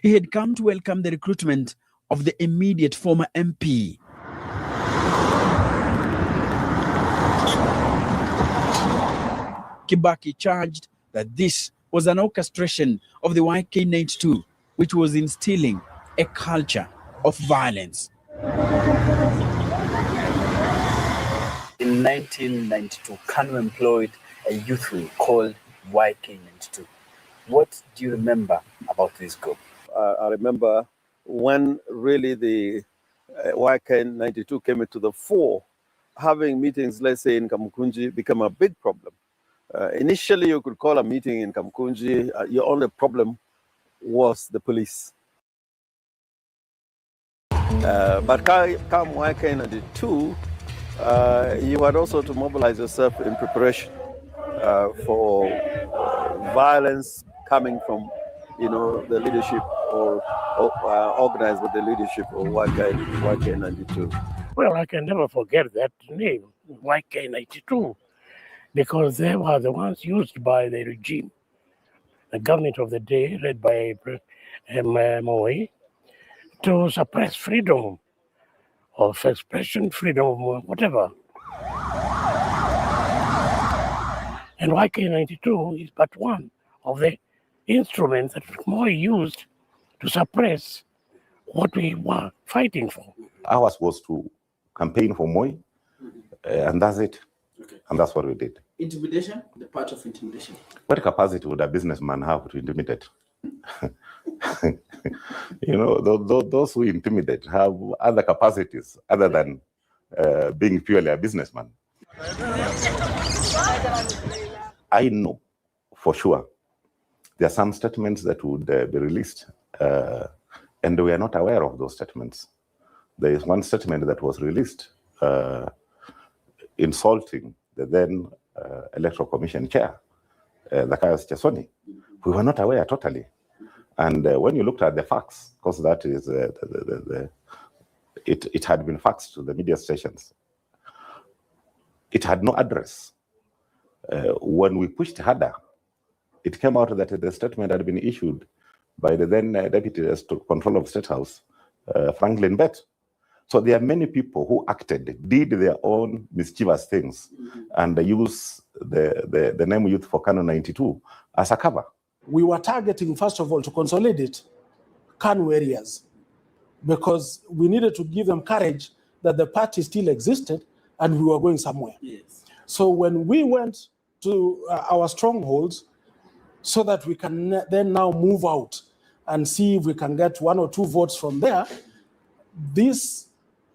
He had come to welcome the recruitment of the immediate former MP. Kibaki charged that this was an orchestration of the YK92, which was instilling a culture of violence. In 1992, KANU employed a youth wing called YK92. What do you remember about this group? I remember when really the YK92 came into the fore, having meetings, let's say in Kamukunji, became a big problem. Initially, you could call a meeting in Kamukunji, your only problem was the police. But come YK92, you had also to mobilize yourself in preparation for violence coming from, the leadership or organized with the leadership of YK92. Well, I can never forget that name, YK92, because they were the ones used by the regime, the government of the day, led by Moi, to suppress freedom of expression, freedom of whatever. And YK92 is but one of the instruments that Moi used to suppress what we were fighting for. Ours was to campaign for Moi, and that's it. Okay. And that's what we did. Intimidation, the part of intimidation. What capacity would a businessman have to intimidate? Those who intimidate have other capacities other than being purely a businessman. I know for sure there are some statements that would be released, and we are not aware of those statements. There is one statement that was released insulting the then Electoral Commission chair, Zakaios Chesoni. We were not aware totally. And when you looked at the facts, because that is it had been faxed to the media stations, it had no address. When we pushed harder, it came out that the statement had been issued by the then Deputy Control of State House, Franklin Bett. So there are many people who acted, did their own mischievous things, and use the name Youth for Kano 92 as a cover. We were targeting, first of all, to consolidate Kano areas, because we needed to give them courage that the party still existed and we were going somewhere. Yes. So when we went to our strongholds, so that we can then now move out and see if we can get 1 or 2 votes from there, these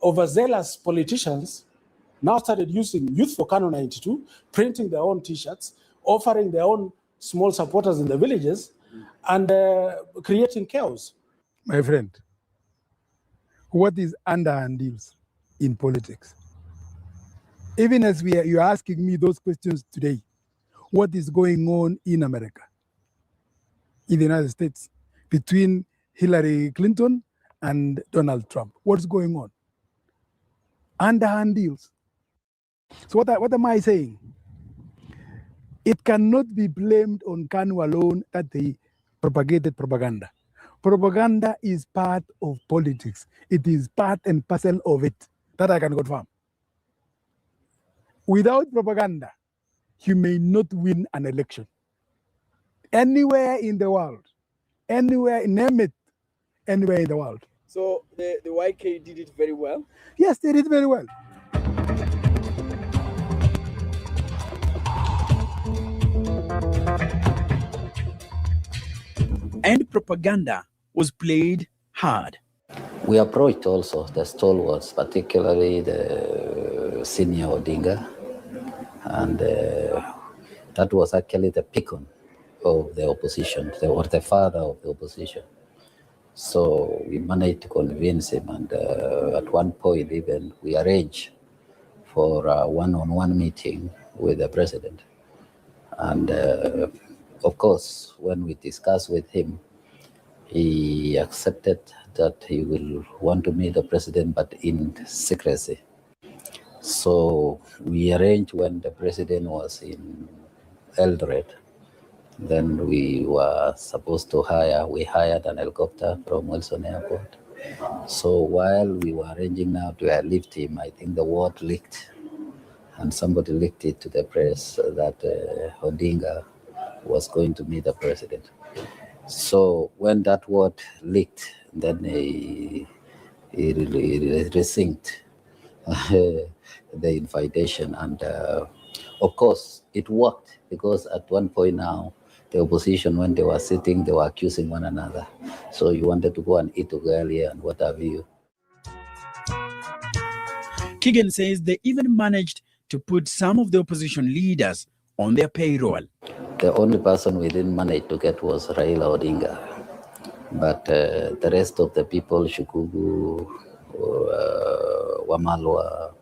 overzealous politicians now started using Youth for Kano 92, printing their own T-shirts, offering their own small supporters in the villages, and creating chaos. My friend, what is underhand deals in politics? Even as you're asking me those questions today, what is going on in America, in the United States, between Hillary Clinton and Donald Trump? What's going on? Underhand deals. So what am I saying? It cannot be blamed on Kanu alone that they propagated propaganda. Propaganda is part of politics. It is part and parcel of it. That I can confirm. Without propaganda, you may not win an election. Anywhere in the world, anywhere, name it, anywhere in the world. So the YK did it very well? Yes, they did very well. And propaganda was played hard. We approached also the stalwarts, particularly the senior Odinga, and that was actually the pecan of the opposition, or the father of the opposition. So we managed to convince him, and at one point even we arranged for a one-on-one meeting with the president. And of course, when we discussed with him, he accepted that he will want to meet the president, but in secrecy. So we arranged when the president was in Eldoret. Then we were supposed to we hired an helicopter from Wilson Airport. So while we were arranging now to airlift him, I think the word leaked, and somebody leaked it to the press that Odinga was going to meet the president. So when that word leaked, then he resynced the invitation, and of course it worked, because at one point now the opposition, when they were sitting, they were accusing one another. So you wanted to go and eat ugali and what have you. Kigen says they even managed to put some of the opposition leaders on their payroll. The only person we didn't manage to get was Raila Odinga. But the rest of the people, Shukugu, Wamalwa,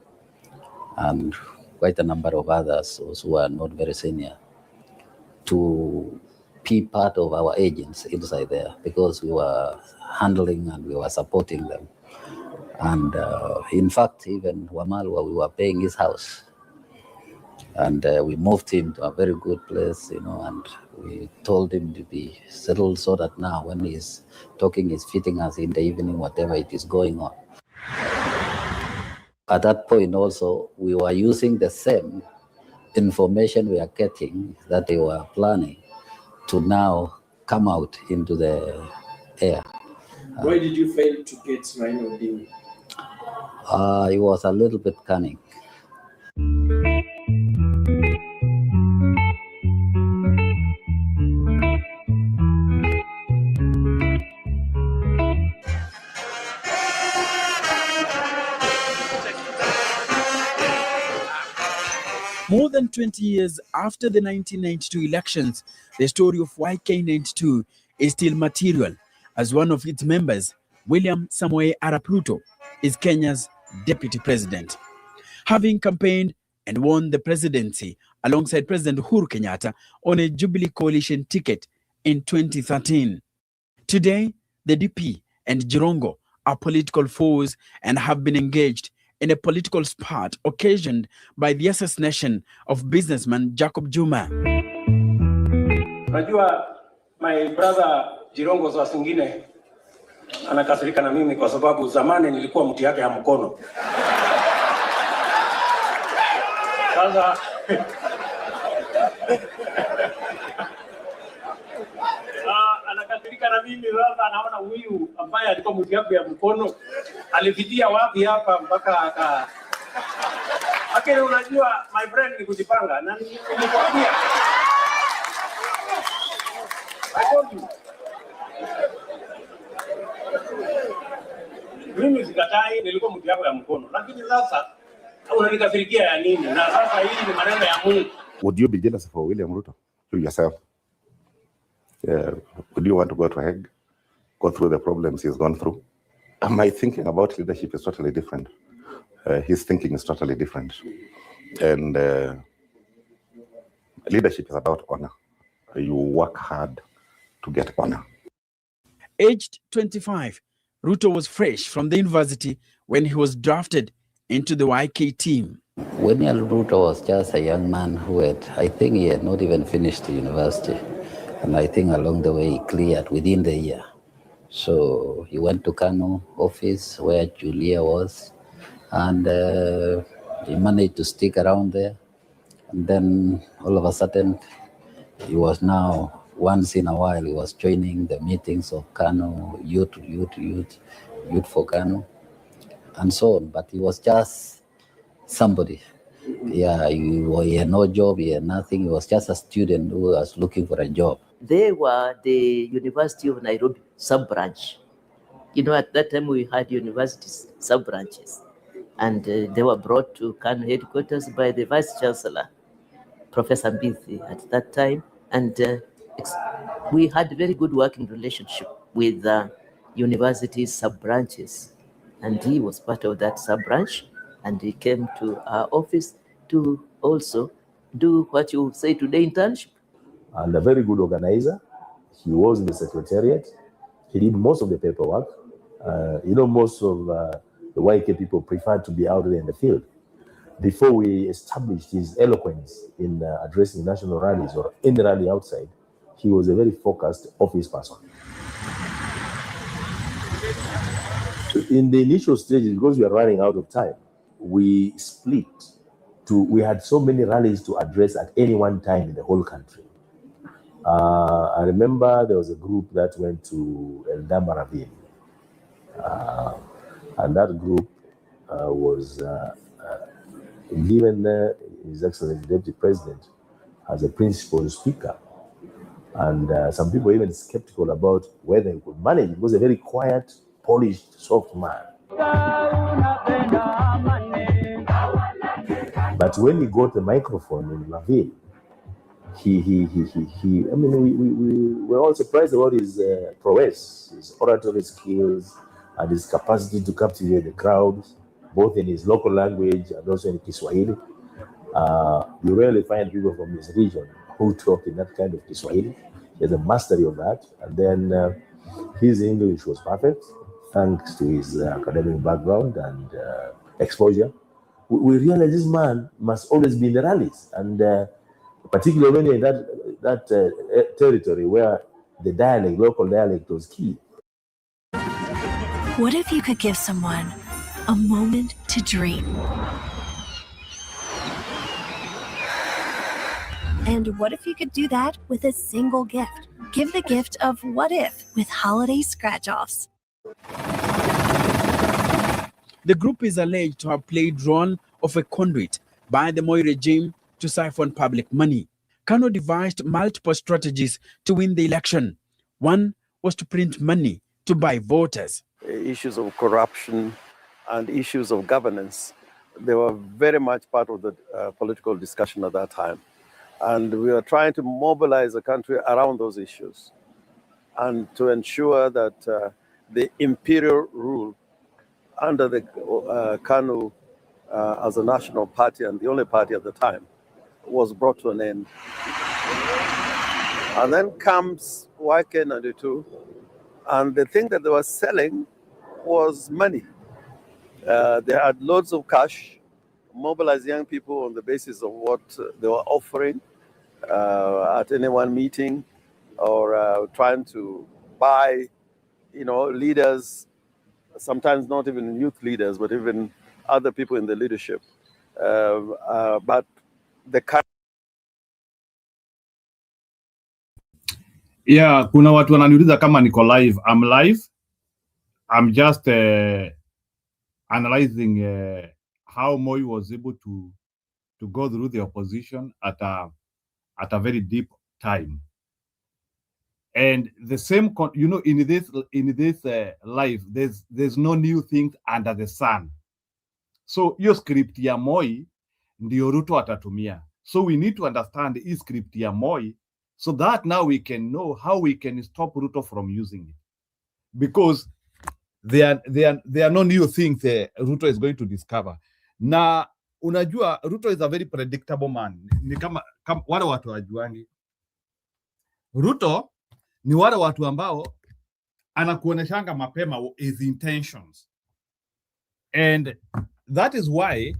and quite a number of others who are not very senior, to be part of our agents inside there, because we were handling and we were supporting them. And in fact, even Wamalwa, we were paying his house. And we moved him to a very good place, and we told him to be settled so that now when he's talking, he's fitting us in the evening, whatever it is going on. At that point also, we were using the same information we are getting that they were planning to now come out into the air. Why did you fail to get Raila Odinga? He was a little bit cunning. More than 20 years after the 1992 elections, the story of YK92 is still material, as one of its members, William Samoei Arap Ruto, is Kenya's deputy president. Having campaigned and won the presidency alongside President Uhuru Kenyatta on a Jubilee coalition ticket in 2013. Today, the DP and Jirongo are political foes and have been engaged in a political spat occasioned by the assassination of businessman Jacob Juma. Najua my brother Jirongo saa zingine anakasirika na mimi kwa sababu zamani nilikuwa mtu yake ya mkono. Sasa anakasirika na mimi, sasa anaona huyu ambaye alikuwa mtu yake ya mkono alifikia wapi hapa mpaka aka. Lakini unajua my friend, ni kujipanga na nilikwambia. I told you. Mimi sikatai, nilikuwa mtu yako ya mkono, lakini sasa unanikasirikia ya nini? Na sasa hii ni maneno ya Mungu. Would you be jealous for William Ruto? To yourself? Would you want to go to Hague, go through the problems he's gone through? My thinking about leadership is totally different. His thinking is totally different. And leadership is about honor. You work hard to get honor. Aged 25, Ruto was fresh from the university when he was drafted into the YK team. When Ruto was just a young man I think he had not even finished the university. And I think along the way he cleared within the year. So he went to Kano office where Julia was, and he managed to stick around there. And then all of a sudden, he was now, once in a while, he was joining the meetings of Kano, youth for Kano, and so on. But he was just somebody. Yeah, he had no job, he had nothing. He was just a student who was looking for a job. They were the University of Nairobi sub-branch. At that time we had university sub-branches, and they were brought to Kano headquarters by the Vice Chancellor, Professor Mbithi at that time, and we had very good working relationship with university sub-branches, and he was part of that sub-branch, and he came to our office to also do what you say today, internship. And a very good organizer. He was in the secretariat. He did most of the paperwork. Most of the YK people preferred to be out there in the field. Before we established his eloquence in addressing national rallies or any rally outside, he was a very focused office person. In the initial stages, because we are running out of time, we split. We had so many rallies to address at any one time in the whole country. I remember there was a group that went to Eldama Ravine, and that group was given His Excellency Deputy President as a principal speaker. And some people even skeptical about whether he could manage. He was a very quiet, polished, soft man. But when he got the microphone in Laville, I mean, we were all surprised about his prowess, his oratory skills, and his capacity to captivate the crowds, both in his local language and also in Kiswahili. You rarely find people from his region who talk in that kind of Kiswahili. He has a mastery of that. And then his English was perfect, thanks to his academic background and exposure. We realized this man must always be in the rallies, and particularly when you're in that territory where the dialect, local dialect, was key. What if you could give someone a moment to dream? And what if you could do that with a single gift? Give the gift of what if with holiday scratch-offs. The group is alleged to have played role of a conduit by the Moi regime to siphon public money. Kano devised multiple strategies to win the election. One was to print money to buy voters. Issues of corruption and issues of governance, they were very much part of the political discussion at that time. And we were trying to mobilize the country around those issues and to ensure that the imperial rule under the KANU as a national party and the only party at the time was brought to an end. And then comes YK92, and the thing that they were selling was money. They had loads of cash, mobilized young people on the basis of what they were offering at any one meeting, or trying to buy, leaders, sometimes not even youth leaders, but even other people in the leadership. But the Yeah, kuna watu wananiuliza kama niko live. I'm live. I'm just analyzing how Moi was able to go through the opposition at a very deep time. And the same, in this life, there's no new things under the sun. So hiyo script ya Moi ndio Ruto atatumia. So we need to understand hii script ya Moi, so that now we can know how we can stop Ruto from using it. Because there are no new things Ruto is going to discover. Na unajua Ruto is a very predictable man. Ni kama wale watu wajuangi. Ruto ni wale watu ambao anakuoneshanga mapema his intentions. And that is why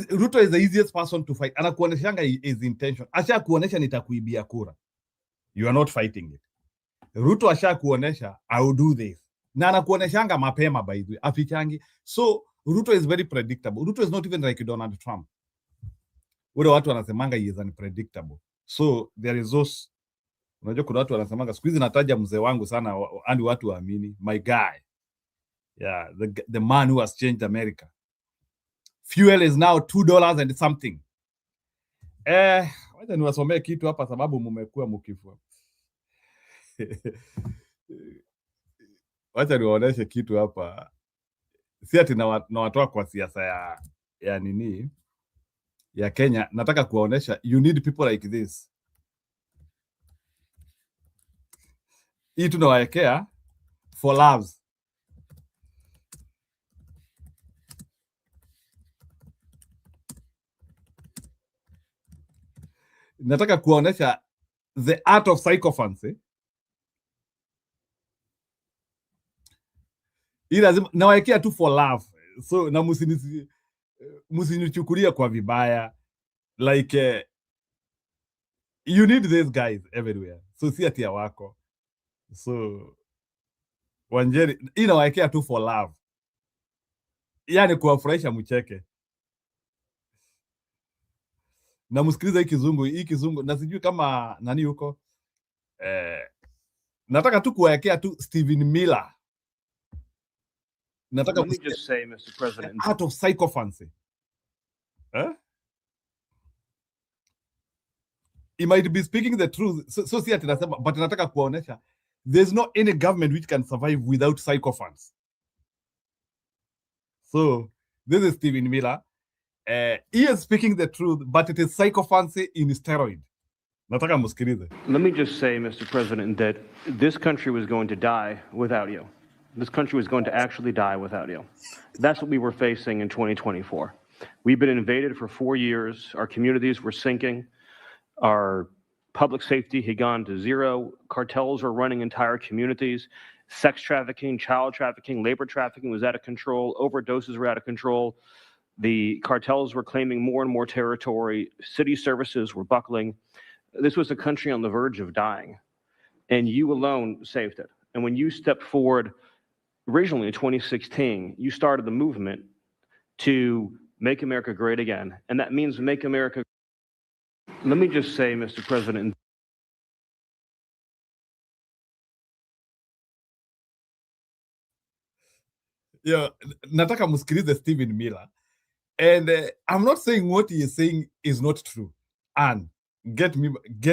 Ruto is the easiest person to fight. Anakuoneshanga his intention. Asha kuonesha nitakuibia kura. You are not fighting it. Ruto asha kuonesha, I will do this. Na anakuoneshanga mapema, by the way. Afichangi. So Ruto is very predictable. Ruto is not even like Donald Trump. Ule watu wanasemanga he is unpredictable. So there is those, unajua kuna watu wanasemanga, siku hizi nataja mzee wangu sana, andi watu waamini, my guy. Yeah, the man who has changed America. Fuel is now $2 and something. Wacha niwasomee kitu hapa sababu mumekuwa mkifua. Wacha niwaoneshe kitu hapa. Si ati nawatoa kwa siasa ya nini ya Kenya. Nataka kuwaonesha you need people like this. Hii tunawaekea for loves. Nataka kuwaonesha the art of sycophancy. Hii lazima nawaekea tu for love. So na musinichukulia kwa vibaya. Like you need these guys everywhere. So si ati ya wako. So Wanjeri, hii nawaekea tu for love. Yani kuwafurahisha mcheke. Na msikiliza hii kizungu na sijui kama nani huko. Nataka tu kuwaekea tu Stephen Miller. Nataka Let me just say, Mr. President, art of sycophancy. he might be speaking the truth. So si ati nasema, but nataka kuonesha there's not any government which can survive without sycophants. So this is Stephen Miller. He is speaking the truth, but it is sycophancy in steroid. Nataka musikilize. Let me just say, Mr. President, that this country was going to die without you. This country was going to actually die without you. That's what we were facing in 2024. We've been invaded for 4 years. Our communities were sinking. Our public safety had gone to zero. Cartels were running entire communities. Sex trafficking, child trafficking, labor trafficking was out of control. Overdoses were out of control. The cartels were claiming more and more territory. City services were buckling. This was a country on the verge of dying, and you alone saved it. And when you stepped forward, originally in 2016, you started the movement to make America great again, and that means make America. Let me just say, Mr. President. Yeah, nataka musikilize Stephen Miller. And I'm not saying what he is saying is not true. And get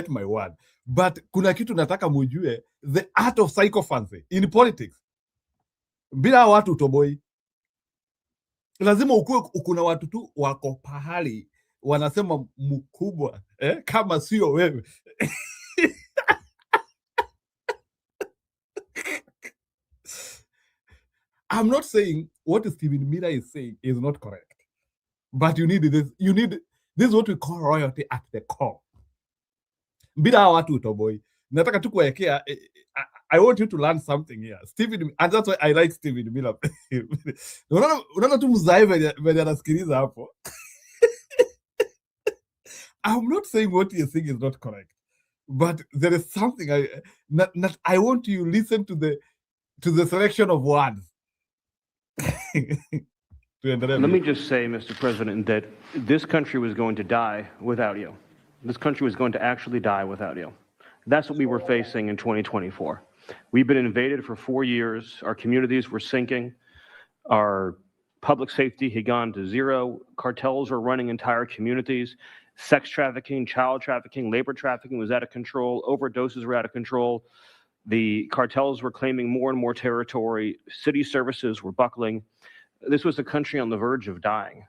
my word. But kuna kitu nataka mujue, the art of sycophancy in politics. Bila watu utoboi. Lazima ukuna watu tu wako pahali wanasema mkubwa kama sio wewe. I'm not saying what Stephen Miller is saying is not correct. But you need this. This is what we call royalty at the core. Bila watu utoboy. Nataka tu kuwekea. I want you to learn something here. Stephen, and that's why I like Stephen Miller. Unaona tu mzai venye anasikiliza hapo. I'm not saying what you're saying is not correct. But there is something I want you to listen to the selection of words. Let me just say, Mr. President, that this country was going to die without you. This country was going to actually die without you. That's what we were facing in 2024. We've been invaded for 4 years. Our communities were sinking. Our public safety had gone to zero. Cartels were running entire communities. Sex trafficking, child trafficking, labor trafficking was out of control. Overdoses were out of control. The cartels were claiming more and more territory. City services were buckling. This was a country on the verge of dying,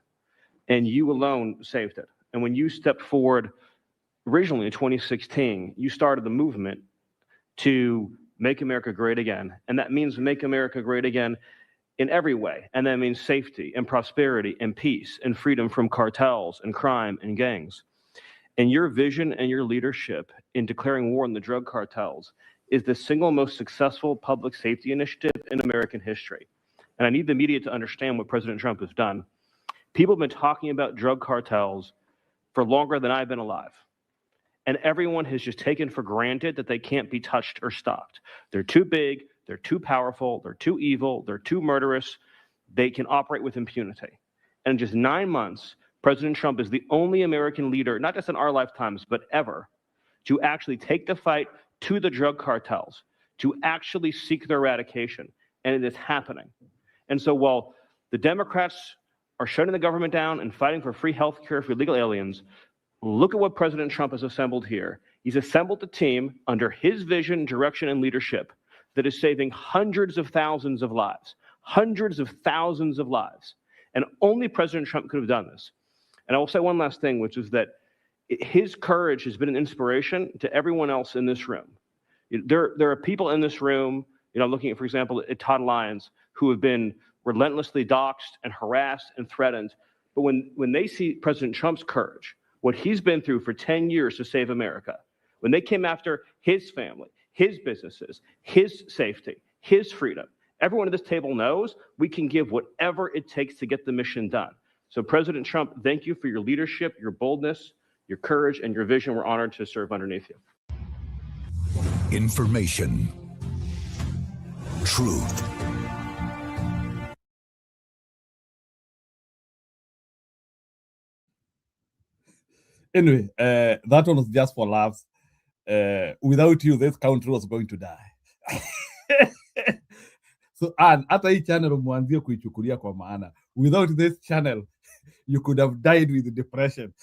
and you alone saved it. And when you stepped forward, originally in 2016, you started the movement to make America great again. And that means make America great again in every way. And that means safety and prosperity and peace and freedom from cartels and crime and gangs. And your vision and your leadership in declaring war on the drug cartels is the single most successful public safety initiative in American history. And I need the media to understand what President Trump has done. People have been talking about drug cartels for longer than I've been alive. And everyone has just taken for granted that they can't be touched or stopped. They're too big, they're too powerful, they're too evil, they're too murderous. They can operate with impunity. And in just 9 months, President Trump is the only American leader, not just in our lifetimes, but ever, to actually take the fight to the drug cartels, to actually seek their eradication. And it is happening. And so while the Democrats are shutting the government down and fighting for free health care for illegal aliens, look at what President Trump has assembled here. He's assembled a team under his vision, direction, and leadership that is saving hundreds of thousands of lives. Hundreds of thousands of lives. And only President Trump could have done this. And I will say one last thing, which is that his courage has been an inspiration to everyone else in this room. There are people in this room, looking at, for example, at Todd Lyons, who have been relentlessly doxxed and harassed and threatened. But when they see President Trump's courage, what he's been through for 10 years to save America, when they came after his family, his businesses, his safety, his freedom, everyone at this table knows we can give whatever it takes to get the mission done. So President Trump, thank you for your leadership, your boldness, your courage, and your vision. We're honored to serve underneath you. Information. Truth. Anyway, that one was just for laughs. Without you, this country was going to die. So, and hata hii channel mwanzie kuichukulia kwa maana. Without this channel, you could have died with depression.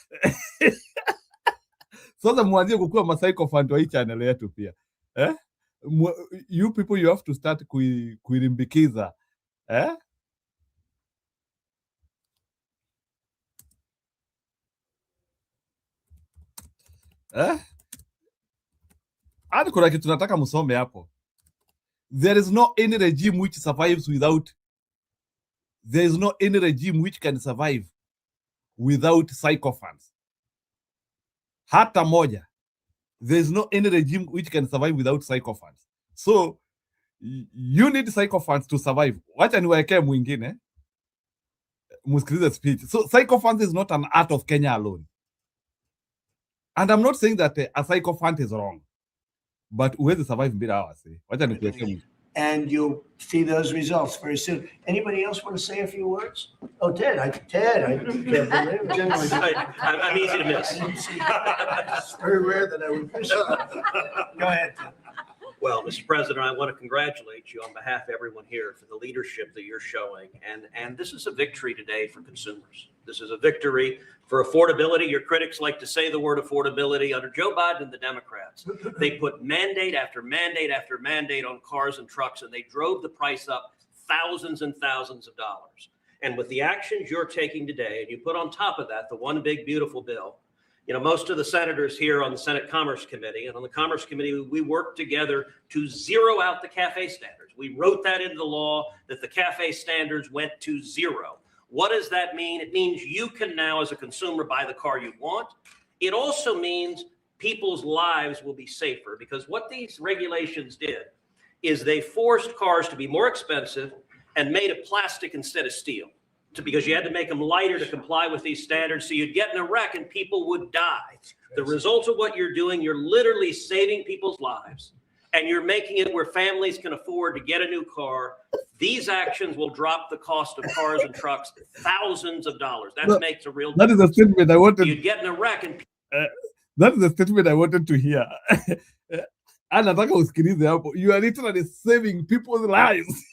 Sasa mwanzie kukua masycophant wa hii channel yetu pia. You people, you have to start kuilimbikiza. Hadi kuna kitu nataka msome hapo. There is no any regime which survives without sycophants. Hata moja. There is no any regime which can survive without sycophants. So you need sycophants to survive. Wacha niwaekee mwingine. Musikilize speech. So sycophants is not an art of Kenya alone. And I'm not saying that a sycophant is wrong. But huwezi survive bila hawa say. Wacha nikuwekee mwingine. And you'll see those results very soon. Anybody else want to say a few words? Oh, Ted, I can't believe it. I'm easy to miss. It's very rare that I would miss it. Go ahead, Ted. Well, Mr. President, I want to congratulate you on behalf of everyone here for the leadership that you're showing. And this is a victory today for consumers. This is a victory for affordability. Your critics like to say the word affordability. Under Joe Biden and the Democrats, they put mandate after mandate after mandate on cars and trucks, and they drove the price up thousands and thousands of dollars. And with the actions you're taking today, and you put on top of that the one big beautiful bill, you know, most of the senators here on the Senate Commerce Committee and on the Commerce Committee, we worked together to zero out the CAFE standards. We wrote that into the law that the CAFE standards went to zero. What does that mean? It means you can now, as a consumer, buy the car you want. It also means people's lives will be safer, because what these regulations did is they forced cars to be more expensive and made of plastic instead of steel. Because you had to make them lighter to comply with these standards, so you'd get in a wreck and people would die. The result of what you're doing, you're literally saving people's lives, and you're making it where families can afford to get a new car. These actions will drop the cost of cars and trucks thousands of dollars. That makes a real difference. That is a statement I wanted. You'd get in a wreck and that is a statement I wanted to hear. Anataka usikilize hapo. You are literally saving people's lives.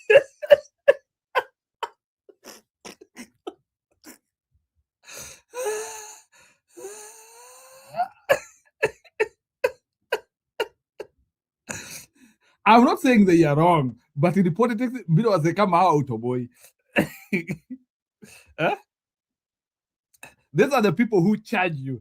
I'm not saying that you're wrong, but in the politics, Bill was come out, boy. These are the people who charge you.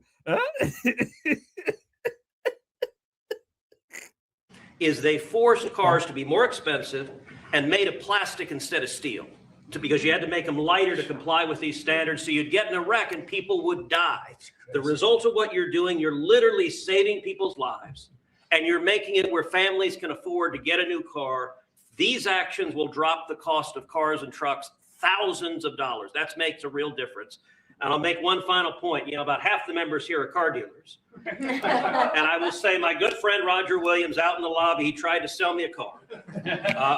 Is they forced cars to be more expensive and made of plastic instead of steel. Because you had to make them lighter to comply with these standards, so you'd get in a wreck and people would die. The result of what you're doing, you're literally saving people's lives, and you're making it where families can afford to get a new car. These actions will drop the cost of cars and trucks thousands of dollars. That makes a real difference. And I'll make one final point. You know, about half the members here are car dealers. And I will say my good friend Roger Williams out in the lobby, he tried to sell me a car,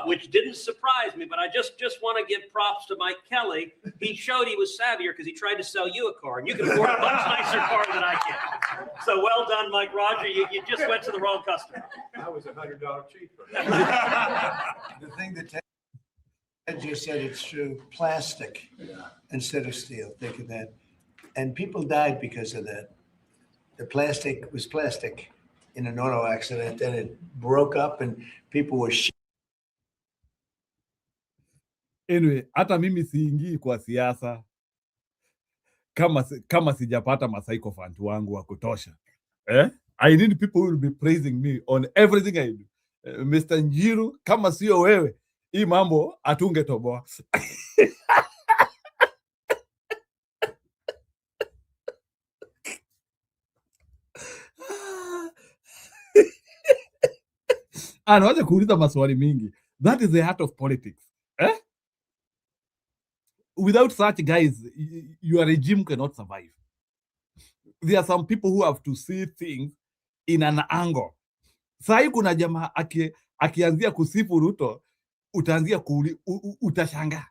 which didn't surprise me. But I just want to give props to Mike Kelly. He showed he was savvier because he tried to sell you a car, and you can afford a much nicer car than I can. So well done, Mike Roger. You just went to the wrong customer. That was $100 cheaper. The thing that Ted just said, it's true, plastic instead of steel. Think of that. And people died because of that. The plastic was plastic in an auto accident, then it broke up and people were Anyway, hata mimi siingii kwa siasa kama sijapata masycophant wangu wa kutosha. I need people who will be praising me on everything I do. Mr. Njiru, kama sio wewe, hii mambo atungetoboa. Anawacha kuuliza maswali mingi. That is the heart of politics. Without such guys, your regime cannot survive. There are some people who have to see things in an angle. Sahi kuna jamaa akianzia kusifu Ruto, utaanzia utashangaa.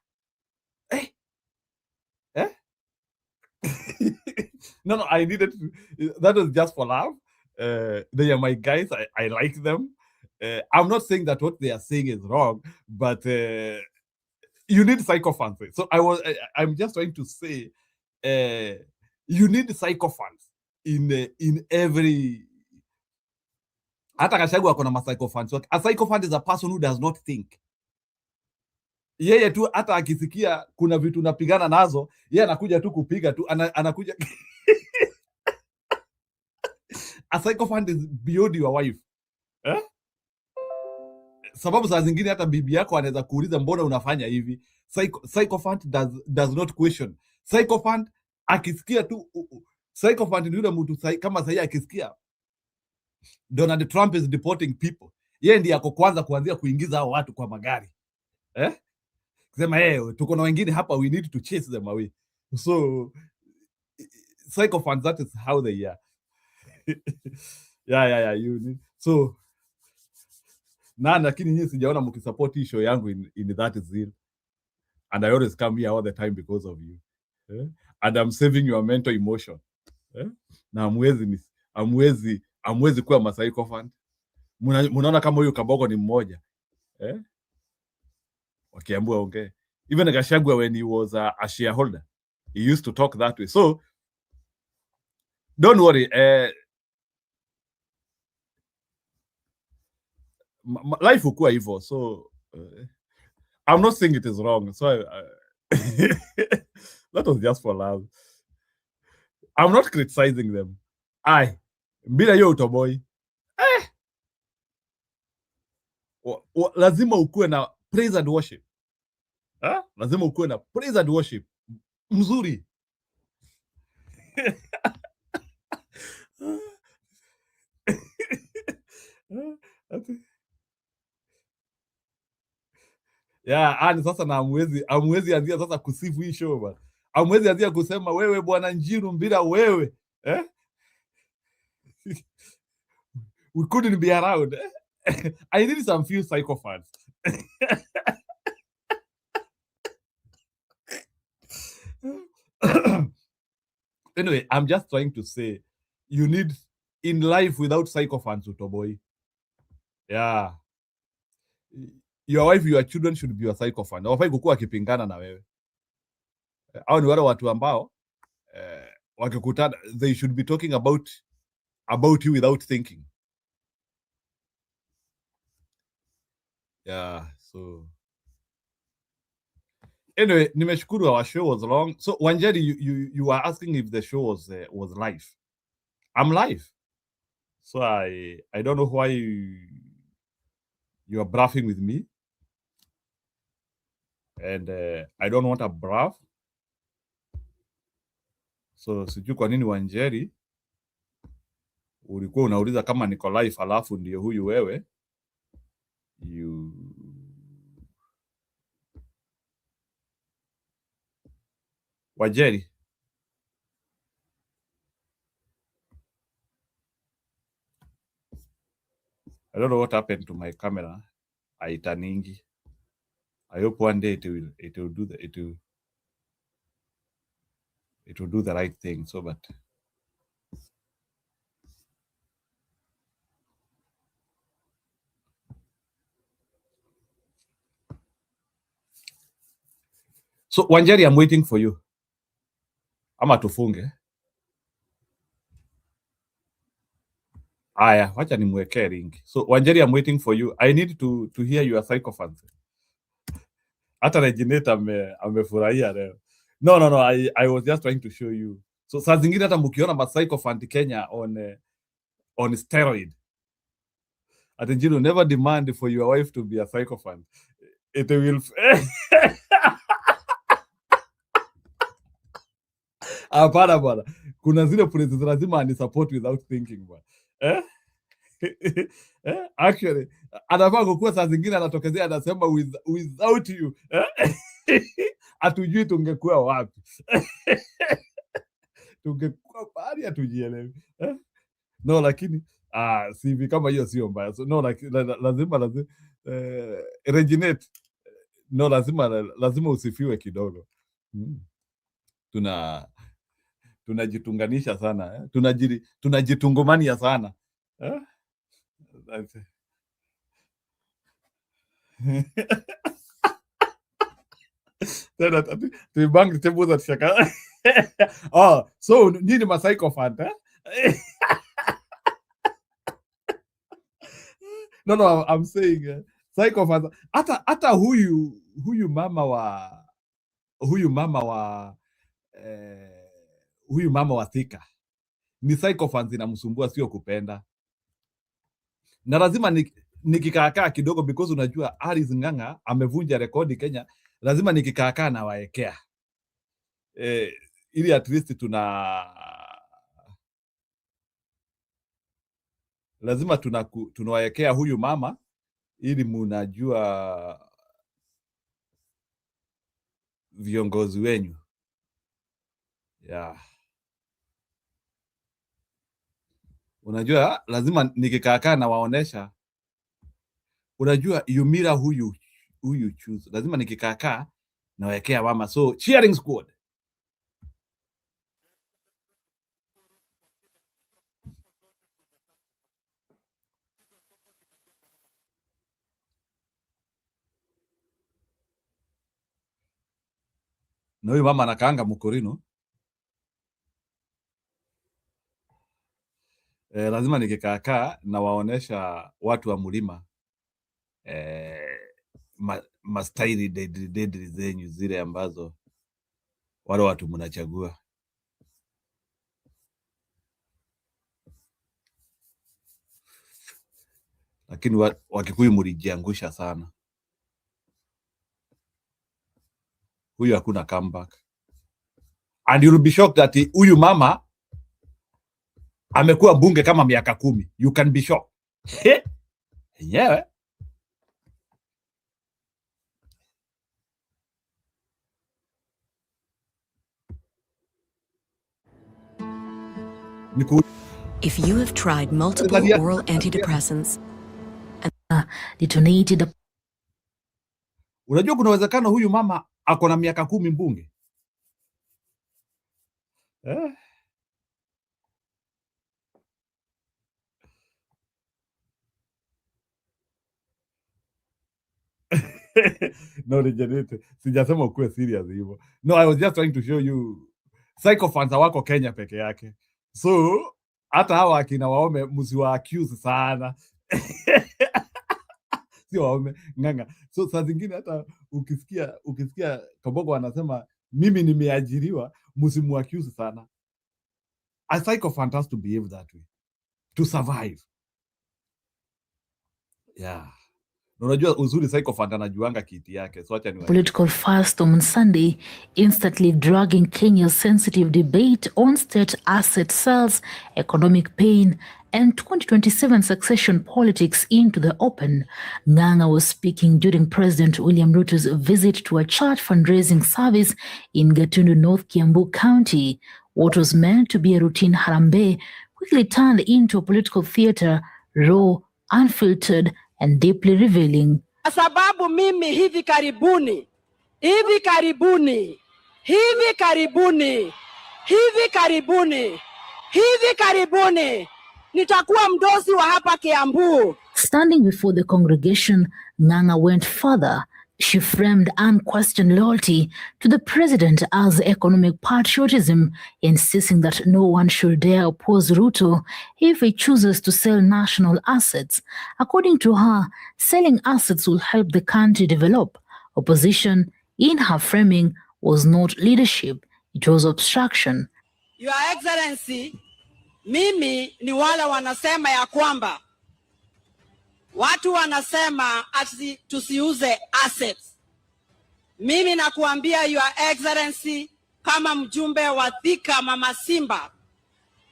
No, I needed that was just for love. They are my guys. I like them. I'm not saying that what they are saying is wrong, but you need sycophants. So I'm just trying to say, you need sycophants in every hata Gachagua ako na psychophants wake. A psychophant is a person who does not think. Yeye tu hata akisikia kuna vitu napigana nazo, yeye anakuja tu kupiga tu, anakuja a psychophant is beyond your wife. Sababu saa zingine hata bibi yako anaweza kuuliza mbona unafanya hivi. Psychophant does not question. Psychophant akisikia tu, psychophant ni yule mtu kama sasa akisikia Donald Trump is deporting people, yeye ndiye ako kwanza kuanzia kuingiza hao watu kwa magari. Sema tuko na wengine hapa, we need to chase them away. So psychophants, that is how they are. yeah you need. So lakini nyinyi sijaona mkisupport hii show yangu in that zeal, and I always come here all the time because of you. And I'm saving your mental emotion. Na amwezi kuwa psychophant. Munaona kama huyu Kabogo ni mmoja. Wakiambua ongee. Even Gachagua, when he was a shareholder, he used to talk that way. So don't worry. Life hukua hivyo. So I'm not saying it is wrong. So that was just for love. I'm not criticizing them. Bila hiyo utoboi. Lazima ukue na praise and worship. Lazima ukue na praise and worship mzuri. Yeah, sasa na amwezi anzia sasa kusifu hii show bwana. Amwezi anzia kusema wewe bwana Njiru bila wewe. We couldn't be around. I need some few psychophants. Anyway, I'm just trying to say, you need in life without psychophants, utoboy. Yeah. Your wife, your children should be a psychophant. Hawafai kukua kipingana na wewe. Hao ni wale watu ambao wakikutana, they should be talking about you without thinking. Yeah, so anyway, nimeshukuru, our show was long. So Wanjeri, you were asking if the show was live. I'm live. So I don't know why you are bluffing with me. And I don't want a bluff. So sijui kwa nini Wanjeri ulikuwa unauliza kama niko live alafu ndio huyu wewe. Wanjeri, I don't know what happened to my camera. Aitaningi. I hope one day it will do the right thing. So but so Wanjeri, I'm waiting for you. Ama tufunge. Aya, wacha nimwekee ring. So Wanjeri, I'm waiting for you. I need to hear your psychophants. Hata Reginate amefurahia leo. No, I was just trying to show you. So saa zingine hata mkiona ma psychophant Kenya on steroid. Atenjino, never demand for your wife to be a psychophant. It will Hapana bwana. Kuna zile phrases lazima ani support without thinking bwana. Actually, anafaa kukua saa zingine anatokezea anasema without you. Hatujui tungekuwa wapi. Tungekuwa bali hatujielewi. No, lakini CV kama hiyo sio mbaya. So no, lazima Reginate. No, lazima usifiwe kidogo. Tunajitunganisha sana, tunajitungumania sana. Tuibangi tebu za shaka. So nini ma psychophant? No, I'm saying psychopath. Hata huyu mama wa Thika ni psychopath inamsumbua, sio kupenda. Na lazima nikikaakaa kidogo, because unajua Alice Ng'ang'a amevunja rekodi Kenya, lazima nikikaakaa na waekea ili at least lazima tunawaekea huyu mama ili munajua viongozi wenyu. Yeah. Unajua lazima nikikaakaa na waonesha, unajua Yumira huyu choose, lazima nikikaakaa na waekea mama. So cheering squad. Na huyu mama anakaanga Mukorino. Lazima nikikaakaa na waonesha watu wa mlima mastaili deadly zenyu zile ambazo wale watu mnachagua. Lakini Wakikuyu mlijiangusha sana. Huyu hakuna comeback. And you'll be shocked that huyu mama amekuwa bunge kama miaka 10. You can be shocked. Yeah. If you have tried multiple oral antidepressants and detonated. Unajua kuna uwezekano huyu mama ako na miaka 10 mbunge. No, Rejection. Sijasema ukuwe serious hivyo. No, I was just trying to show you psychopaths wako Kenya peke yake. So hata hawa akina Waome msiwa accuse sana. Sio Waome, Ng'ang'a. So saa zingine hata ukisikia Kabogo anasema mimi nimeajiriwa, msimu accuse sana. A psychopath has to behave that way to survive. Yeah. Unajua uzuri psychopath anajuanga kiti yake. So acha political firestorm on Sunday, instantly dragging Kenya's sensitive debate on state asset sales, economic pain, and 2027 succession politics into the open. Ng'ang'a was speaking during President William Ruto's visit to a church fundraising service in Gatundu, North Kiambu County. What was meant to be a routine harambee quickly turned into a political theater, raw, unfiltered, and deeply revealing. Sababu mimi hivi karibuni nitakuwa mdosi wa hapa Kiambu. Standing before the congregation, Ng'ang'a went further. She framed unquestioned loyalty to the president as economic patriotism, insisting that no one should dare oppose Ruto if he chooses to sell national assets. According to her, selling assets will help the country develop. Opposition, in her framing, was not leadership, it was obstruction. Your Excellency, mimi ni wale wanasema ya kwamba watu wanasema ati tusiuze assets. Mimi nakuambia Your Excellency, kama mjumbe wa Thika Mama Simba,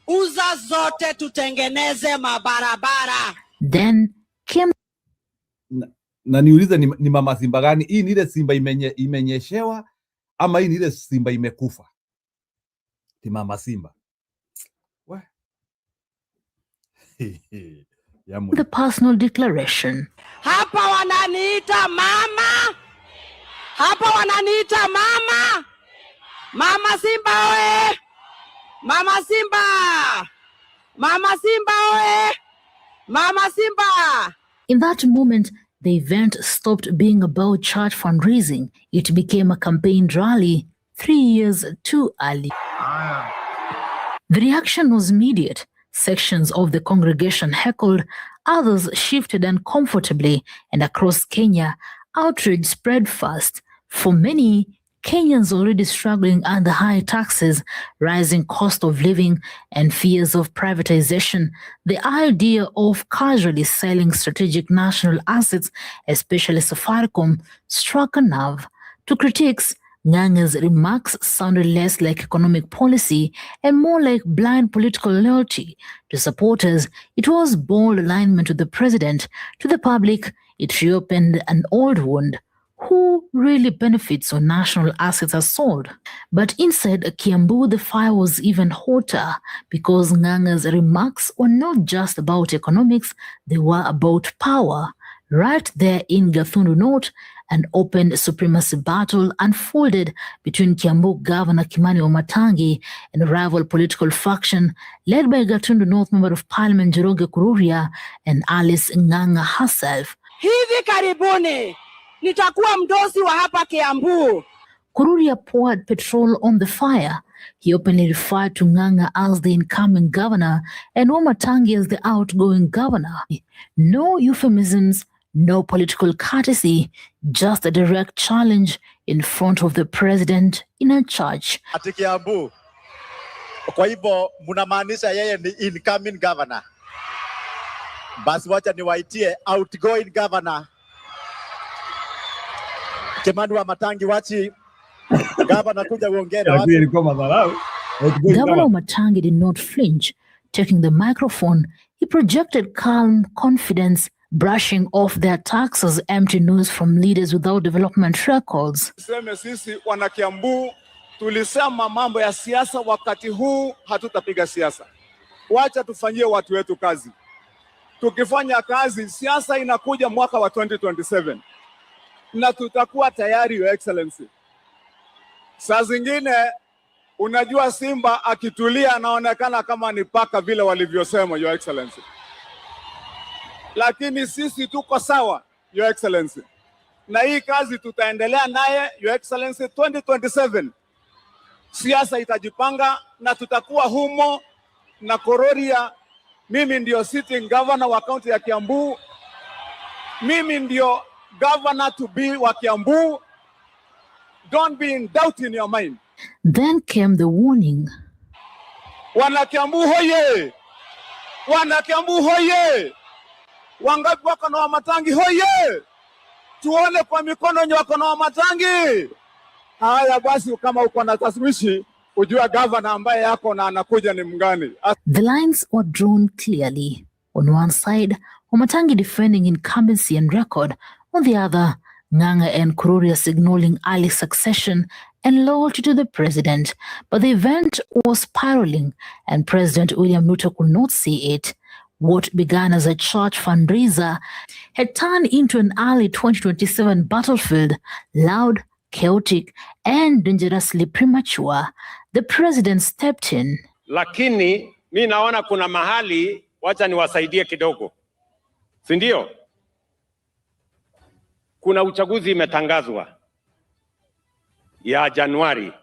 uza zote tutengeneze mabarabara. Then came na niulize ni Mama Simba gani? Hii ni ile Simba imenyeshewa ama hii ni ile Simba imekufa? Ni Mama Simba. the personal declaration. Hapa wananiita mama. Mama Simba oe. Mama Simba oe. Mama Simba. In that moment, the event stopped being about church fundraising. It became a campaign rally 3 years too early. The reaction was immediate. Sections of the congregation heckled, Others shifted uncomfortably, and across Kenya, outrage spread fast. For many, Kenyans already struggling under high taxes, rising cost of living, and fears of privatization, the idea of casually selling strategic national assets, especially Safaricom, struck a nerve. To critics, Ng'ang'a's remarks sounded less like economic policy and more like blind political loyalty. To supporters, it was bold alignment with the president. To the public, it reopened an old wound. Who really benefits when national assets are sold? But inside Kiambu, the fire was even hotter because Ng'ang'a's remarks were not just about economics, they were about power. Right there in Gathundu North, an open supremacy battle unfolded between Kiambu Governor Kimani Wamatangi and a rival political faction led by Gatundu North Member of Parliament Njoroge Kururia and Alice Ng'ang'a herself. Hivi karibuni nitakuwa mdosi wa hapa Kiambu. Kururia poured petrol on the fire. He openly referred to Ng'ang'a as the incoming governor and Wamatangi as the outgoing governor. No euphemisms, no political courtesy, just a direct challenge in front of the president in a church. Ati Kiambu. Kwa hivyo mnamaanisha yeye ni incoming governor. Basi wacha niwaitie outgoing governor. Kimani Wamatangi wachi governor kuja uongee na watu. Governor Wamatangi did not flinch. Taking the microphone, he projected calm confidence, brushing off the attacks as empty news from leaders without development records. Seme sisi wana Kiambu tulisema mambo ya siasa, wakati huu hatutapiga siasa. Wacha tufanyie watu wetu kazi. Tukifanya kazi, siasa inakuja mwaka wa 2027. Na tutakuwa tayari, Your Excellency. Saa zingine unajua simba akitulia anaonekana kama ni paka vile walivyosema, Your Excellency. Lakini sisi tuko sawa, Your Excellency. Na hii kazi tutaendelea naye, Your Excellency. 2027 siasa itajipanga na tutakuwa humo na Kururia. Mimi ndio sitting governor wa kaunti ya Kiambu. Mimi ndio governor to be wa Kiambu. Don't be in doubt in your mind. Then came the warning. Wana Kiambu hoye! Wana Kiambu hoye! Wangapi wako na Wamatangi hoye! Tuone kwa mikono wenye wako na Wamatangi. Haya basi, kama uko na taswishi, ujua governor ambaye yako na anakuja ni mgani. The lines were drawn clearly. On one side, Wamatangi defending incumbency and record. On the other, Ng'ang'a and Kururia signaling early succession and loyalty to the president. But the event was spiraling, and President William Ruto could not see it. What began as a church fundraiser had turned into an early 2027 battlefield, loud, chaotic, and dangerously premature. The president stepped in. Lakini mi naona kuna mahali wacha niwasaidie kidogo. Si ndio? Kuna uchaguzi imetangazwa ya Januari.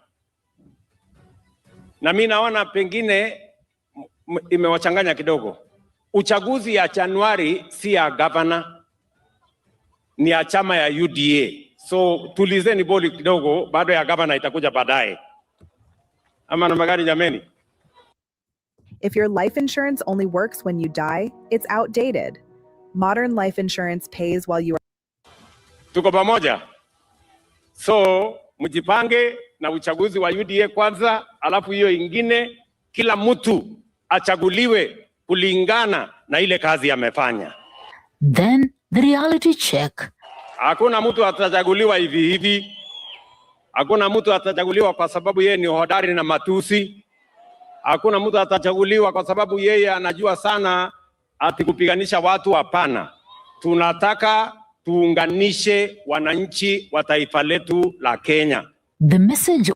Na mi naona pengine imewachanganya kidogo. Uchaguzi ya Januari si ya governor, ni ya chama ya UDA. So tulizeni boli kidogo, bado ya governor itakuja baadaye. Ama namna gani jameni? If your life insurance only works when you die, it's outdated. Modern life insurance pays while you are. Tuko pamoja. So mjipange na uchaguzi wa UDA kwanza, alafu hiyo ingine kila mtu achaguliwe kulingana na ile kazi amefanya. Then the reality check. Hakuna mtu atachaguliwa hivi hivi. Hakuna mtu atachaguliwa kwa sababu yeye ni hodari na matusi. Hakuna mtu atachaguliwa kwa sababu yeye anajua sana ati kupiganisha watu. Hapana. Tunataka tuunganishe wananchi wa taifa letu la Kenya. The message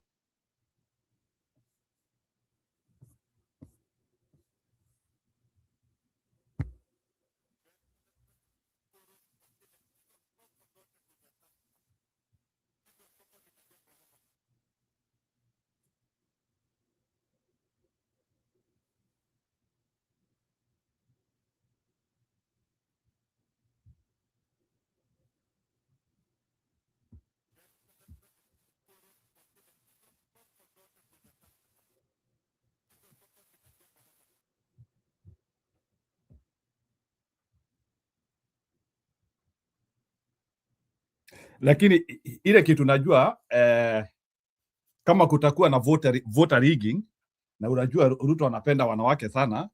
Lakini ile kitu najua kama kutakuwa na voter rigging, na unajua Ruto anapenda wanawake sana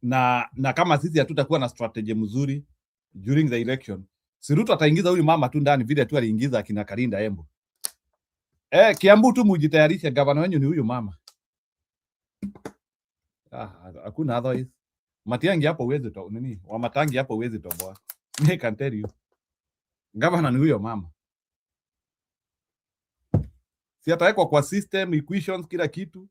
na kama sisi hatutakuwa na strategy mzuri during the election, si Ruto ataingiza huyu mama tu ndani vile tu aliingiza akina Karinda Embu. Kiambu tu mujitayarishe, gavana wenyu ni huyu mama. Hakuna otherwise. Matiangi hapo uwezi to nini? Wamatangi hapo uwezi toboa. I can tell you. Gavana ni huyo mama. Si atawekwa kwa system, equations, kila kitu.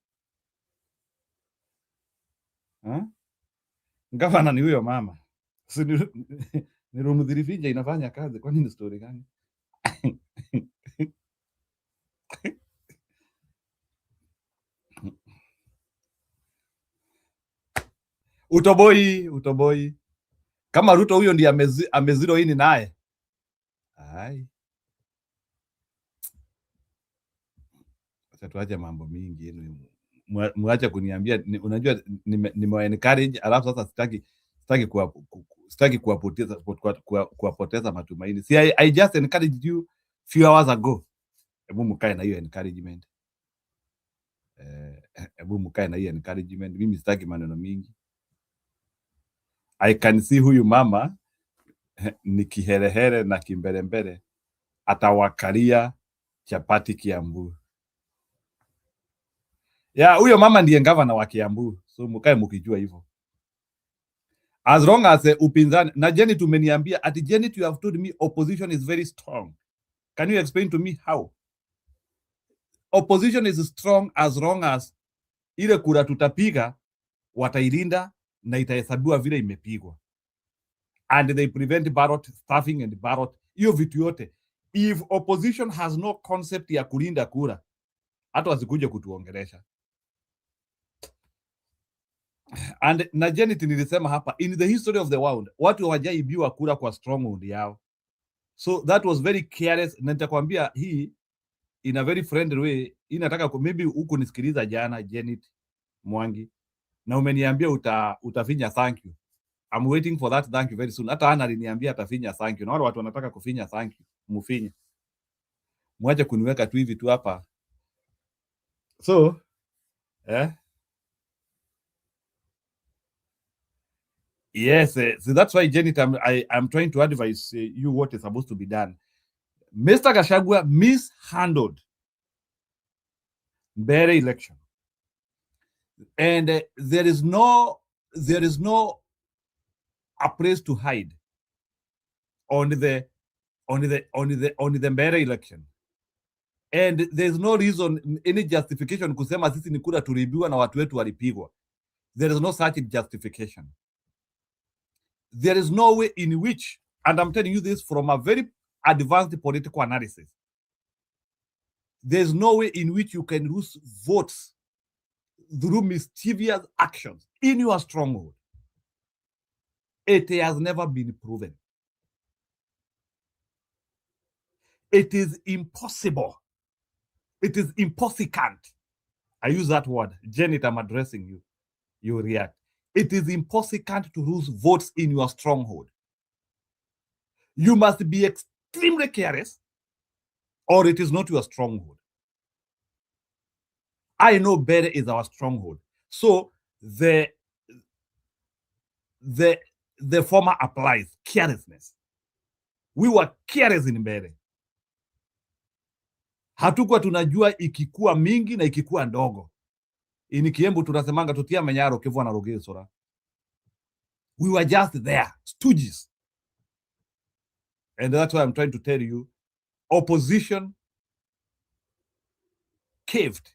Gavana ni huyo mama. Si ni rumudhirifinja inafanya kazi. Kwani ni story gani? Utoboi. Kama Ruto huyo ndiye ameziro ini naye. Ai. Sasa tuache mambo mingi. Muache kuniambia, unajua nime encourage, alafu sasa sitaki kuwapoteza matumaini. See, I just encouraged you few hours ago. Hebu mkae na hiyo encouragement. Mimi sitaki maneno mingi. I can see huyu mama ni kiherehere na kimbelembele atawakalia chapati Kiambu. Huyo mama ndiye gavana wa Kiambu. So mkae mkijua hivyo. As long as upinzani na Jenny tumeniambia ati Jenny, you have told me opposition is very strong. Can you explain to me how? Opposition is strong as long as ile kura tutapiga watailinda na itahesabiwa vile imepigwa. And they prevent ballot stuffing and ballot. Hiyo vitu yote. If opposition has no concept ya kulinda kura, hata wasikuje kutuongelesha. And na Janet nilisema hapa, in the history of the world, watu hawajaibiwa kura kwa stronghold yao. So that was very careless. Na nitakwambia hii in a very friendly way. Inataka maybe huku nisikiliza jana Janet Mwangi na umeniambia utafinya thank you. I'm waiting for that thank you very soon. Hata Ana aliniambia atafinya thank you. Na wale watu wanataka kufinya thank you, mufinya. Mwache kuniweka tu hivi tu hapa. So, yes, so that's why Janet, I'm trying to advise you what is supposed to be done. Mr. Gachagua mishandled Mbere election, and there is no a place to hide on the Mbere election, and there's no reason, any justification kusema sisi ni kura tulibiwa na watu wetu walipigwa. There is no such justification. There is no way in which, and I'm telling you this from a very advanced political analysis, there's no way in which you can lose votes through mischievous actions in your stronghold. It has never been proven. It is impossible. It is impossible. I use that word. Janet, I'm addressing you. You react. It is impossible to lose votes in your stronghold. You must be extremely careless, or it is not your stronghold. I know Bere is our stronghold. So the former applies, carelessness. We were careless in Bere. Hatukuwa tunajua ikikuwa mingi na ikikuwa ndogo. Ini Kiembu tunasemanga tutia menyaro kivwa na rogeo sora. We were just there, stooges. And that's why I'm trying to tell you, opposition caved.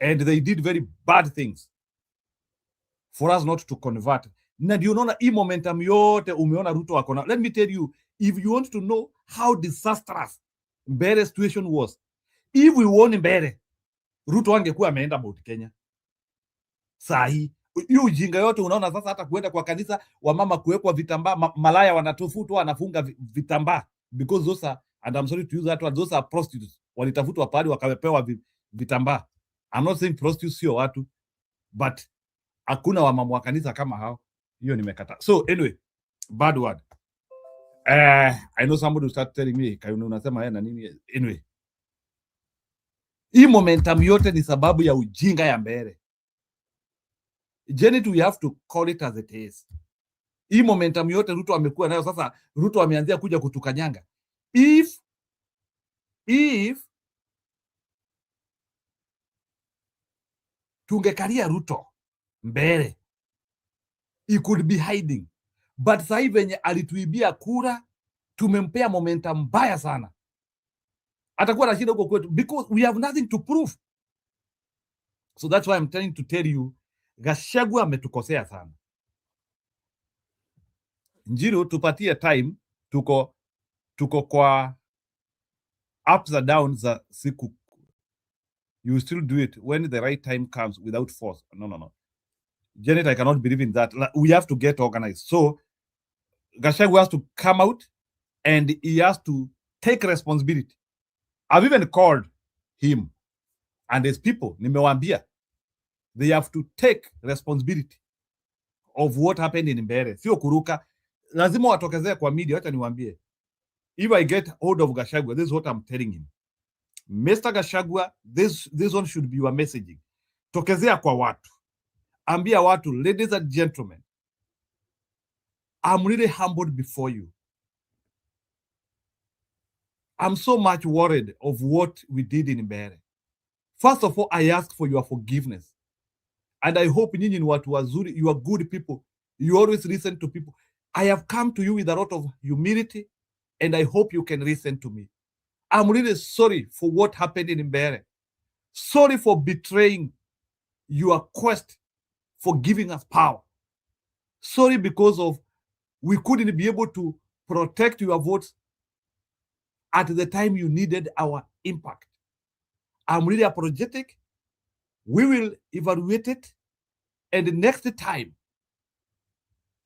And they did very bad things for us not to convert. Na ndio unaona hii momentum yote umeona Ruto wako na. Let me tell you, if you want to know how disastrous Mbere situation was, if we won Mbere, Ruto angekuwa ameenda Mount Kenya. Sahi, hiyo ujinga yote unaona sasa, hata kuenda kwa kanisa wamama kuwekwa vitambaa, malaya wanatafutwa wanafunga vitambaa, because those are, and I'm sorry to use that word, those are prostitutes. Walitafutwa pale wakapewa vitambaa. I'm not saying prostitutes sio watu, but hakuna wamama wa kanisa kama hao. Hiyo nimekata. So anyway, bad word. I know somebody will start telling me, Kayuni unasema haya na nini? Anyway, hii momentum yote ni sababu ya ujinga ya mbele. Janet, we have to call it as it is. Hii momentum yote Ruto amekuwa nayo sasa. Ruto ameanzia kuja kutukanyanga. If tungekalia Ruto mbele, he could be hiding, but sasa hivi venye alituibia kura, tumempea momentum mbaya sana, atakuwa na shida huko kwetu because we have nothing to prove. So that's why I'm trying to tell you, Gachagua ametukosea sana. Njiru, tupatie time, tuko kwa ups and downs za siku. You still do it when the right time comes without force. No. Janet, I cannot believe in that. We have to get organized. So Gachagua has to come out and he has to take responsibility. I've even called him and his people, nimewambia, they have to take responsibility of what happened in Mbeere. Sio kuruka. Lazima watokezea kwa media. Wacha niwaambie. If I get hold of Gachagua, this is what I'm telling him. Mr. Gachagua, this one should be your messaging. Tokezea kwa watu. Ambia watu, ladies and gentlemen, I'm really humbled before you. I'm so much worried of what we did in Mbeere. First of all, I ask for your forgiveness. And I hope nyinyi ni watu wazuri, you are good people. You always listen to people. I have come to you with a lot of humility, and I hope you can listen to me. I'm really sorry for what happened in Mbeere. Sorry for betraying your quest for giving us power. Sorry because of we couldn't be able to protect your votes at the time you needed our impact. I'm really apologetic. We will evaluate it, and the next time,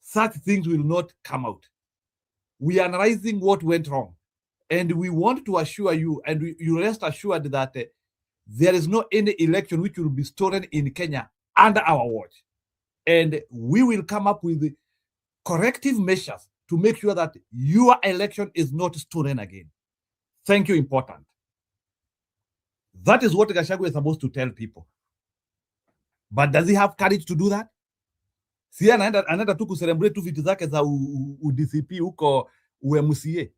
such things will not come out. We are analyzing what went wrong, and we want to assure you, and you rest assured that there is no any election which will be stolen in Kenya under our watch. And we will come up with corrective measures to make sure that your election is not stolen again. Thank you, important. That is what Gachagua is supposed to tell people. But does he have courage to do that? Si anaenda tu kucelebrate tu vitu zake za UDCP huko UMCA.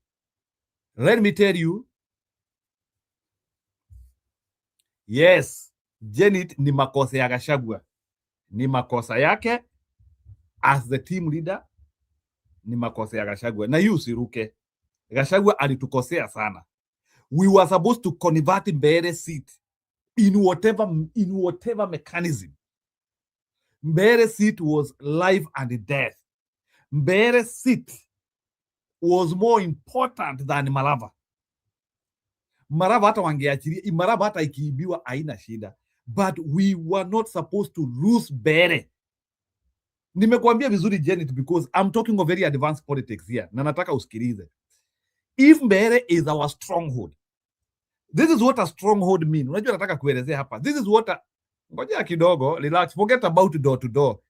Let me tell you, yes, Janet ni makosa ya Gachagua. Ni makosa yake as the team leader, ni makosa ya Gachagua. Na yu usiruke. Gachagua alitukosea sana. We were supposed to convert Mbeere seat in whatever mechanism. Mbeere seat was life and death. Mbeere seat was more important than Malava. Malava hata wangeachilia, Malava hata ikiibiwa haina shida. But we were not supposed to lose Mbeere. Nimekuambia vizuri Janet, because I'm talking of very advanced politics here. Na nataka usikilize. If Mbeere is our stronghold, this is what a stronghold mean. Unajua nataka kuelezea hapa. This is what a... Ngoja kidogo, relax, forget about door to door.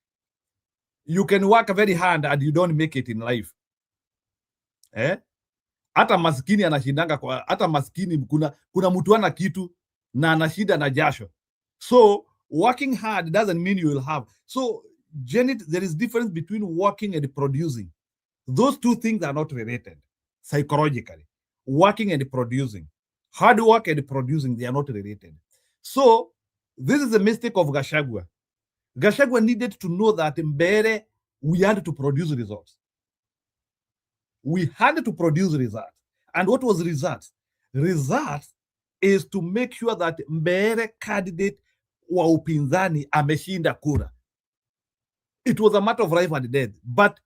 You can work very hard and you don't make it in life. Hata maskini anashindanga kwa, hata maskini kuna mtu ana kitu na anashida na jasho. So working hard doesn't mean you will have. So Janet, there is difference between working and producing. Those two things are not related psychologically. Working and producing. Hard work and producing, they are not related. So this is a mistake of Gachagua. Gachagua needed to know that in Mbeere, we had to produce results. We had to produce results. And what was results? Results is to make sure that Mbeere candidate wa upinzani ameshinda kura. It was a matter of life and death. But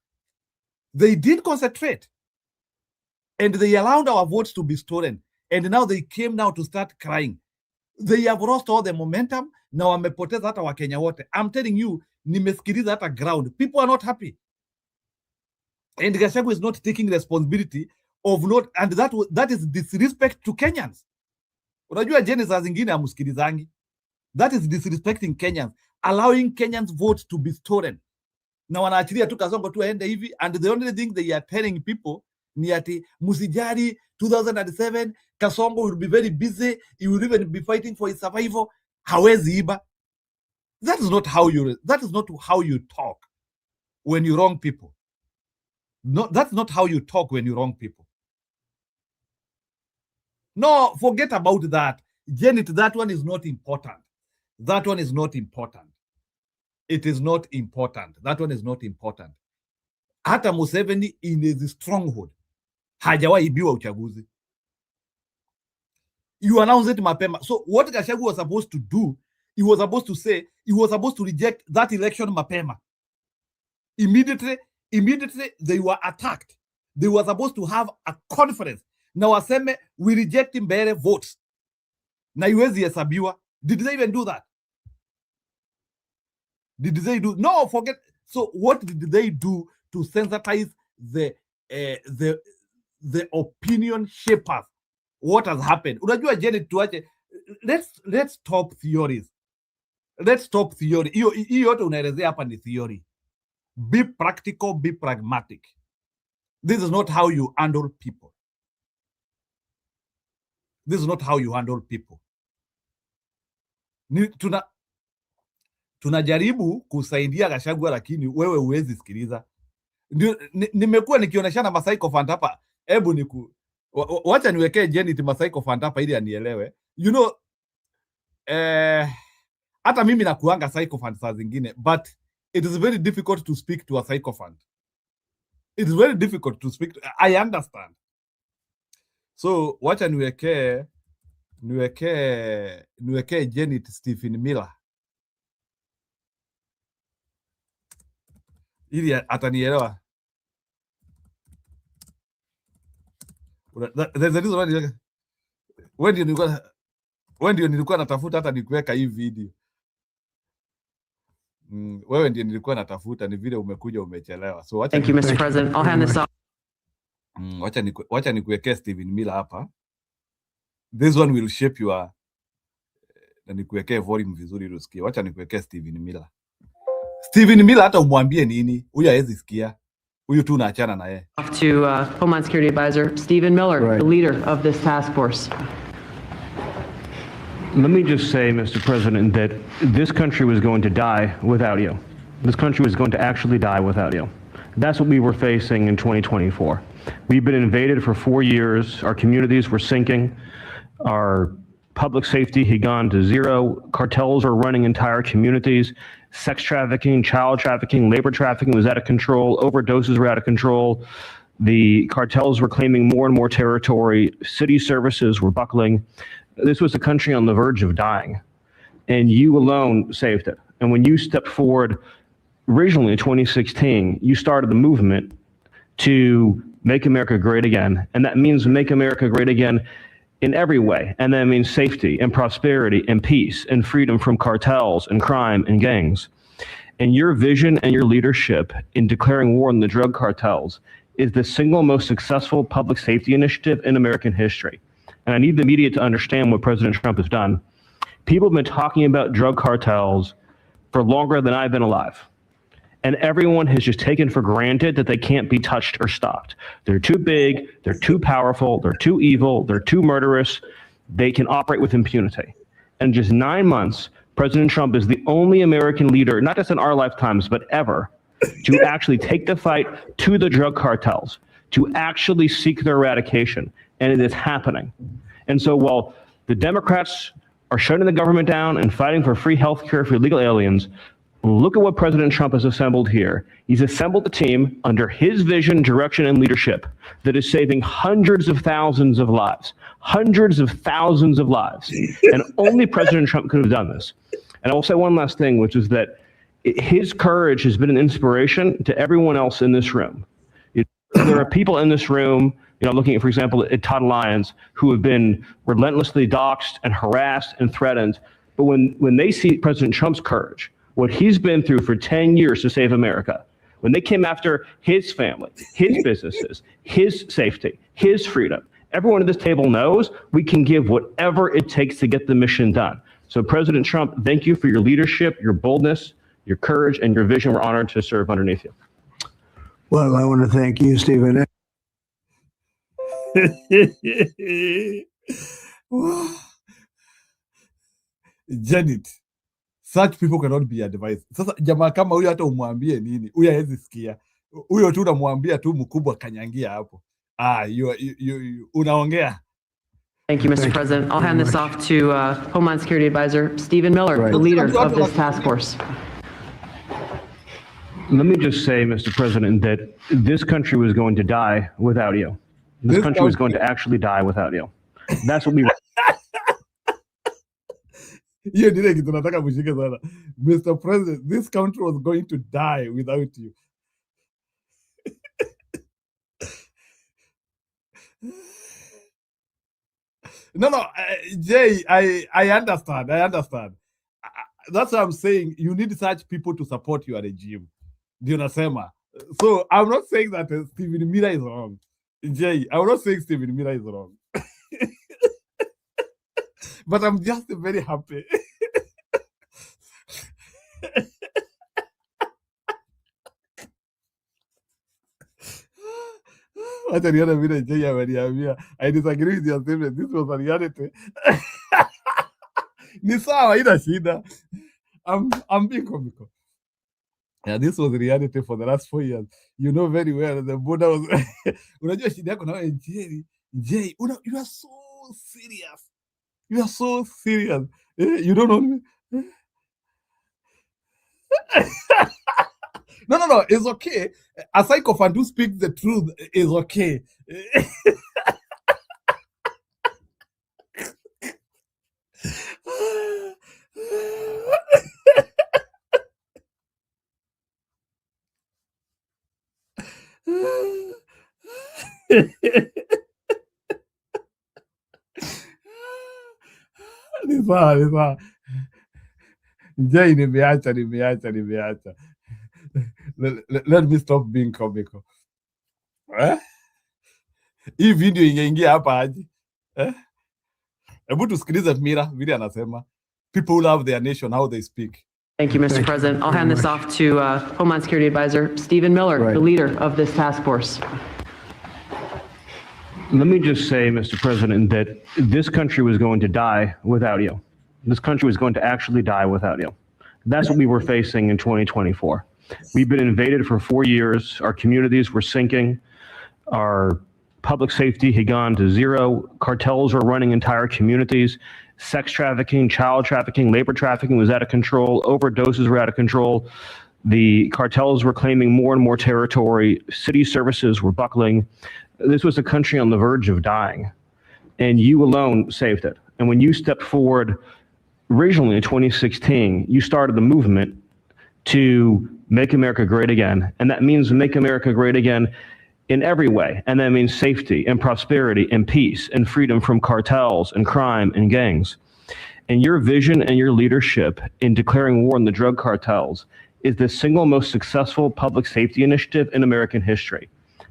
they did concentrate. And they allowed our votes to be stolen. And now they came now to start crying. They have lost all the momentum. Now wamepoteza hata Wakenya wote. I'm telling you, nimesikiliza hata ground. People are not happy. And Gachagua is not taking responsibility of not, and that is disrespect to Kenyans. Unajua Jenny saa zingine amusikilizangi. That is disrespecting Kenyans, allowing Kenyans votes to be stolen. na wanaachilia tu Kasongo tu aende hivi, and the only thing they are telling people ni ati musijari 2007 Kasongo will be very busy, he will even be fighting for his survival. Hawezi iba. That is not how you talk when you wrong people. No, that's not how you talk when you wrong people. No, forget about that. Janet, that one is not important. That one is not important. It is not important. That one is not important. Hata Museveni in his stronghold hajawahi ibiwa uchaguzi. You announce it mapema. So what Gachagua was supposed to do, he was supposed to say, he was supposed to reject that election mapema. Immediately they were attacked. They were supposed to have a conference. Na waseme, we reject Mbere votes. Na iwezi hesabiwa. Did they even do that? Did they do? No, forget. So what did they do to sensitize the opinion shapers? What has happened? Unajua Janet, tuache. Let's stop theories. Let's stop theory. Hiyo yote unaelezea hapa ni theory. Be practical, be pragmatic. This is not how you handle people. This is not how you handle people. Tunajaribu kusaidia Gachagua lakini wewe huwezi sikiliza. Nimekuwa nikionyeshana masycophant hapa. Hebu wacha niwekee Janet masycophant hapa ili anielewe. You know, hata mimi nakuanga sycophant saa zingine, but it is very difficult to speak to a sycophant. It is very difficult to speak to, I understand. So wacha niwekee Janet Stephen Miller ili atanielewa. There's a reason why ndio nilikuwa natafuta hata nikuweka hii video. Wewe ndio nilikuwa natafuta, ni vile umekuja umechelewa. So Thank you, Mr. President. I'll hand this off. Wacha nikuwekee Stephen Miller hapa. This one will shape your na nikuwekee volume vizuri ili usikie. Wacha nikuwekee Stephen Miller. Stephen Miller hata umwambie nini, huyu hawezi sikia. Huyu tu unaachana na yeye. Off to Homeland Security Advisor Stephen Miller, the leader of this task force. Let me just say, Mr. President, that this country was going to die without you. This country was going to actually die without you. That's what we were facing in 2024. We've been invaded for 4 years. Our communities were sinking. Our public safety had gone to zero. Cartels are running entire communities. Sex trafficking, child trafficking, labor trafficking was out of control. Overdoses were out of control. The cartels were claiming more and more territory. City services were buckling. This was a country on the verge of dying, and you alone saved it. And when you stepped forward originally in 2016, you started the movement to make America great again. And that means make America great again in every way. And that means safety and prosperity and peace and freedom from cartels and crime and gangs. And your vision and your leadership in declaring war on the drug cartels is the single most successful public safety initiative in American history. And I need the media to understand what President Trump has done. People have been talking about drug cartels for longer than I've been alive. And everyone has just taken for granted that they can't be touched or stopped. They're too big, they're too powerful, they're too evil, they're too murderous. They can operate with impunity. In just 9 months, President Trump is the only American leader, not just in our lifetimes, but ever, to actually take the fight to the drug cartels, to actually seek their eradication. And it is happening. And so while the Democrats are shutting the government down and fighting for free health care for illegal aliens, look at what President Trump has assembled here. He's assembled a team under his vision, direction, and leadership that is saving hundreds of thousands of lives. Hundreds of thousands of lives. And only President Trump could have done this. And I will say one last thing, which is that his courage has been an inspiration to everyone else in this room. There are people in this room, looking at, for example, at Todd Lyons, who have been relentlessly doxxed and harassed and threatened. But when they see President Trump's courage, what he's been through for 10 years to save America, when they came after his family, his businesses, his safety, his freedom, everyone at this table knows we can give whatever it takes to get the mission done. So President Trump, thank you for your leadership, your boldness, your courage, and your vision. We're honored to serve underneath you. Well, I want to thank you, Stephen. Janet, such people cannot be advised. Sasa jamaa kama huyo hata umwambie nini, huyo hawezi sikia. Huyo tu unamwambia tu mkubwa kanyangia hapo. Unaongea. Thank you, Mr. President. I'll hand this off to Homeland Security Advisor Stephen Miller, the leader of this task force. Let me just say, Mr. President, that this country was going to die without you. This country was going to actually die without you. That's what we were. Mr. President, this country was going to die without you. No, Jay, I understand. That's what I'm saying. You need such people to support your regime. Do you understand? So I'm not saying that Stephen Miller is wrong. Jay, I'm not saying Stephen Miller is wrong. But I'm just very happy. I disagree with your statement. This was a reality. Ni sawa, haina shida. I'm being comical. Yeah, this was reality for the last 4 years. You know very well the border was. Unajua shida yako na wewe Jay, you are so serious. You are so serious. You don't know me. No, it's okay. A psychopath who speaks the truth is okay. Ni sawa. Jay, nimeacha. Let me stop being comical. Hii video ingeingia hapa aje? Hebu tusikilize Mira vile anasema. People who love their nation, how they speak. Thank you, Mr. President. I'll hand this off to Homeland Security Advisor Stephen Miller, the leader of this task force. Let me just say, Mr. President, that this country was going to die without you. This country was going to actually die without you. That's what we were facing in 2024. We've been invaded for 4 years. Our communities were sinking. Our public safety had gone to zero. Cartels were running entire communities. Sex trafficking, child trafficking, labor trafficking was out of control. Overdoses were out of control. The cartels were claiming more and more territory. City services were buckling. This was a country on the verge of dying, and you alone saved it. And when you stepped forward originally in 2016, you started the movement to make America great again. And that means make America great again in every way. And that means safety and prosperity and peace and freedom from cartels and crime and gangs. And your vision and your leadership in declaring war on the drug cartels is the single most successful public safety initiative in American history.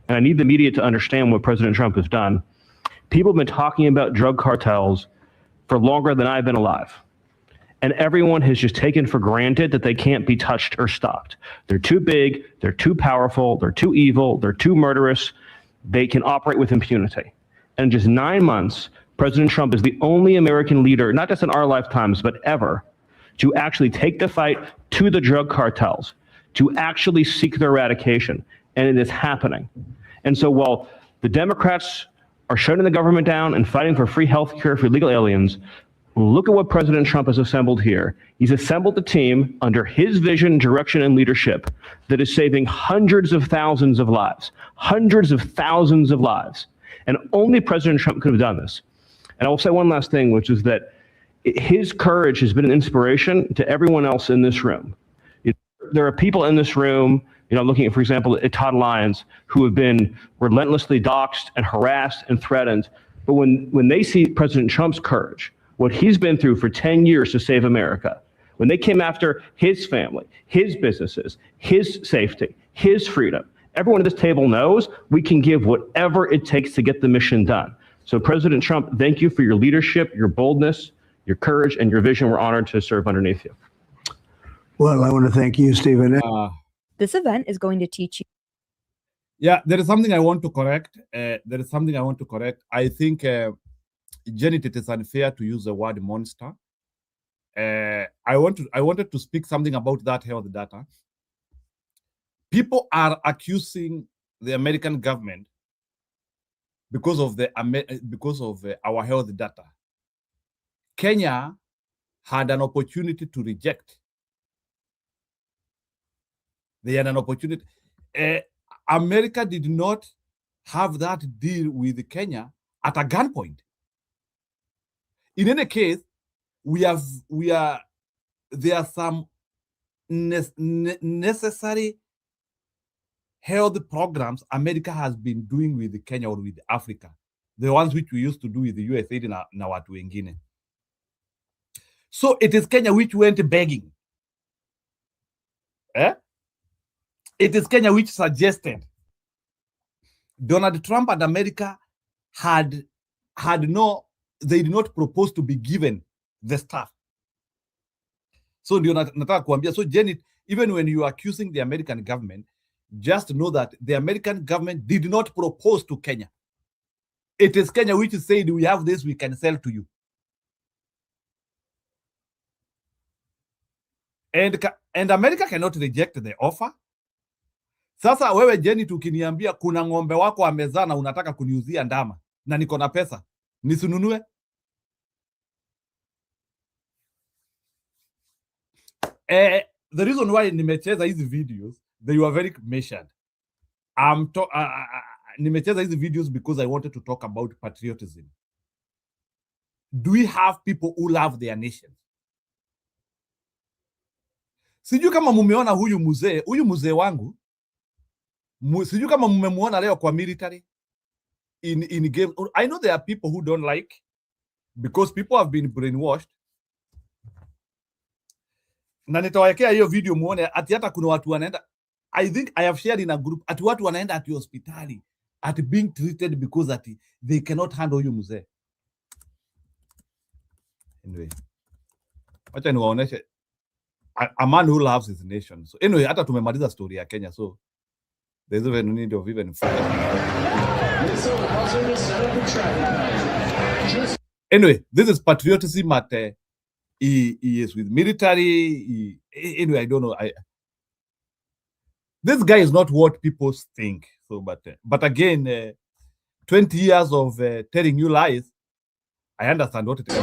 And I need the media to understand what President Trump has done. People have been talking about drug cartels for longer than I've been alive. And everyone has just taken for granted that they can't be touched or stopped. They're too big, they're too powerful, they're too evil, they're too murderous. They can operate with impunity. And in just 9 months, President Trump is the only American leader, not just in our lifetimes, but ever, to actually take the fight to the drug cartels, to actually seek their eradication. And it is happening. And so while the Democrats are shutting the government down and fighting for free health care for illegal aliens, look at what President Trump has assembled here. He's assembled a team under his vision, direction, and leadership that is saving hundreds of thousands of lives. And only President Trump could have done this. And I will say one last thing, which is that his courage has been an inspiration to everyone else in this room. There are people in this room, looking at, for example, at Todd Lyons, who have been relentlessly doxxed and harassed and threatened. But when they see President Trump's courage, what he's been through for 10 years to save America, when they came after his family, his businesses, his safety, his freedom, everyone at this table knows we can give whatever it takes to get the mission done. So President Trump, thank you for your leadership, your boldness, your courage, and your vision. We're honored to serve underneath you. Well, I want to thank you, Stephen. This event is going to teach you. Yeah, there is something I want to correct. I think, Janet, it is unfair to use the word monster. I wanted to speak something about that health data. People are accusing the American government because of our health data. Kenya had an opportunity to reject. They had an opportunity. America did not have that deal with Kenya at a gunpoint. In any case, there are some necessary health programs America has been doing with Kenya or with Africa, the ones which we used to do with the USAID na watu wengine. So it is Kenya which went begging. It is Kenya which suggested. Donald Trump and America they did not propose to be given the stuff. So nataka kuambia, so Janet, even when you are accusing the American government, just know that the American government did not propose to Kenya. It is Kenya which said, we have this, we can sell to you. And America cannot reject the offer. Sasa wewe Janet, ukiniambia kuna ng'ombe wako amezaa na unataka kuniuzia ndama na niko na pesa, nisinunue? The reason why nimecheza hizi videos, they were very measured. Nimecheza hizi videos because I wanted to talk about patriotism. Do we have people who love their nation? Sijui kama mumeona huyu mzee wangu, sijui kama mumemuona leo kwa military in game. I know there are people who don't like, because people have been brainwashed. Na nitawekea hiyo video muone ati hata kuna watu wanaenda, I think I have shared in a group, ati watu wanaenda ati hospitali ati being treated because ati they cannot handle huyu mzee. Anyway, wacha niwaoneshe a man who loves his nation. So anyway, hata tumemaliza story ya Kenya, so there's even no need of even anyway, this is patriotism at he is with military. Anyway, I don't know. This guy is not what people think. So, but again, 20 years of telling you lies, I understand what it is.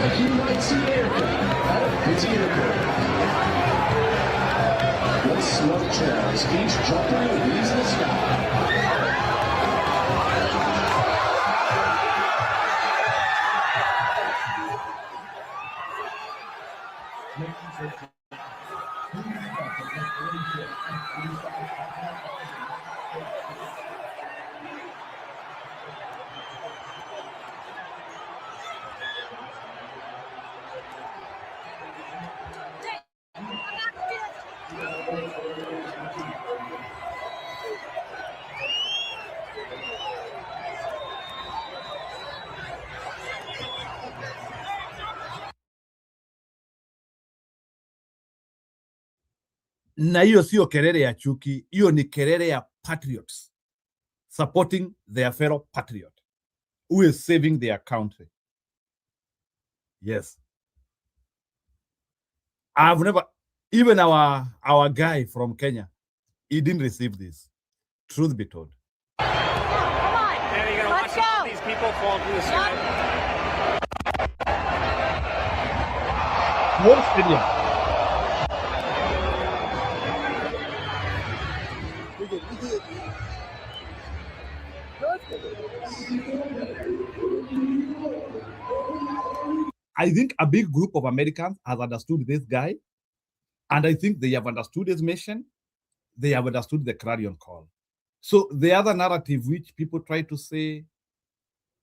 Na hiyo sio kelele ya chuki, hiyo ni kelele ya patriots supporting their fellow patriot who is saving their country. Yes. I've never, even our guy from Kenya, he didn't receive this. Truth be told. Come on. And you're gonna watch all these people fall through the sky. Whole stadium. I think a big group of Americans has understood this guy, and I think they have understood his mission. They have understood the clarion call. So the other narrative which people try to say,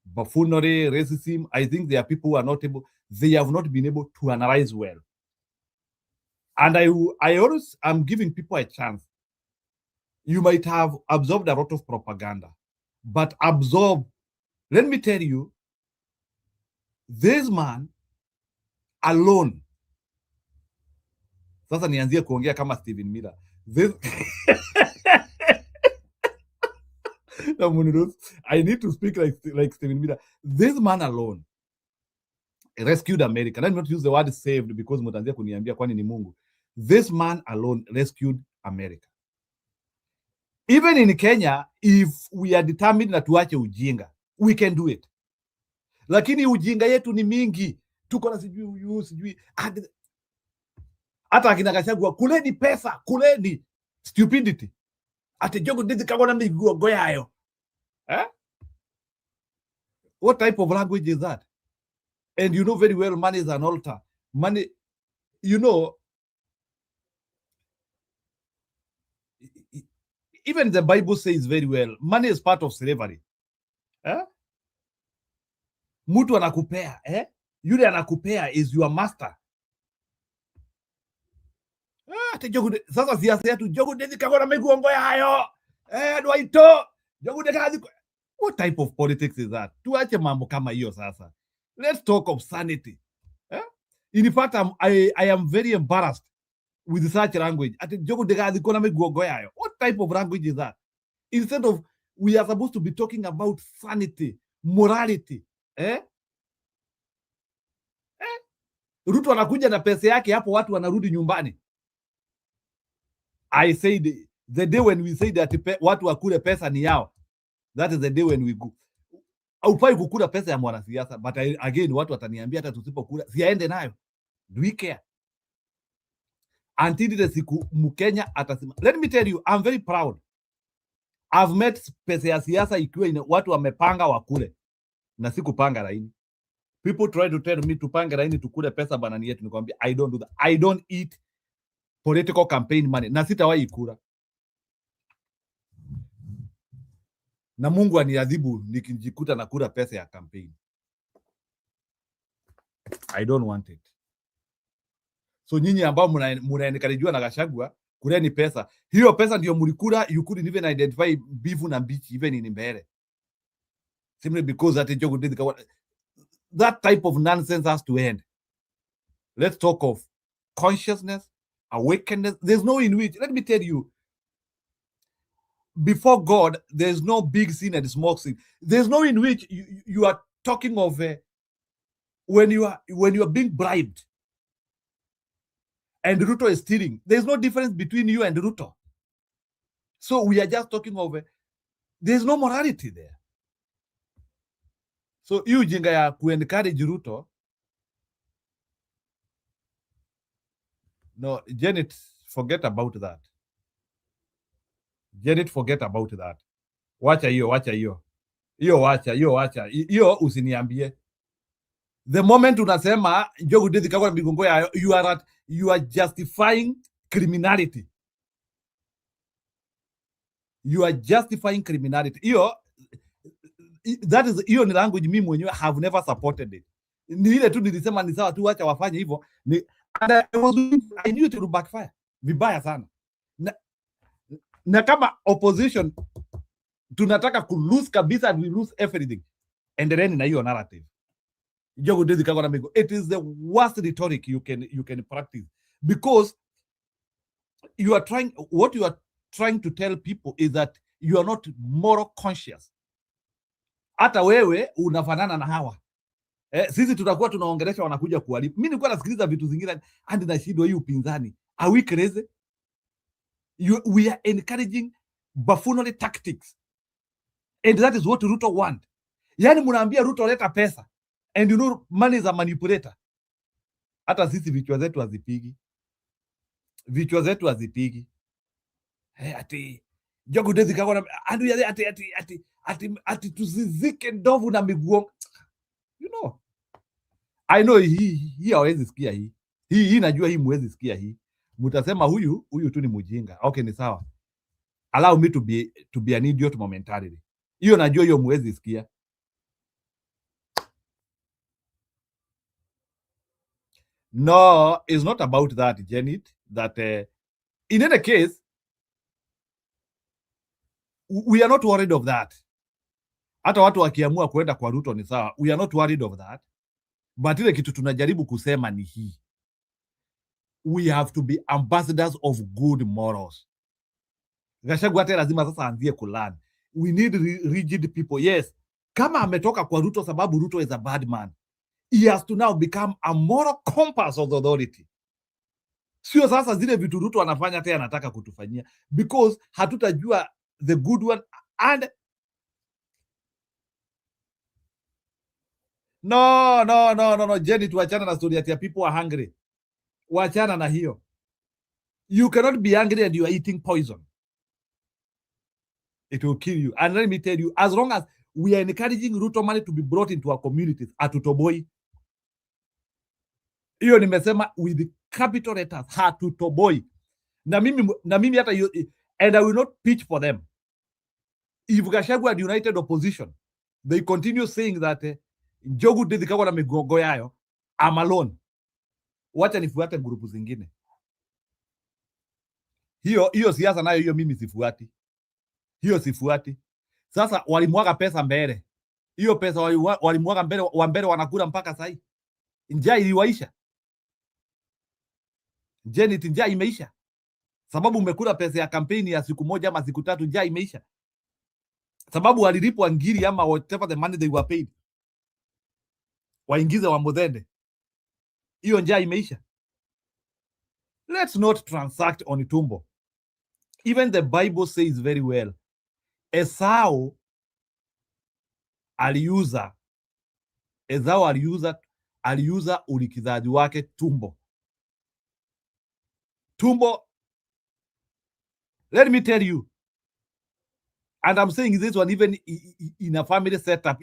buffoonery, racism, I think there are people who are not able, they have not been able to analyze well. And I always am giving people a chance. You might have absorbed a lot of propaganda, but absorb, let me tell you, this man alone Sasa nianzie kuongea kama Steven Miller. This no, I need to speak like Steven Miller. This man alone rescued America. Let me not use the word saved because mtaanzia kuniambia kwani ni Mungu. This man alone rescued America. Even in Kenya, if we are determined na tuache ujinga, we can do it. Lakini ujinga yetu ni mingi. Tuko na sijui hata akina Gachagua, kuleni pesa, kuleni stupidity. Ate jogo ndizi kagona miguo goyayo. What type of language is that? And you know very well money is an altar. Money, you know, even the Bible says very well, money is part of slavery. Mtu anakupea, yule anakupea is your master. Sasa siasa yetu jogo ndizi kagona miguo hayo. Dwaito, jogo ndizi. What type of politics is that? Tuache mambo kama hiyo sasa. Let's talk of sanity. In fact, I am very embarrassed with such language. What type of language is that? Instead of, we are supposed to be talking about sanity, morality. Ruto anakuja na pesa yake hapo, watu wanarudi nyumbani. I said the day when we say that watu wakule pesa ni yao, that is the day when we go. Haufai kukula pesa ya mwanasiasa, but again watu wataniambia hata tusipokula siaende nayo. Do we care? Until the siku Mkenya atasema. Let me tell you, I'm very proud. I've met pesa ya siasa ikiwa watu wamepanga wakule na sikupanga laini. People try to tell me tupanga laini tukule pesa banani yetu, nikwambia I don't do that. I don't eat political campaign money na sitawahi ikula. Na Mungu aniadhibu nikijikuta na kula pesa ya campaign. I don't want it. So nyinyi ambao mnaenekarijiwa na Gachagua, kuleni pesa. Hiyo pesa ndio mlikula, you couldn't even identify beef na beach even in Mbere. Simply because that type of nonsense has to end. Let's talk of consciousness, awakeness. There's no in which, let me tell you, before God, there's no big sin and small sin. There's no in which you are talking of when you are being bribed and Ruto is stealing. There's no difference between you and Ruto. So we are just talking of there's no morality there. So you jinga ya encourage Ruto. No, Janet, forget about that. Janet, forget about that. Wacha hiyo. Hiyo usiniambie. The moment unasema jogo ndizi kagona migongo yayo, you are justifying criminality. You are justifying criminality. That is hiyo ni language mimi mwenyewe have never supported it. Ni ile tu nilisema ni sawa tu, wacha wafanye hivyo. And I knew it would backfire. Vibaya sana. Na kama opposition tunataka ku lose kabisa and we lose everything. Endeleni na hiyo narrative. It is the worst rhetoric you can practice, because what you are trying to tell people is that you are not moral conscious. Hata wewe unafanana na hawa. Sisi tutakuwa tunaongelesha wanakuja kuharibu. Mimi nilikuwa nasikiliza vitu zingine hadi nashindwa hii upinzani. Are we crazy? We are encouraging buffoonery tactics. And that is what Ruto want. Yani mnaambia Ruto leta pesa. And you know money is a manipulator. Hata sisi vichwa zetu hazipigi. Ati jogo ndezi kagona andu ya ati tusizike ndovu na miguo. You know. I know hii hawezi sikia hii. Hii najua hii muwezi sikia hii. Mtasema huyu tu ni mjinga. Okay, ni sawa. Allow me to be an idiot momentarily. Hiyo najua hiyo muwezi sikia. No, it's not about that, Janet. That in any case, we are not worried of that. Hata watu wakiamua kwenda kwa Ruto ni sawa. We are not worried of that. But ile kitu tunajaribu kusema ni hii. we have to be ambassadors of good morals. Gachagua hata lazima sasa anzie kulearn. We need rigid people. Yes, kama ametoka kwa Ruto sababu Ruto is a bad man, he has to now become a moral compass of the authority. Sio sasa zile vitu Ruto anafanya tena anataka kutufanyia, because hatutajua the good one. And no, Jenny, tuachana na story ya people are hungry. Wachana na hiyo. You cannot be hungry and you are eating poison. It will kill you. And let me tell you, as long as we are encouraging Ruto money to be brought into our communities, hatutoboi. Hiyo nimesema with capital letters, hatutoboi. Na mimi hata and I will not pitch for them. If Gachagua had united opposition, they continue saying that Njogu did na migongo yayo, I'm alone. Wacha nifuate grupu zingine. Hiyo siasa nayo hiyo mimi sifuati. Hiyo sifuati. Sasa walimwaga pesa mbele. Hiyo pesa walimwaga mbele wanakula mpaka sahi. Njaa iliwaisha. Janet, njaa imeisha. Sababu umekula pesa ya kampeni ya siku moja ama siku tatu, njaa imeisha. Sababu walilipwa ngiri ama whatever the money they were paid. Waingize wa Muthende. Hiyo njaa imeisha. Let's not transact on tumbo. Even the Bible says very well, Esau aliuza ulikizaji wake tumbo. Let me tell you, and I'm saying this one even in a family setup,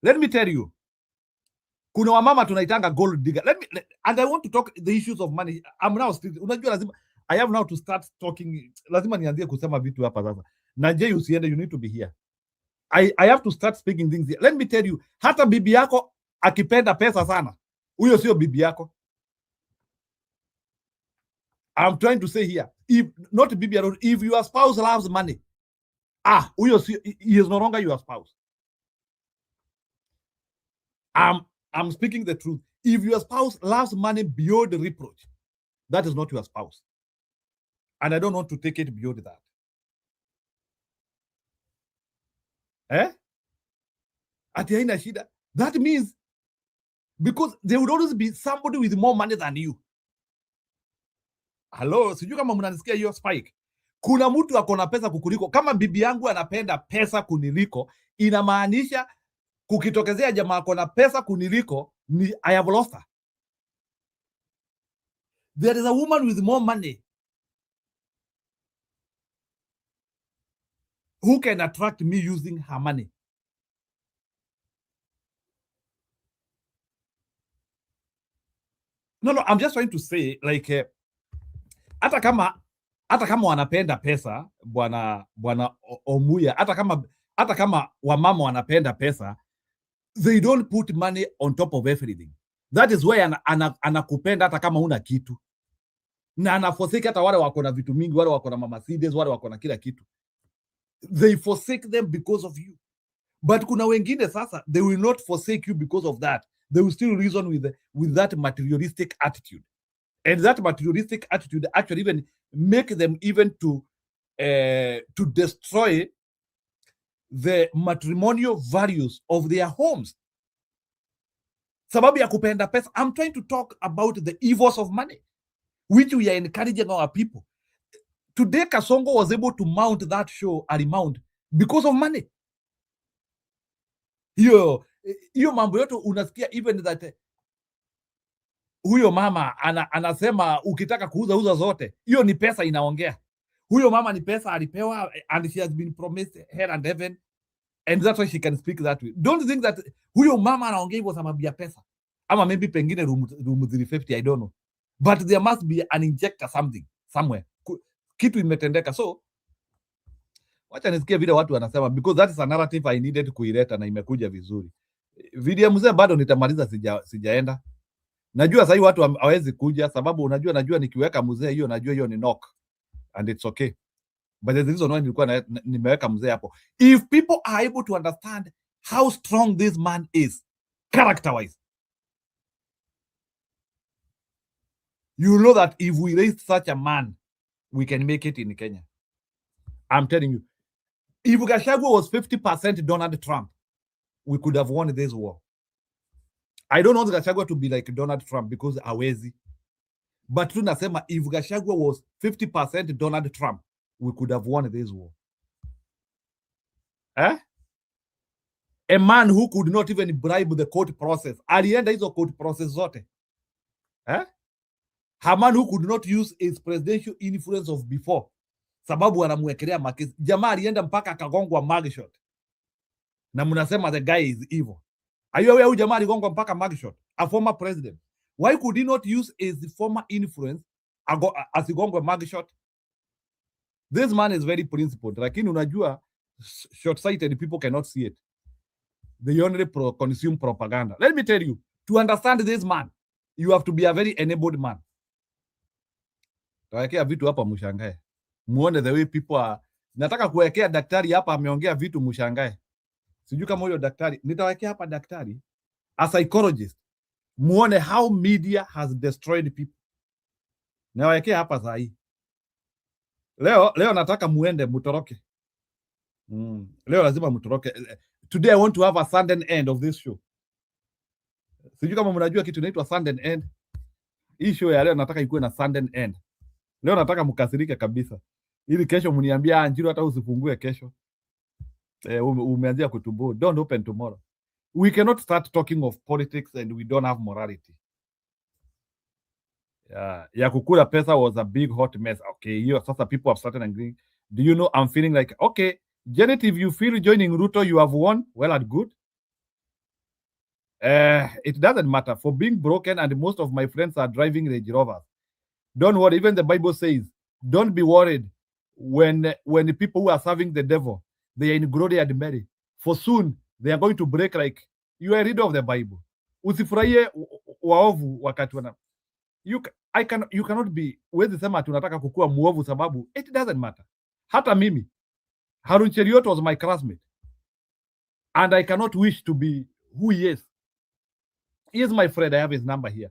let me tell you, kuna wamama tunaitanga gold digger. And I want to talk the issues of money. I'm now still, unajua lazima, I have now to start talking, lazima nianzie kusema vitu hapa sasa. Na je usiende, you need to be here. I have to start speaking things here. Let me tell you, hata bibi yako akipenda pesa sana, huyo sio bibi yako. I'm trying to say here, if not bibi yako, if your spouse loves money, huyo he is no longer your spouse. I'm speaking the truth. If your spouse loves money beyond reproach, that is not your spouse. And I don't want to take it beyond that. Ati haina shida. That means, because there would always be somebody with more money than you. Hello, sijui kama mnanisikia hiyo spike. Kuna mtu akona pesa kukuliko. Kama bibi yangu anapenda pesa kuniliko, inamaanisha kukitokezea jamaa akona pesa kuniliko, I have lost her. There is a woman with more money who can attract me using her money. No, I'm just trying to say, like, hata kama wanapenda pesa, bwana Omuya, hata kama wamama wanapenda pesa, they don't put money on top of everything. That is why anakupenda hata kama una kitu. Na anaforsake hata wale wako na vitu mingi, wale wako na Mercedes, wale wako na kila kitu. They forsake them because of you. But kuna wengine sasa, they will not forsake you because of that. They will still reason with that materialistic attitude. And that materialistic attitude actually even make them even to destroy the matrimonial values of their homes. Sababu ya kupenda pesa. I'm trying to talk about the evils of money, which we are encouraging our people. Today, Kasongo was able to mount that show, Arimount, because of money. Hiyo mambo yote unasikia even that huyo mama anasema ukitaka kuuza zote. Hiyo ni pesa inaongea. Huyo mama ni pesa alipewa, and she has been promised hell and heaven, and that's why she can speak that way. Don't think that huyo mama anaongea hivyo sababu ya pesa. Ama maybe pengine room 350, I don't know. But there must be an injector somewhere. Kitu imetendeka. So wacha nisikie vile watu wanasema, because that is a narrative I needed kuileta na imekuja vizuri. Video mzee bado nitamaliza, sijaenda. Najua sasa watu hawezi kuja sababu najua nikiweka mzee hiyo, najua hiyo ni knock and it's okay. But the reason why nilikuwa nimeweka mzee hapo, if people are able to understand how strong this man is character wise, You know that if we raise such a man, we can make it in Kenya. I'm telling you. If Gachagua was 50% Donald Trump, we could have won this war. I don't want Gachagua to be like Donald Trump because hawezi. But tunasema if Gachagua was 50% Donald Trump, we could have won this war. Eh? A man who could not even bribe the court process. Alienda hizo court process zote. Eh? A man who could not use his presidential influence of before. Sababu anamwekelea makesi. Jamaa alienda mpaka akagongwa mugshot. Na mnasema the guy is evil. Are you aware huyu jamaa aligongwa mpaka mugshot? A former president. Why could he not use his former influence asigongwe mugshot? This man is very principled. Lakini unajua short-sighted people cannot see it. They only consume propaganda. Let me tell you, to understand this man, you have to be a very enabled man. Tawekea vitu hapa mshangae. Muone the way people are. Nataka kuwekea daktari hapa ameongea vitu mshangae. Sijui kama huyo daktari. Nitawekea hapa daktari, a psychologist. Muone how media has destroyed people. Nawekea hapa saa hii. Leo nataka muende mutoroke. Leo lazima mutoroke. Today I want to have a sudden end of this show. Sijui kama mnajua kitu inaitwa sudden end. Hii show ya leo nataka ikuwe na sudden end. Leo nataka mkasirike kabisa. Ili kesho mniambia Njiru hata usifungue kesho. Umeanzia kutubu. Don't open tomorrow. We cannot start talking of politics and we don't have morality. Ya kukula pesa was a big hot mess. Okay, sasa people have started agreeing. Do you know I'm feeling like, okay, Janet, if you feel joining Ruto, you have won. Well and good. It doesn't matter. For being broken, and most of my friends are driving Range Rovers. Don't worry. Even the Bible says, don't be worried when the people who are serving the devil, they are in glory and merry. For soon, they are going to break like, you are reader of the Bible. Usifurahie waovu wakati wana. You cannot be, wezi sema tunataka kukua muovu sababu, it doesn't matter. Hata mimi, Harun Cheriot was my classmate. And I cannot wish to be who he is. He is my friend. I have his number here.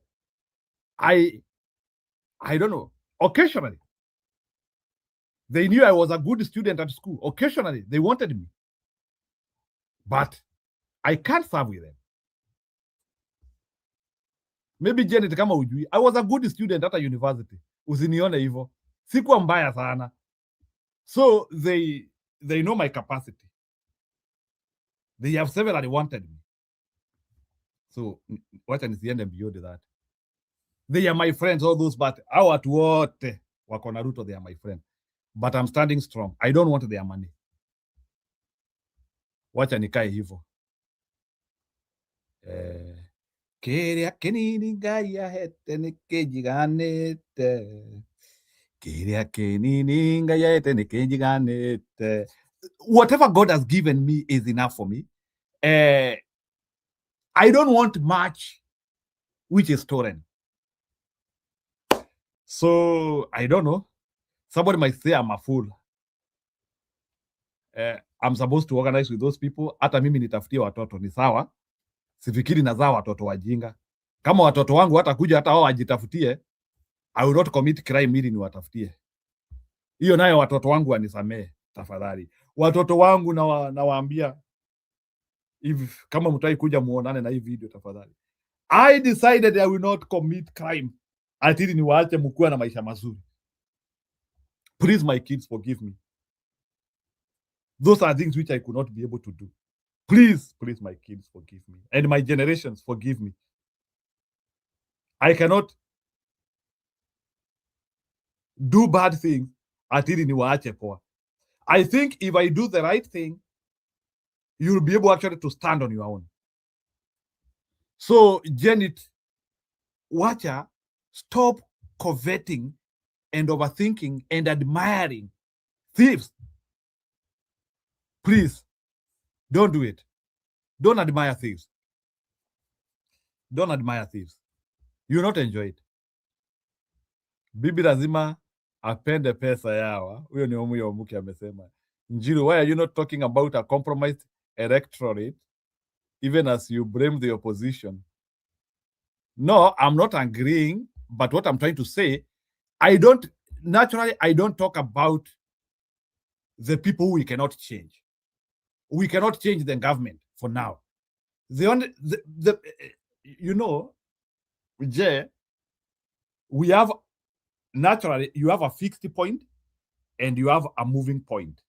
I don't know. Occasionally, they knew I was a good student at school. Occasionally, they wanted me. But I can't serve with them. Maybe Janet kama ujui, I was a good student at a university. Usinione hivyo. Sikuwa mbaya sana. So they know my capacity. They have severally wanted me. So wacha nisiende beyond that. They are my friends, all those, but hawa watu wote wako na Ruto, they are my friends. But I'm standing strong. I don't want their money. Wacha nikae hivyo. Kiria kinini Ngai ahete nikijiganite. Kiria kinini Ngai ahete nikijiganite. Whatever God has given me is enough for me. I don't want much which is stolen. So, I don't know. Somebody might say I'm a fool. I'm supposed to organize with those people. Hata mimi nitafutie watoto ni sawa. Sifikiri nazaa watoto wajinga. Kama watoto wangu watakuja hata wao wajitafutie, I will not commit crime ili niwatafutie. Hiyo nayo watoto wangu wanisamee tafadhali. Watoto wangu nawaambia if kama mtai kuja muonane na hii video tafadhali. I decided I will not commit crime until niwaache mkuwa na maisha mazuri. Please, my kids, forgive me. Those are things which I could not be able to do. Please, my kids, forgive me. And my generations, forgive me. I cannot do bad things until niwaache poa. I think if I do the right thing, you'll be able actually to stand on your own. So, Janet, wacha, stop coveting and overthinking and admiring thieves. Please, don't do it. Don't admire thieves. Don't admire thieves. You'll not enjoy it. Bibi lazima apende pesa yawa. Huyo ni Omuya Omuki amesema. Njiru, why are you not talking about a compromised electorate even as you blame the opposition? No, I'm not agreeing But what I'm trying to say, I don't talk about the people who we cannot change. We cannot change the government for now. The only, you know, we have, naturally, you have a fixed point and you have a moving point.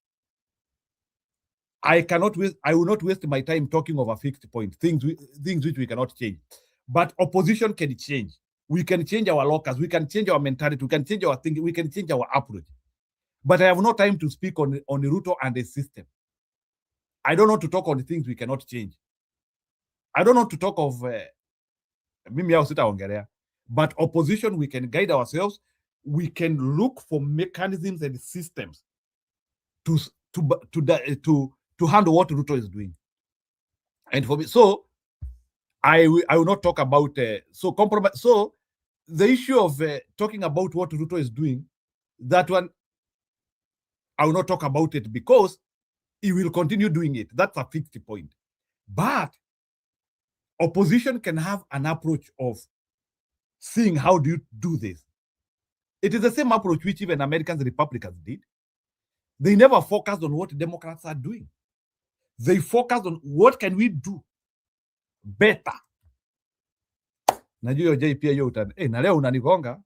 I will not waste my time talking of a fixed point, things which we cannot change. But opposition can change. We can change our locus, we can change our mentality, we can change our thinking, we can change our approach. But I have no time to speak on Ruto and the system. I don't want to talk on the things we cannot change. I don't want to talk of but opposition, we can guide ourselves. We can look for mechanisms and systems to handle what Ruto is doing. And for me, so I will not talk about compromise. So the issue of talking about what Ruto is doing, that one, I will not talk about it because he will continue doing it. That's a fixed point. But opposition can have an approach of seeing how do you do this. It is the same approach which even Americans Republicans did. They never focused on what Democrats are doing. They focused on what can we do better. Najua JP hiyo utani. Na leo unanigonga,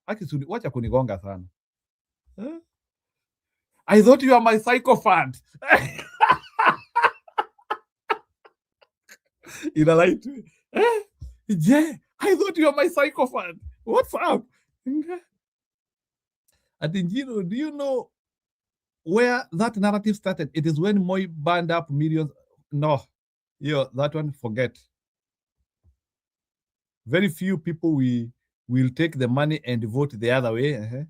wacha kunigonga sana. I thought you are my sycophant. In a light way. Yeah, I thought you are my sycophant. What's up? I think, do you know where that narrative started? It is when Moi burned up millions. No, that one, forget. Very few people will take the money and vote the other way.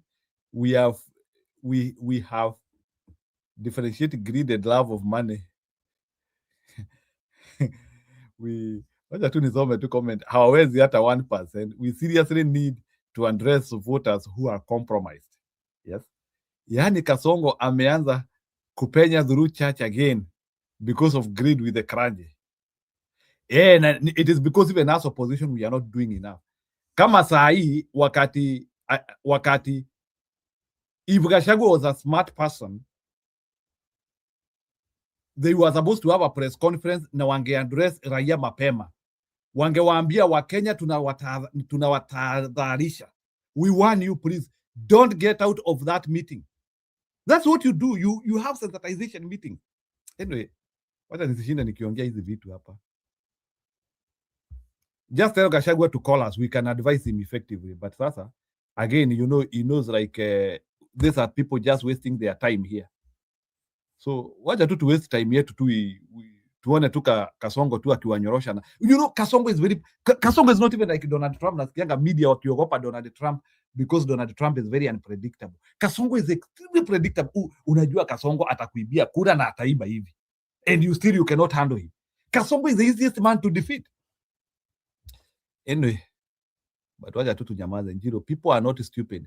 We have differentiated greed and love of money. Wacha tu nisome tu comment. Hawawezi hata 1%. We seriously need to address voters who are compromised. Yes. Yani Kasongo ameanza kupenya through church again because of greed with the clergy. And it is because even as opposition we are not doing enough. Kama saa hii wakati if Gachagua was a smart person, they were supposed to have a press conference na wange address raia mapema. Wangewaambia Wakenya tunawatahadharisha. We warn you, please don't get out of that meeting. That's what you do. You have sensitization meeting. Anyway, wacha nisishinda nikiongea hizi vitu hapa. Just tell Gachagua to call us. We can advise him effectively. But sasa, again, he knows like these are people just wasting their time here. So wacha tu waste time yetu tu tuone tu Kasongo tu akiwanyorosha. Kasongo is not even like Donald Trump. Nasikianga media wakiogopa Donald Trump because Donald Trump is very unpredictable. Kasongo is extremely predictable. Unajua Kasongo atakuibia kura na ataiba hivi. And you cannot handle him. Kasongo is the easiest man to defeat. Anyway, but wacha tu tunyamaze. Njiro, people are not stupid.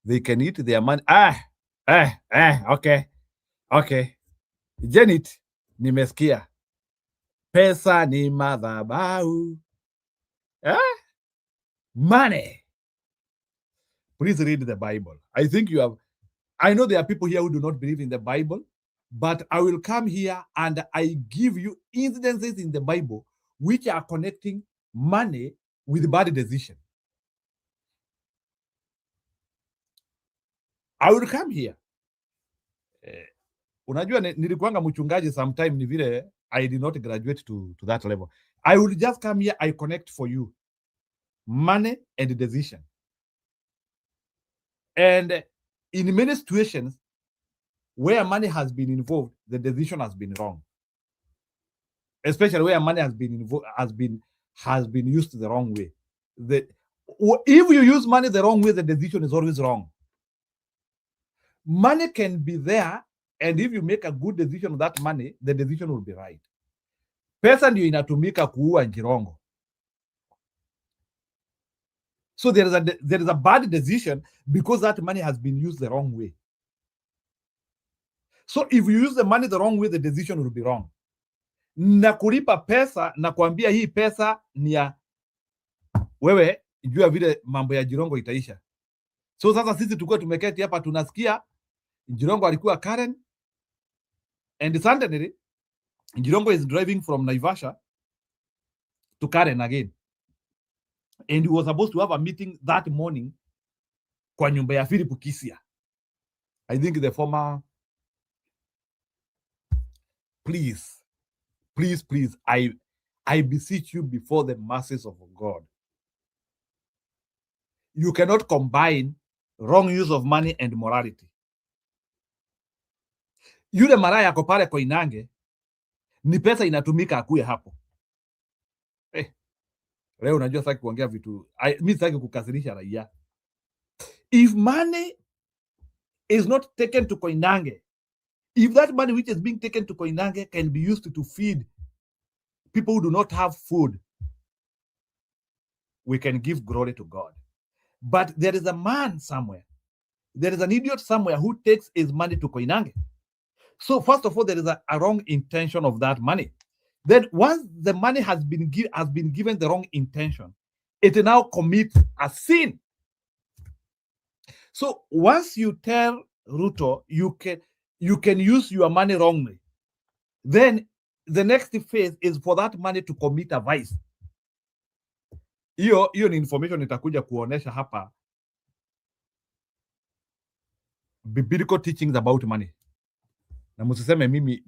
They can eat their money. Okay. Janet, nimesikia. Pesa ni madhabahu. Money. Please read the Bible. I know there are people here who do not believe in the Bible, but I will come here and I give you incidences in the Bible which are connecting money with bad decision. I will come here. Unajua nilikuanga mchungaji sometime ni vile I did not graduate to that level. I will just come here, I connect for you money and decision. And in many situations where money has been involved, the decision has been wrong. Especially where money has been used the wrong way. If you use money the wrong way, the decision is always wrong. Money can be there, and if you make a good decision with that money, the decision will be right. Pesa ndio inatumika kuua Njirongo. So there is a bad decision because that money has been used the wrong way. So if you use the money the wrong way, the decision will be wrong. Na kulipa pesa na kuambia hii pesa ni ya wewe, jua vile mambo ya Jirongo itaisha. So sasa sisi tulikuwa tumeketi hapa tunasikia Jirongo alikuwa Karen, and suddenly Jirongo is driving from Naivasha to Karen again. And he was supposed to have a meeting that morning kwa nyumba ya Philip Kisia. I think the former, please, I beseech you before the masses of God. You cannot combine wrong use of money and morality. Yule maraya ako pale Koinange, ni pesa inatumika akuye hapo. Leo unajua sasa kuongea vitu, mimi sitaki kukasirisha raia. If money is not taken to Koinange, if that money which is being taken to Koinange can be used to feed people who do not have food, we can give glory to God. But there is a man somewhere, there is an idiot somewhere who takes his money to Koinange. So first of all, there is a wrong intention of that money. Then once the money has been given the wrong intention, it now commits a sin. So once you tell Ruto you can use your money wrongly, then the next phase is for that money to commit a vice. Hiyo ni information itakuja kuonesha hapa biblical teachings about money. Na msiseme mimi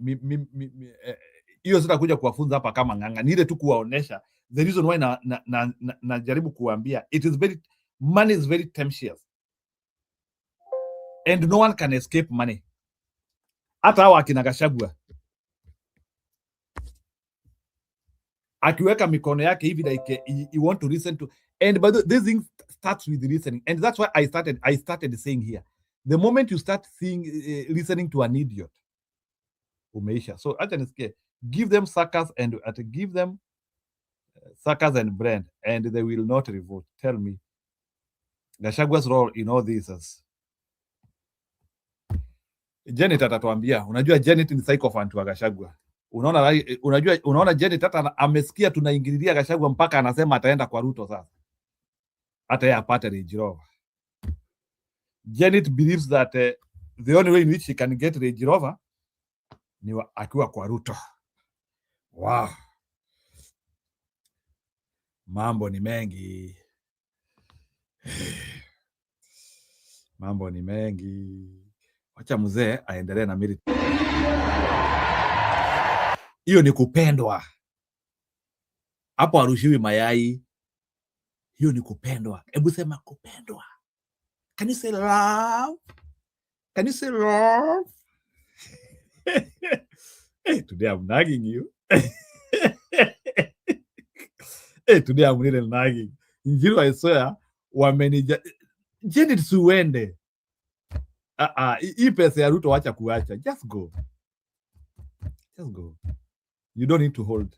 hiyo sitakuja kuwafunza hapa kama nganga, ni ile tu kuwaonesha the reason why na jaribu kuambia money is very temptuous and no one can escape money. Hata hawa akina Gachagua akiweka mikono yake hivi like you want to listen to, and but this thing starts with listening, and that's why I started saying here, the moment you start listening to an idiot, umeisha. So acha nisikie, give them suckers and give them suckers and brand, and they will not revolt. Tell me Gachagua's role in all this is Janet atatuambia. Unajua Janet ni sycophant wa Gachagua. Unaona Janet hata amesikia tunaingililia Gachagua mpaka anasema ataenda kwa Ruto sasa. Hata yeye apate Range Rover. Janet believes that the only way in which she can get Range Rover ni akiwa kwa Ruto. Wow. Mambo ni mengi. Mambo ni mengi. Wacha mzee aendelee na mili. Hiyo ni kupendwa. Hapo arushiwi mayai. Hiyo ni kupendwa. Hebu sema kupendwa. Can you say love? Can you say love? Hey, today I'm nagging you. Hey, today I'm really nagging. Injili I swear, wamenija Janet suende. Hii pesa ya Ruto wacha kuacha. Just go. Just go. You don't need to hold.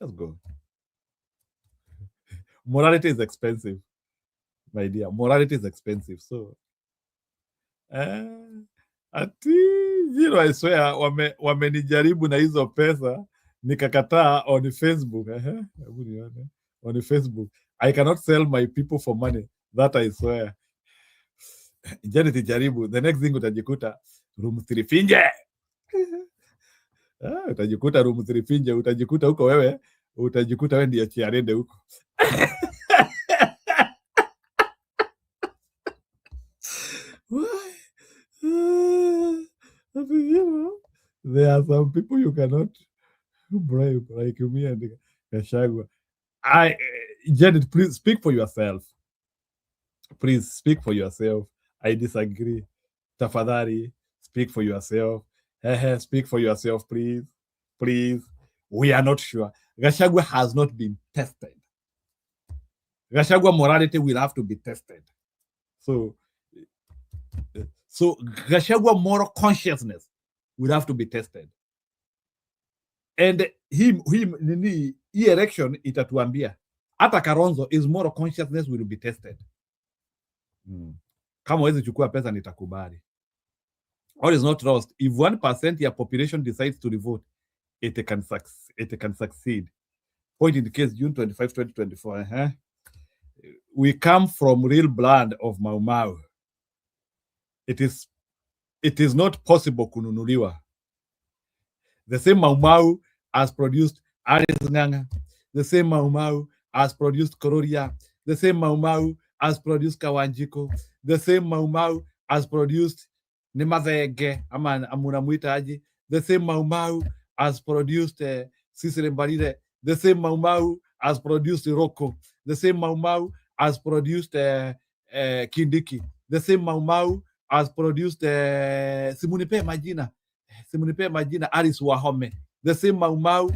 Just go. Morality is expensive, my dear. Morality is expensive. So, ati, I swear, wamenijaribu na hizo pesa, nikakataa on Facebook. On Facebook. I cannot sell my people for money. That I swear. Janet jaribu. The next thing utajikuta room 3 finje. Utajikuta room 3 finje, utajikuta huko wewe, utajikuta wewe ndiye chiarende huko. There are some people you cannot bribe, like me and Gachagua. Janet, please speak for yourself. Please speak for yourself. I disagree. Tafadhali, speak for yourself. Speak for yourself, please. Please. We are not sure. Gachagua has not been tested. Gachagua morality will have to be tested. So Gachagua moral consciousness will have to be tested. And hii election itatuambia. Hata Kalonzo, his moral consciousness will be tested. Kama wezi chukua pesa nitakubali. All is not lost. If 1% ya population decides to revote, it can succeed. Point in the case, June 25, 2024. we come from real blood of Mau Mau. It is not possible kununuliwa. The same Mau Mau has produced Aris Nganga. The same Mau Mau has produced Kororia. The same Mau Mau has produced Kawanjiko. The same Mau Mau has produced Nimathege, Amunamuita Aji. The same Mau Mau has produced Cicely Mbarire. The same Mau Mau has produced Iroko. The same Mau Mau has produced Kindiki. The same Mau Mau has produced Simunipe Majina. Simunipe Majina Aris Wahome. The same Mau Mau.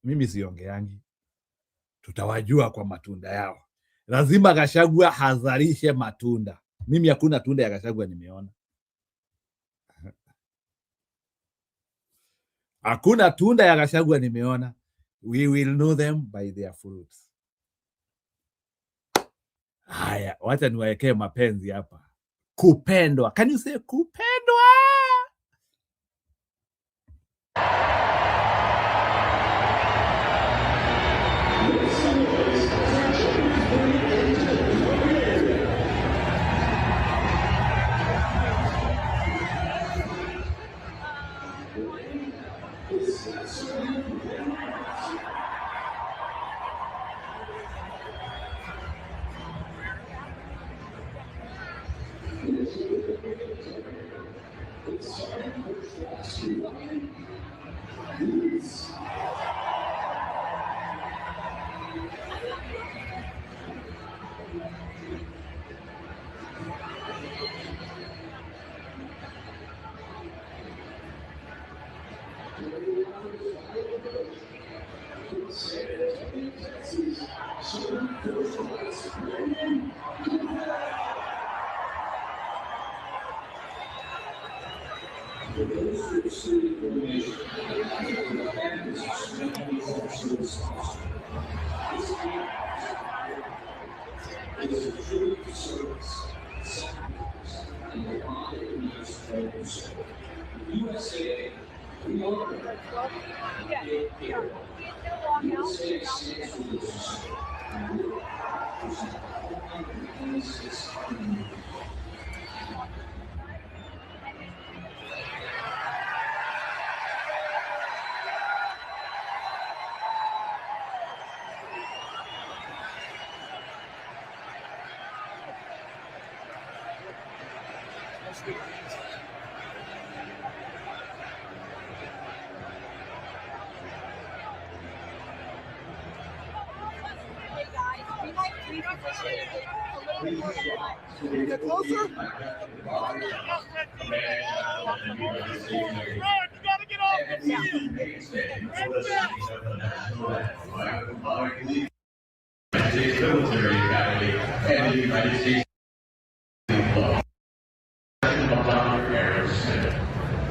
Mimi siongeangi, tutawajua kwa matunda yao. Lazima Gachagua hazalishe matunda. Mimi hakuna tunda ya Gachagua nimeona. Hakuna tunda ya Gachagua nimeona. We will know them by their fruits. Haya, wacha niwaekee mapenzi hapa. Kupendwa. Can you say kupendwa?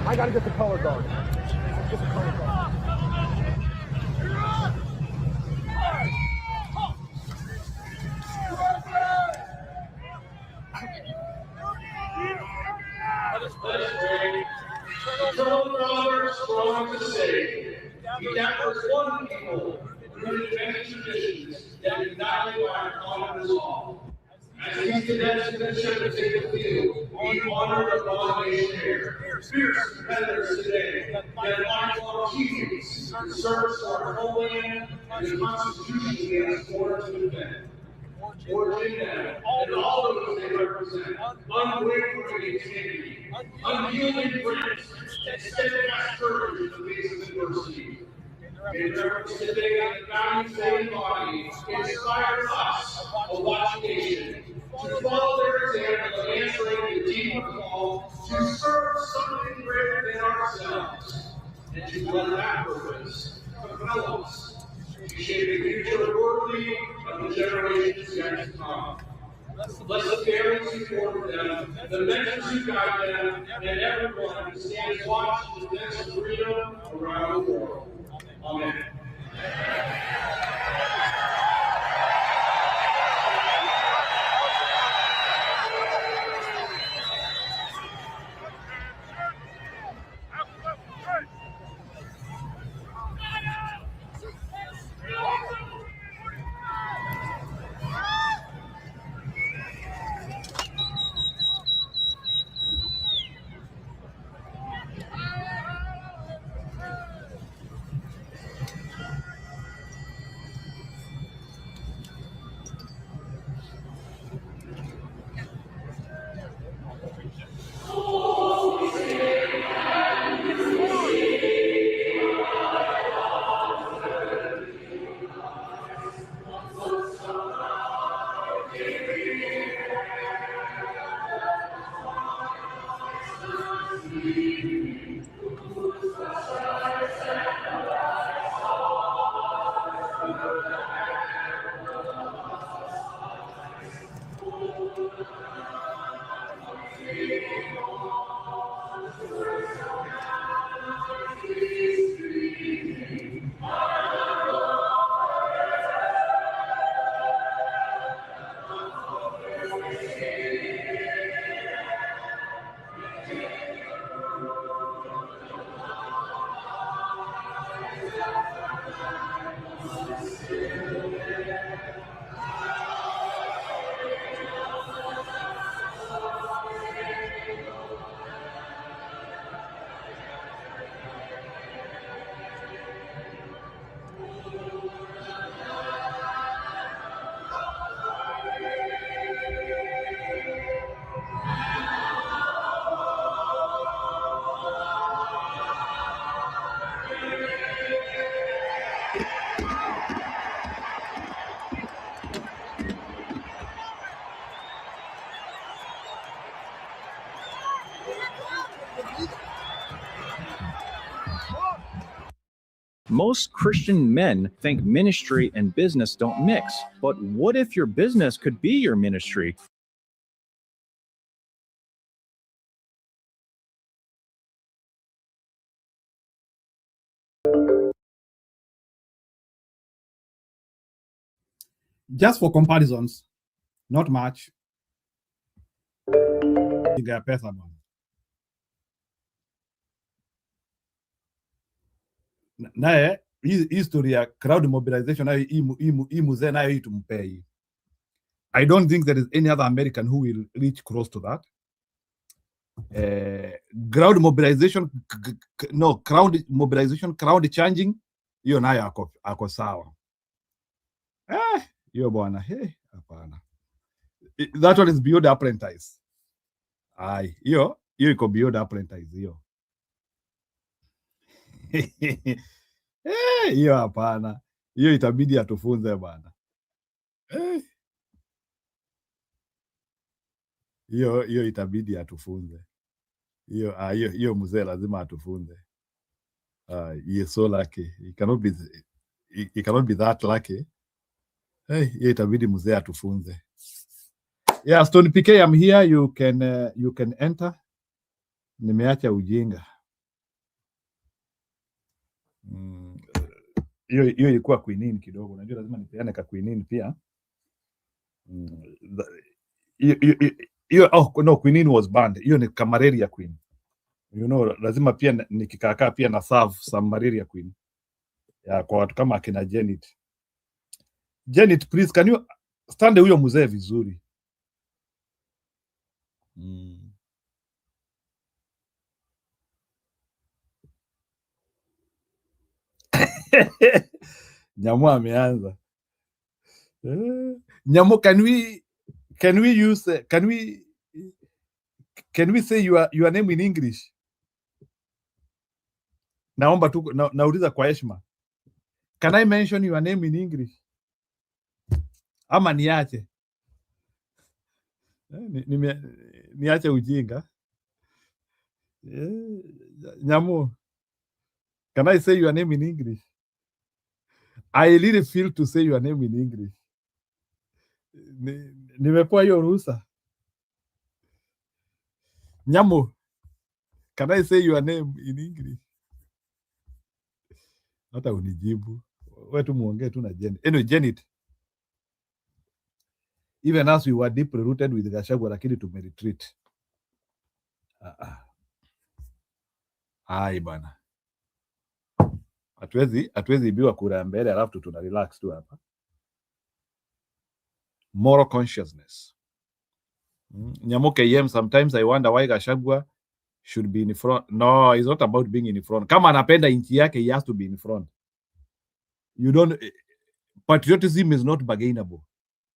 I gotta get the color guard. Get the color guard. Strong to say, we gather as one people, rooted in many traditions, yet united by our common resolve. As these cadets and shepherds take the field, we honor the broad nation here. Fierce competitors today, yet lifelong teammates, in service to our homeland and the Constitution we have sworn to defend. Forging them and all those they represent, unwavering integrity, unyielding grit, and steadfast courage in the face of adversity. In reference today that the values they embody inspire us, a watching nation, to follow their example of answering the deep call to serve something greater than ourselves, and to let that purpose propel us to shape a future worthy of the generations yet to come. Bless the parents who support them, the mentors who guide them, and everyone who stands watch in defense of freedom around the world. Amen. Most Christian men think ministry and business don't mix. But what if your business could be your ministry? Just for comparisons, not much. Pesa bwana. Naye history ya crowd mobilization nayo hii mzee nayo hii tumpei. I don't think there is any other American who will reach close to that. Crowd mobilization, crowd changing, hiyo nayo ako sawa. Hiyo bwana, hapana. That one is beyond apprentice. Hiyo iko beyond apprentice hiyo. Hiyo hapana. Hiyo itabidi atufunze bwana. Hiyo itabidi atufunze. Hiyo mzee lazima atufunze. He is so lucky. He cannot be that lucky. Hiyo itabidi mzee atufunze. Yeah, Stone PK, I'm here. You can enter. Nimeacha ujinga. Hiyo ilikuwa queenini kidogo. Unajua lazima nipeane ka queenini pia. Queenini was banned. Hiyo ni Camararia Queen. You know, lazima pia nikikakaa pia na serve some Malaria Queen. Ya kwa watu kama akina Janet. Janet, please can you stand huyo mzee vizuri? Nyamo ameanza. Nyamo, can we say your name in English? Naomba tu nauliza kwa heshima. Can I mention your name in English? Ama niache? Niache ujinga. Nyamo, can I say your name in English? I really feel to say your name in English. Nimepewa hiyo ruhusa. Nyamo, can I say your name in English? Hata unijibu. Wewe tu muongee tu na Janet. Anyway, Janet, even as we were deeply rooted with Gachagua, lakini tumeretreat. Bana. Hatuwezi ibiwa kura mbele alafu tuna relax tu hapa. Moral consciousness. Nyamuke yem, sometimes I wonder why Gachagua should be in front. No, it's not about being in front. Kama anapenda nchi yake, he has to be in front. Patriotism is not bargainable.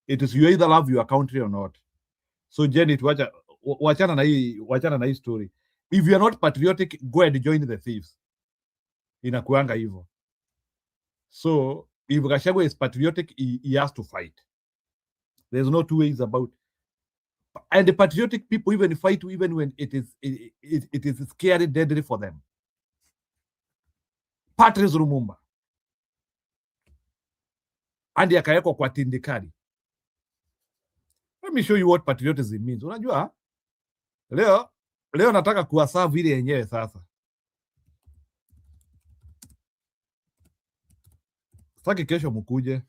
It is you either love your country or not. So Janet, wachana na hii story. If you are not patriotic, go and join the thieves. Inakuanga hivyo. So if Gachagua is patriotic, he has to fight. There's no two ways about it. And the patriotic people even fight even when it is scary, deadly for them. Patrice Lumumba and yakawekwa kwa tindikali. Let me show you what patriotism means. Unajua leo nataka kuwaserve ile yenyewe sasa. Saki kesho mkuje.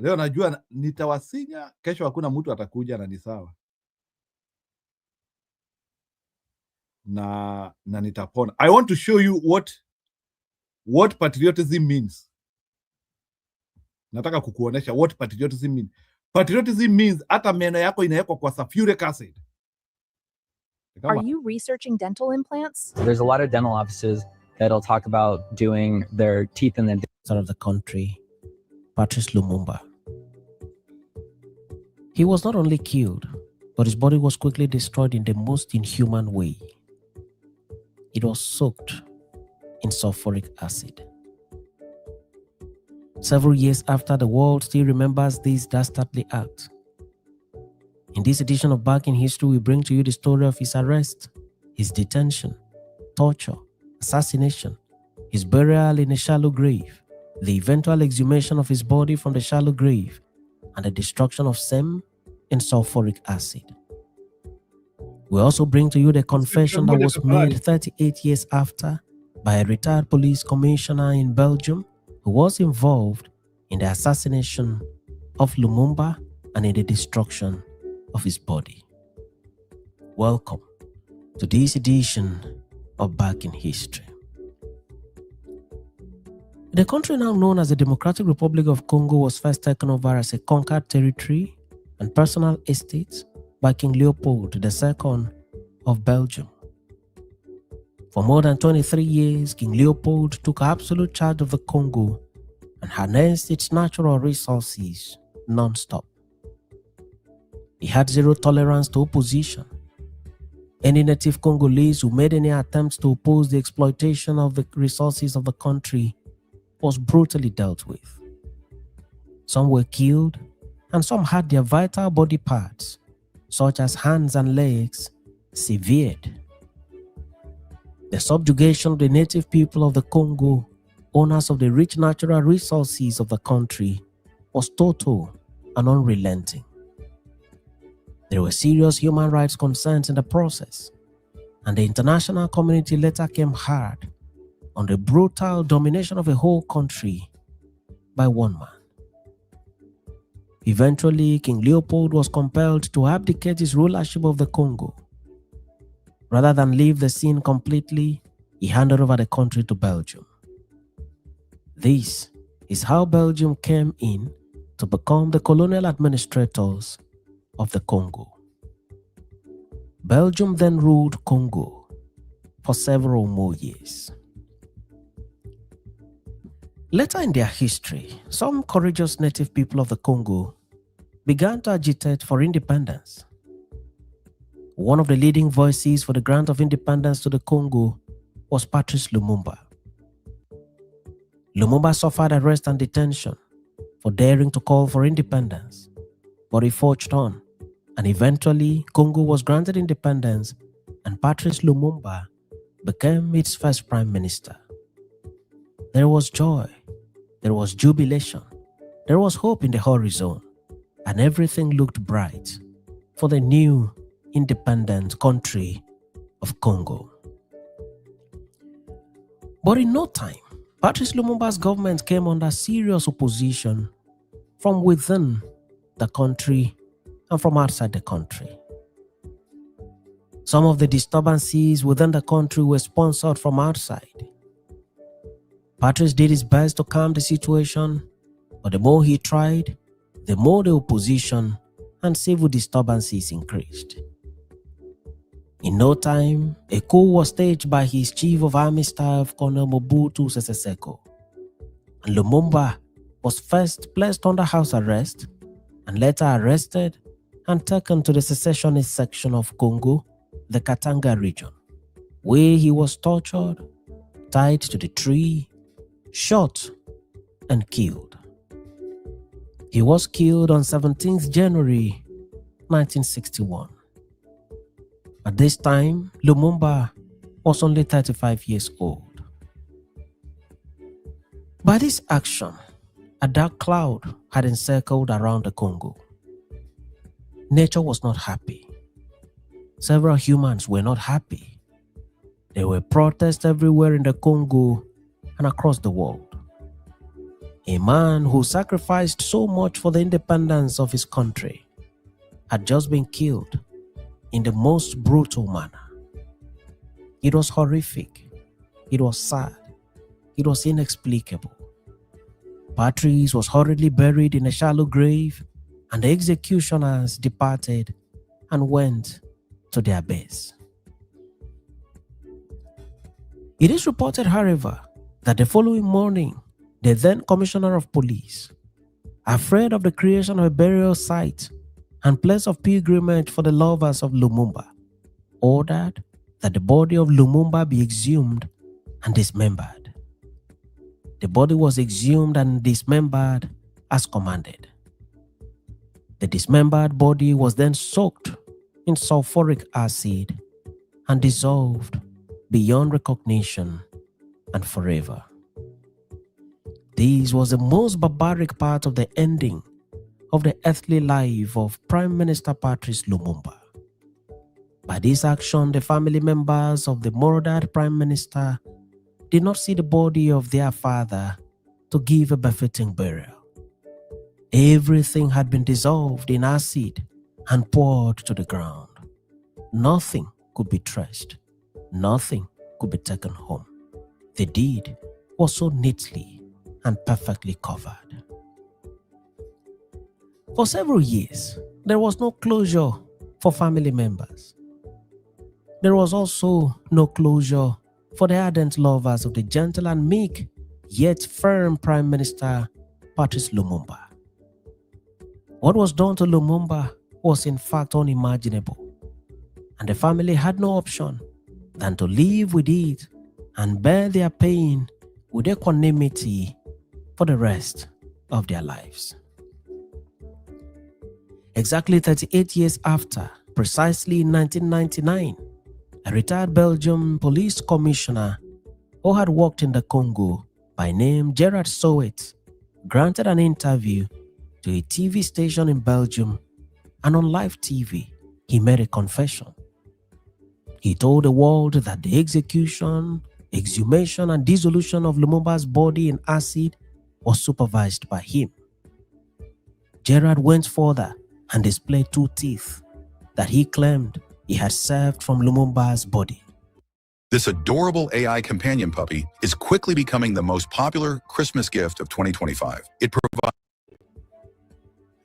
Leo najua nitawasinya, kesho hakuna mtu atakuja na ni sawa. Na nitapona. I want to show you what patriotism means. Nataka kukuonesha what patriotism means. Patriotism means hata meno yako inawekwa kwa sulfuric acid. Are you researching dental implants? There's a lot of dental offices that'll talk about doing their teeth in the out of the country, Patrice Lumumba. He was not only killed, but his body was quickly destroyed in the most inhuman way. It was soaked in sulfuric acid. Several years after, the world still remembers this dastardly act. In this edition of Back in History, we bring to you the story of his arrest, his detention, torture, assassination, his burial in a shallow grave, the eventual exhumation of his body from the shallow grave, and the destruction of same in sulfuric acid. We also bring to you the confession that was made 38 years after by a retired police commissioner in Belgium who was involved in the assassination of Lumumba and in the destruction of his body. Welcome to this edition of Back in History. The country now known as the Democratic Republic of Congo was first taken over as a conquered territory and personal estate by King Leopold II of Belgium. For more than 23 years, King Leopold took absolute charge of the Congo and harnessed its natural resources non-stop. He had zero tolerance to opposition. Any native Congolese who made any attempts to oppose the exploitation of the resources of the country was brutally dealt with. Some were killed, and some had their vital body parts, such as hands and legs, severed. The subjugation of the native people of the Congo, owners of the rich natural resources of the country, was total and unrelenting. There were serious human rights concerns in the process, and the international community later came hard on the brutal domination of a whole country by one man. Eventually, King Leopold was compelled to abdicate his rulership of the Congo. Rather than leave the scene completely, he handed over the country to Belgium. This is how Belgium came in to become the colonial administrators of the Congo. Belgium then ruled Congo for several more years. Later in their history, some courageous native people of the Congo began to agitate for independence. One of the leading voices for the grant of independence to the Congo was Patrice Lumumba. Lumumba suffered arrest and detention for daring to call for independence, but he forged on, and eventually Congo was granted independence and Patrice Lumumba became its first prime minister. There was joy, there was jubilation, there was hope in the horizon, and everything looked bright for the new independent country of Congo. But in no time, Patrice Lumumba's government came under serious opposition from within the country and from outside the country. Some of the disturbances within the country were sponsored from outside. Patrice did his best to calm the situation, but the more he tried, the more the opposition and civil disturbances increased. In no time, a coup was staged by his chief of army staff, Colonel Mobutu Sese Seko, and Lumumba was first placed under house arrest and later arrested and taken to the secessionist section of Congo, the Katanga region, where he was tortured, tied to the tree, shot, and killed. He was killed on 17th January 1961. At this time, Lumumba was only 35 years old. By this action, a dark cloud had encircled around the Congo. Nature was not happy. Several humans were not happy. There were protests everywhere in the Congo and across the world. A man who sacrificed so much for the independence of his country had just been killed in the most brutal manner. It was horrific. It was sad. It was inexplicable. Patrice was hurriedly buried in a shallow grave, and the executioners departed and went to their base. It is reported, however, that the following morning, the then Commissioner of Police, afraid of the creation of a burial site and place of pilgrimage for the lovers of Lumumba, ordered that the body of Lumumba be exhumed and dismembered. The body was exhumed and dismembered as commanded. The dismembered body was then soaked in sulfuric acid and dissolved beyond recognition and forever. This was the most barbaric part of the ending of the earthly life of Prime Minister Patrice Lumumba. By this action, the family members of the murdered Prime Minister did not see the body of their father to give a befitting burial. Everything had been dissolved in acid and poured to the ground. Nothing could be traced. Nothing could be taken home. The deed was so neatly and perfectly covered. For several years, there was no closure for family members. There was also no closure for the ardent lovers of the gentle and meek, yet firm Prime Minister Patrice Lumumba. What was done to Lumumba was in fact unimaginable, and the family had no option than to live with it and bear their pain with equanimity for the rest of their lives. Exactly 38 years after, precisely in 1999, a retired Belgian police commissioner who had worked in the Congo by name Gerard Soet granted an interview to a TV station in Belgium, and on live TV, he made a confession. He told the world that the execution, exhumation, and dissolution of Lumumba's body in acid was supervised by him. Gerard went further and displayed 2 teeth that he claimed he had saved from Lumumba's body. This adorable AI companion puppy is quickly becoming the most popular Christmas gift of 2025. It provides.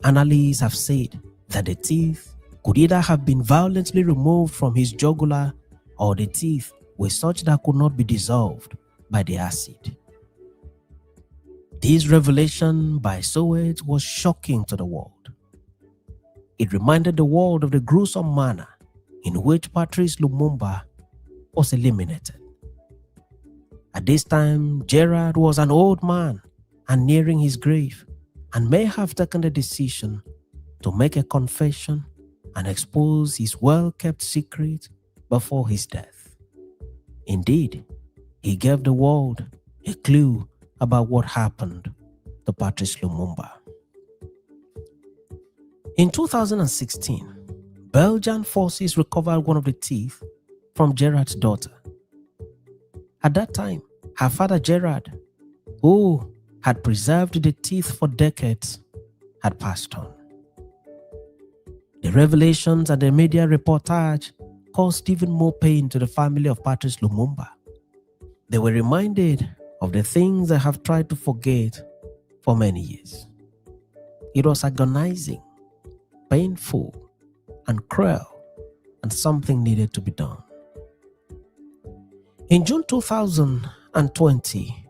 Analysts have said that the teeth could either have been violently removed from his jugular, or the teeth were such that could not be dissolved by the acid. This revelation by Soet was shocking to the world. It reminded the world of the gruesome manner in which Patrice Lumumba was eliminated. At this time, Gerard was an old man and nearing his grave, and may have taken the decision to make a confession and expose his well-kept secret before his death. Indeed, he gave the world a clue about what happened to Patrice Lumumba. In 2016, Belgian forces recovered one of the teeth from Gerard's daughter. At that time, her father Gerard, who had preserved the teeth for decades, had passed on. The revelations and the media reportage caused even more pain to the family of Patrice Lumumba. They were reminded of the things they have tried to forget for many years. It was agonizing, painful, and cruel, and something needed to be done. In June 2020,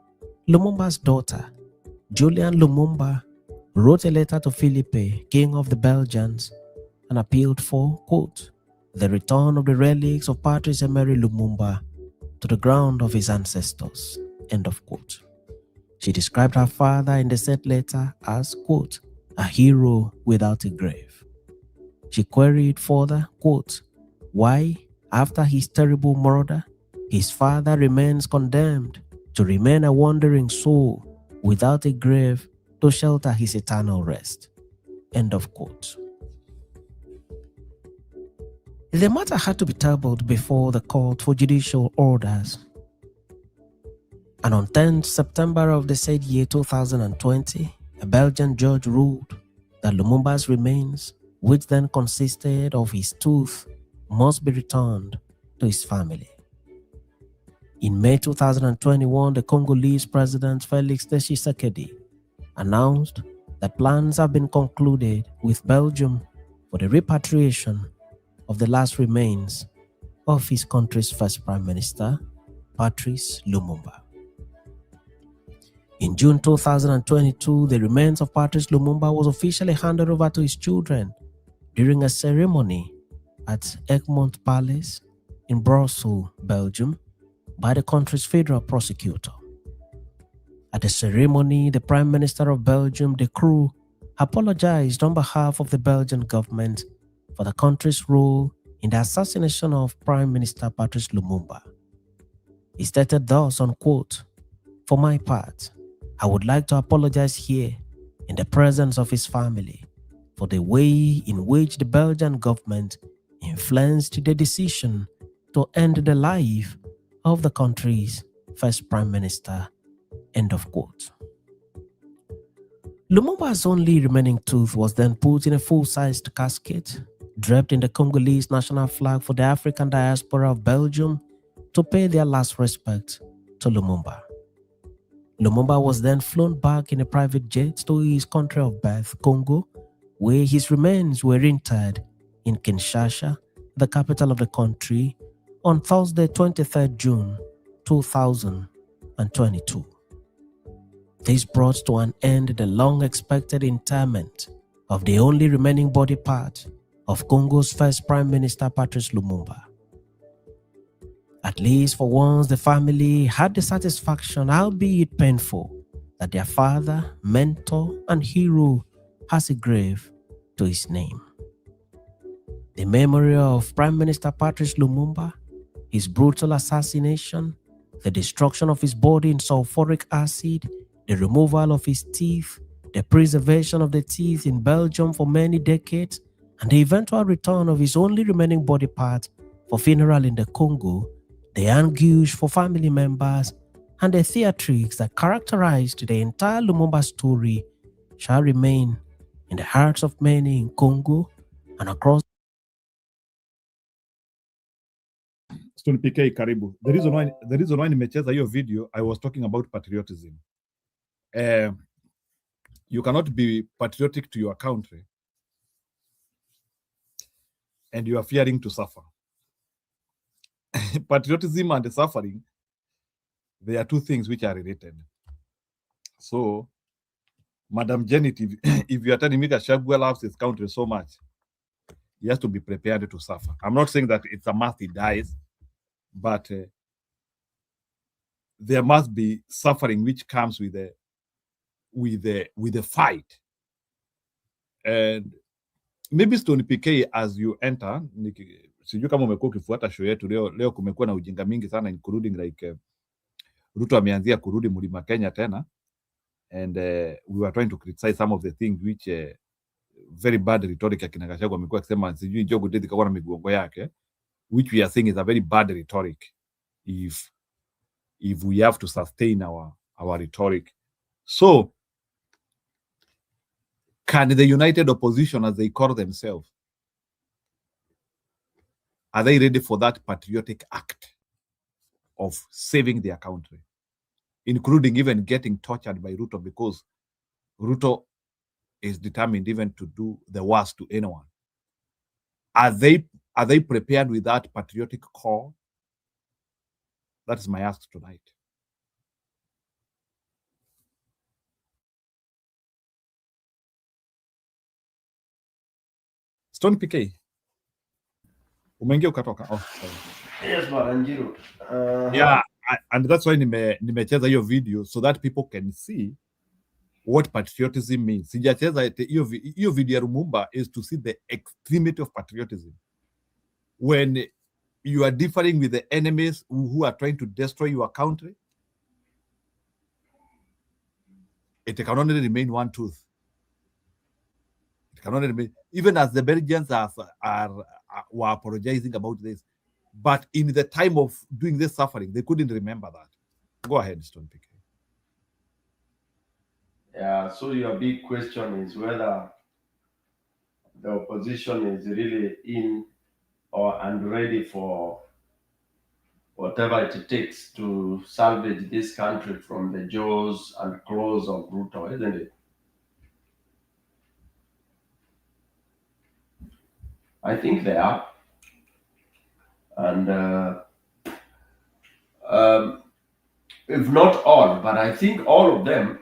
Lumumba's daughter, Julian Lumumba, wrote a letter to Philippe, king of the Belgians, and appealed for, quote, the return of the relics of Patrice Emery Lumumba to the ground of his ancestors, end of quote. She described her father in the said letter as, quote, a hero without a grave. She queried further, quote, why, after his terrible murder, his father remains condemned to remain a wandering soul without a grave to shelter his eternal rest, end of quote. The matter had to be tabled before the court for judicial orders. And on 10th September of the said year 2020, a Belgian judge ruled that Lumumba's remains, which then consisted of his tooth, must be returned to his family. In May 2021, the Congolese president Felix Tshisekedi announced that plans have been concluded with Belgium for the repatriation of the last remains of his country's first prime minister, Patrice Lumumba. In June 2022, the remains of Patrice Lumumba was officially handed over to his children during a ceremony at Egmont Palace in Brussels, Belgium, by the country's federal prosecutor. At the ceremony, the Prime Minister of Belgium, De Croo, apologized on behalf of the Belgian government for the country's role in the assassination of Prime Minister Patrice Lumumba. He stated thus, unquote, "For my part, I would like to apologize here in the presence of his family for the way in which the Belgian government influenced the decision to end the life of the country's first prime minister," end of quote. Lumumba's only remaining tooth was then put in a full-sized casket, draped in the Congolese national flag for the African diaspora of Belgium to pay their last respect to Lumumba. Lumumba was then flown back in a private jet to his country of birth, Congo, where his remains were interred in Kinshasa, the capital of the country, on Thursday, 23rd June 2022. This brought to an end the long-expected interment of the only remaining body part of Congo's first Prime Minister Patrice Lumumba. At least for once, the family had the satisfaction, albeit painful, that their father, mentor, and hero has a grave to his name. The memory of Prime Minister Patrice Lumumba, his brutal assassination, the destruction of his body in sulfuric acid, the removal of his teeth, the preservation of the teeth in Belgium for many decades, and the eventual return of his only remaining body part for funeral in the Congo, the anguish for family members, and the theatrics that characterized the entire Lumumba story shall remain in the hearts of many in Congo and across. Stone PK, karibu. The reason why nimecheza hiyo video, I was talking about patriotism. You cannot be patriotic to your country and you are fearing to suffer. Patriotism and suffering, they are two things which are related. So, Madam Janet, if you are telling me that Shagwell loves his country so much, he has to be prepared to suffer. I'm not saying that it's a must he dies, but there must be suffering which comes with the fight. And maybe Stone PK, as you enter, sijui kama umekuwa ukifuata show yetu leo kumekuwa na ujinga mingi sana, including like Ruto ameanzia kurudi Mlima Kenya tena, and we were trying to criticize some of the things which very bad rhetoric ya kina Gachagua amekuwa akisema sijui Jogo Ndeti kawa na migongo yake, which we are saying is a very bad rhetoric if we have to sustain our rhetoric. So can the united opposition, as they call themselves, are they ready for that patriotic act of saving their country, including even getting tortured by Ruto, because Ruto is determined even to do the worst to anyone? Are they prepared with that patriotic core? That is my ask tonight. Stone PK. Umeingia ukatoka. Oh, sorry. Yes, Maranjiro. Yeah, and that's why nimecheza hiyo video so that people can see what patriotism means. Sijacheza hiyo video ya Lumumba is to see the extremity of patriotism. When you are differing with the enemies who are trying to destroy your country, it can only remain one tooth. It can only remain, even as the Belgians were apologizing about this. But in the time of doing this suffering, they couldn't remember that. Go ahead, Stone PK. Yeah, so your big question is whether the opposition is really in and ready for whatever it takes to salvage this country from the jaws and claws of Ruto, isn't it? I think they are. And if not all, but I think all of them.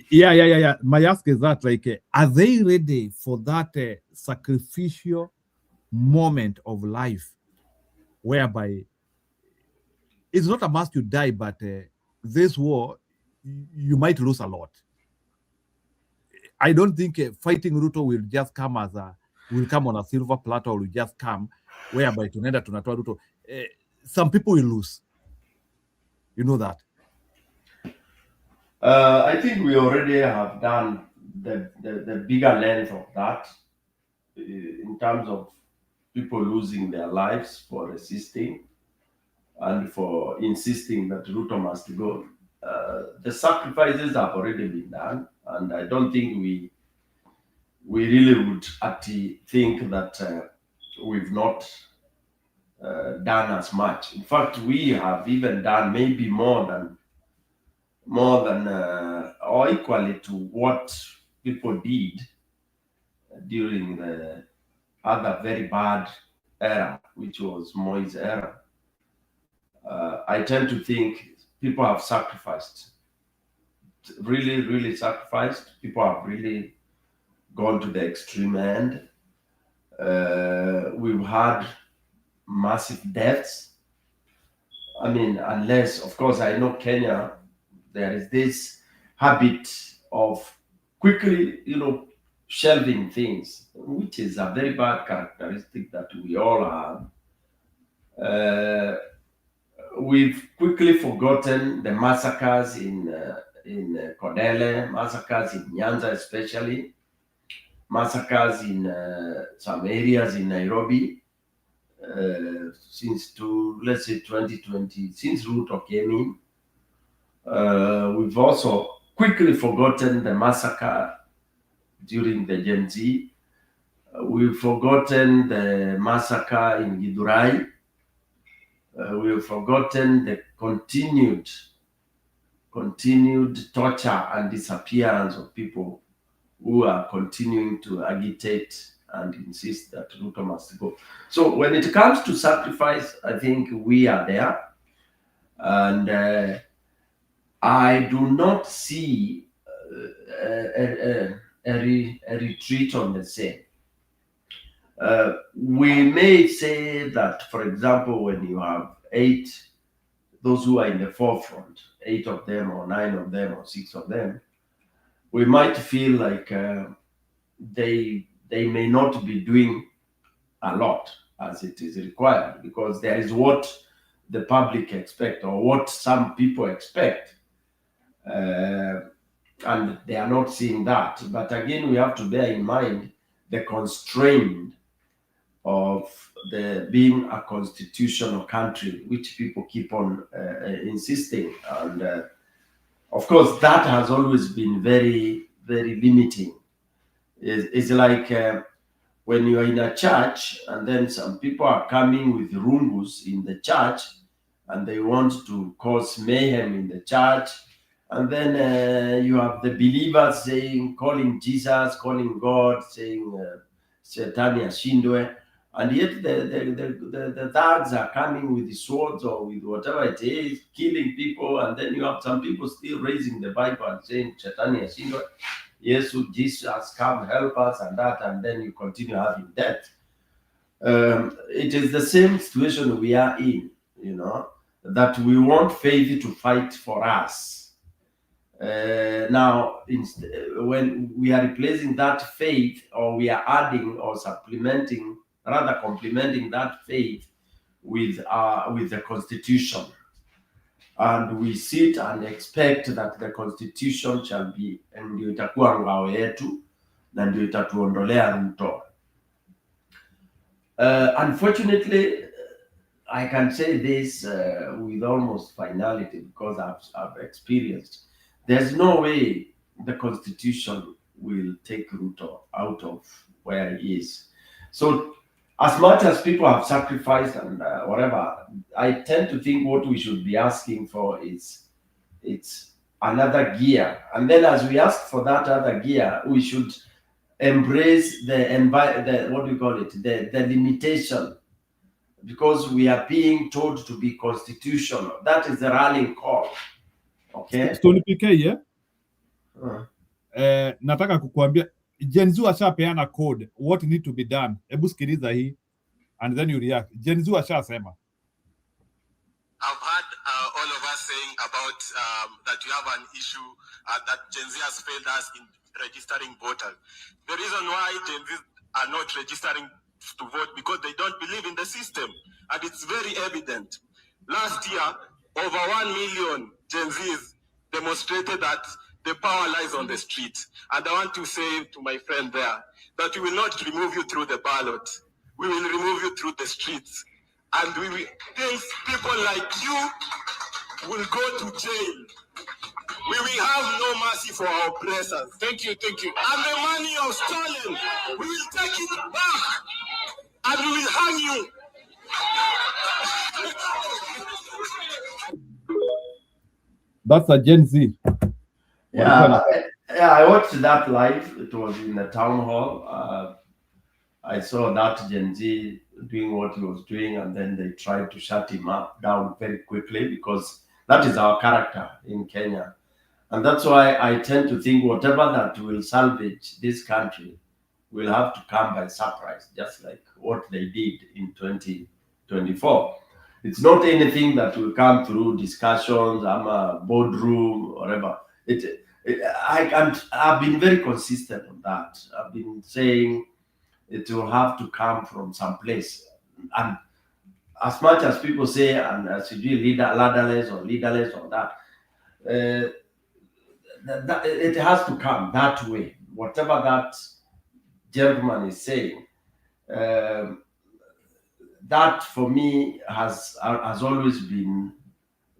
Yeah. My ask is that, like, are they ready for that sacrificial moment of life whereby it's not a must to die, but this war, you might lose a lot. I don't think fighting Ruto will just come will come on a silver platter, or will just come whereby tunaenda tunatoa Ruto. Some people will lose. You know that. I think we already have done the bigger length of that in terms of people losing their lives for resisting and for insisting that Ruto must go. The sacrifices have already been done, and I don't think we really would actually think that we've not done as much. In fact, we have even done maybe more than or equally to what people did during the other very bad era, which was Moi's era. I tend to think people have sacrificed, really sacrificed. People have really gone to the extreme end. We've had massive deaths. I mean, unless, of course, I know Kenya, there is this habit of quickly, shelving things, which is a very bad characteristic that we all have. We've quickly forgotten the massacres in Kodele, massacres in Nyanza especially, massacres in some areas in Nairobi since let's say 2020, since Ruto came in. We've also quickly forgotten the massacre during the Gen Z. We've forgotten the massacre in Githurai. We've forgotten the continued torture and disappearance of people who are continuing to agitate and insist that Ruto must go. So when it comes to sacrifice, I think we are there. And I do not see a retreat on the same. We may say that, for example, when you have 8, those who are in the forefront, 8 of them or 9 of them or 6 of them, we might feel like they may not be doing a lot as it is required, because there is what the public expect or what some people expect. And they are not seeing that. But again, we have to bear in mind the constraint of being a constitutional country, which people keep on insisting. And of course, that has always been very, very limiting. It's like when you're in a church and then some people are coming with rumbus in the church and they want to cause mayhem in the church. And then you have the believers calling Jesus, calling God, saying Shetani ashindwe. And yet the thugs are coming with the swords or with whatever it is, killing people. And then you have some people still raising the Bible and saying Shetani ashindwe. Yes, Jesus, come help us and that. And then you continue having death. It is the same situation we are in, that we want faith to fight for us. Now, when we are replacing that faith, or we are adding or supplementing, rather complementing that faith with the Constitution, and we sit and expect that the Constitution shall be, ndio itakuwa ngao yetu na ndio itatuondolea Ruto. Unfortunately, I can say this with almost finality because I've experienced. There's no way the Constitution will take Ruto out of where he is. So, as much as people have sacrificed and whatever, I tend to think what we should be asking for is it's another gear. And then, as we ask for that other gear, we should embrace the what do we call it? The limitation, because we are being told to be constitutional. That is the rallying call. Okay. Stony PK, yeah? Nataka kukuambia Gen Z washapeana code what need to be done. Hebu sikiliza hii and then you react. Gen Z washasema. I've heard all of us saying about that you have an issue that Gen Z has failed us in registering voters. The reason why Gen Z are not registering to vote because they don't believe in the system, and it's very evident. Last year, over 1 million Gen Zs demonstrated that the power lies on the street. And I want to say to my friend there that we will not remove you through the ballot. We will remove you through the streets. And people like you will go to jail. We will have no mercy for our oppressors. Thank you, thank you. And the money you have stolen, we will take it back. And we will hang you. That's a Gen Z. Yeah, I watched that live. It was in the town hall. I saw that Gen Z doing what he was doing, and then they tried to shut him down very quickly because that is our character in Kenya. And that's why I tend to think whatever that will salvage this country will have to come by surprise, just like what they did in 2024. It's not anything that will come through discussions, a boardroom, or whatever. I've been very consistent on that. I've been saying it will have to come from some place. And as much as people say, and as you do leaderless or that, it has to come that way. Whatever that gentleman is saying, that for me has always been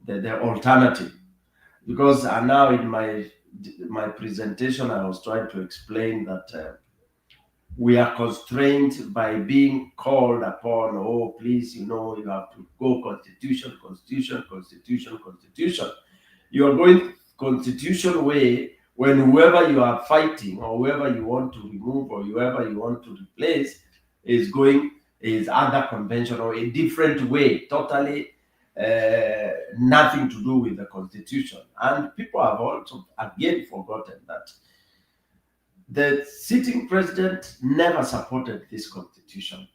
the alternative. Because now in my presentation, I was trying to explain that we are constrained by being called upon, oh, please, you have to go constitution. You are going constitution way when whoever you are fighting or whoever you want to remove or whoever you want to replace is other conventional, a different way, totally nothing to do with the constitution. And people have also again forgotten that the sitting president never supported this constitution.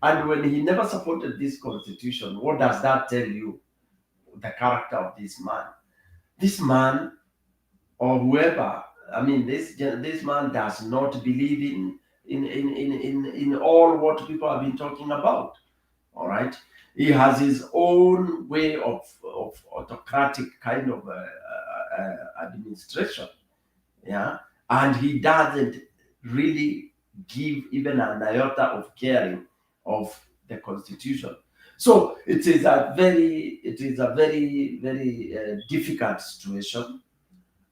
And when he never supported this constitution, what does that tell you? The character of this man. This man, or whoever, this man does not believe in all what people have been talking about. All right. He has his own way of autocratic kind of administration. Yeah. And he doesn't really give even an iota of caring of the constitution. So it is a very, very difficult situation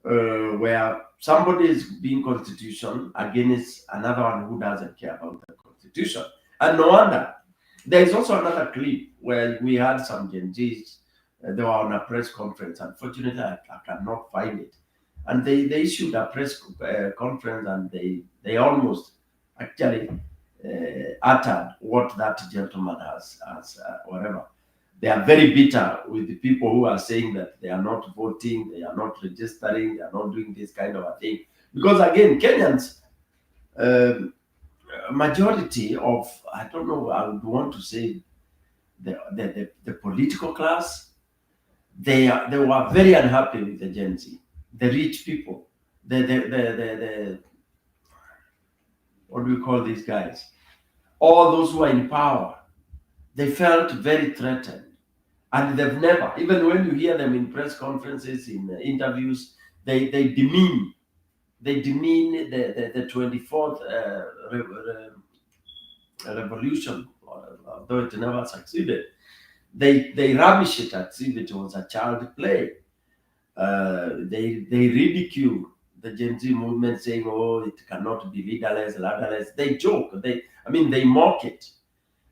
where somebody is being constitution against another one who doesn't care about the constitution. And no wonder. There is also another clip where we had some Gen Zs. They were on a press conference. Unfortunately, I cannot find it. And they issued a press conference, and they almost actually uttered what that gentleman has whatever. They are very bitter with the people who are saying that they are not voting, they are not registering, they are not doing this kind of a thing. Because again, Kenyans, majority of, I don't know, I would want to say the political class, they were very unhappy with the Gen Z. The rich people, the what do we call these guys? All those who are in power, they felt very threatened. And they've never, even when you hear them in press conferences, in interviews, they demean the 24th revolution, although it never succeeded. they rubbish it as if it was a child play. They ridicule the Gen Z movement, saying, "Oh, it cannot be leaderless." They joke. They mock it.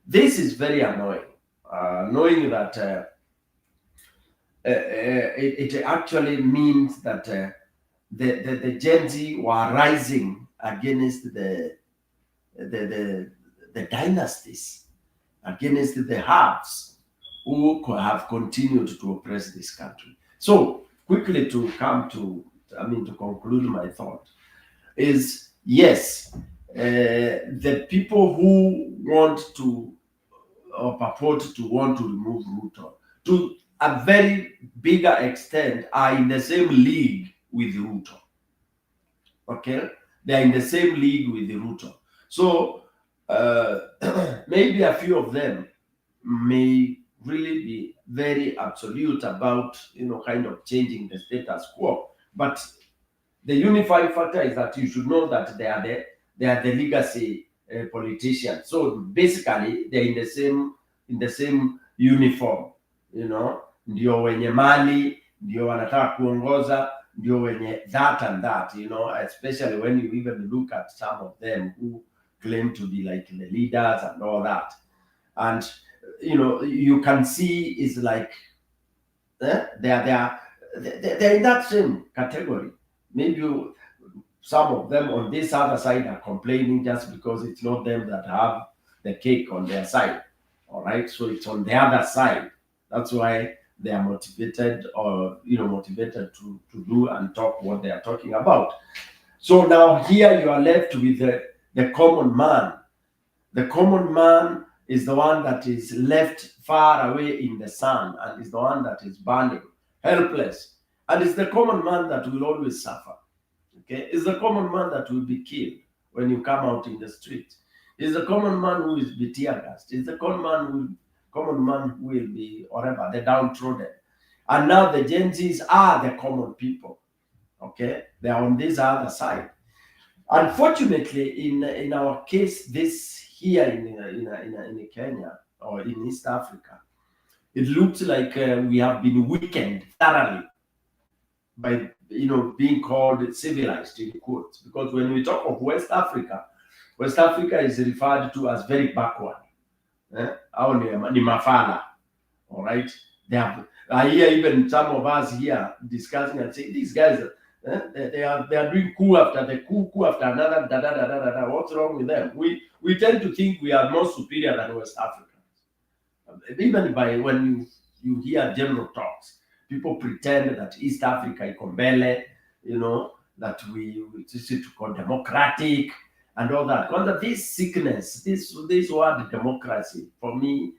This is very annoying. Knowing that it actually means that the Gen Z were rising against the dynasties, against the haves who have continued to oppress this country. So quickly to conclude my thought is, yes, the people who want to or purport to want to remove Ruto to a very bigger extent are in the same league with Ruto. Okay, they are in the same league with Ruto. So maybe a few of them may really be very absolute about kind of changing the status quo. But the unifying factor is that you should know that they are the legacy politicians. So basically they're in the same uniform, ndio wenye mali, ndio wanataka kuongoza, ndio wenye that and that, especially when you even look at some of them who claim to be like the leaders and all that. And you can see it's like they're in that same category. Maybe some of them on this other side are complaining just because it's not them that have the cake on their side. All right, so it's on the other side. That's why they are motivated to do and talk what they are talking about. So now here you are left with the common man. The common man is the one that is left far away in the sun and is the one that is burning, helpless. And it's the common man that will always suffer. Okay, it's the common man that will be killed when you come out in the street. It's the common man who will be tear gassed. It's the common man who will be whatever, the downtrodden. And now the Gen Zs are the common people. Okay, they are on this other side. Unfortunately, in our case, this here in Kenya or in East Africa, it looks like we have been weakened thoroughly by being called civilized in quotes, because when we talk of West Africa is referred to as very backward. Ni mafala. All right, I hear even some of us here discussing and saying these guys they are doing coup after the coup after another. What's wrong with them? We tend to think we are more superior than West Africans. Even when you hear general talks, people pretend that East Africa is Kombele, that we to call democratic and all that. Because this sickness, this word democracy, for me,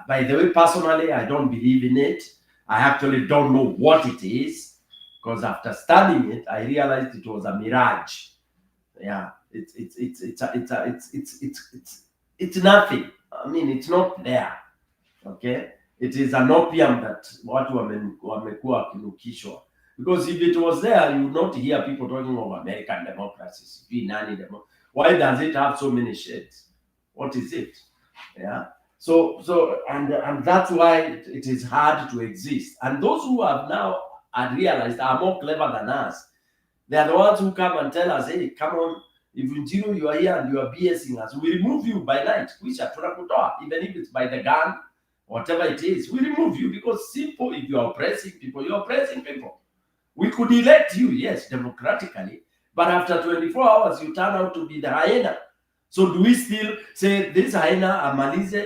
by the way, personally, I don't believe in it. I actually don't know what it is, because after studying it, I realized it was a mirage. Yeah, it's nothing. It's not there. Okay, it is an opium that watu wamekuwa wakinukishwa. Because if it was there, you would not hear people talking of American democracies. Why does it have so many shades? What is it? Yeah. So and that's why it is hard to exist. And those who have now realized are more clever than us. They are the ones who come and tell us, hey, come on, if you are here and you are BSing us, we remove you by night. Even if it's by the gun, whatever it is, we remove you, because simple, if you are oppressing people, you're oppressing people. We could elect you, yes, democratically, but after 24 hours, you turn out to be the hyena. So do we still say this hyena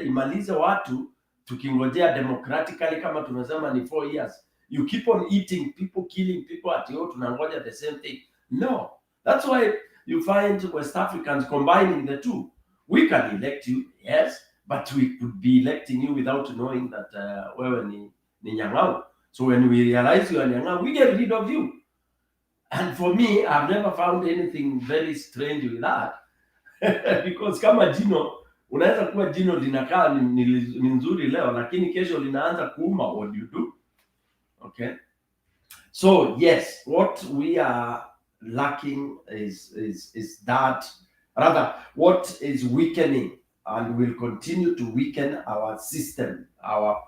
imalize watu tukingojea democratically kama tumesema ni 4 years? You keep on eating people, killing people at you tunangoja the same thing. No. That's why you find West Africans combining the two. We can elect you, yes, but we could be electing you without knowing that wewe ni nyang'au. So when we realize you are nyang'au, we get rid of you. And for me, I've never found anything very strange with that. Because kama jino, unaweza kuwa jino linakaa ni nzuri leo, lakini kesho linaanza kuuma. What do you do? Okay. So yes, what we are lacking is that, rather, what is weakening and will continue to weaken our system, our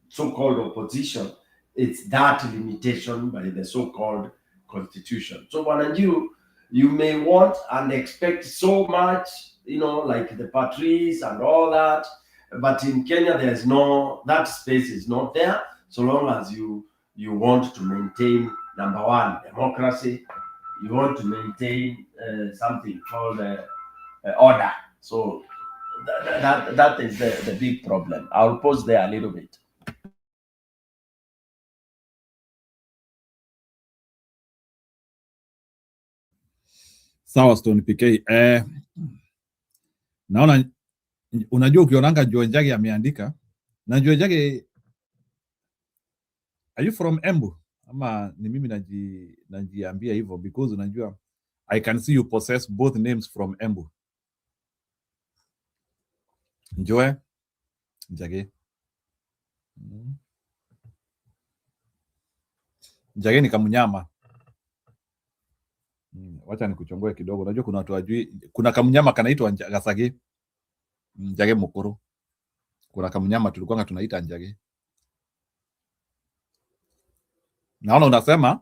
so-called opposition. It's that limitation by the so-called constitution. So Wananchi, you may want and expect so much, like the patrice and all that, but in Kenya there's no, that space is not there. So long as you want to maintain, number one, democracy, you want to maintain something called order. So that is the big problem. I'll pause there a little bit. Sawa Stone PK. Naona unajua ukionanga Joe Njagi ameandika na Joe Njagi, are you from Embu? Ama ni mimi najiambia hivyo because unajua I can see you possess both names from Embu. Joe Njagi. Njagi ni Kamunyama. Wacha nikuchongoe kidogo. Unajua kuna watu wajui, kuna Kamunyama kanaitwa Gasage. Njagi mukuru. Kuna Kamunyama tulikuwa tunaita Njagi. Naona unasema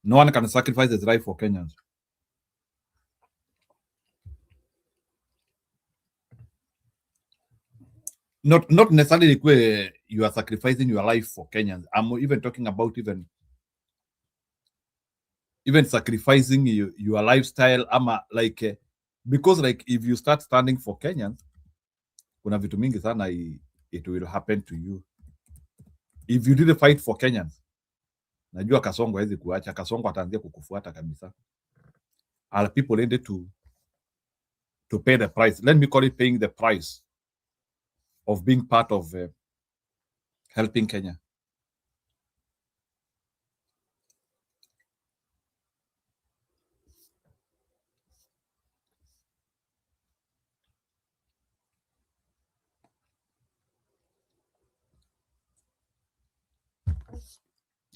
no one can sacrifice his life for Kenyans. Not necessarily where you are sacrificing your life for Kenyans. I'm even talking about even sacrificing your lifestyle. Like because like if you start standing for Kenyans, kuna vitu mingi sana it will happen to you. If you didn't fight for Kenyans, najua Kasongo hawezi kuacha. Kasongo ataanzia kukufuata kabisa. Are people ready to pay the price? Let me call it paying the price of being part of helping Kenya.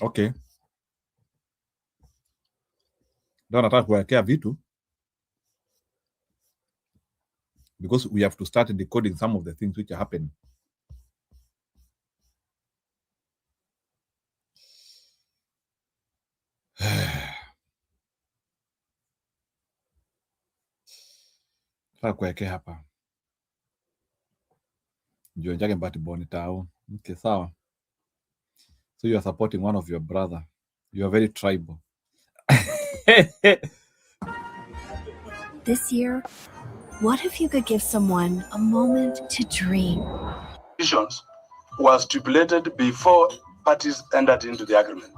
Okay. Ndio nataka kuwekea vitu because we have to start decoding some of the things which are happening. Nataka kuwekea hapa. Joe Njagi Mbati Boni Tao. Okay, sawa. So you are supporting one of your brother. You are very tribal. This year, what if you could give someone a moment to dream? Conditions were stipulated before parties entered into the agreement.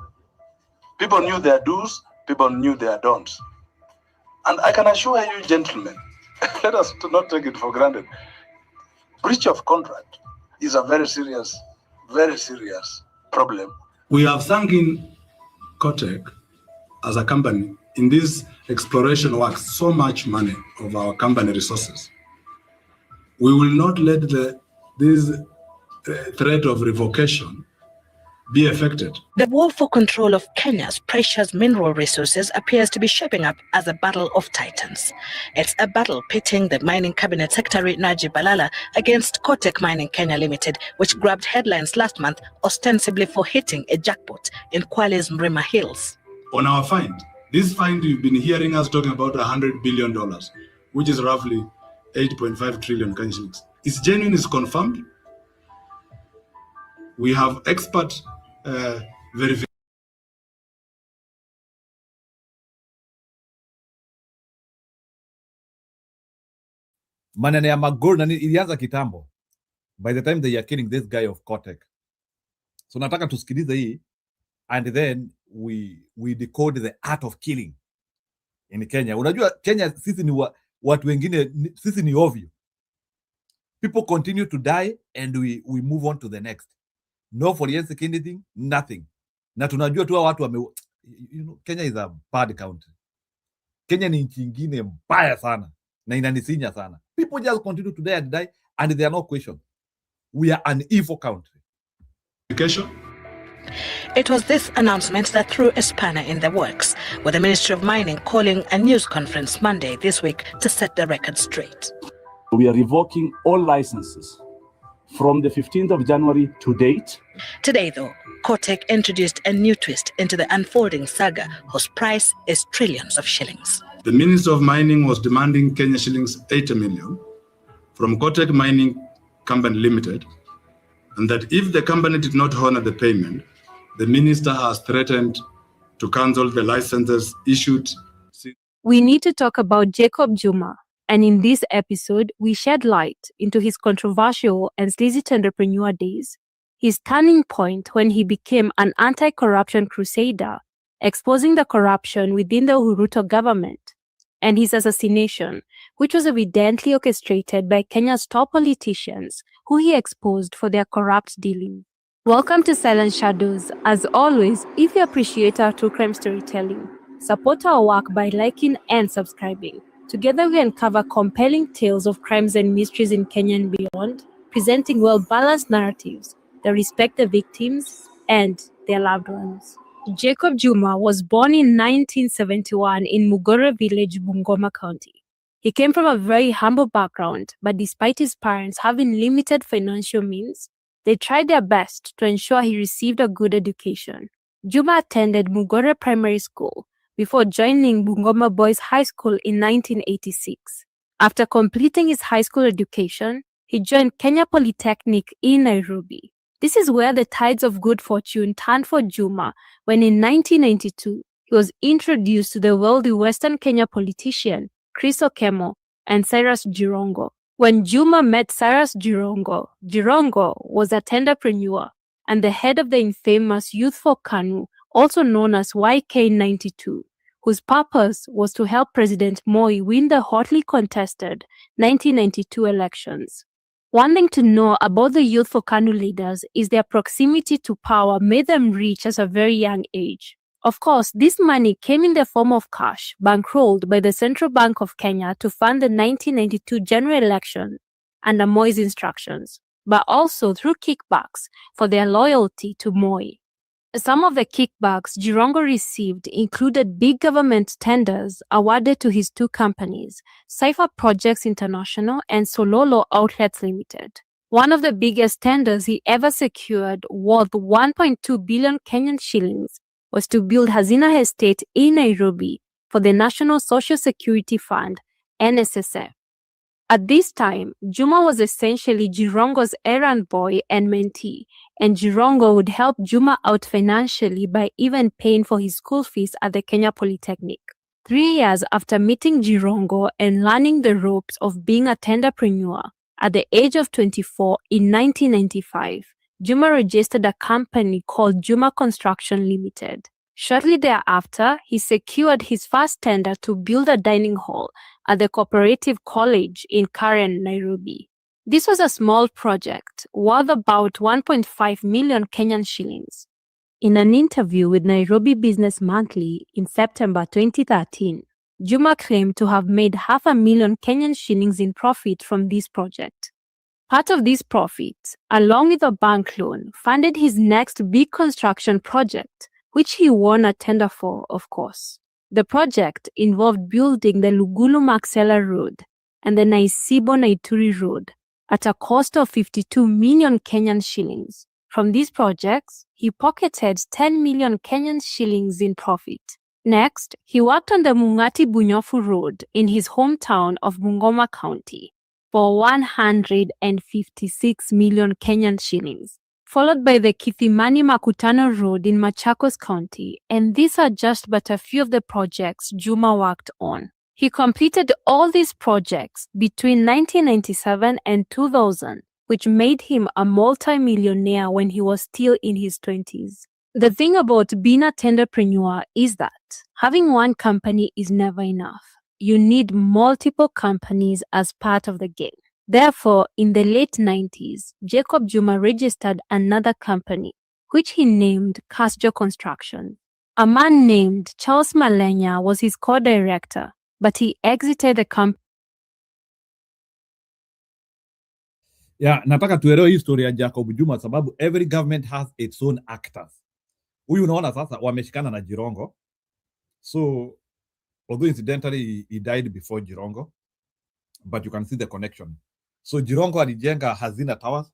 People knew their do's, people knew their don'ts. And I can assure you, gentlemen, let us not take it for granted. Breach of contract is a very serious problem. We have sunk in Kotek as a company in this exploration works so much money of our company resources. We will not let this threat of revocation be affected. The war for control of Kenya's precious mineral resources appears to be shaping up as a battle of titans. It's a battle pitting the Mining Cabinet Secretary Najib Balala against Kotek Mining Kenya Limited, which grabbed headlines last month ostensibly for hitting a jackpot in Kwale's Mrima Hills. On our find, this find you've been hearing us talking about $100 billion, which is roughly 8.5 trillion Kenyan shillings. It's genuine, it's confirmed. We have expert verification. Manene ya magol na ilianza kitambo. By the time they are killing this guy of Kotek. So nataka tusikilize hii and then we decode the art of killing in Kenya. Unajua Kenya sisi ni watu wengine, sisi ni ovyo. People continue to die and we move on to the next. No forensic anything, nothing. Na tunajua tu watu Kenya is a bad country. Kenya ni nchi nyingine mbaya sana na inanisinya sana. People just continue to die and there are no questions. We are an evil country. It was this announcement that threw a spanner in the works, with the Ministry of Mining calling a news conference Monday this week to set the record straight. We are revoking all licenses from the 15th of January to date. Today, though, Kotek introduced a new twist into the unfolding saga whose price is trillions of shillings. The Minister of Mining was demanding Kenya shillings 80 million from Kotek Mining Company Limited, and that if the company did not honor the payment, the minister has threatened to cancel the licenses issued. We need to talk about Jacob Juma, and in this episode, we shed light into his controversial and sleazy entrepreneur days, his turning point when he became an anti-corruption crusader, exposing the corruption within the Ruto government, and his assassination, which was evidently orchestrated by Kenya's top politicians, who he exposed for their corrupt dealing. Welcome to Silent Shadows. As always, if you appreciate our true crime storytelling, support our work by liking and subscribing. Together we uncover compelling tales of crimes and mysteries in Kenya and beyond, presenting well-balanced narratives that respect the victims and their loved ones. Jacob Juma was born in 1971 in Mugore village, Bungoma County. He came from a very humble background, but despite his parents having limited financial means, they tried their best to ensure he received a good education. Juma attended Mugore Primary School before joining Bungoma Boys High School in 1986. After completing his high school education, he joined Kenya Polytechnic in Nairobi. This is where the tides of good fortune turned for Juma when in 1992, he was introduced to the wealthy Western Kenya politician Chris Okemo and Cyrus Jirongo. When Juma met Cyrus Jirongo, Jirongo was a tenderpreneur and the head of the infamous Youth for KANU, also known as YK92, whose purpose was to help President Moi win the hotly contested 1992 elections. One thing to know about the Youth for KANU leaders is their proximity to power made them rich at a very young age. Of course, this money came in the form of cash, bankrolled by the Central Bank of Kenya to fund the 1992 general election under Moi's instructions, but also through kickbacks for their loyalty to Moi. Some of the kickbacks Jirongo received included big government tenders awarded to his two companies, Cypher Projects International and Sololo Outlets Limited. One of the biggest tenders he ever secured, worth 1.2 billion Kenyan shillings, was to build Hazina Estate in Nairobi for the National Social Security Fund, NSSF. At this time, Juma was essentially Jirongo's errand boy and mentee, and Jirongo would help Juma out financially by even paying for his school fees at the Kenya Polytechnic. 3 years after meeting Jirongo and learning the ropes of being a tenderpreneur, at the age of 24 in 1995, Juma registered a company called Juma Construction Limited. Shortly thereafter, he secured his first tender to build a dining hall at the Cooperative College in Karen, Nairobi. This was a small project worth about 1.5 million Kenyan shillings. In an interview with Nairobi Business Monthly in September 2013, Juma claimed to have made 500,000 Kenyan shillings in profit from this project. Part of this profit, along with a bank loan, funded his next big construction project, which he won a tender for, of course. The project involved building the Lugulu-Maxela Road and the Naisibo-Naituri Road at a cost of 52 million Kenyan shillings. From these projects, he pocketed 10 million Kenyan shillings in profit. Next, he worked on the Mungati-Bunyofu Road in his hometown of Bungoma County for 156 million Kenyan shillings, followed by the Kithimani-Makutano Road in Machakos County, and these are just but a few of the projects Juma worked on. He completed all these projects between 1997 and 2000, which made him a multi-millionaire when he was still in his 20s. The thing about being a tenderpreneur is that having one company is never enough. You need multiple companies as part of the game. Therefore, in the late 90s, Jacob Juma registered another company, which he named Casjo Construction. A man named Charles Malenya was his co-director, but he exited the company. Yeah, nataka tuelewe hii story ya Jacob Juma sababu every government has its own actors. Huyu unaona sasa wameshikana na Jirongo. So, although incidentally he died before Jirongo, but you can see the connection. So Jirongo alijenga Hazina Towers,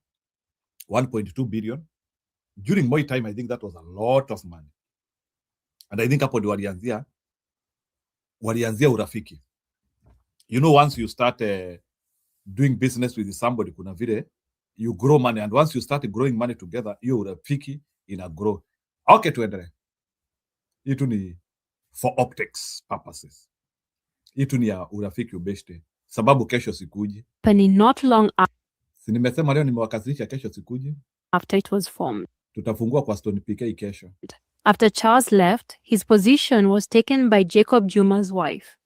1.2 billion. During my time, I think that was a lot of money. And I think hapo ndio walianzia urafiki. You know, once you start doing business with somebody, kuna vile you grow money, and once you start growing money together, hiyo urafiki ina grow. Okay, tuendelee. Itu ni for optics purposes. Itu ni ya urafiki ubeshte. Sababu kesho sikuji. Not long Si nimesema leo nimewakasirisha, kesho sikuji. after it was formed. Tutafungua kwa Stone PK kesho. After Charles left, his position was taken by Jacob Juma's wife,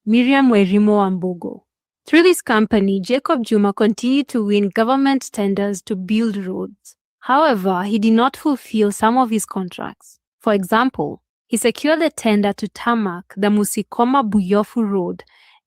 Miriam Werimo Ambugo. Through this company, Jacob Juma continued to win government tenders to build roads. However, he did not fulfill some of his contracts. For example, he secured the tender to tarmac the Musikoma Buyofu Road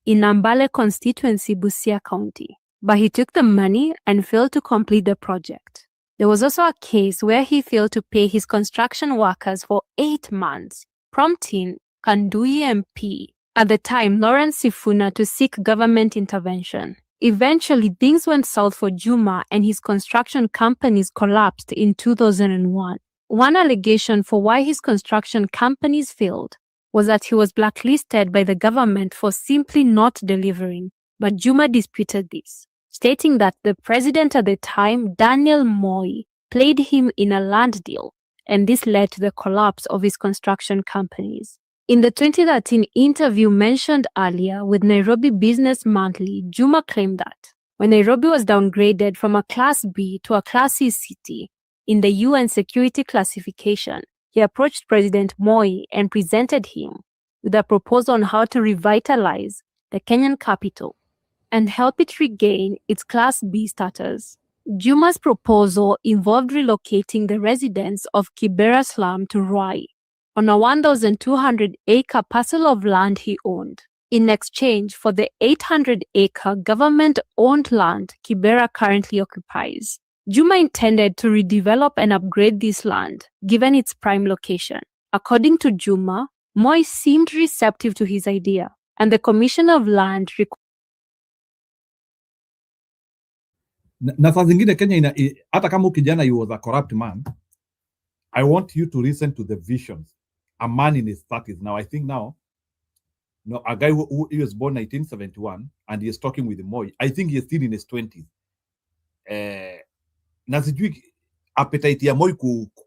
in Nambale constituency, Busia County, but he took the money and failed to complete the project. There was also a case where he failed to pay his construction workers for 8 months, prompting Kandui MP, at the time Lawrence Sifuna, to seek government intervention. Eventually, things went south for Juma and his construction companies collapsed in 2001. One allegation for why his construction companies failed was that he was blacklisted by the government for simply not delivering, but Juma disputed this, stating that the president at the time, Daniel Moi, played him in a land deal, and this led to the collapse of his construction companies. In the 2013 interview mentioned earlier with Nairobi Business Monthly, Juma claimed that when Nairobi was downgraded from a Class B to a Class C city in the UN security classification, he approached President Moi and presented him with a proposal on how to revitalize the Kenyan capital and help it regain its Class B status. Juma's proposal involved relocating the residents of Kibera slum to Ruai on a 1,200-acre parcel of land he owned, in exchange for the 800-acre government-owned land Kibera currently occupies. Juma intended to redevelop and upgrade this land, given its prime location. According to Juma, Moi seemed receptive to his idea, and the Commission of Land Na saa zingine Kenya hata kama ukijana you was a corrupt man, I want you to listen to the visions. A man in his 30s now, I think now, no, a guy who was born 1971 and he is talking with Moi. I think he is still in his 20s. Na sijui appetite ya Moi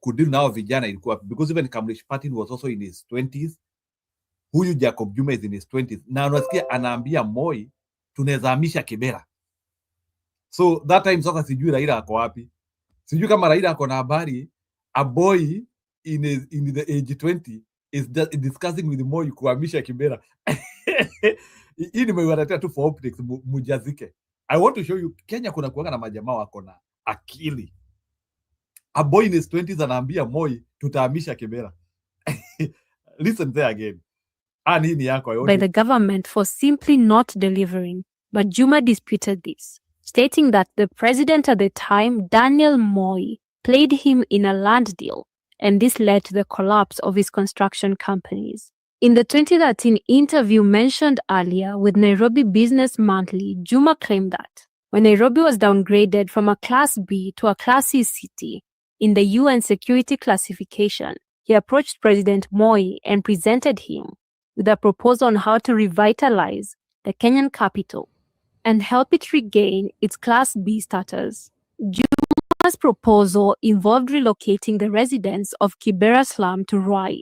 kudeal nao vijana ilikuwa, because even Kamlesh Patin was also in his 20s. Huyu Jacob Juma is in his 20s. Na unasikia anaambia Moi tunaweza hamisha Kibera. So that time sasa sijui Raila ako wapi. Sijui kama Raila ako na habari a boy in the age 20 is discussing with Moi kuhamisha Kibera. Hii nimewaletea tu for optics mujazike. I want to show you Kenya kuna kuanga na majamaa wako na akili. A boy in his 20s anaambia Moi tutahamisha Kibera. Listen there again. Nini yako by the government for simply not delivering, but Juma disputed this, stating that the president at the time, Daniel Moi, played him in a land deal, and this led to the collapse of his construction companies. In the 2013 interview mentioned earlier with Nairobi Business Monthly, Juma claimed that when Nairobi was downgraded from a Class B to a Class C city in the UN security classification, he approached President Moi and presented him with a proposal on how to revitalize the Kenyan capital and help it regain its Class B status. Juma's proposal involved relocating the residents of Kibera slum to Ruai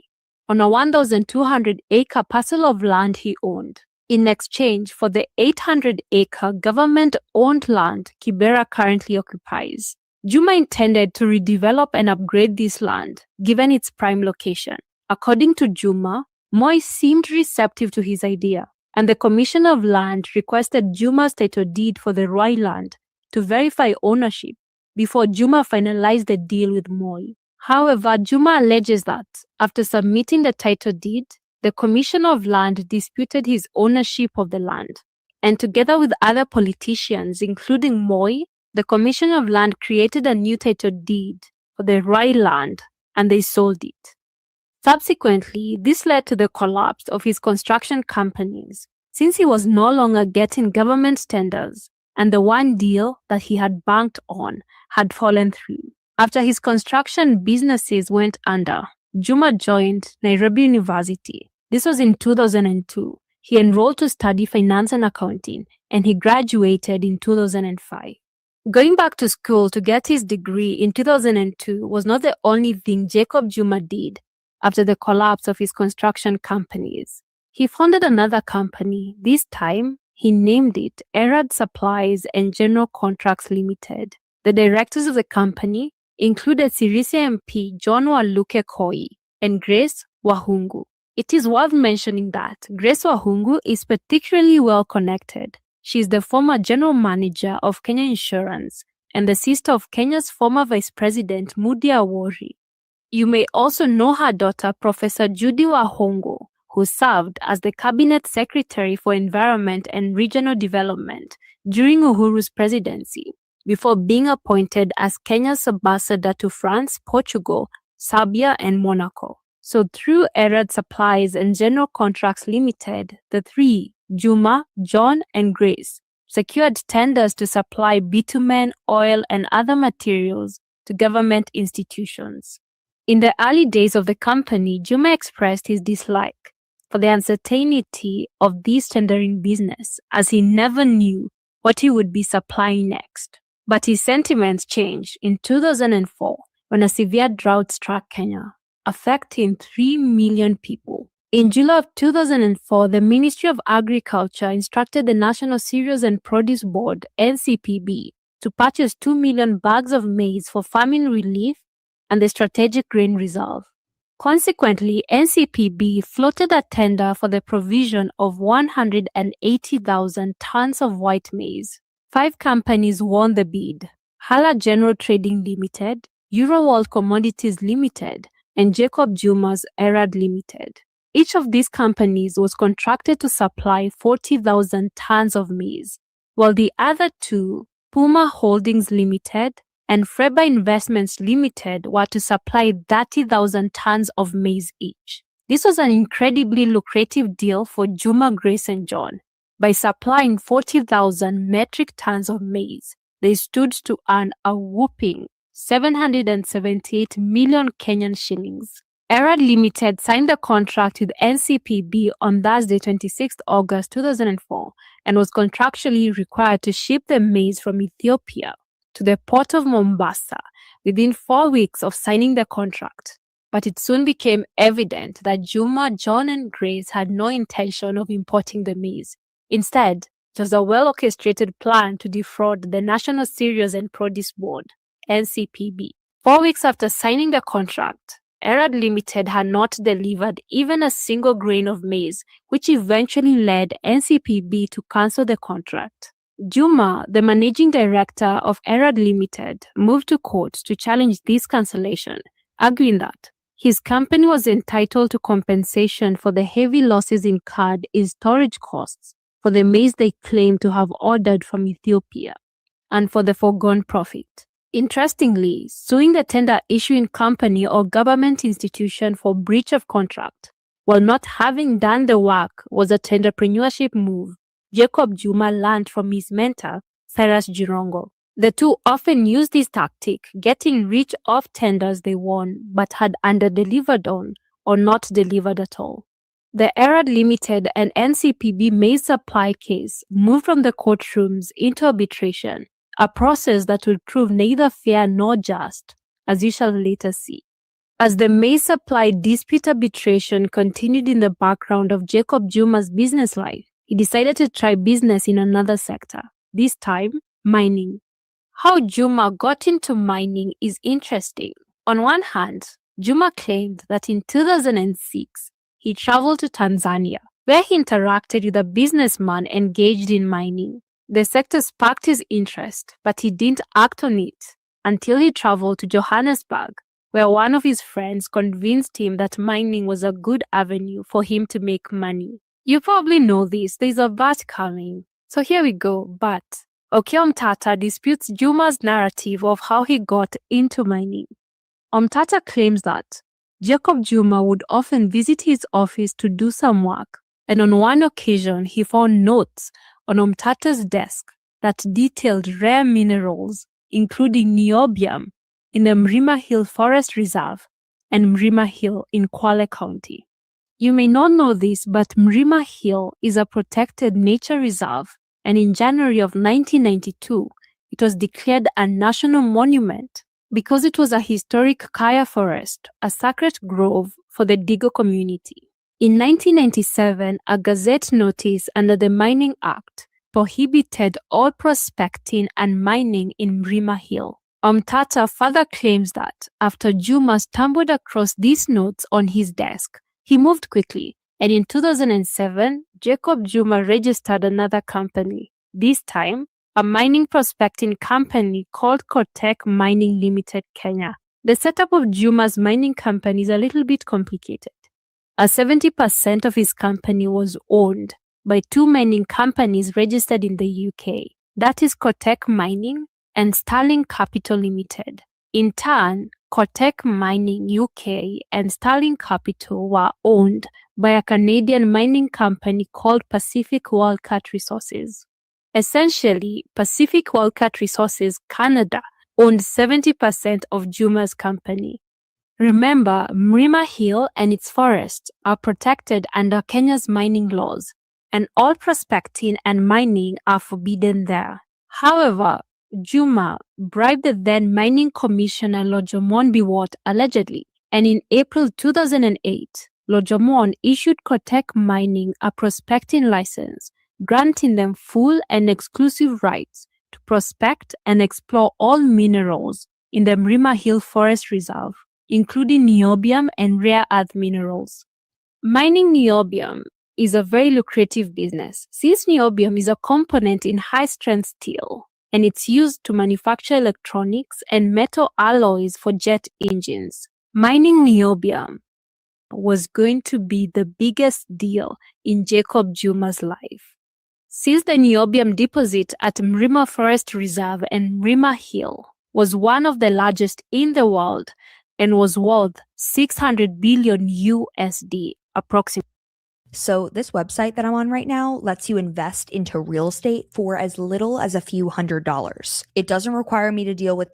on a 1,200-acre parcel of land he owned, in exchange for the 800-acre government-owned land Kibera currently occupies. Juma intended to redevelop and upgrade this land, given its prime location. According to Juma, Moi seemed receptive to his idea, and the Commission of Land requested Juma's title deed for the Ruai land to verify ownership before Juma finalized the deal with Moi. However, Juma alleges that after submitting the title deed, the Commission of Land disputed his ownership of the land, and together with other politicians, including Moi, the Commission of Land created a new title deed for the Ruai land, and they sold it. Subsequently, this led to the collapse of his construction companies, since he was no longer getting government tenders and the one deal that he had banked on had fallen through. After his construction businesses went under, Juma joined Nairobi University. This was in 2002. He enrolled to study finance and accounting, and he graduated in 2005. Going back to school to get his degree in 2002 was not the only thing Jacob Juma did after the collapse of his construction companies. He founded another company. This time, he named it Erad Supplies and General Contracts Limited. The directors of the company included Sirisia MP John Waluke Koi and Grace Wahungu. It is worth mentioning that Grace Wahungu is particularly well connected. She is the former general manager of Kenya Insurance and the sister of Kenya's former Vice President Mudia Awori. You may also know her daughter, Professor Judy Wahongo, who served as the Cabinet Secretary for Environment and Regional Development during Uhuru's presidency, before being appointed as Kenya's ambassador to France, Portugal, Serbia, and Monaco. So through Erad Supplies and General Contracts Limited, the three, Juma, John, and Grace, secured tenders to supply bitumen, oil, and other materials to government institutions. In the early days of the company, Juma expressed his dislike for the uncertainty of this tendering business, as he never knew what he would be supplying next. But his sentiments changed in 2004 when a severe drought struck Kenya, affecting 3 million people. In July of 2004, the Ministry of Agriculture instructed the National Cereals and Produce Board, NCPB, to purchase 2 million bags of maize for famine relief and the Strategic Grain Reserve. Consequently, NCPB floated a tender for the provision of 180,000 tons of white maize. 5 companies won the bid: Hala General Trading Limited, Euroworld Commodities Limited, and Jacob Juma's Erad Limited. Each of these companies was contracted to supply 40,000 tons of maize, while the other 2, Puma Holdings Limited and Freba Investments Limited, were to supply 30,000 tons of maize each. This was an incredibly lucrative deal for Juma, Grace, and John. By supplying 40,000 metric tons of maize, they stood to earn a whopping 778 million Kenyan shillings. Erad Limited signed a contract with NCPB on Thursday, 26 August 2004, and was contractually required to ship the maize from Ethiopia to the port of Mombasa within 4 weeks of signing the contract. But it soon became evident that Juma, John, and Grace had no intention of importing the maize. Instead, it was a well-orchestrated plan to defraud the National Cereals and Produce Board, NCPB. 4 weeks after signing the contract, Erad Limited had not delivered even a single grain of maize, which eventually led NCPB to cancel the contract. Juma, the managing director of Erad Limited, moved to court to challenge this cancellation, arguing that his company was entitled to compensation for the heavy losses incurred in storage costs for the maize they claimed to have ordered from Ethiopia, and for the foregone profit. Interestingly, suing the tender issuing company or government institution for breach of contract while not having done the work was a tenderpreneurship move Jacob Juma learned from his mentor, Cyrus Jirongo. The two often used this tactic, getting rich off tenders they won but had under-delivered on or not delivered at all. The Erad Limited and NCPB maize supply case moved from the courtrooms into arbitration, a process that would prove neither fair nor just, as you shall later see. As the maize supply dispute arbitration continued in the background of Jacob Juma's business life, he decided to try business in another sector, this time mining. How Juma got into mining is interesting. On one hand, Juma claimed that in 2006, he traveled to Tanzania, where he interacted with a businessman engaged in mining. The sector sparked his interest, but he didn't act on it until he traveled to Johannesburg, where one of his friends convinced him that mining was a good avenue for him to make money. You probably know this, there's a but coming. So here we go, but. Okiya Omtata disputes Juma's narrative of how he got into mining. Omtata claims that Jacob Juma would often visit his office to do some work, And on one occasion, he found notes on Omtata's desk that detailed rare minerals, including niobium, in the Mrima Hill Forest Reserve and Mrima Hill in Kwale County. You may not know this, but Mrima Hill is a protected nature reserve, and in January of 1992, it was declared a national monument because it was a historic kaya forest, a sacred grove for the Digo community. In 1997, a Gazette notice under the Mining Act prohibited all prospecting and mining in Mrima Hill. Omtata further claims that after Juma stumbled across these notes on his desk, he moved quickly, and in 2007, Jacob Juma registered another company, this time a mining prospecting company called Kotek Mining Limited Kenya. The setup of Juma's mining company is a little bit complicated, as 70% of his company was owned by two mining companies registered in the UK, that is Kotek Mining and Sterling Capital Limited. In turn, Kotek Mining UK and Sterling Capital were owned by a Canadian mining company called Pacific Wildcat Resources. Essentially, Pacific Wildcat Resources Canada owned 70% of Juma's company. Remember, Mrima Hill and its forests are protected under Kenya's mining laws, and all prospecting and mining are forbidden there. However, Juma bribed the then mining commissioner Lojomon Biwott allegedly, and in April 2008, Lojomon issued Kotek Mining a prospecting license, granting them full and exclusive rights to prospect and explore all minerals in the Mrima Hill Forest Reserve, including niobium and rare earth minerals. Mining niobium is a very lucrative business, since niobium is a component in high-strength steel, and it's used to manufacture electronics and metal alloys for jet engines. Mining niobium was going to be the biggest deal in Jacob Juma's life. Since the niobium deposit at Mrima Forest Reserve and Mrima Hill was one of the largest in the world and was worth 600 billion USD approximately. So this website that I'm on right now lets you invest into real estate for as little as a few $100s. It doesn't require me to deal with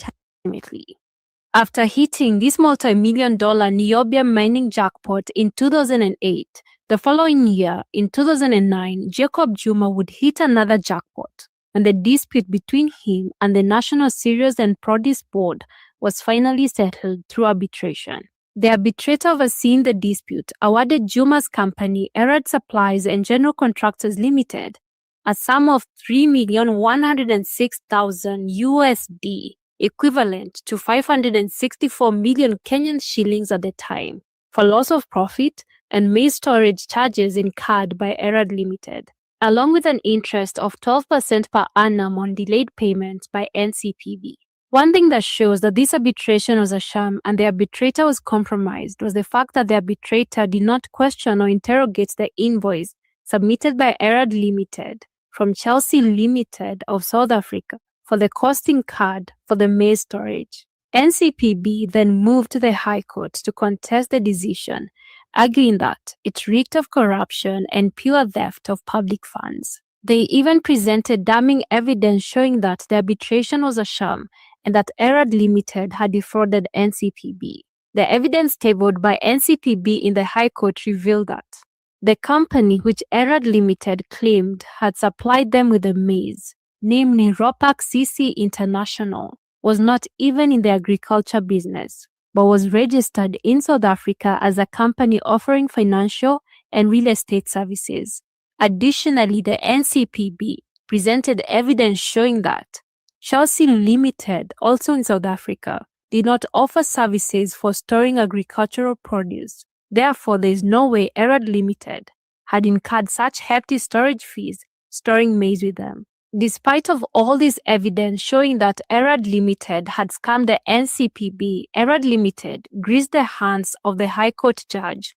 After hitting this multi-million-dollar niobium mining jackpot in 2008, the following year, in 2009, Jacob Juma would hit another jackpot, and the dispute between him and the National Cereals and Produce Board was finally settled through arbitration. The arbitrator overseeing the dispute awarded Juma's company, Erad Supplies and General Contractors Limited, a sum of $3,106,000 USD, equivalent to 564 million Kenyan shillings at the time, for loss of profit and maize storage charges incurred by Erad Limited, along with an interest of 12% per annum on delayed payments by NCPB. One thing that shows that this arbitration was a sham and the arbitrator was compromised was the fact that the arbitrator did not question or interrogate the invoice submitted by Erad Limited from Chelsea Limited of South Africa for the costing card for the maize storage. NCPB then moved to the High Court to contest the decision, arguing that it reeked of corruption and pure theft of public funds. They even presented damning evidence showing that the arbitration was a sham and that Erad Limited had defrauded NCPB. The evidence tabled by NCPB in the High Court revealed that the company which Erad Limited claimed had supplied them with the maize, namely Ropak CC International, was not even in the agriculture business, but was registered in South Africa as a company offering financial and real estate services. Additionally, the NCPB presented evidence showing that Chelsea Limited, also in South Africa, did not offer services for storing agricultural produce. Therefore, there is no way Erad Limited had incurred such hefty storage fees storing maize with them. Despite of all this evidence showing that Erad Limited had scammed the NCPB, Erad Limited greased the hands of the High Court judge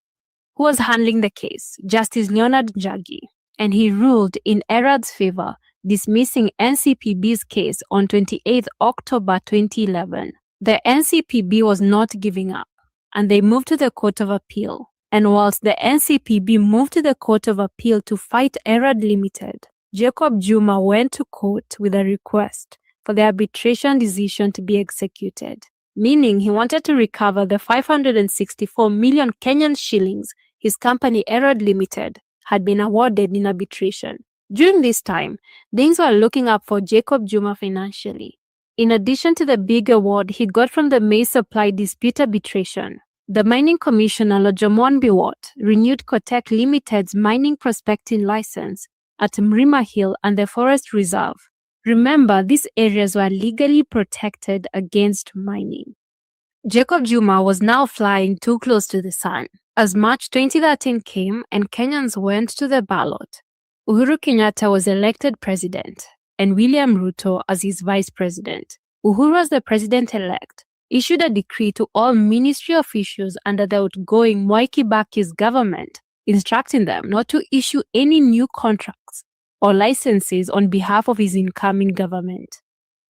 who was handling the case, Justice Leonard Njagi, and he ruled in Erad's favor, dismissing NCPB's case on 28 October 2011. The NCPB was not giving up, and they moved to the Court of Appeal, And whilst the NCPB moved to the Court of Appeal to fight Steroid Limited, Jacob Juma went to court with a request for the arbitration decision to be executed, meaning he wanted to recover the 564 million Kenyan shillings his company Steroid Limited had been awarded in arbitration. During this time, things were looking up for Jacob Juma financially. In addition to the big award he got from the maize supply dispute arbitration, the mining commissioner Lojomon Biwott renewed Kotek Limited's mining prospecting license at Mrima Hill and the Forest Reserve. Remember, these areas were legally protected against mining. Jacob Juma was now flying too close to the sun. As March 2013 came and Kenyans went to the ballot, Uhuru Kenyatta was elected president and William Ruto as his vice president. Uhuru, as the president-elect, issued a decree to all ministry officials under the outgoing Mwai Kibaki's government, instructing them not to issue any new contracts or licenses on behalf of his incoming government.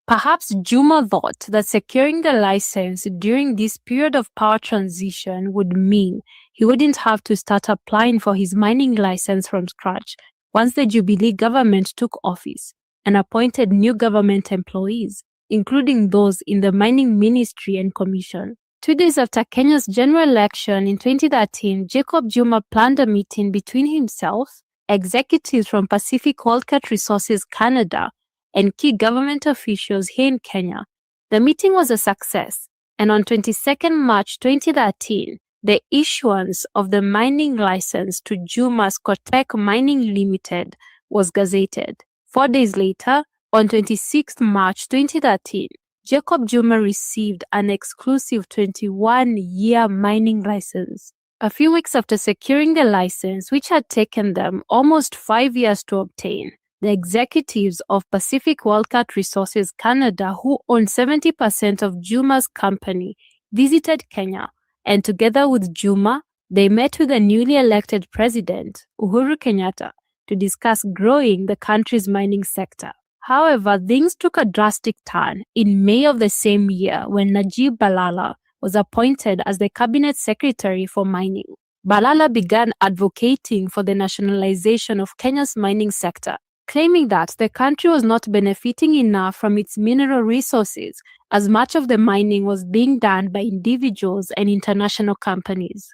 Perhaps Juma thought that securing the license during this period of power transition would mean he wouldn't have to start applying for his mining license from scratch once the Jubilee government took office and appointed new government employees, including those in the mining ministry and commission. 2 days after Kenya's general election in 2013, Jacob Juma planned a meeting between himself, executives from Pacific Wildcat Resources Canada, and key government officials here in Kenya. The meeting was a success, and on 22nd March 2013, the issuance of the mining license to Juma's Kotek Mining Limited was gazetted. 4 days later, on 26th March 2013, Jacob Juma received an exclusive 21-year mining license. A few weeks after securing the license, which had taken them almost 5 years to obtain, the executives of Pacific Wildcat Resources Canada, who own 70% of Juma's company, visited Kenya, and together with Juma, they met with the newly elected president, Uhuru Kenyatta, to discuss growing the country's mining sector. However, things took a drastic turn in May of the same year when Najib Balala was appointed as the cabinet secretary for mining. Balala began advocating for the nationalization of Kenya's mining sector, claiming that the country was not benefiting enough from its mineral resources, as much of the mining was being done by individuals and international companies.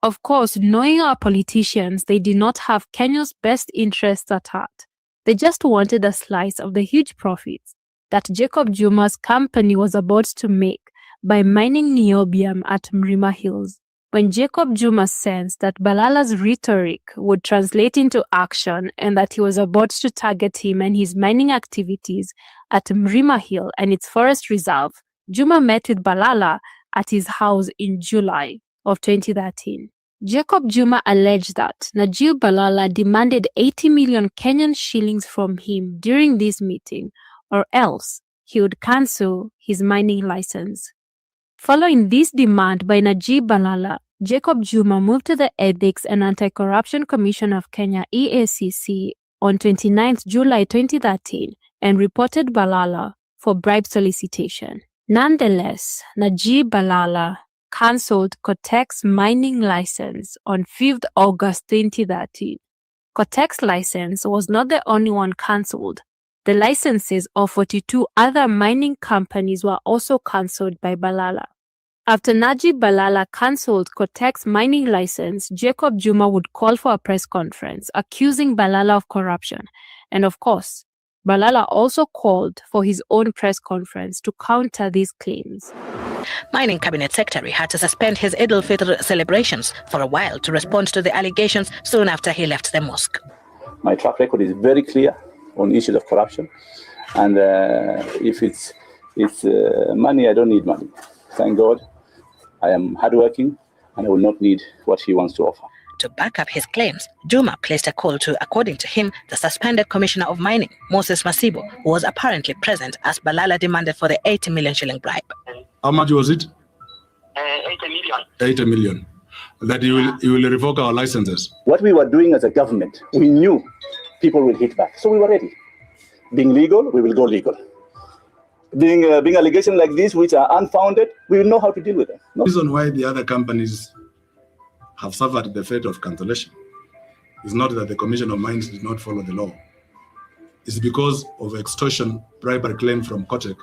Of course, knowing our politicians, they did not have Kenya's best interests at heart. They just wanted a slice of the huge profits that Jacob Juma's company was about to make by mining niobium at Mrima Hills. When Jacob Juma sensed that Balala's rhetoric would translate into action and that he was about to target him and his mining activities at Mrima Hill and its forest reserve, Juma met with Balala at his house in July of 2013. Jacob Juma alleged that Najib Balala demanded 80 million Kenyan shillings from him during this meeting, or else he would cancel his mining license. Following this demand by Najib Balala, Jacob Juma moved to the Ethics and Anti-Corruption Commission of Kenya EACC on 29 July 2013 and reported Balala for bribe solicitation. Nonetheless, Najib Balala cancelled Kotek's mining license on 5th August 2013. Kotek's license was not the only one cancelled. The licenses of 42 other mining companies were also cancelled by Balala. After Najib Balala cancelled Kotek's mining license, Jacob Juma would call for a press conference accusing Balala of corruption. And of course, Balala also called for his own press conference to counter these claims. Mining Cabinet Secretary had to suspend his Eid al-Fitr celebrations for a while to respond to the allegations soon after he left the mosque. My track record is very clear on issues of corruption. And if it's money, I don't need money. Thank God. I am hardworking and I will not need what he wants to offer. To back up his claims, Juma placed a call to, according to him, the suspended Commissioner of Mining, Moses Masibo, who was apparently present as Balala demanded for the 80 million shilling bribe. How much was it? 80 million. 80 million. That you will revoke our licenses. What we were doing as a government, we knew people will hit back. So we were ready. Being legal, we will go legal. Being allegations like this, which are unfounded, we will know how to deal with them. The reason why the other companies have suffered the fate of cancellation is not that the Commission of Mines did not follow the law. It's because of extortion bribery claim from Kotek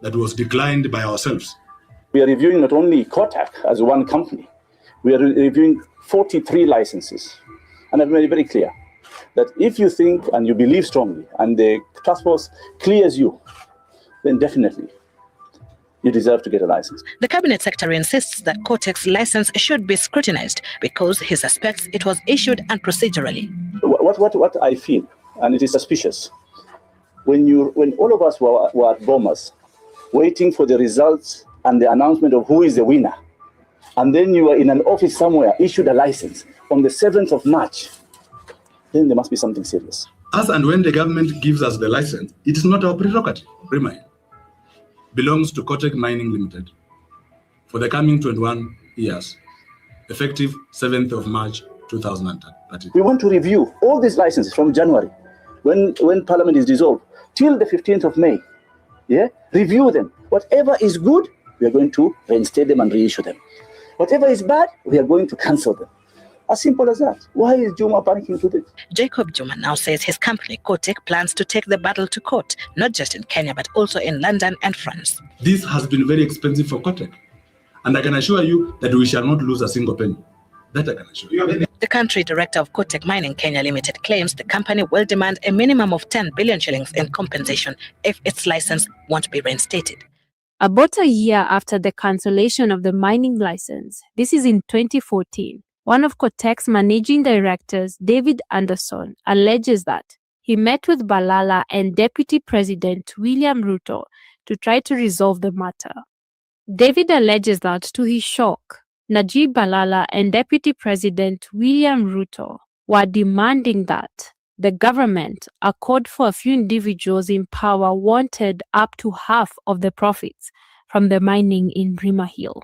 that was declined by ourselves. We are reviewing not only Kotak as one company, we are reviewing 43 licenses. And I've made it very clear that if you think and you believe strongly and the task force clears you, then definitely you deserve to get a license. The cabinet secretary insists that Kotek's license should be scrutinized because he suspects it was issued unprocedurally. What I feel, and it is suspicious, when all of us were at Bomas, waiting for the results and the announcement of who is the winner, and then you are in an office somewhere, issued a license on the 7th of March, then there must be something serious. As and when the government gives us the license, it is not our prerogative, remind. Belongs to Kotek Mining Limited for the coming 21 years, effective 7th of March 2030. We want to review all these licenses from January, when Parliament is dissolved, till the 15th of May. Yeah, review them. Whatever is good, we are going to reinstate them and reissue them. Whatever is bad, we are going to cancel them. As simple as that. Why is Juma panicking to this? Jacob Juma now says his company, Kotek, plans to take the battle to court, not just in Kenya, but also in London and France. This has been very expensive for Kotek. And I can assure you that we shall not lose a single penny. That I can assure you. The country director of Kotek Mining Kenya Limited claims the company will demand a minimum of 10 billion shillings in compensation if its license won't be reinstated. About a year after the cancellation of the mining license, this is in 2014, one of Kotek's managing directors, David Anderson, alleges that he met with Balala and Deputy President William Ruto to try to resolve the matter. David alleges that, to his shock, Najib Balala and Deputy President William Ruto were demanding that the government accord for a few individuals in power wanted up to half of the profits from the mining in Rima Hill.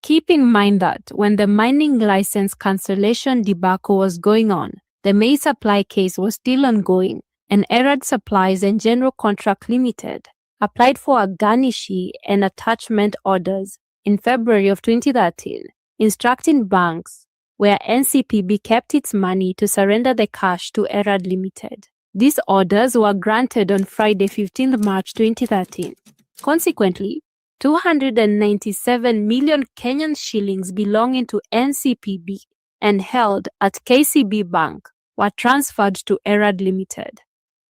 Keep in mind that when the mining license cancellation debacle was going on, the maize supply case was still ongoing, and Erad Supplies and General Contract Limited applied for a garnishee and attachment orders in February of 2013, instructing banks where NCPB kept its money to surrender the cash to Erad Limited. These orders were granted on Friday, 15th March 2013. Consequently, 297 million Kenyan shillings belonging to NCPB and held at KCB Bank were transferred to Erad Limited.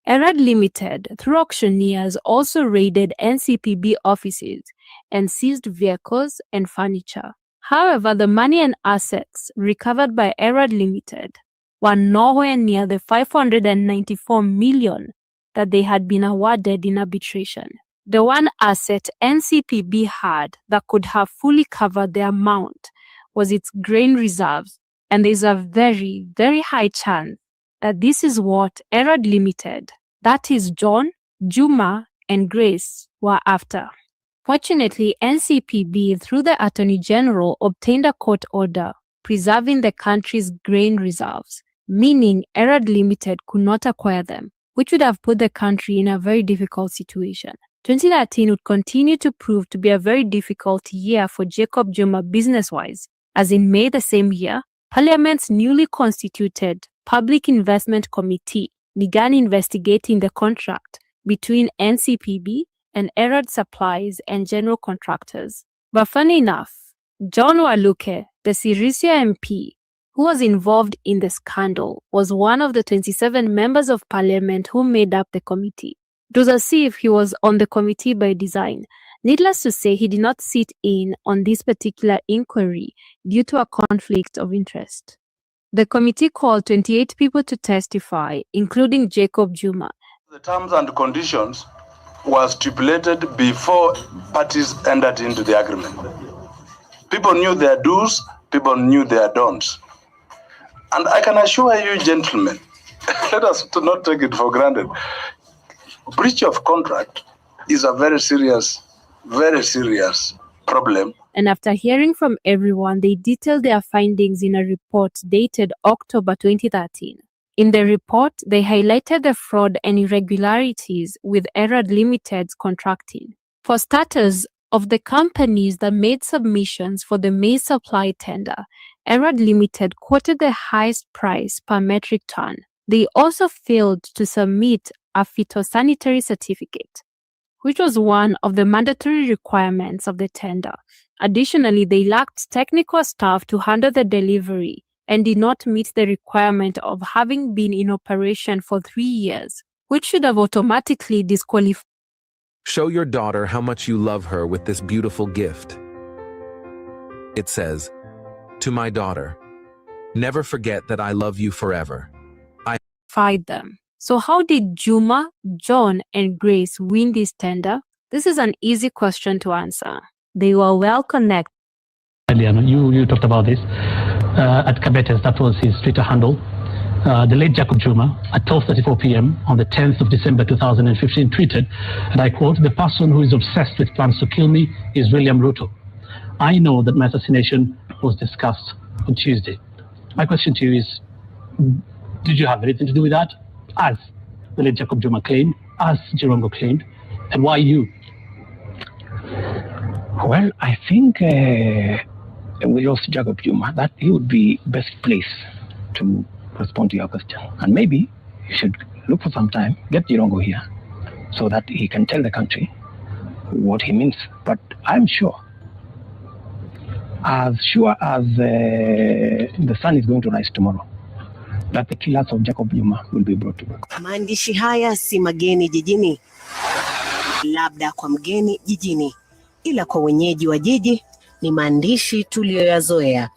Erad Limited, through auctioneers, also raided NCPB offices and seized vehicles and furniture. However, the money and assets recovered by Erad Limited were nowhere near the 594 million that they had been awarded in arbitration. The one asset NCPB had that could have fully covered the amount was its grain reserves, and there's a very, very high chance that this is what Erad Limited, that is John, Juma, and Grace, were after. Fortunately, NCPB, through the Attorney General, obtained a court order preserving the country's grain reserves, meaning Erad Limited could not acquire them, which would have put the country in a very difficult situation. 2013 would continue to prove to be a very difficult year for Jacob Juma business-wise, as in May the same year, Parliament's newly constituted Public Investment Committee began investigating the contract between NCPB and Erad Supplies and General Contractors. But funny enough, John Waluke, the Sirisia MP, who was involved in the scandal, was one of the 27 members of Parliament who made up the committee. It was as if he was on the committee by design. Needless to say, he did not sit in on this particular inquiry due to a conflict of interest. The committee called 28 people to testify, including Jacob Juma. The terms and conditions were stipulated before parties entered into the agreement. People knew their do's, people knew their don'ts. And I can assure you, gentlemen, let us not take it for granted. Breach of contract is a very serious problem. And after hearing from everyone, they detailed their findings in a report dated October 2013. In the report, they highlighted the fraud and irregularities with Erad Limited's contracting. For starters, Of the companies that made submissions for the maize supply tender, Erad Limited quoted the highest price per metric ton. They also failed to submit a phytosanitary certificate, which was one of the mandatory requirements of the tender. Additionally, they lacked technical staff to handle the delivery and did not meet the requirement of having been in operation for 3 years, which should have automatically disqualified. Show your daughter how much you love her with this beautiful gift. It says, "To my daughter, never forget that I love you forever. Them. So how did Juma, John, and Grace win this tender? This is an easy question to answer. They were well connected. You talked about this. At Kabetes, that was his Twitter handle. The late Jacob Juma, at 12:34 p.m. on the 10th of December 2015, tweeted, and I quote, "The person who is obsessed with plans to kill me is William Ruto. I know that my assassination was discussed on Tuesday." My question to you is, did you have anything to do with that? As the late Jacob Juma claimed, as Jirongo claimed, and why you? Well, I think we lost Jacob Juma, that he would be best placed to respond to your question. And maybe you should look for some time, get Jirongo here, so that he can tell the country what he means. But I'm sure as the sun is going to rise tomorrow, that the killers of Jacob Juma will be brought to book. Maandishi haya si mageni jijini, labda kwa mgeni jijini, ila kwa wenyeji wa jiji ni maandishi tuliyoyazoea.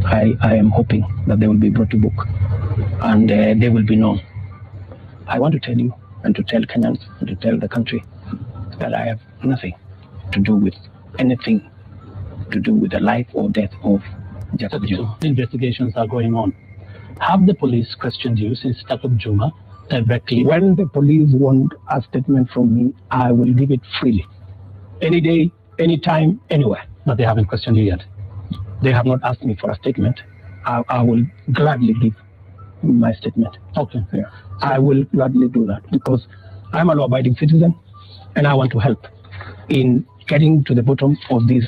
I am hoping that they will be brought to book and they will be known. I want to tell you and to tell Kenyans and to tell the country that I have nothing to do with anything to do with the life or death of Jacob Juma. Investigations are going on. Have the police questioned you since Jacob Juma directly? When the police want a statement from me, I will give it freely. Any day, anytime, anywhere. But they haven't questioned you yet? They have not asked me for a statement. I will gladly give my statement. Okay. Yeah. I will gladly do that because I'm a law-abiding citizen and I want to help in getting to the bottom of this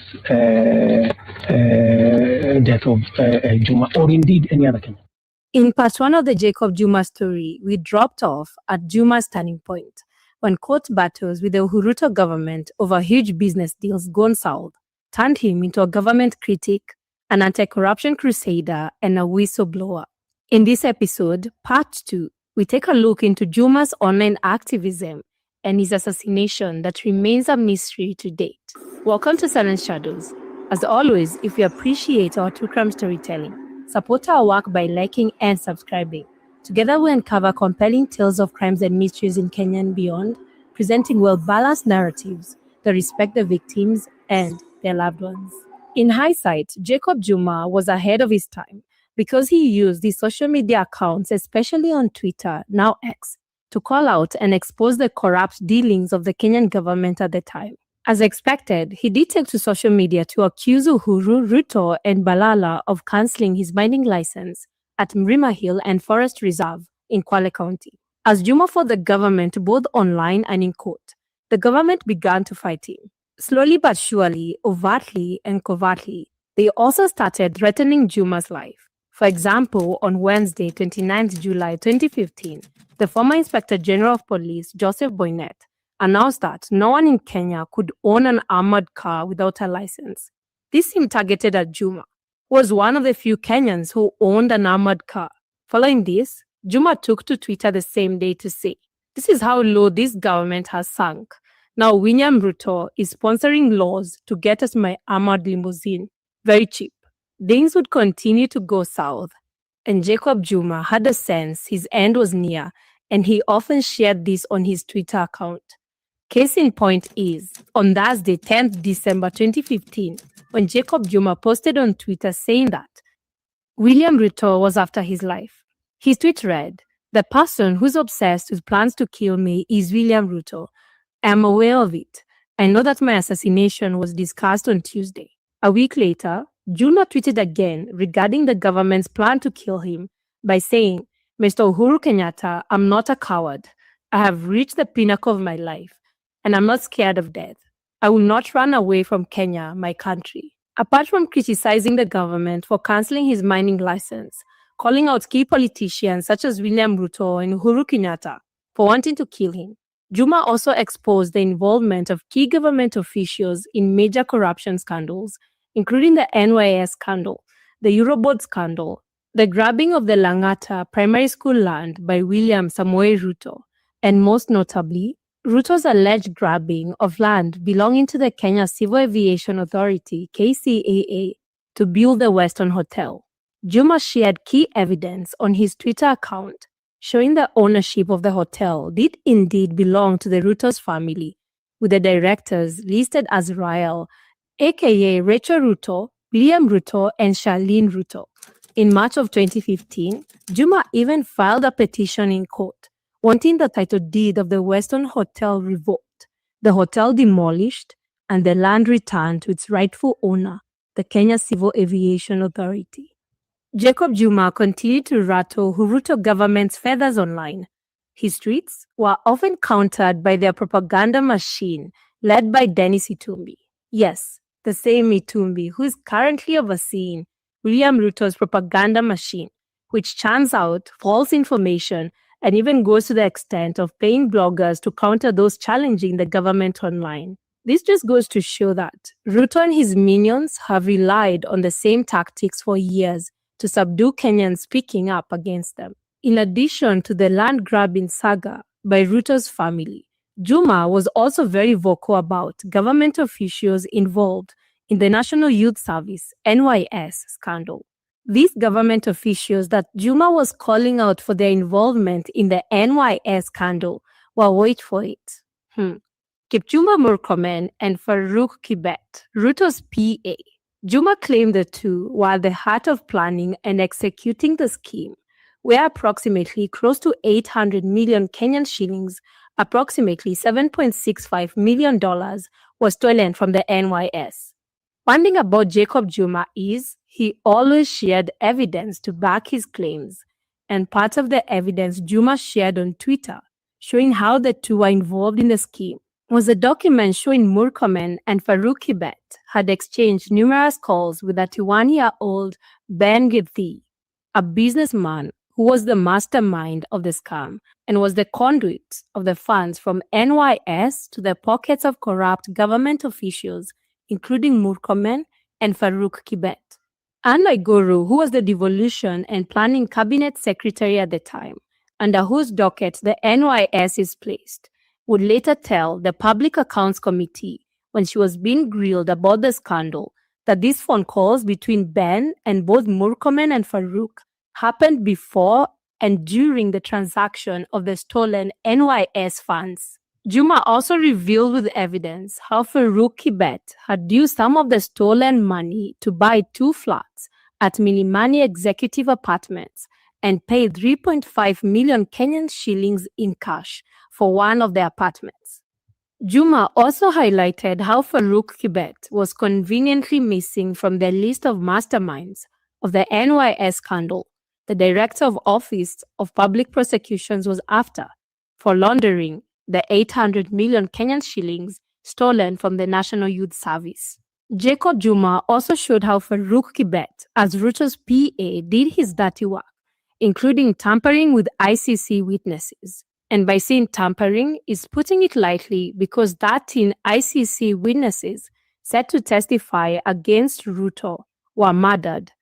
death of Juma, or indeed any other Kenyan. In part 1 of the Jacob Juma story, we dropped off at Juma's turning point, when court battles with the Ruto government over huge business deals gone south turned him into a government critic, an anti-corruption crusader, and a whistleblower. In this episode, part 2, we take a look into Juma's online activism and his assassination that remains a mystery to date. Welcome to Silent Shadows. As always, if you appreciate our true crime storytelling, support our work by liking and subscribing. Together we uncover compelling tales of crimes and mysteries in Kenya and beyond, presenting well-balanced narratives that respect the victims and their loved ones. In hindsight, Jacob Juma was ahead of his time because he used his social media accounts, especially on Twitter, now X, to call out and expose the corrupt dealings of the Kenyan government at the time. As expected, he did take to social media to accuse Uhuru, Ruto, and Balala of cancelling his mining license at Mrima Hill and Forest Reserve in Kwale County. As Juma fought the government both online and in court, the government began to fight him. Slowly but surely, overtly and covertly, they also started threatening Juma's life. For example, on Wednesday, 29th July 2015, the former Inspector General of Police, Joseph Boynet, announced that no one in Kenya could own an armored car without a license. This seemed targeted at Juma, who was one of the few Kenyans who owned an armored car. Following this, Juma took to Twitter the same day to say, "This is how low this government has sunk. Now William Ruto is sponsoring laws to get us my armored limousine. Very cheap." Things would continue to go south, and Jacob Juma had a sense his end was near, and he often shared this on his Twitter account. Case in point is, on Thursday, 10th December 2015, when Jacob Juma posted on Twitter saying that William Ruto was after his life. His tweet read, "The person who's obsessed with plans to kill me is William Ruto. I'm aware of it. I know that my assassination was discussed on Tuesday." A week later, Juma tweeted again regarding the government's plan to kill him by saying, "Mr. Uhuru Kenyatta, I'm not a coward. I have reached the pinnacle of my life. and I'm not scared of death. I will not run away from Kenya, my country. Apart from criticizing the government for cancelling his mining license, calling out key politicians such as William Ruto and Uhuru Kenyatta for wanting to kill him, Juma also exposed the involvement of key government officials in major corruption scandals, including the NYS scandal, the Eurobond scandal, the grabbing of the Langata primary school land by William Samoei Ruto, and most notably, Ruto's alleged grabbing of land belonging to the Kenya Civil Aviation Authority, KCAA, to build the Weston Hotel. Juma shared key evidence on his Twitter account showing the ownership of the hotel did indeed belong to the Ruto's family, with the directors listed as Rael, aka Rachel Ruto, William Ruto, and Charlene Ruto. In March of 2015, Juma even filed a petition in court, wanting the title deed of the Weston Hotel revoked, the hotel demolished, and the land returned to its rightful owner, the Kenya Civil Aviation Authority. Jacob Juma continued to rattle Ruto government's feathers online. His tweets were often countered by their propaganda machine led by Dennis Itumbi. Yes, the same Itumbi who is currently overseeing William Ruto's propaganda machine, which churns out false information and even goes to the extent of paying bloggers to counter those challenging the government online. This just goes to show that Ruto and his minions have relied on the same tactics for years to subdue Kenyans speaking up against them. In addition to the land-grabbing saga by Ruto's family, Juma was also very vocal about government officials involved in the National Youth Service (NYS) scandal. These government officials that Juma was calling out for their involvement in the NYS scandal were, wait for it, Kipchumba Murkomen and Farouk Kibet, Ruto's PA. Juma claimed the two were at the heart of planning and executing the scheme, where approximately close to 800 million Kenyan shillings, approximately $7.65 million, was stolen from the NYS. One thing about Jacob Juma is he always shared evidence to back his claims, and part of the evidence Juma shared on Twitter, showing how the two were involved in the scheme, was a document showing Murkomen and Farouk Kibet had exchanged numerous calls with a 31-year-old Ben Githi, a businessman who was the mastermind of the scam and was the conduit of the funds from NYS to the pockets of corrupt government officials, including Murkomen and Farouk Kibet. Unlike Guru, who was the devolution and planning cabinet secretary at the time, under whose docket the NYS is placed, would later tell the Public Accounts Committee when she was being grilled about the scandal that these phone calls between Ben and both Murkomen and Farouk happened before and during the transaction of the stolen NYS funds. Juma also revealed with evidence how Farouk Kibet had used some of the stolen money to buy 2 flats at Milimani Executive Apartments and paid 3.5 million Kenyan shillings in cash for one of the apartments. Juma also highlighted how Farouk Kibet was conveniently missing from the list of masterminds of the NYS scandal the Director of Office of Public Prosecutions was after for laundering the 800 million Kenyan shillings stolen from the National Youth Service. Jacob Juma also showed how Farouk Kibet, as Ruto's PA, did his dirty work, including tampering with ICC witnesses. And by saying tampering is putting it lightly because 13 ICC witnesses set to testify against Ruto were murdered.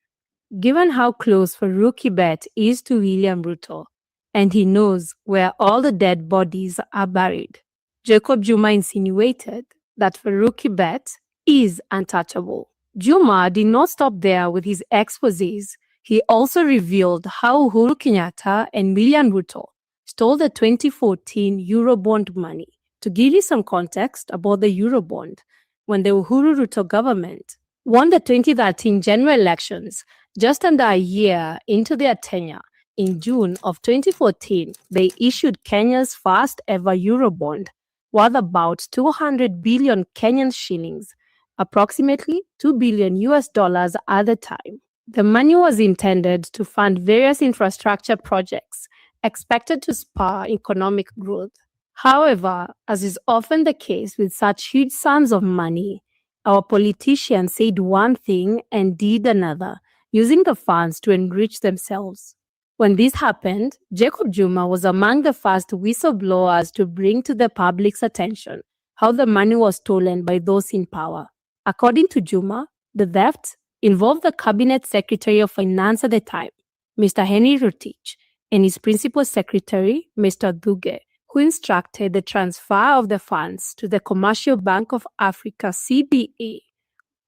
Given how close Farouk Kibet is to William Ruto, and he knows where all the dead bodies are buried, Jacob Juma insinuated that Farouk Kibet is untouchable. Juma did not stop there with his exposés. He also revealed how Uhuru Kenyatta and William Ruto stole the 2014 Eurobond money. To give you some context about the Eurobond, when the Uhuru Ruto government won the 2013 general elections, just under a year into their tenure, in June of 2014, they issued Kenya's first ever Eurobond worth about 200 billion Kenyan shillings, approximately $2 billion at the time. The money was intended to fund various infrastructure projects expected to spur economic growth. However, as is often the case with such huge sums of money, our politicians said one thing and did another, using the funds to enrich themselves. When this happened, Jacob Juma was among the first whistleblowers to bring to the public's attention how the money was stolen by those in power. According to Juma, the theft involved the Cabinet Secretary of Finance at the time, Mr. Henry Rotich, and his principal secretary, Mr. Duge, who instructed the transfer of the funds to the Commercial Bank of Africa (CBA),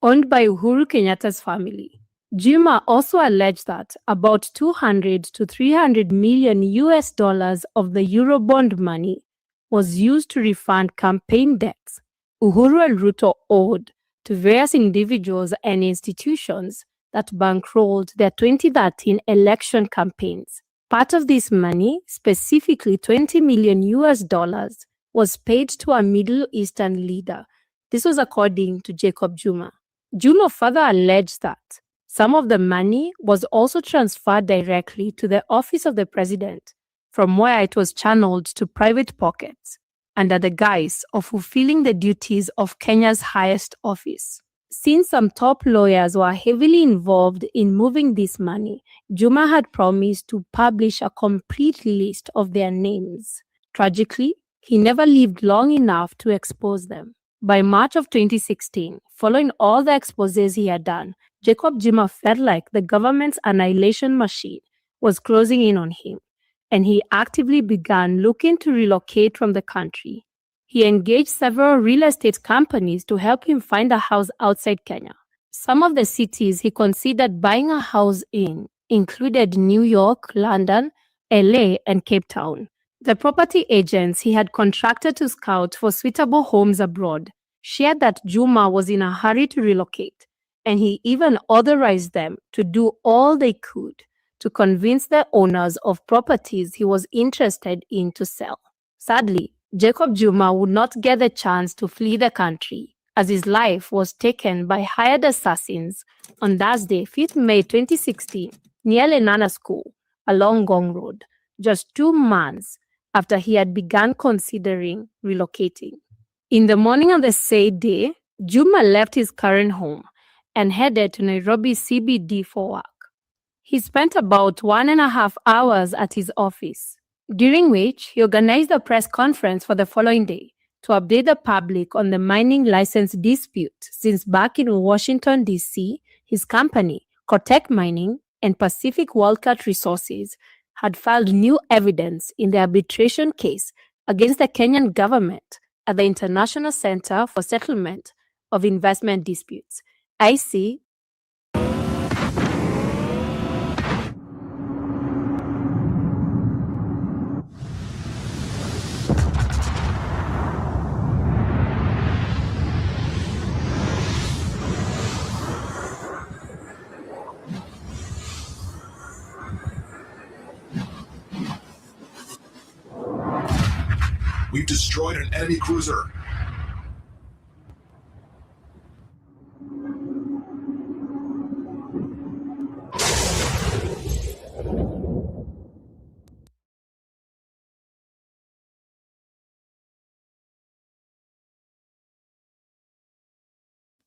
owned by Uhuru Kenyatta's family. Juma also alleged that about 200 to 300 million US dollars of the Eurobond money was used to refund campaign debts Uhuru and Ruto owed to various individuals and institutions that bankrolled their 2013 election campaigns. Part of this money, specifically 20 million US dollars, was paid to a Middle Eastern leader. This was according to Jacob Juma. Juma further alleged that some of the money was also transferred directly to the office of the president, from where it was channeled to private pockets, under the guise of fulfilling the duties of Kenya's highest office. Since some top lawyers were heavily involved in moving this money, Juma had promised to publish a complete list of their names. Tragically, he never lived long enough to expose them. By March of 2016, following all the exposés he had done, Jacob Juma felt like the government's annihilation machine was closing in on him, and he actively began looking to relocate from the country. He engaged several real estate companies to help him find a house outside Kenya. Some of the cities he considered buying a house in included New York, London, LA, and Cape Town. The property agents he had contracted to scout for suitable homes abroad shared that Juma was in a hurry to relocate, and he even authorized them to do all they could to convince the owners of properties he was interested in to sell. Sadly, Jacob Juma would not get the chance to flee the country, as his life was taken by hired assassins on Thursday, 5th May 2016, near Lenana School along Gong Road, just 2 months after he had begun considering relocating. In the morning of the said day, Juma left his current home and headed to Nairobi CBD for work. He spent about 1.5 hours at his office, during which he organized a press conference for the following day to update the public on the mining license dispute, since back in Washington, D.C., his company, Kotek Mining and Pacific Wildcat Resources, had filed new evidence in the arbitration case against the Kenyan government at the International Center for Settlement of Investment Disputes, IC. We've destroyed an enemy cruiser.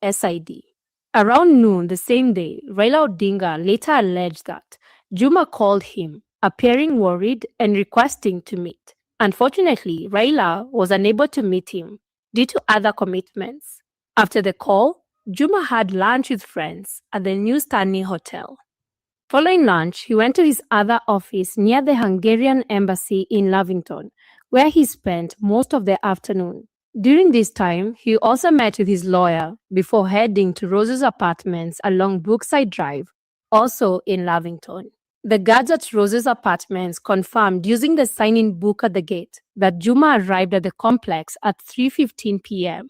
SID. Around noon the same day, Raila Odinga later alleged that Juma called him, appearing worried and requesting to meet. Unfortunately, Raila was unable to meet him due to other commitments. After the call, Juma had lunch with friends at the New Stanley Hotel. Following lunch, he went to his other office near the Hungarian embassy in Lavington, where he spent most of the afternoon. During this time, he also met with his lawyer before heading to Rose's apartments along Brookside Drive, also in Lavington. The guards at Rose's apartments confirmed using the sign-in book at the gate that Juma arrived at the complex at 3:15 p.m.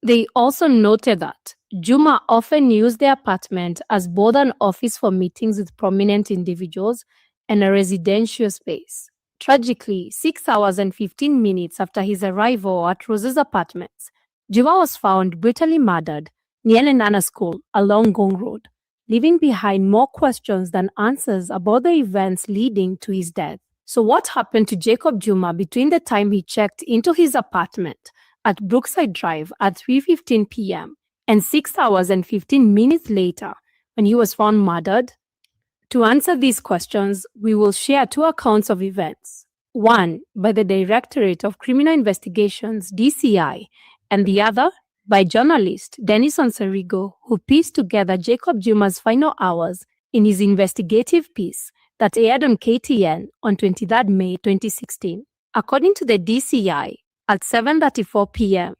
They also noted that Juma often used the apartment as both an office for meetings with prominent individuals and a residential space. Tragically, 6 hours and 15 minutes after his arrival at Rose's apartments, Juma was found brutally murdered near Lenana School along Gong Road, leaving behind more questions than answers about the events leading to his death. So what happened to Jacob Juma between the time he checked into his apartment at Brookside Drive at 3:15 p.m. and 6 hours and 15 minutes later when he was found murdered? To answer these questions, we will share two accounts of events. One by the Directorate of Criminal Investigations, DCI, and the other by journalist Dennis Onsarigo, who pieced together Jacob Juma's final hours in his investigative piece that aired on KTN on 23 May 2016. According to the DCI, at 7:34 p.m.,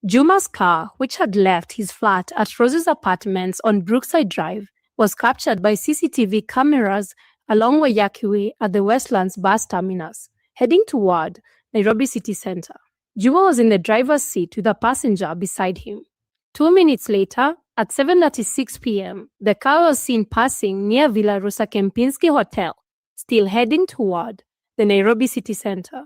Juma's car, which had left his flat at Rose's apartments on Brookside Drive, was captured by CCTV cameras along Wayaki Way at the Westlands bus terminus, heading toward Nairobi City Centre. Juma was in the driver's seat with a passenger beside him. 2 minutes later, at 7:36 p.m., the car was seen passing near Villa Rosa Kempinski Hotel, still heading toward the Nairobi City Centre.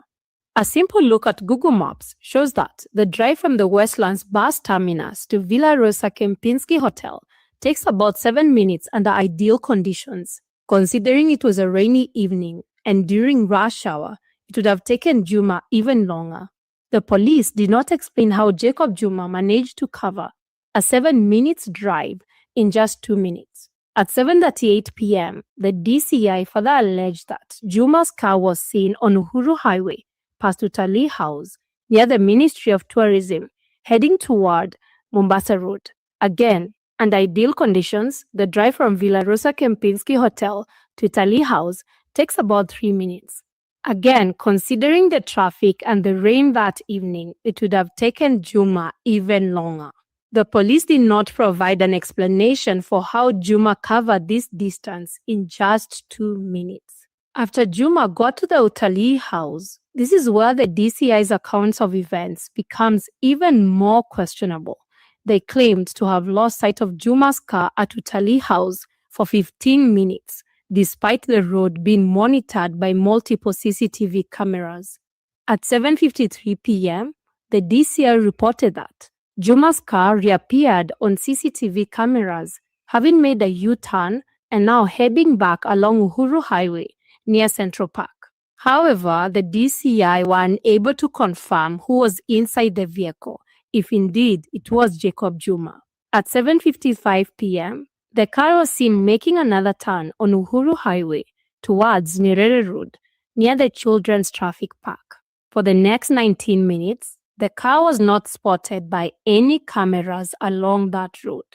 A simple look at Google Maps shows that the drive from the Westlands bus terminus to Villa Rosa Kempinski Hotel takes about 7 minutes under ideal conditions. Considering it was a rainy evening and during rush hour, it would have taken Juma even longer. The police did not explain how Jacob Juma managed to cover a 7 minutes drive in just 2 minutes. At 7:38 p.m., the DCI further alleged that Juma's car was seen on Uhuru Highway past Utalii House near the Ministry of Tourism, heading toward Mombasa Road. Again, under ideal conditions, the drive from Villa Rosa Kempinski Hotel to Utalii House takes about 3 minutes. Again, considering the traffic and the rain that evening, it would have taken Juma even longer. The police did not provide an explanation for how Juma covered this distance in just 2 minutes. After Juma got to the Utalii House, this is where the DCI's accounts of events becomes even more questionable. They claimed to have lost sight of Juma's car at Utalii House for 15 minutes, despite the road being monitored by multiple CCTV cameras. At 7:53 p.m., the DCI reported that Juma's car reappeared on CCTV cameras, having made a U-turn and now heading back along Uhuru Highway near Central Park. However, the DCI were unable to confirm who was inside the vehicle, if indeed it was Jacob Juma. At 7:55 p.m., the car was seen making another turn on Uhuru Highway towards Nyerere Road, near the Children's Traffic Park. For the next 19 minutes, the car was not spotted by any cameras along that road.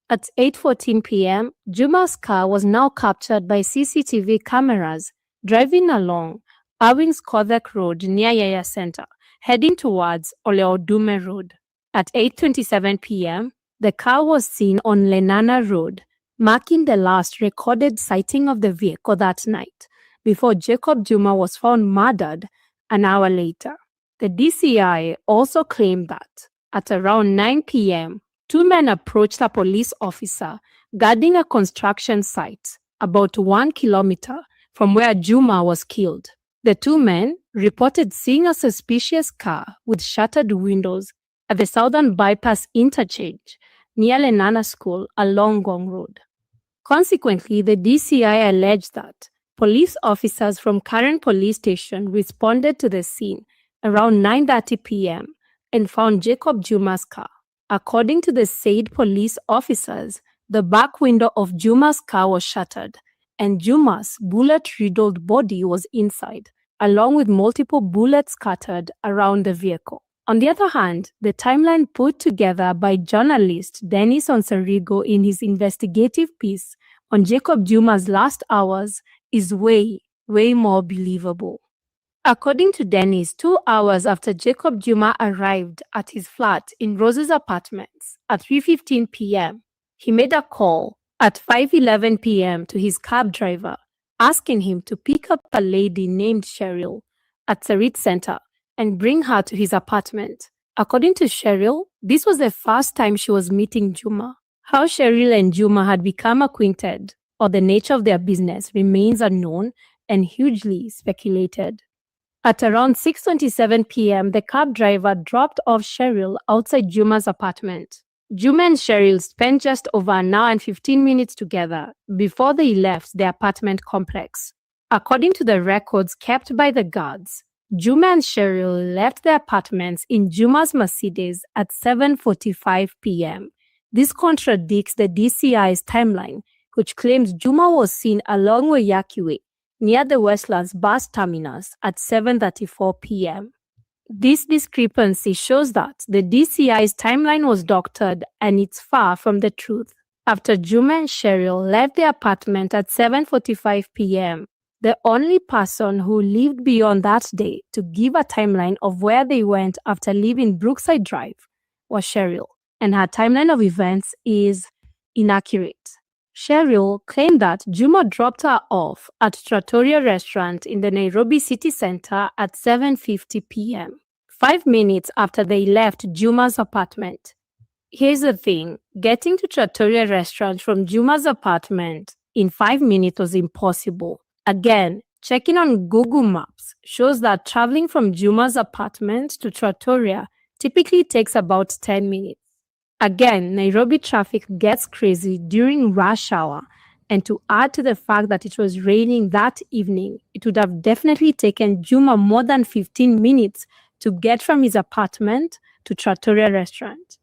At 8:14 p.m., Juma's car was now captured by CCTV cameras driving along Irwin's Kodhek Road near Yaya Center, heading towards Oleodume Road. At 8:27 p.m., the car was seen on Lenana Road, marking the last recorded sighting of the vehicle that night, before Jacob Juma was found murdered an hour later. The DCI also claimed that at around 9 p.m., 2 men approached a police officer guarding a construction site about 1 kilometer from where Juma was killed. The 2 men reported seeing a suspicious car with shattered windows at the Southern Bypass interchange near Lenana School along Gong Road. Consequently, the DCI alleged that police officers from Karen Police Station responded to the scene around 9:30 p.m. and found Jacob Juma's car. According to the said police officers, the back window of Juma's car was shattered and Juma's bullet-riddled body was inside, along with multiple bullets scattered around the vehicle. On the other hand, the timeline put together by journalist Dennis Onsarigo in his investigative piece on Jacob Juma's last hours is way more believable. According to Dennis, 2 hours after Jacob Juma arrived at his flat in Rose's apartments at 3:15 p.m., he made a call at 5:11 p.m. to his cab driver, asking him to pick up a lady named Cheryl at Sarit Center and bring her to his apartment. According to Cheryl, this was the first time she was meeting Juma. How Cheryl and Juma had become acquainted or the nature of their business remains unknown and hugely speculated. At around 6:27 p.m., the cab driver dropped off Cheryl outside Juma's apartment. Juma and Cheryl spent just over an hour and 15 minutes together before they left the apartment complex. According to the records kept by the guards, Juma and Cheryl left their apartments in Juma's Mercedes at 7:45 p.m. This contradicts the DCI's timeline, which claims Juma was seen along Wayakiwe near the Westlands bus terminus at 7:34 p.m. This discrepancy shows that the DCI's timeline was doctored and it's far from the truth. After Juma and Cheryl left their apartment at 7:45 p.m., the only person who lived beyond that day to give a timeline of where they went after leaving Brookside Drive was Cheryl, and her timeline of events is inaccurate. Cheryl claimed that Juma dropped her off at Trattoria restaurant in the Nairobi city center at 7:50 p.m., 5 minutes after they left Juma's apartment. Here's the thing, getting to Trattoria restaurant from Juma's apartment in 5 minutes was impossible. Again, checking on Google Maps shows that traveling from Juma's apartment to Trattoria typically takes about 10 minutes. Again, Nairobi traffic gets crazy during rush hour, and to add to the fact that it was raining that evening, it would have definitely taken Juma more than 15 minutes to get from his apartment to Trattoria restaurant.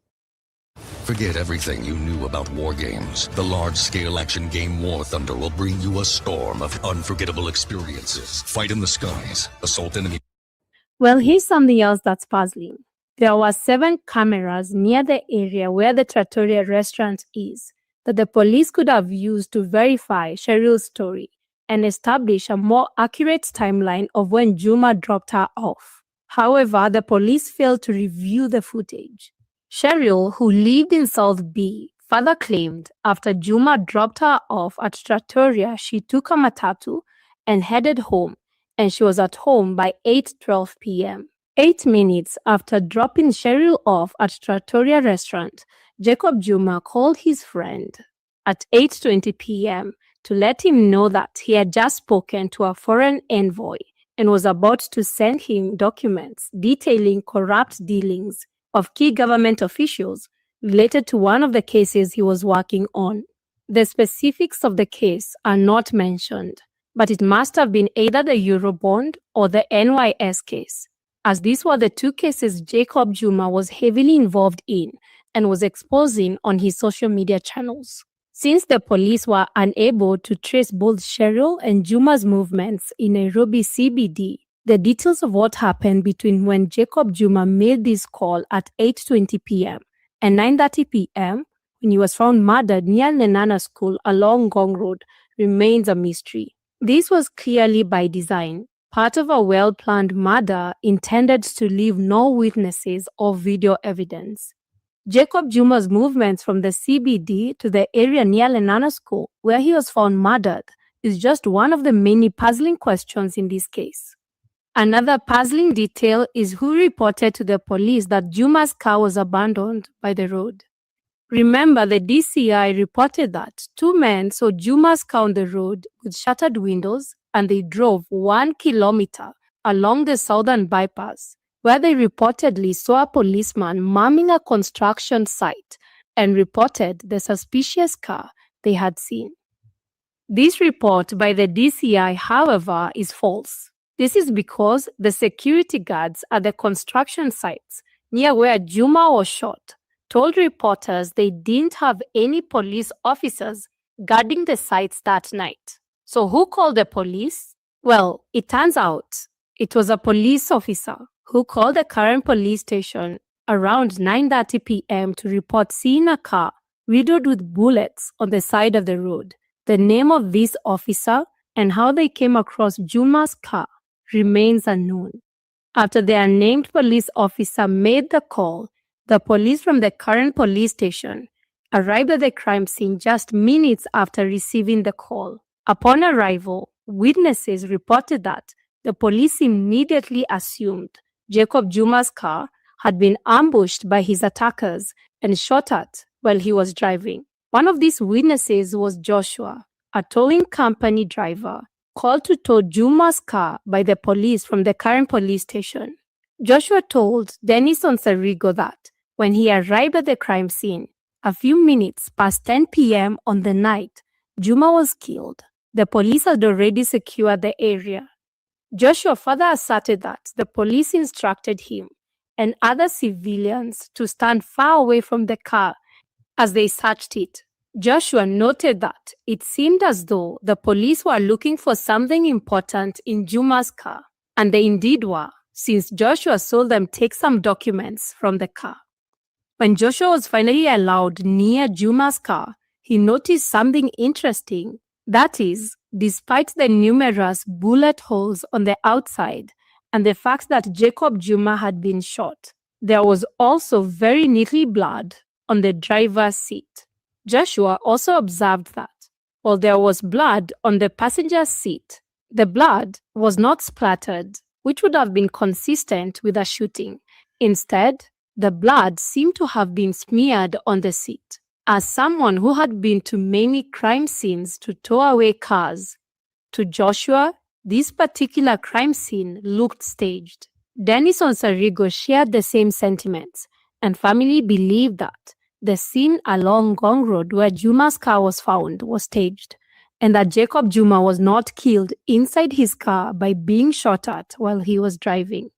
Forget everything you knew about war games. The large-scale action game War Thunder will bring you a storm of unforgettable experiences. Fight in the skies, assault enemy. Well, here's something else that's puzzling. There were 7 cameras near the area where the Trattoria restaurant is that the police could have used to verify Cheryl's story and establish a more accurate timeline of when Juma dropped her off. However, the police failed to review the footage. Cheryl, who lived in South B, further claimed after Juma dropped her off at Trattoria, she took a matatu and headed home, and she was at home by 8:12 p.m. 8 minutes after dropping Cheryl off at Trattoria restaurant, Jacob Juma called his friend at 8:20 p.m. to let him know that he had just spoken to a foreign envoy and was about to send him documents detailing corrupt dealings of key government officials related to one of the cases he was working on. The specifics of the case are not mentioned, but it must have been either the Eurobond or the NYS case, as these were the 2 cases Jacob Juma was heavily involved in and was exposing on his social media channels. Since the police were unable to trace both Cheryl and Juma's movements in Nairobi CBD, the details of what happened between when Jacob Juma made this call at 8:20 p.m. and 9:30 p.m. when he was found murdered near Lenana School along Gong Road remains a mystery. This was clearly by design, part of a well-planned murder intended to leave no witnesses or video evidence. Jacob Juma's movements from the CBD to the area near Lenana School, where he was found murdered, is just one of the many puzzling questions in this case. Another puzzling detail is who reported to the police that Juma's car was abandoned by the road. Remember, the DCI reported that 2 men saw Juma's car on the road with shattered windows, and they drove 1 kilometer along the southern bypass, where they reportedly saw a policeman mamming a construction site and reported the suspicious car they had seen. This report by the DCI, however, is false. This is because the security guards at the construction sites near where Juma was shot told reporters they didn't have any police officers guarding the sites that night. So who called the police? Well, it turns out it was a police officer who called the current police station around 9:30 p.m. to report seeing a car riddled with bullets on the side of the road. The name of this officer and how they came across Juma's car remains unknown. After the unnamed police officer made the call, the police from the current police station arrived at the crime scene just minutes after receiving the call. Upon arrival, witnesses reported that the police immediately assumed Jacob Juma's car had been ambushed by his attackers and shot at while he was driving. One of these witnesses was Joshua, a towing company driver, called to tow Juma's car by the police from the current police station. Joshua told Dennis Onsarigo that when he arrived at the crime scene, a few minutes past 10 p.m. on the night, Juma was killed The police had already secured the area. Joshua further asserted that the police instructed him and other civilians to stand far away from the car as they searched it. Joshua noted that it seemed as though the police were looking for something important in Juma's car, and they indeed were, since Joshua saw them take some documents from the car. When Joshua was finally allowed near Juma's car, he noticed something interesting. That is, despite the numerous bullet holes on the outside and the fact that Jacob Juma had been shot, there was also very neatly blood on the driver's seat. Joshua also observed that while there was blood on the passenger's seat, the blood was not splattered, which would have been consistent with a shooting. Instead, the blood seemed to have been smeared on the seat. As someone who had been to many crime scenes to tow away cars, to Joshua, this particular crime scene looked staged. Dennis Onsarigo shared the same sentiments, and family believed that the scene along Gong Road where Juma's car was found was staged, and that Jacob Juma was not killed inside his car by being shot at while he was driving.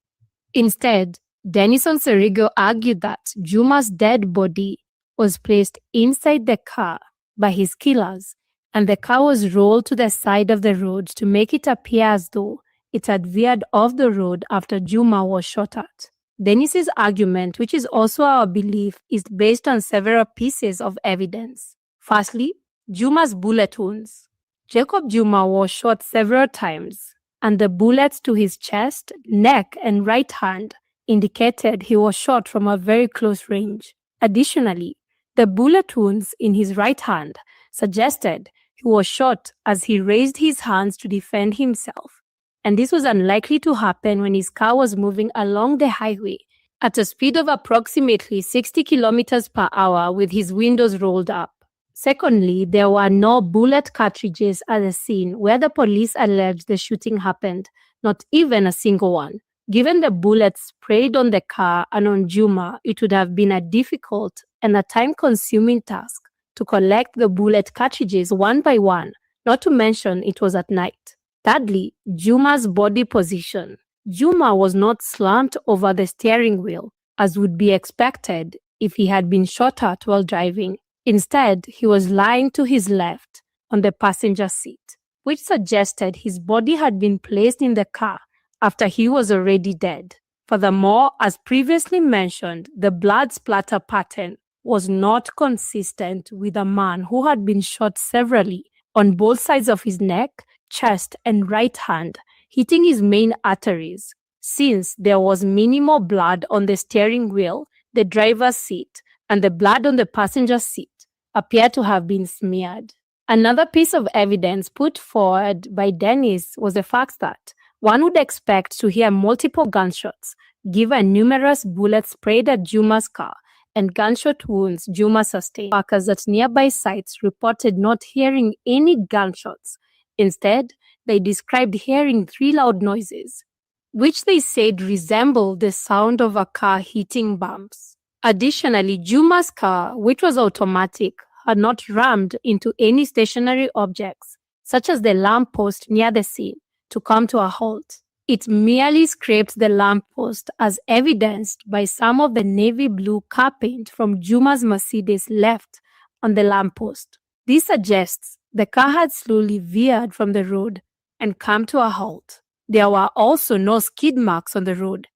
Instead, Dennis Onsarigo argued that Juma's dead body was placed inside the car by his killers, and the car was rolled to the side of the road to make it appear as though it had veered off the road after Juma was shot at. Dennis's argument, which is also our belief, is based on several pieces of evidence. Firstly, Juma's bullet wounds. Jacob Juma was shot several times, and the bullets to his chest, neck, and right hand indicated he was shot from a very close range. Additionally, the bullet wounds in his right hand suggested he was shot as he raised his hands to defend himself, and this was unlikely to happen when his car was moving along the highway at a speed of approximately 60 kilometers per hour with his windows rolled up. Secondly, there were no bullet cartridges at the scene where the police alleged the shooting happened, not even a single one. Given the bullets sprayed on the car and on Juma, it would have been a difficult and a time-consuming task to collect the bullet cartridges one by one, not to mention it was at night. Thirdly, Juma's body position. Juma was not slumped over the steering wheel, as would be expected if he had been shot at while driving. Instead, he was lying to his left on the passenger seat, which suggested his body had been placed in the car after he was already dead. Furthermore, as previously mentioned, the blood splatter pattern was not consistent with a man who had been shot severally on both sides of his neck, chest, and right hand, hitting his main arteries, since there was minimal blood on the steering wheel, the driver's seat, and the blood on the passenger seat appeared to have been smeared. Another piece of evidence put forward by Dennis was the fact that one would expect to hear multiple gunshots, given numerous bullets sprayed at Juma's car and gunshot wounds Juma sustained. Workers at nearby sites reported not hearing any gunshots. Instead, they described hearing 3 loud noises, which they said resembled the sound of a car hitting bumps. Additionally, Juma's car, which was automatic, had not rammed into any stationary objects, such as the lamppost near the scene, to come to a halt. It merely scraped the lamppost, as evidenced by some of the navy blue car paint from Juma's Mercedes left on the lamppost. This suggests the car had slowly veered from the road and come to a halt. There were also no skid marks on the road.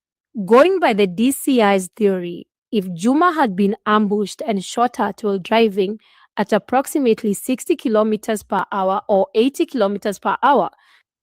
Going by the DCI's theory, if Juma had been ambushed and shot at while driving at approximately 60 kilometers per hour or 80 kilometers per hour,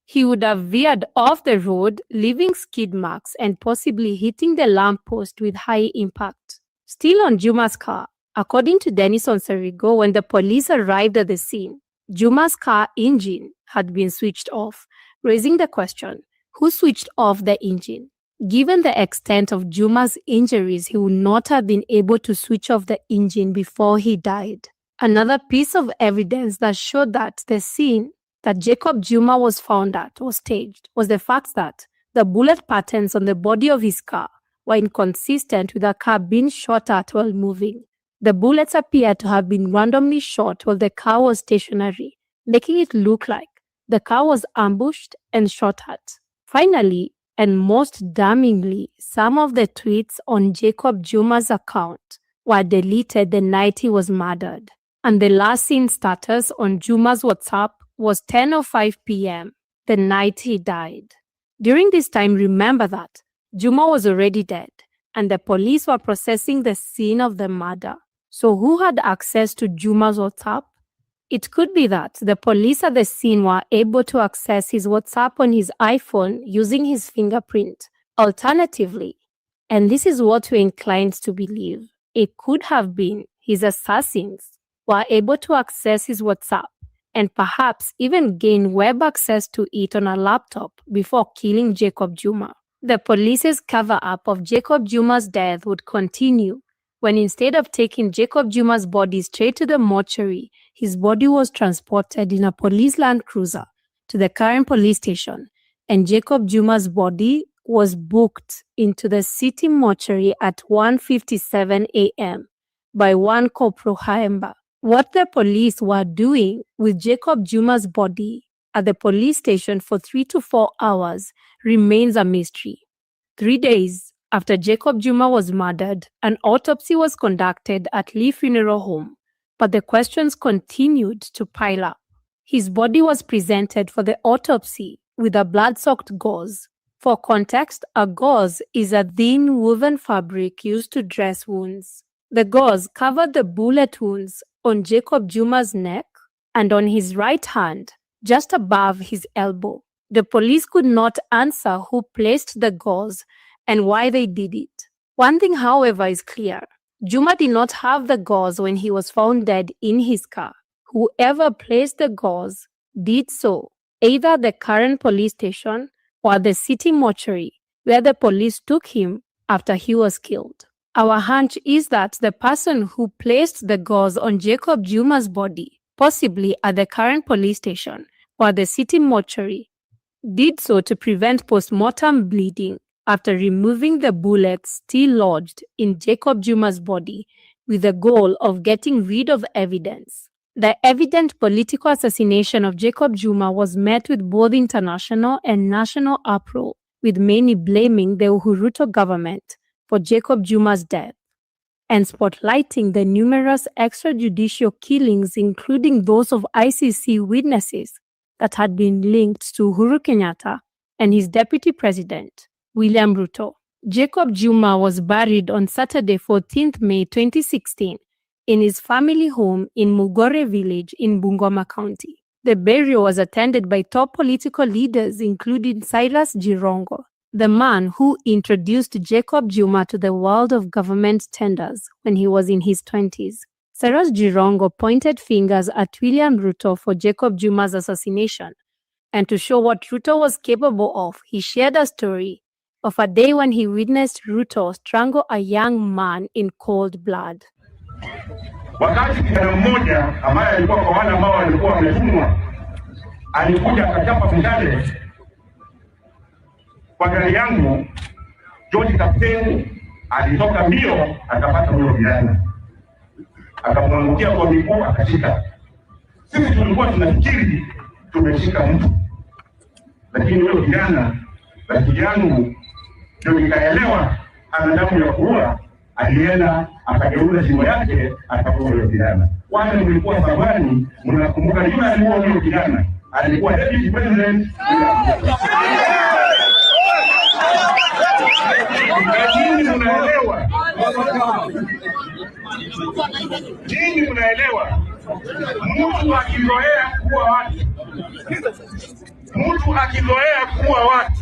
he would have veered off the road, leaving skid marks and possibly hitting the lamppost with high impact. Still on Juma's car, according to Dennis Onsarigo, when the police arrived at the scene, Juma's car engine had been switched off, raising the question, who switched off the engine? Given the extent of Juma's injuries, he would not have been able to switch off the engine before he died. Another piece of evidence that showed that the scene that Jacob Juma was found at was staged was the fact that the bullet patterns on the body of his car were inconsistent with a car being shot at while moving. The bullets appeared to have been randomly shot while the car was stationary, making it look like The car was ambushed and shot at. Finally, and most damningly, some of the tweets on Jacob Juma's account were deleted the night he was murdered. And the last seen status on Juma's WhatsApp was 10:05 p.m., the night he died. During this time, remember that Juma was already dead, and the police were processing the scene of the murder. So who had access to Juma's WhatsApp? It could be that the police at the scene were able to access his WhatsApp on his iPhone using his fingerprint. Alternatively, and this is what we're inclined to believe, it could have been his assassins were able to access his WhatsApp and perhaps even gain web access to it on a laptop before killing Jacob Juma. The police's cover-up of Jacob Juma's death would continue when instead of taking Jacob Juma's body straight to the mortuary, his body was transported in a police Land Cruiser to the current police station, and Jacob Juma's body was booked into the city mortuary at 1:57 a.m. by one Corporal Haemba. What the police were doing with Jacob Juma's body at the police station for 3 to 4 hours remains a mystery. 3 days after Jacob Juma was murdered, an autopsy was conducted at Lee Funeral Home, but the questions continued to pile up. His body was presented for the autopsy with a blood-soaked gauze. For context, a gauze is a thin woven fabric used to dress wounds. The gauze covered the bullet wounds on Jacob Juma's neck and on his right hand, just above his elbow. The police could not answer who placed the gauze and why they did it. One thing, however, is clear. Juma did not have the gauze when he was found dead in his car. Whoever placed the gauze did so either at the current police station or the city mortuary where the police took him after he was killed. Our hunch is that the person who placed the gauze on Jacob Juma's body, possibly at the current police station or the city mortuary, did so to prevent post-mortem bleeding after removing the bullets still lodged in Jacob Juma's body with the goal of getting rid of evidence. The evident political assassination of Jacob Juma was met with both international and national uproar, with many blaming the Ruto government for Jacob Juma's death and spotlighting the numerous extrajudicial killings, including those of ICC witnesses that had been linked to Uhuru Kenyatta and his deputy president, William Ruto. Jacob Juma was buried on Saturday, 14th May 2016, in his family home in Mugore village in Bungoma County. The burial was attended by top political leaders including Cyrus Jirongo, the man who introduced Jacob Juma to the world of government tenders when he was in his 20s. Cyrus Jirongo pointed fingers at William Ruto for Jacob Juma's assassination, and to show what Ruto was capable of, he shared a story of a day when he witnessed Ruto strangle a young man in cold blood. Wakati kijana mmoja ambaye alikuwa kwa wale ambao walikuwa wametumwa alikuja akachapa mshale kwa gari yangu, George Kapteni alitoka mbio akapata huyo kijana, akamwangukia kwa miguu akashika. Sisi tulikuwa tunafikiri tumeshika mtu, lakini huyo kijana rafiki yangu ndio nikaelewa ana damu ya kuua. Alienda akageuza shingo yake akaua huyo kijana. Wale mlikuwa zamani mnakumbuka yule aliua huyo kijana, alikuwa deputy president. Lakini mnaelewa, jinsi mnaelewa, mtu akizoea kuwa watu,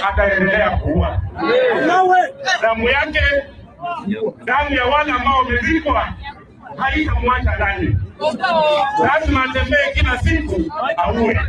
ataendelea kuua. Damu ya wale ambao wamezikwa haitamwacha ndani. Lazima atembee kila siku auwe.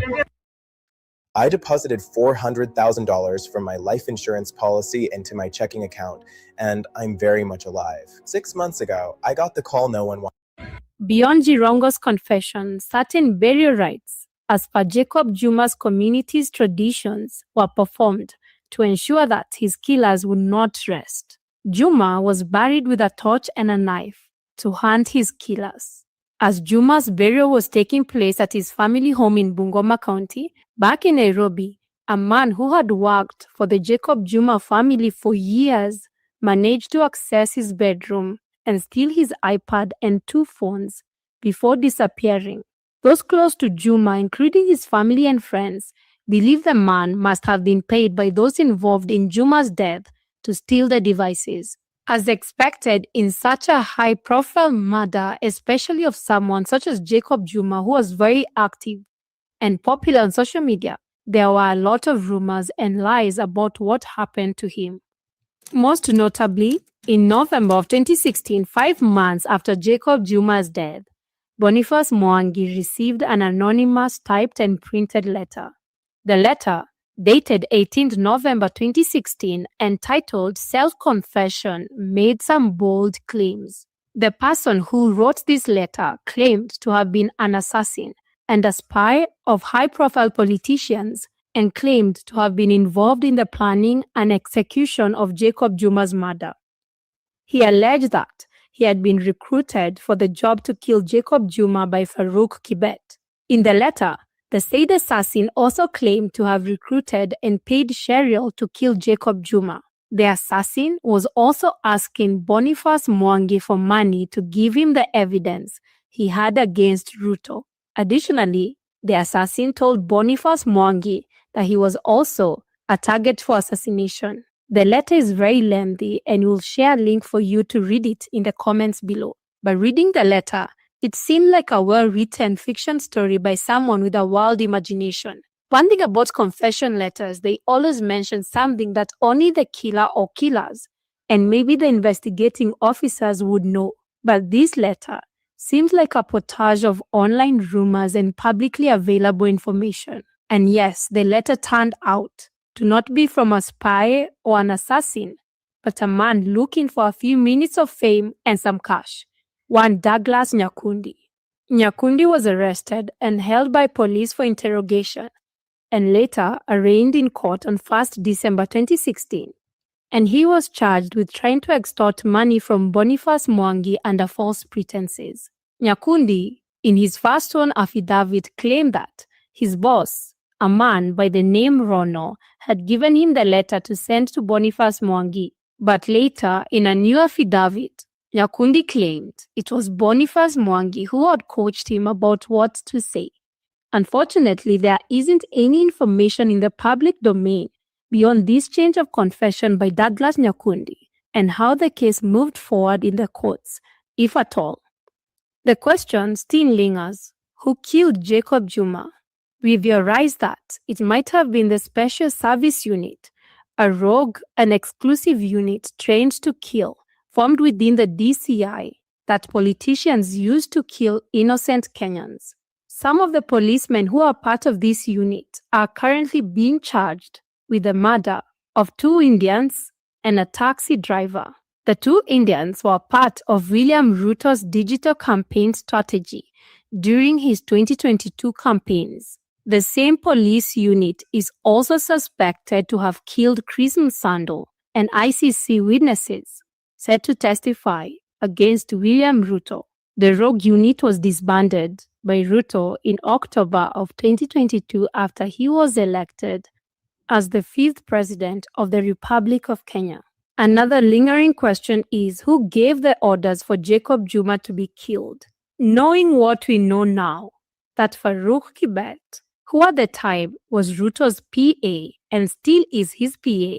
I deposited $400,000 from my life insurance policy into my checking account, and I'm very much alive. 6 months ago, I got the call no one wanted. Beyond Jirongo's confession, certain burial rites, as per Jacob Juma's community's traditions, were performed to ensure that his killers would not rest. Juma was buried with a torch and a knife to hunt his killers. As Juma's burial was taking place at his family home in Bungoma County, back in Nairobi, a man who had worked for the Jacob Juma family for years managed to access his bedroom and steal his iPad and 2 phones before disappearing. Those close to Juma, including his family and friends, believe the man must have been paid by those involved in Juma's death to steal the devices. As expected in such a high-profile murder, especially of someone such as Jacob Juma, who was very active and popular on social media, there were a lot of rumors and lies about what happened to him. Most notably, in November of 2016, 5 months after Jacob Juma's death, Boniface Mwangi received an anonymous typed and printed letter. The letter, dated 18th November 2016 and titled Self-Confession, made some bold claims. The person who wrote this letter claimed to have been an assassin and a spy of high-profile politicians and claimed to have been involved in the planning and execution of Jacob Juma's murder. He alleged that he had been recruited for the job to kill Jacob Juma by Farouk Kibet. In the letter, the said assassin also claimed to have recruited and paid Cheryl to kill Jacob Juma. The assassin was also asking Boniface Mwangi for money to give him the evidence he had against Ruto. Additionally, the assassin told Boniface Mwangi that he was also a target for assassination. The letter is very lengthy and we'll share a link for you to read it in the comments below. By reading the letter, it seemed like a well-written fiction story by someone with a wild imagination. One thing about confession letters, they always mention something that only the killer or killers and maybe the investigating officers would know. But this letter seems like a pottage of online rumors and publicly available information. And yes, the letter turned out to not be from a spy or an assassin, but a man looking for a few minutes of fame and some cash. One Douglas Nyakundi. Nyakundi was arrested and held by police for interrogation and later arraigned in court on 1st December 2016. And he was charged with trying to extort money from Boniface Mwangi under false pretenses. Nyakundi, in his first sworn affidavit, claimed that his boss, a man by the name Rono, had given him the letter to send to Boniface Mwangi. But later, in a new affidavit, Nyakundi claimed it was Boniface Mwangi who had coached him about what to say. Unfortunately, there isn't any information in the public domain beyond this change of confession by Douglas Nyakundi and how the case moved forward in the courts, if at all. The question still lingers: who killed Jacob Juma? We theorized that it might have been the Special Service Unit, a rogue and exclusive unit trained to kill, formed within the DCI, that politicians used to kill innocent Kenyans. Some of the policemen who are part of this unit are currently being charged with the murder of 2 Indians and a taxi driver. The 2 Indians were part of William Ruto's digital campaign strategy during his 2022 campaigns. The same police unit is also suspected to have killed Chris Msando and ICC witnesses set to testify against William Ruto. The rogue unit was disbanded by Ruto in October of 2022 after he was elected as the 5th president of the Republic of Kenya. Another lingering question is who gave the orders for Jacob Juma to be killed? Knowing what we know now, that Farouk Kibet, who at the time was Ruto's PA and still is his PA,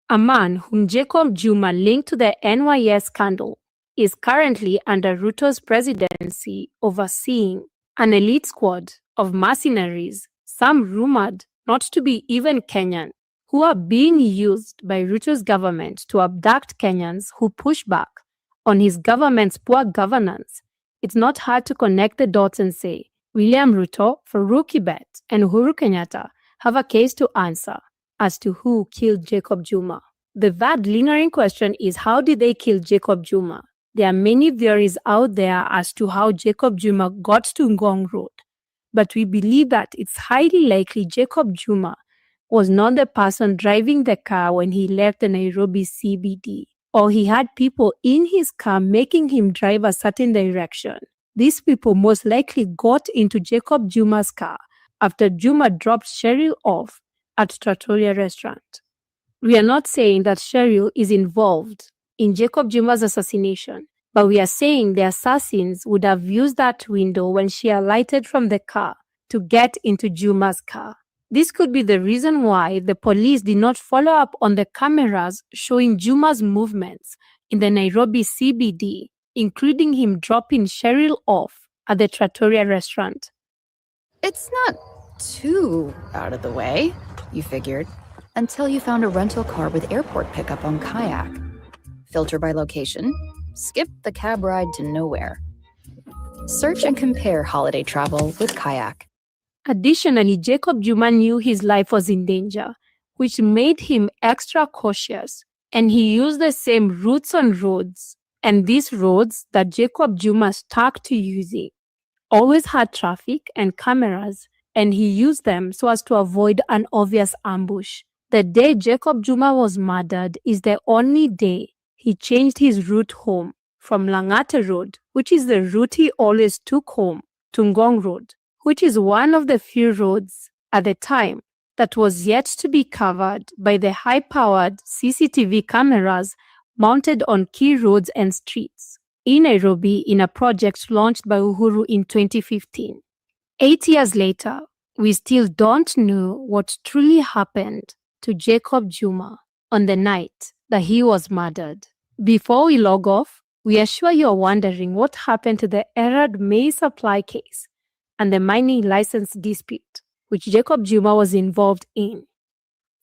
a man whom Jacob Juma linked to the NYS scandal, is currently under Ruto's presidency overseeing an elite squad of mercenaries, some rumored not to be even Kenyan, who are being used by Ruto's government to abduct Kenyans who push back on his government's poor governance. It's not hard to connect the dots and say William Ruto, Farouk Kibet, and Uhuru Kenyatta have a case to answer as to who killed Jacob Juma. The third lingering question is how did they kill Jacob Juma? There are many theories out there as to how Jacob Juma got to Ngong Road, but we believe that it's highly likely Jacob Juma was not the person driving the car when he left the Nairobi CBD, or he had people in his car making him drive a certain direction. These people most likely got into Jacob Juma's car after Juma dropped Cheryl off at Trattoria restaurant. We are not saying that Cheryl is involved in Jacob Juma's assassination, but we are saying the assassins would have used that window when she alighted from the car to get into Juma's car. This could be the reason why the police did not follow up on the cameras showing Juma's movements in the Nairobi CBD, including him dropping Cheryl off at the Trattoria restaurant. It's not too out of the way, you figured, until you found a rental car with airport pickup on Kayak. Filter by location, skip the cab ride to nowhere. Search and compare holiday travel with Kayak. Additionally, Jacob Juma knew his life was in danger, which made him extra cautious, and he used the same routes on roads, and these roads that Jacob Juma stuck to using always had traffic and cameras, and he used them so as to avoid an obvious ambush. The day Jacob Juma was murdered is the only day he changed his route home from Langata Road, which is the route he always took home, to Ngong Road, which is one of the few roads at the time that was yet to be covered by the high-powered CCTV cameras mounted on key roads and streets in Nairobi in a project launched by Uhuru in 2015. 8 years later, we still don't know what truly happened to Jacob Juma on the night that he was murdered. Before we log off, we are sure you're wondering what happened to the Erad May supply case and the mining license dispute, which Jacob Juma was involved in.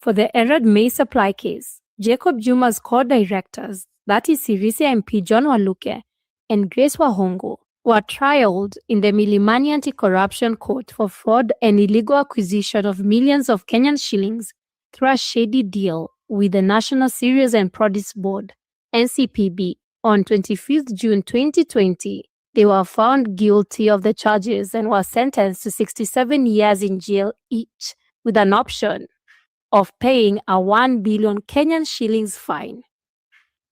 For the Erad May supply case, Jacob Juma's co-directors, that is Sirisia MP John Waluke and Grace Wahongo, were trialed in the Milimani Anti-Corruption Court for fraud and illegal acquisition of millions of Kenyan shillings through a shady deal with the National Cereals and Produce Board, NCPB. On 25th June 2020, they were found guilty of the charges and were sentenced to 67 years in jail each, with an option of paying a 1 billion Kenyan shillings fine.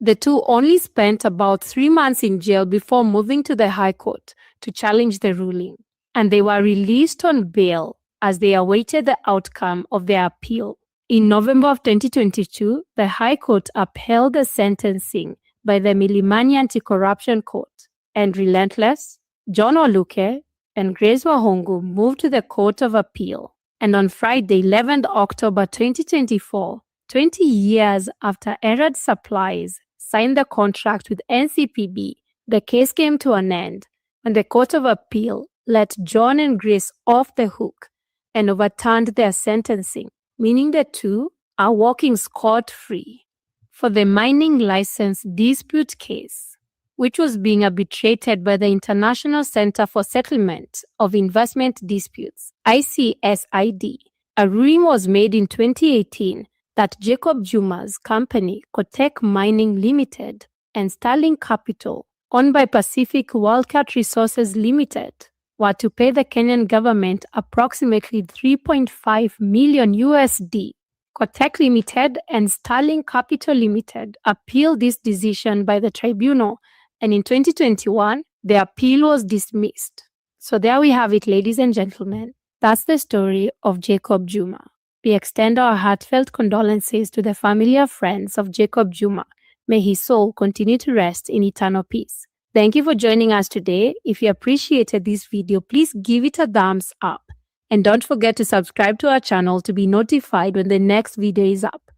The two only spent about 3 months in jail before moving to the High Court to challenge the ruling, and they were released on bail as they awaited the outcome of their appeal. In November of 2022, the High Court upheld the sentencing by the Milimani Anti-Corruption Court, and relentless, John Waluke and Grace Wahongo moved to the Court of Appeal. And on Friday, 11th October 2024, 20 years after Erad Supplies signed the contract with NCPB, the case came to an end, and the Court of Appeal let John and Grace off the hook and overturned their sentencing, meaning the two are walking scot-free. For the mining license dispute case, which was being arbitrated by the International Center for Settlement of Investment Disputes, ICSID, a ruling was made in 2018 that Jacob Juma's company, Kotek Mining Limited, and Sterling Capital, owned by Pacific Wildcat Resources Limited, were to pay the Kenyan government approximately 3.5 million USD. Kotek Limited and Sterling Capital Limited appealed this decision by the tribunal, and in 2021, the appeal was dismissed. So there we have it, ladies and gentlemen. That's the story of Jacob Juma. We extend our heartfelt condolences to the family and friends of Jacob Juma. May his soul continue to rest in eternal peace. Thank you for joining us today. If you appreciated this video, please give it a thumbs up. And don't forget to subscribe to our channel to be notified when the next video is up.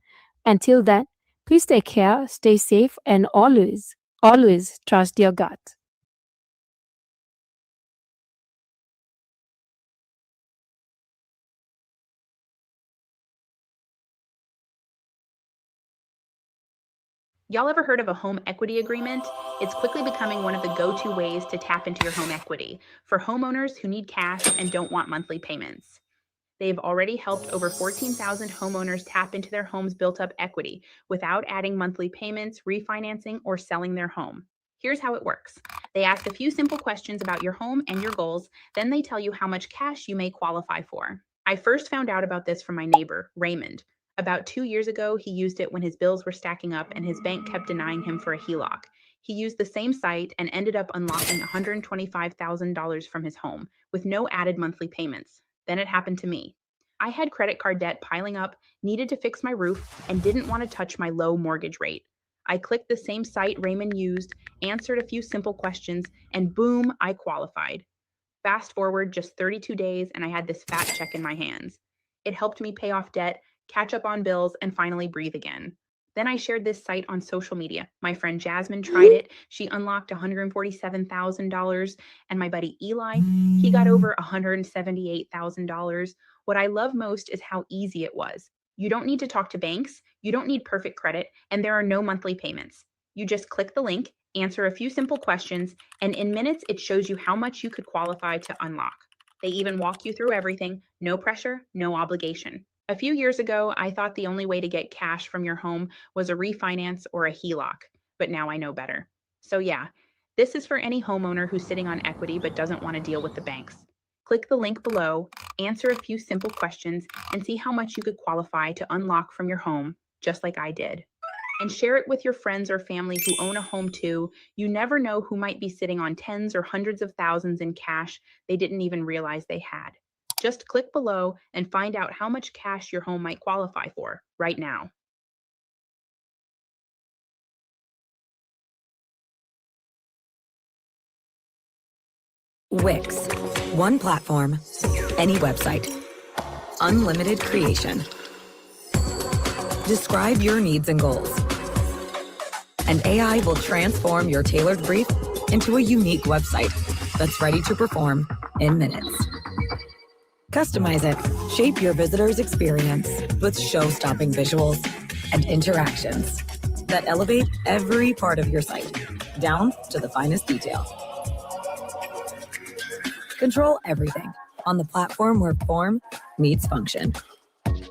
Until then, please take care, stay safe, and always, always trust your gut. Y'all ever heard of a home equity agreement? It's quickly becoming one of the go-to ways to tap into your home equity for homeowners who need cash and don't want monthly payments. They've already helped over 14,000 homeowners tap into their home's built-up equity without adding monthly payments, refinancing, or selling their home. Here's how it works. They ask a few simple questions about your home and your goals, then they tell you how much cash you may qualify for. I first found out about this from my neighbor, Raymond. About 2 years ago, he used it when his bills were stacking up and his bank kept denying him for a HELOC. He used the same site and ended up unlocking $125,000 from his home with no added monthly payments. Then it happened to me. I had credit card debt piling up, needed to fix my roof, and didn't want to touch my low mortgage rate. I clicked the same site Raymond used, answered a few simple questions, and boom, I qualified. Fast forward just 32 days, and I had this fat check in my hands. It helped me pay off debt, catch up on bills, and finally breathe again. Then I shared this site on social media. My friend Jasmine tried it. She unlocked $147,000. And my buddy Eli, he got over $178,000. What I love most is how easy it was. You don't need to talk to banks. You don't need perfect credit. And there are no monthly payments. You just click the link, answer a few simple questions, and in minutes, it shows you how much you could qualify to unlock. They even walk you through everything. No pressure, no obligation. A few years ago, I thought the only way to get cash from your home was a refinance or a HELOC, but now I know better. So yeah, this is for any homeowner who's sitting on equity but doesn't want to deal with the banks. Click the link below, answer a few simple questions, and see how much you could qualify to unlock from your home, just like I did. And share it with your friends or family who own a home too. You never know who might be sitting on tens or hundreds of thousands in cash they didn't even realize they had. Just click below and find out how much cash your home might qualify for right now. Wix. One platform, any website. Unlimited creation. Describe your needs and goals. And AI will transform your tailored brief into a unique website that's ready to perform in minutes. Customize it. Shape your visitor's experience with show-stopping visuals and interactions that elevate every part of your site, down to the finest detail. Control everything on the platform where form meets function.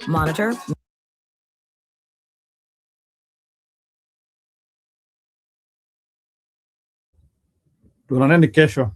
Monitor. Tuonaneni kesho.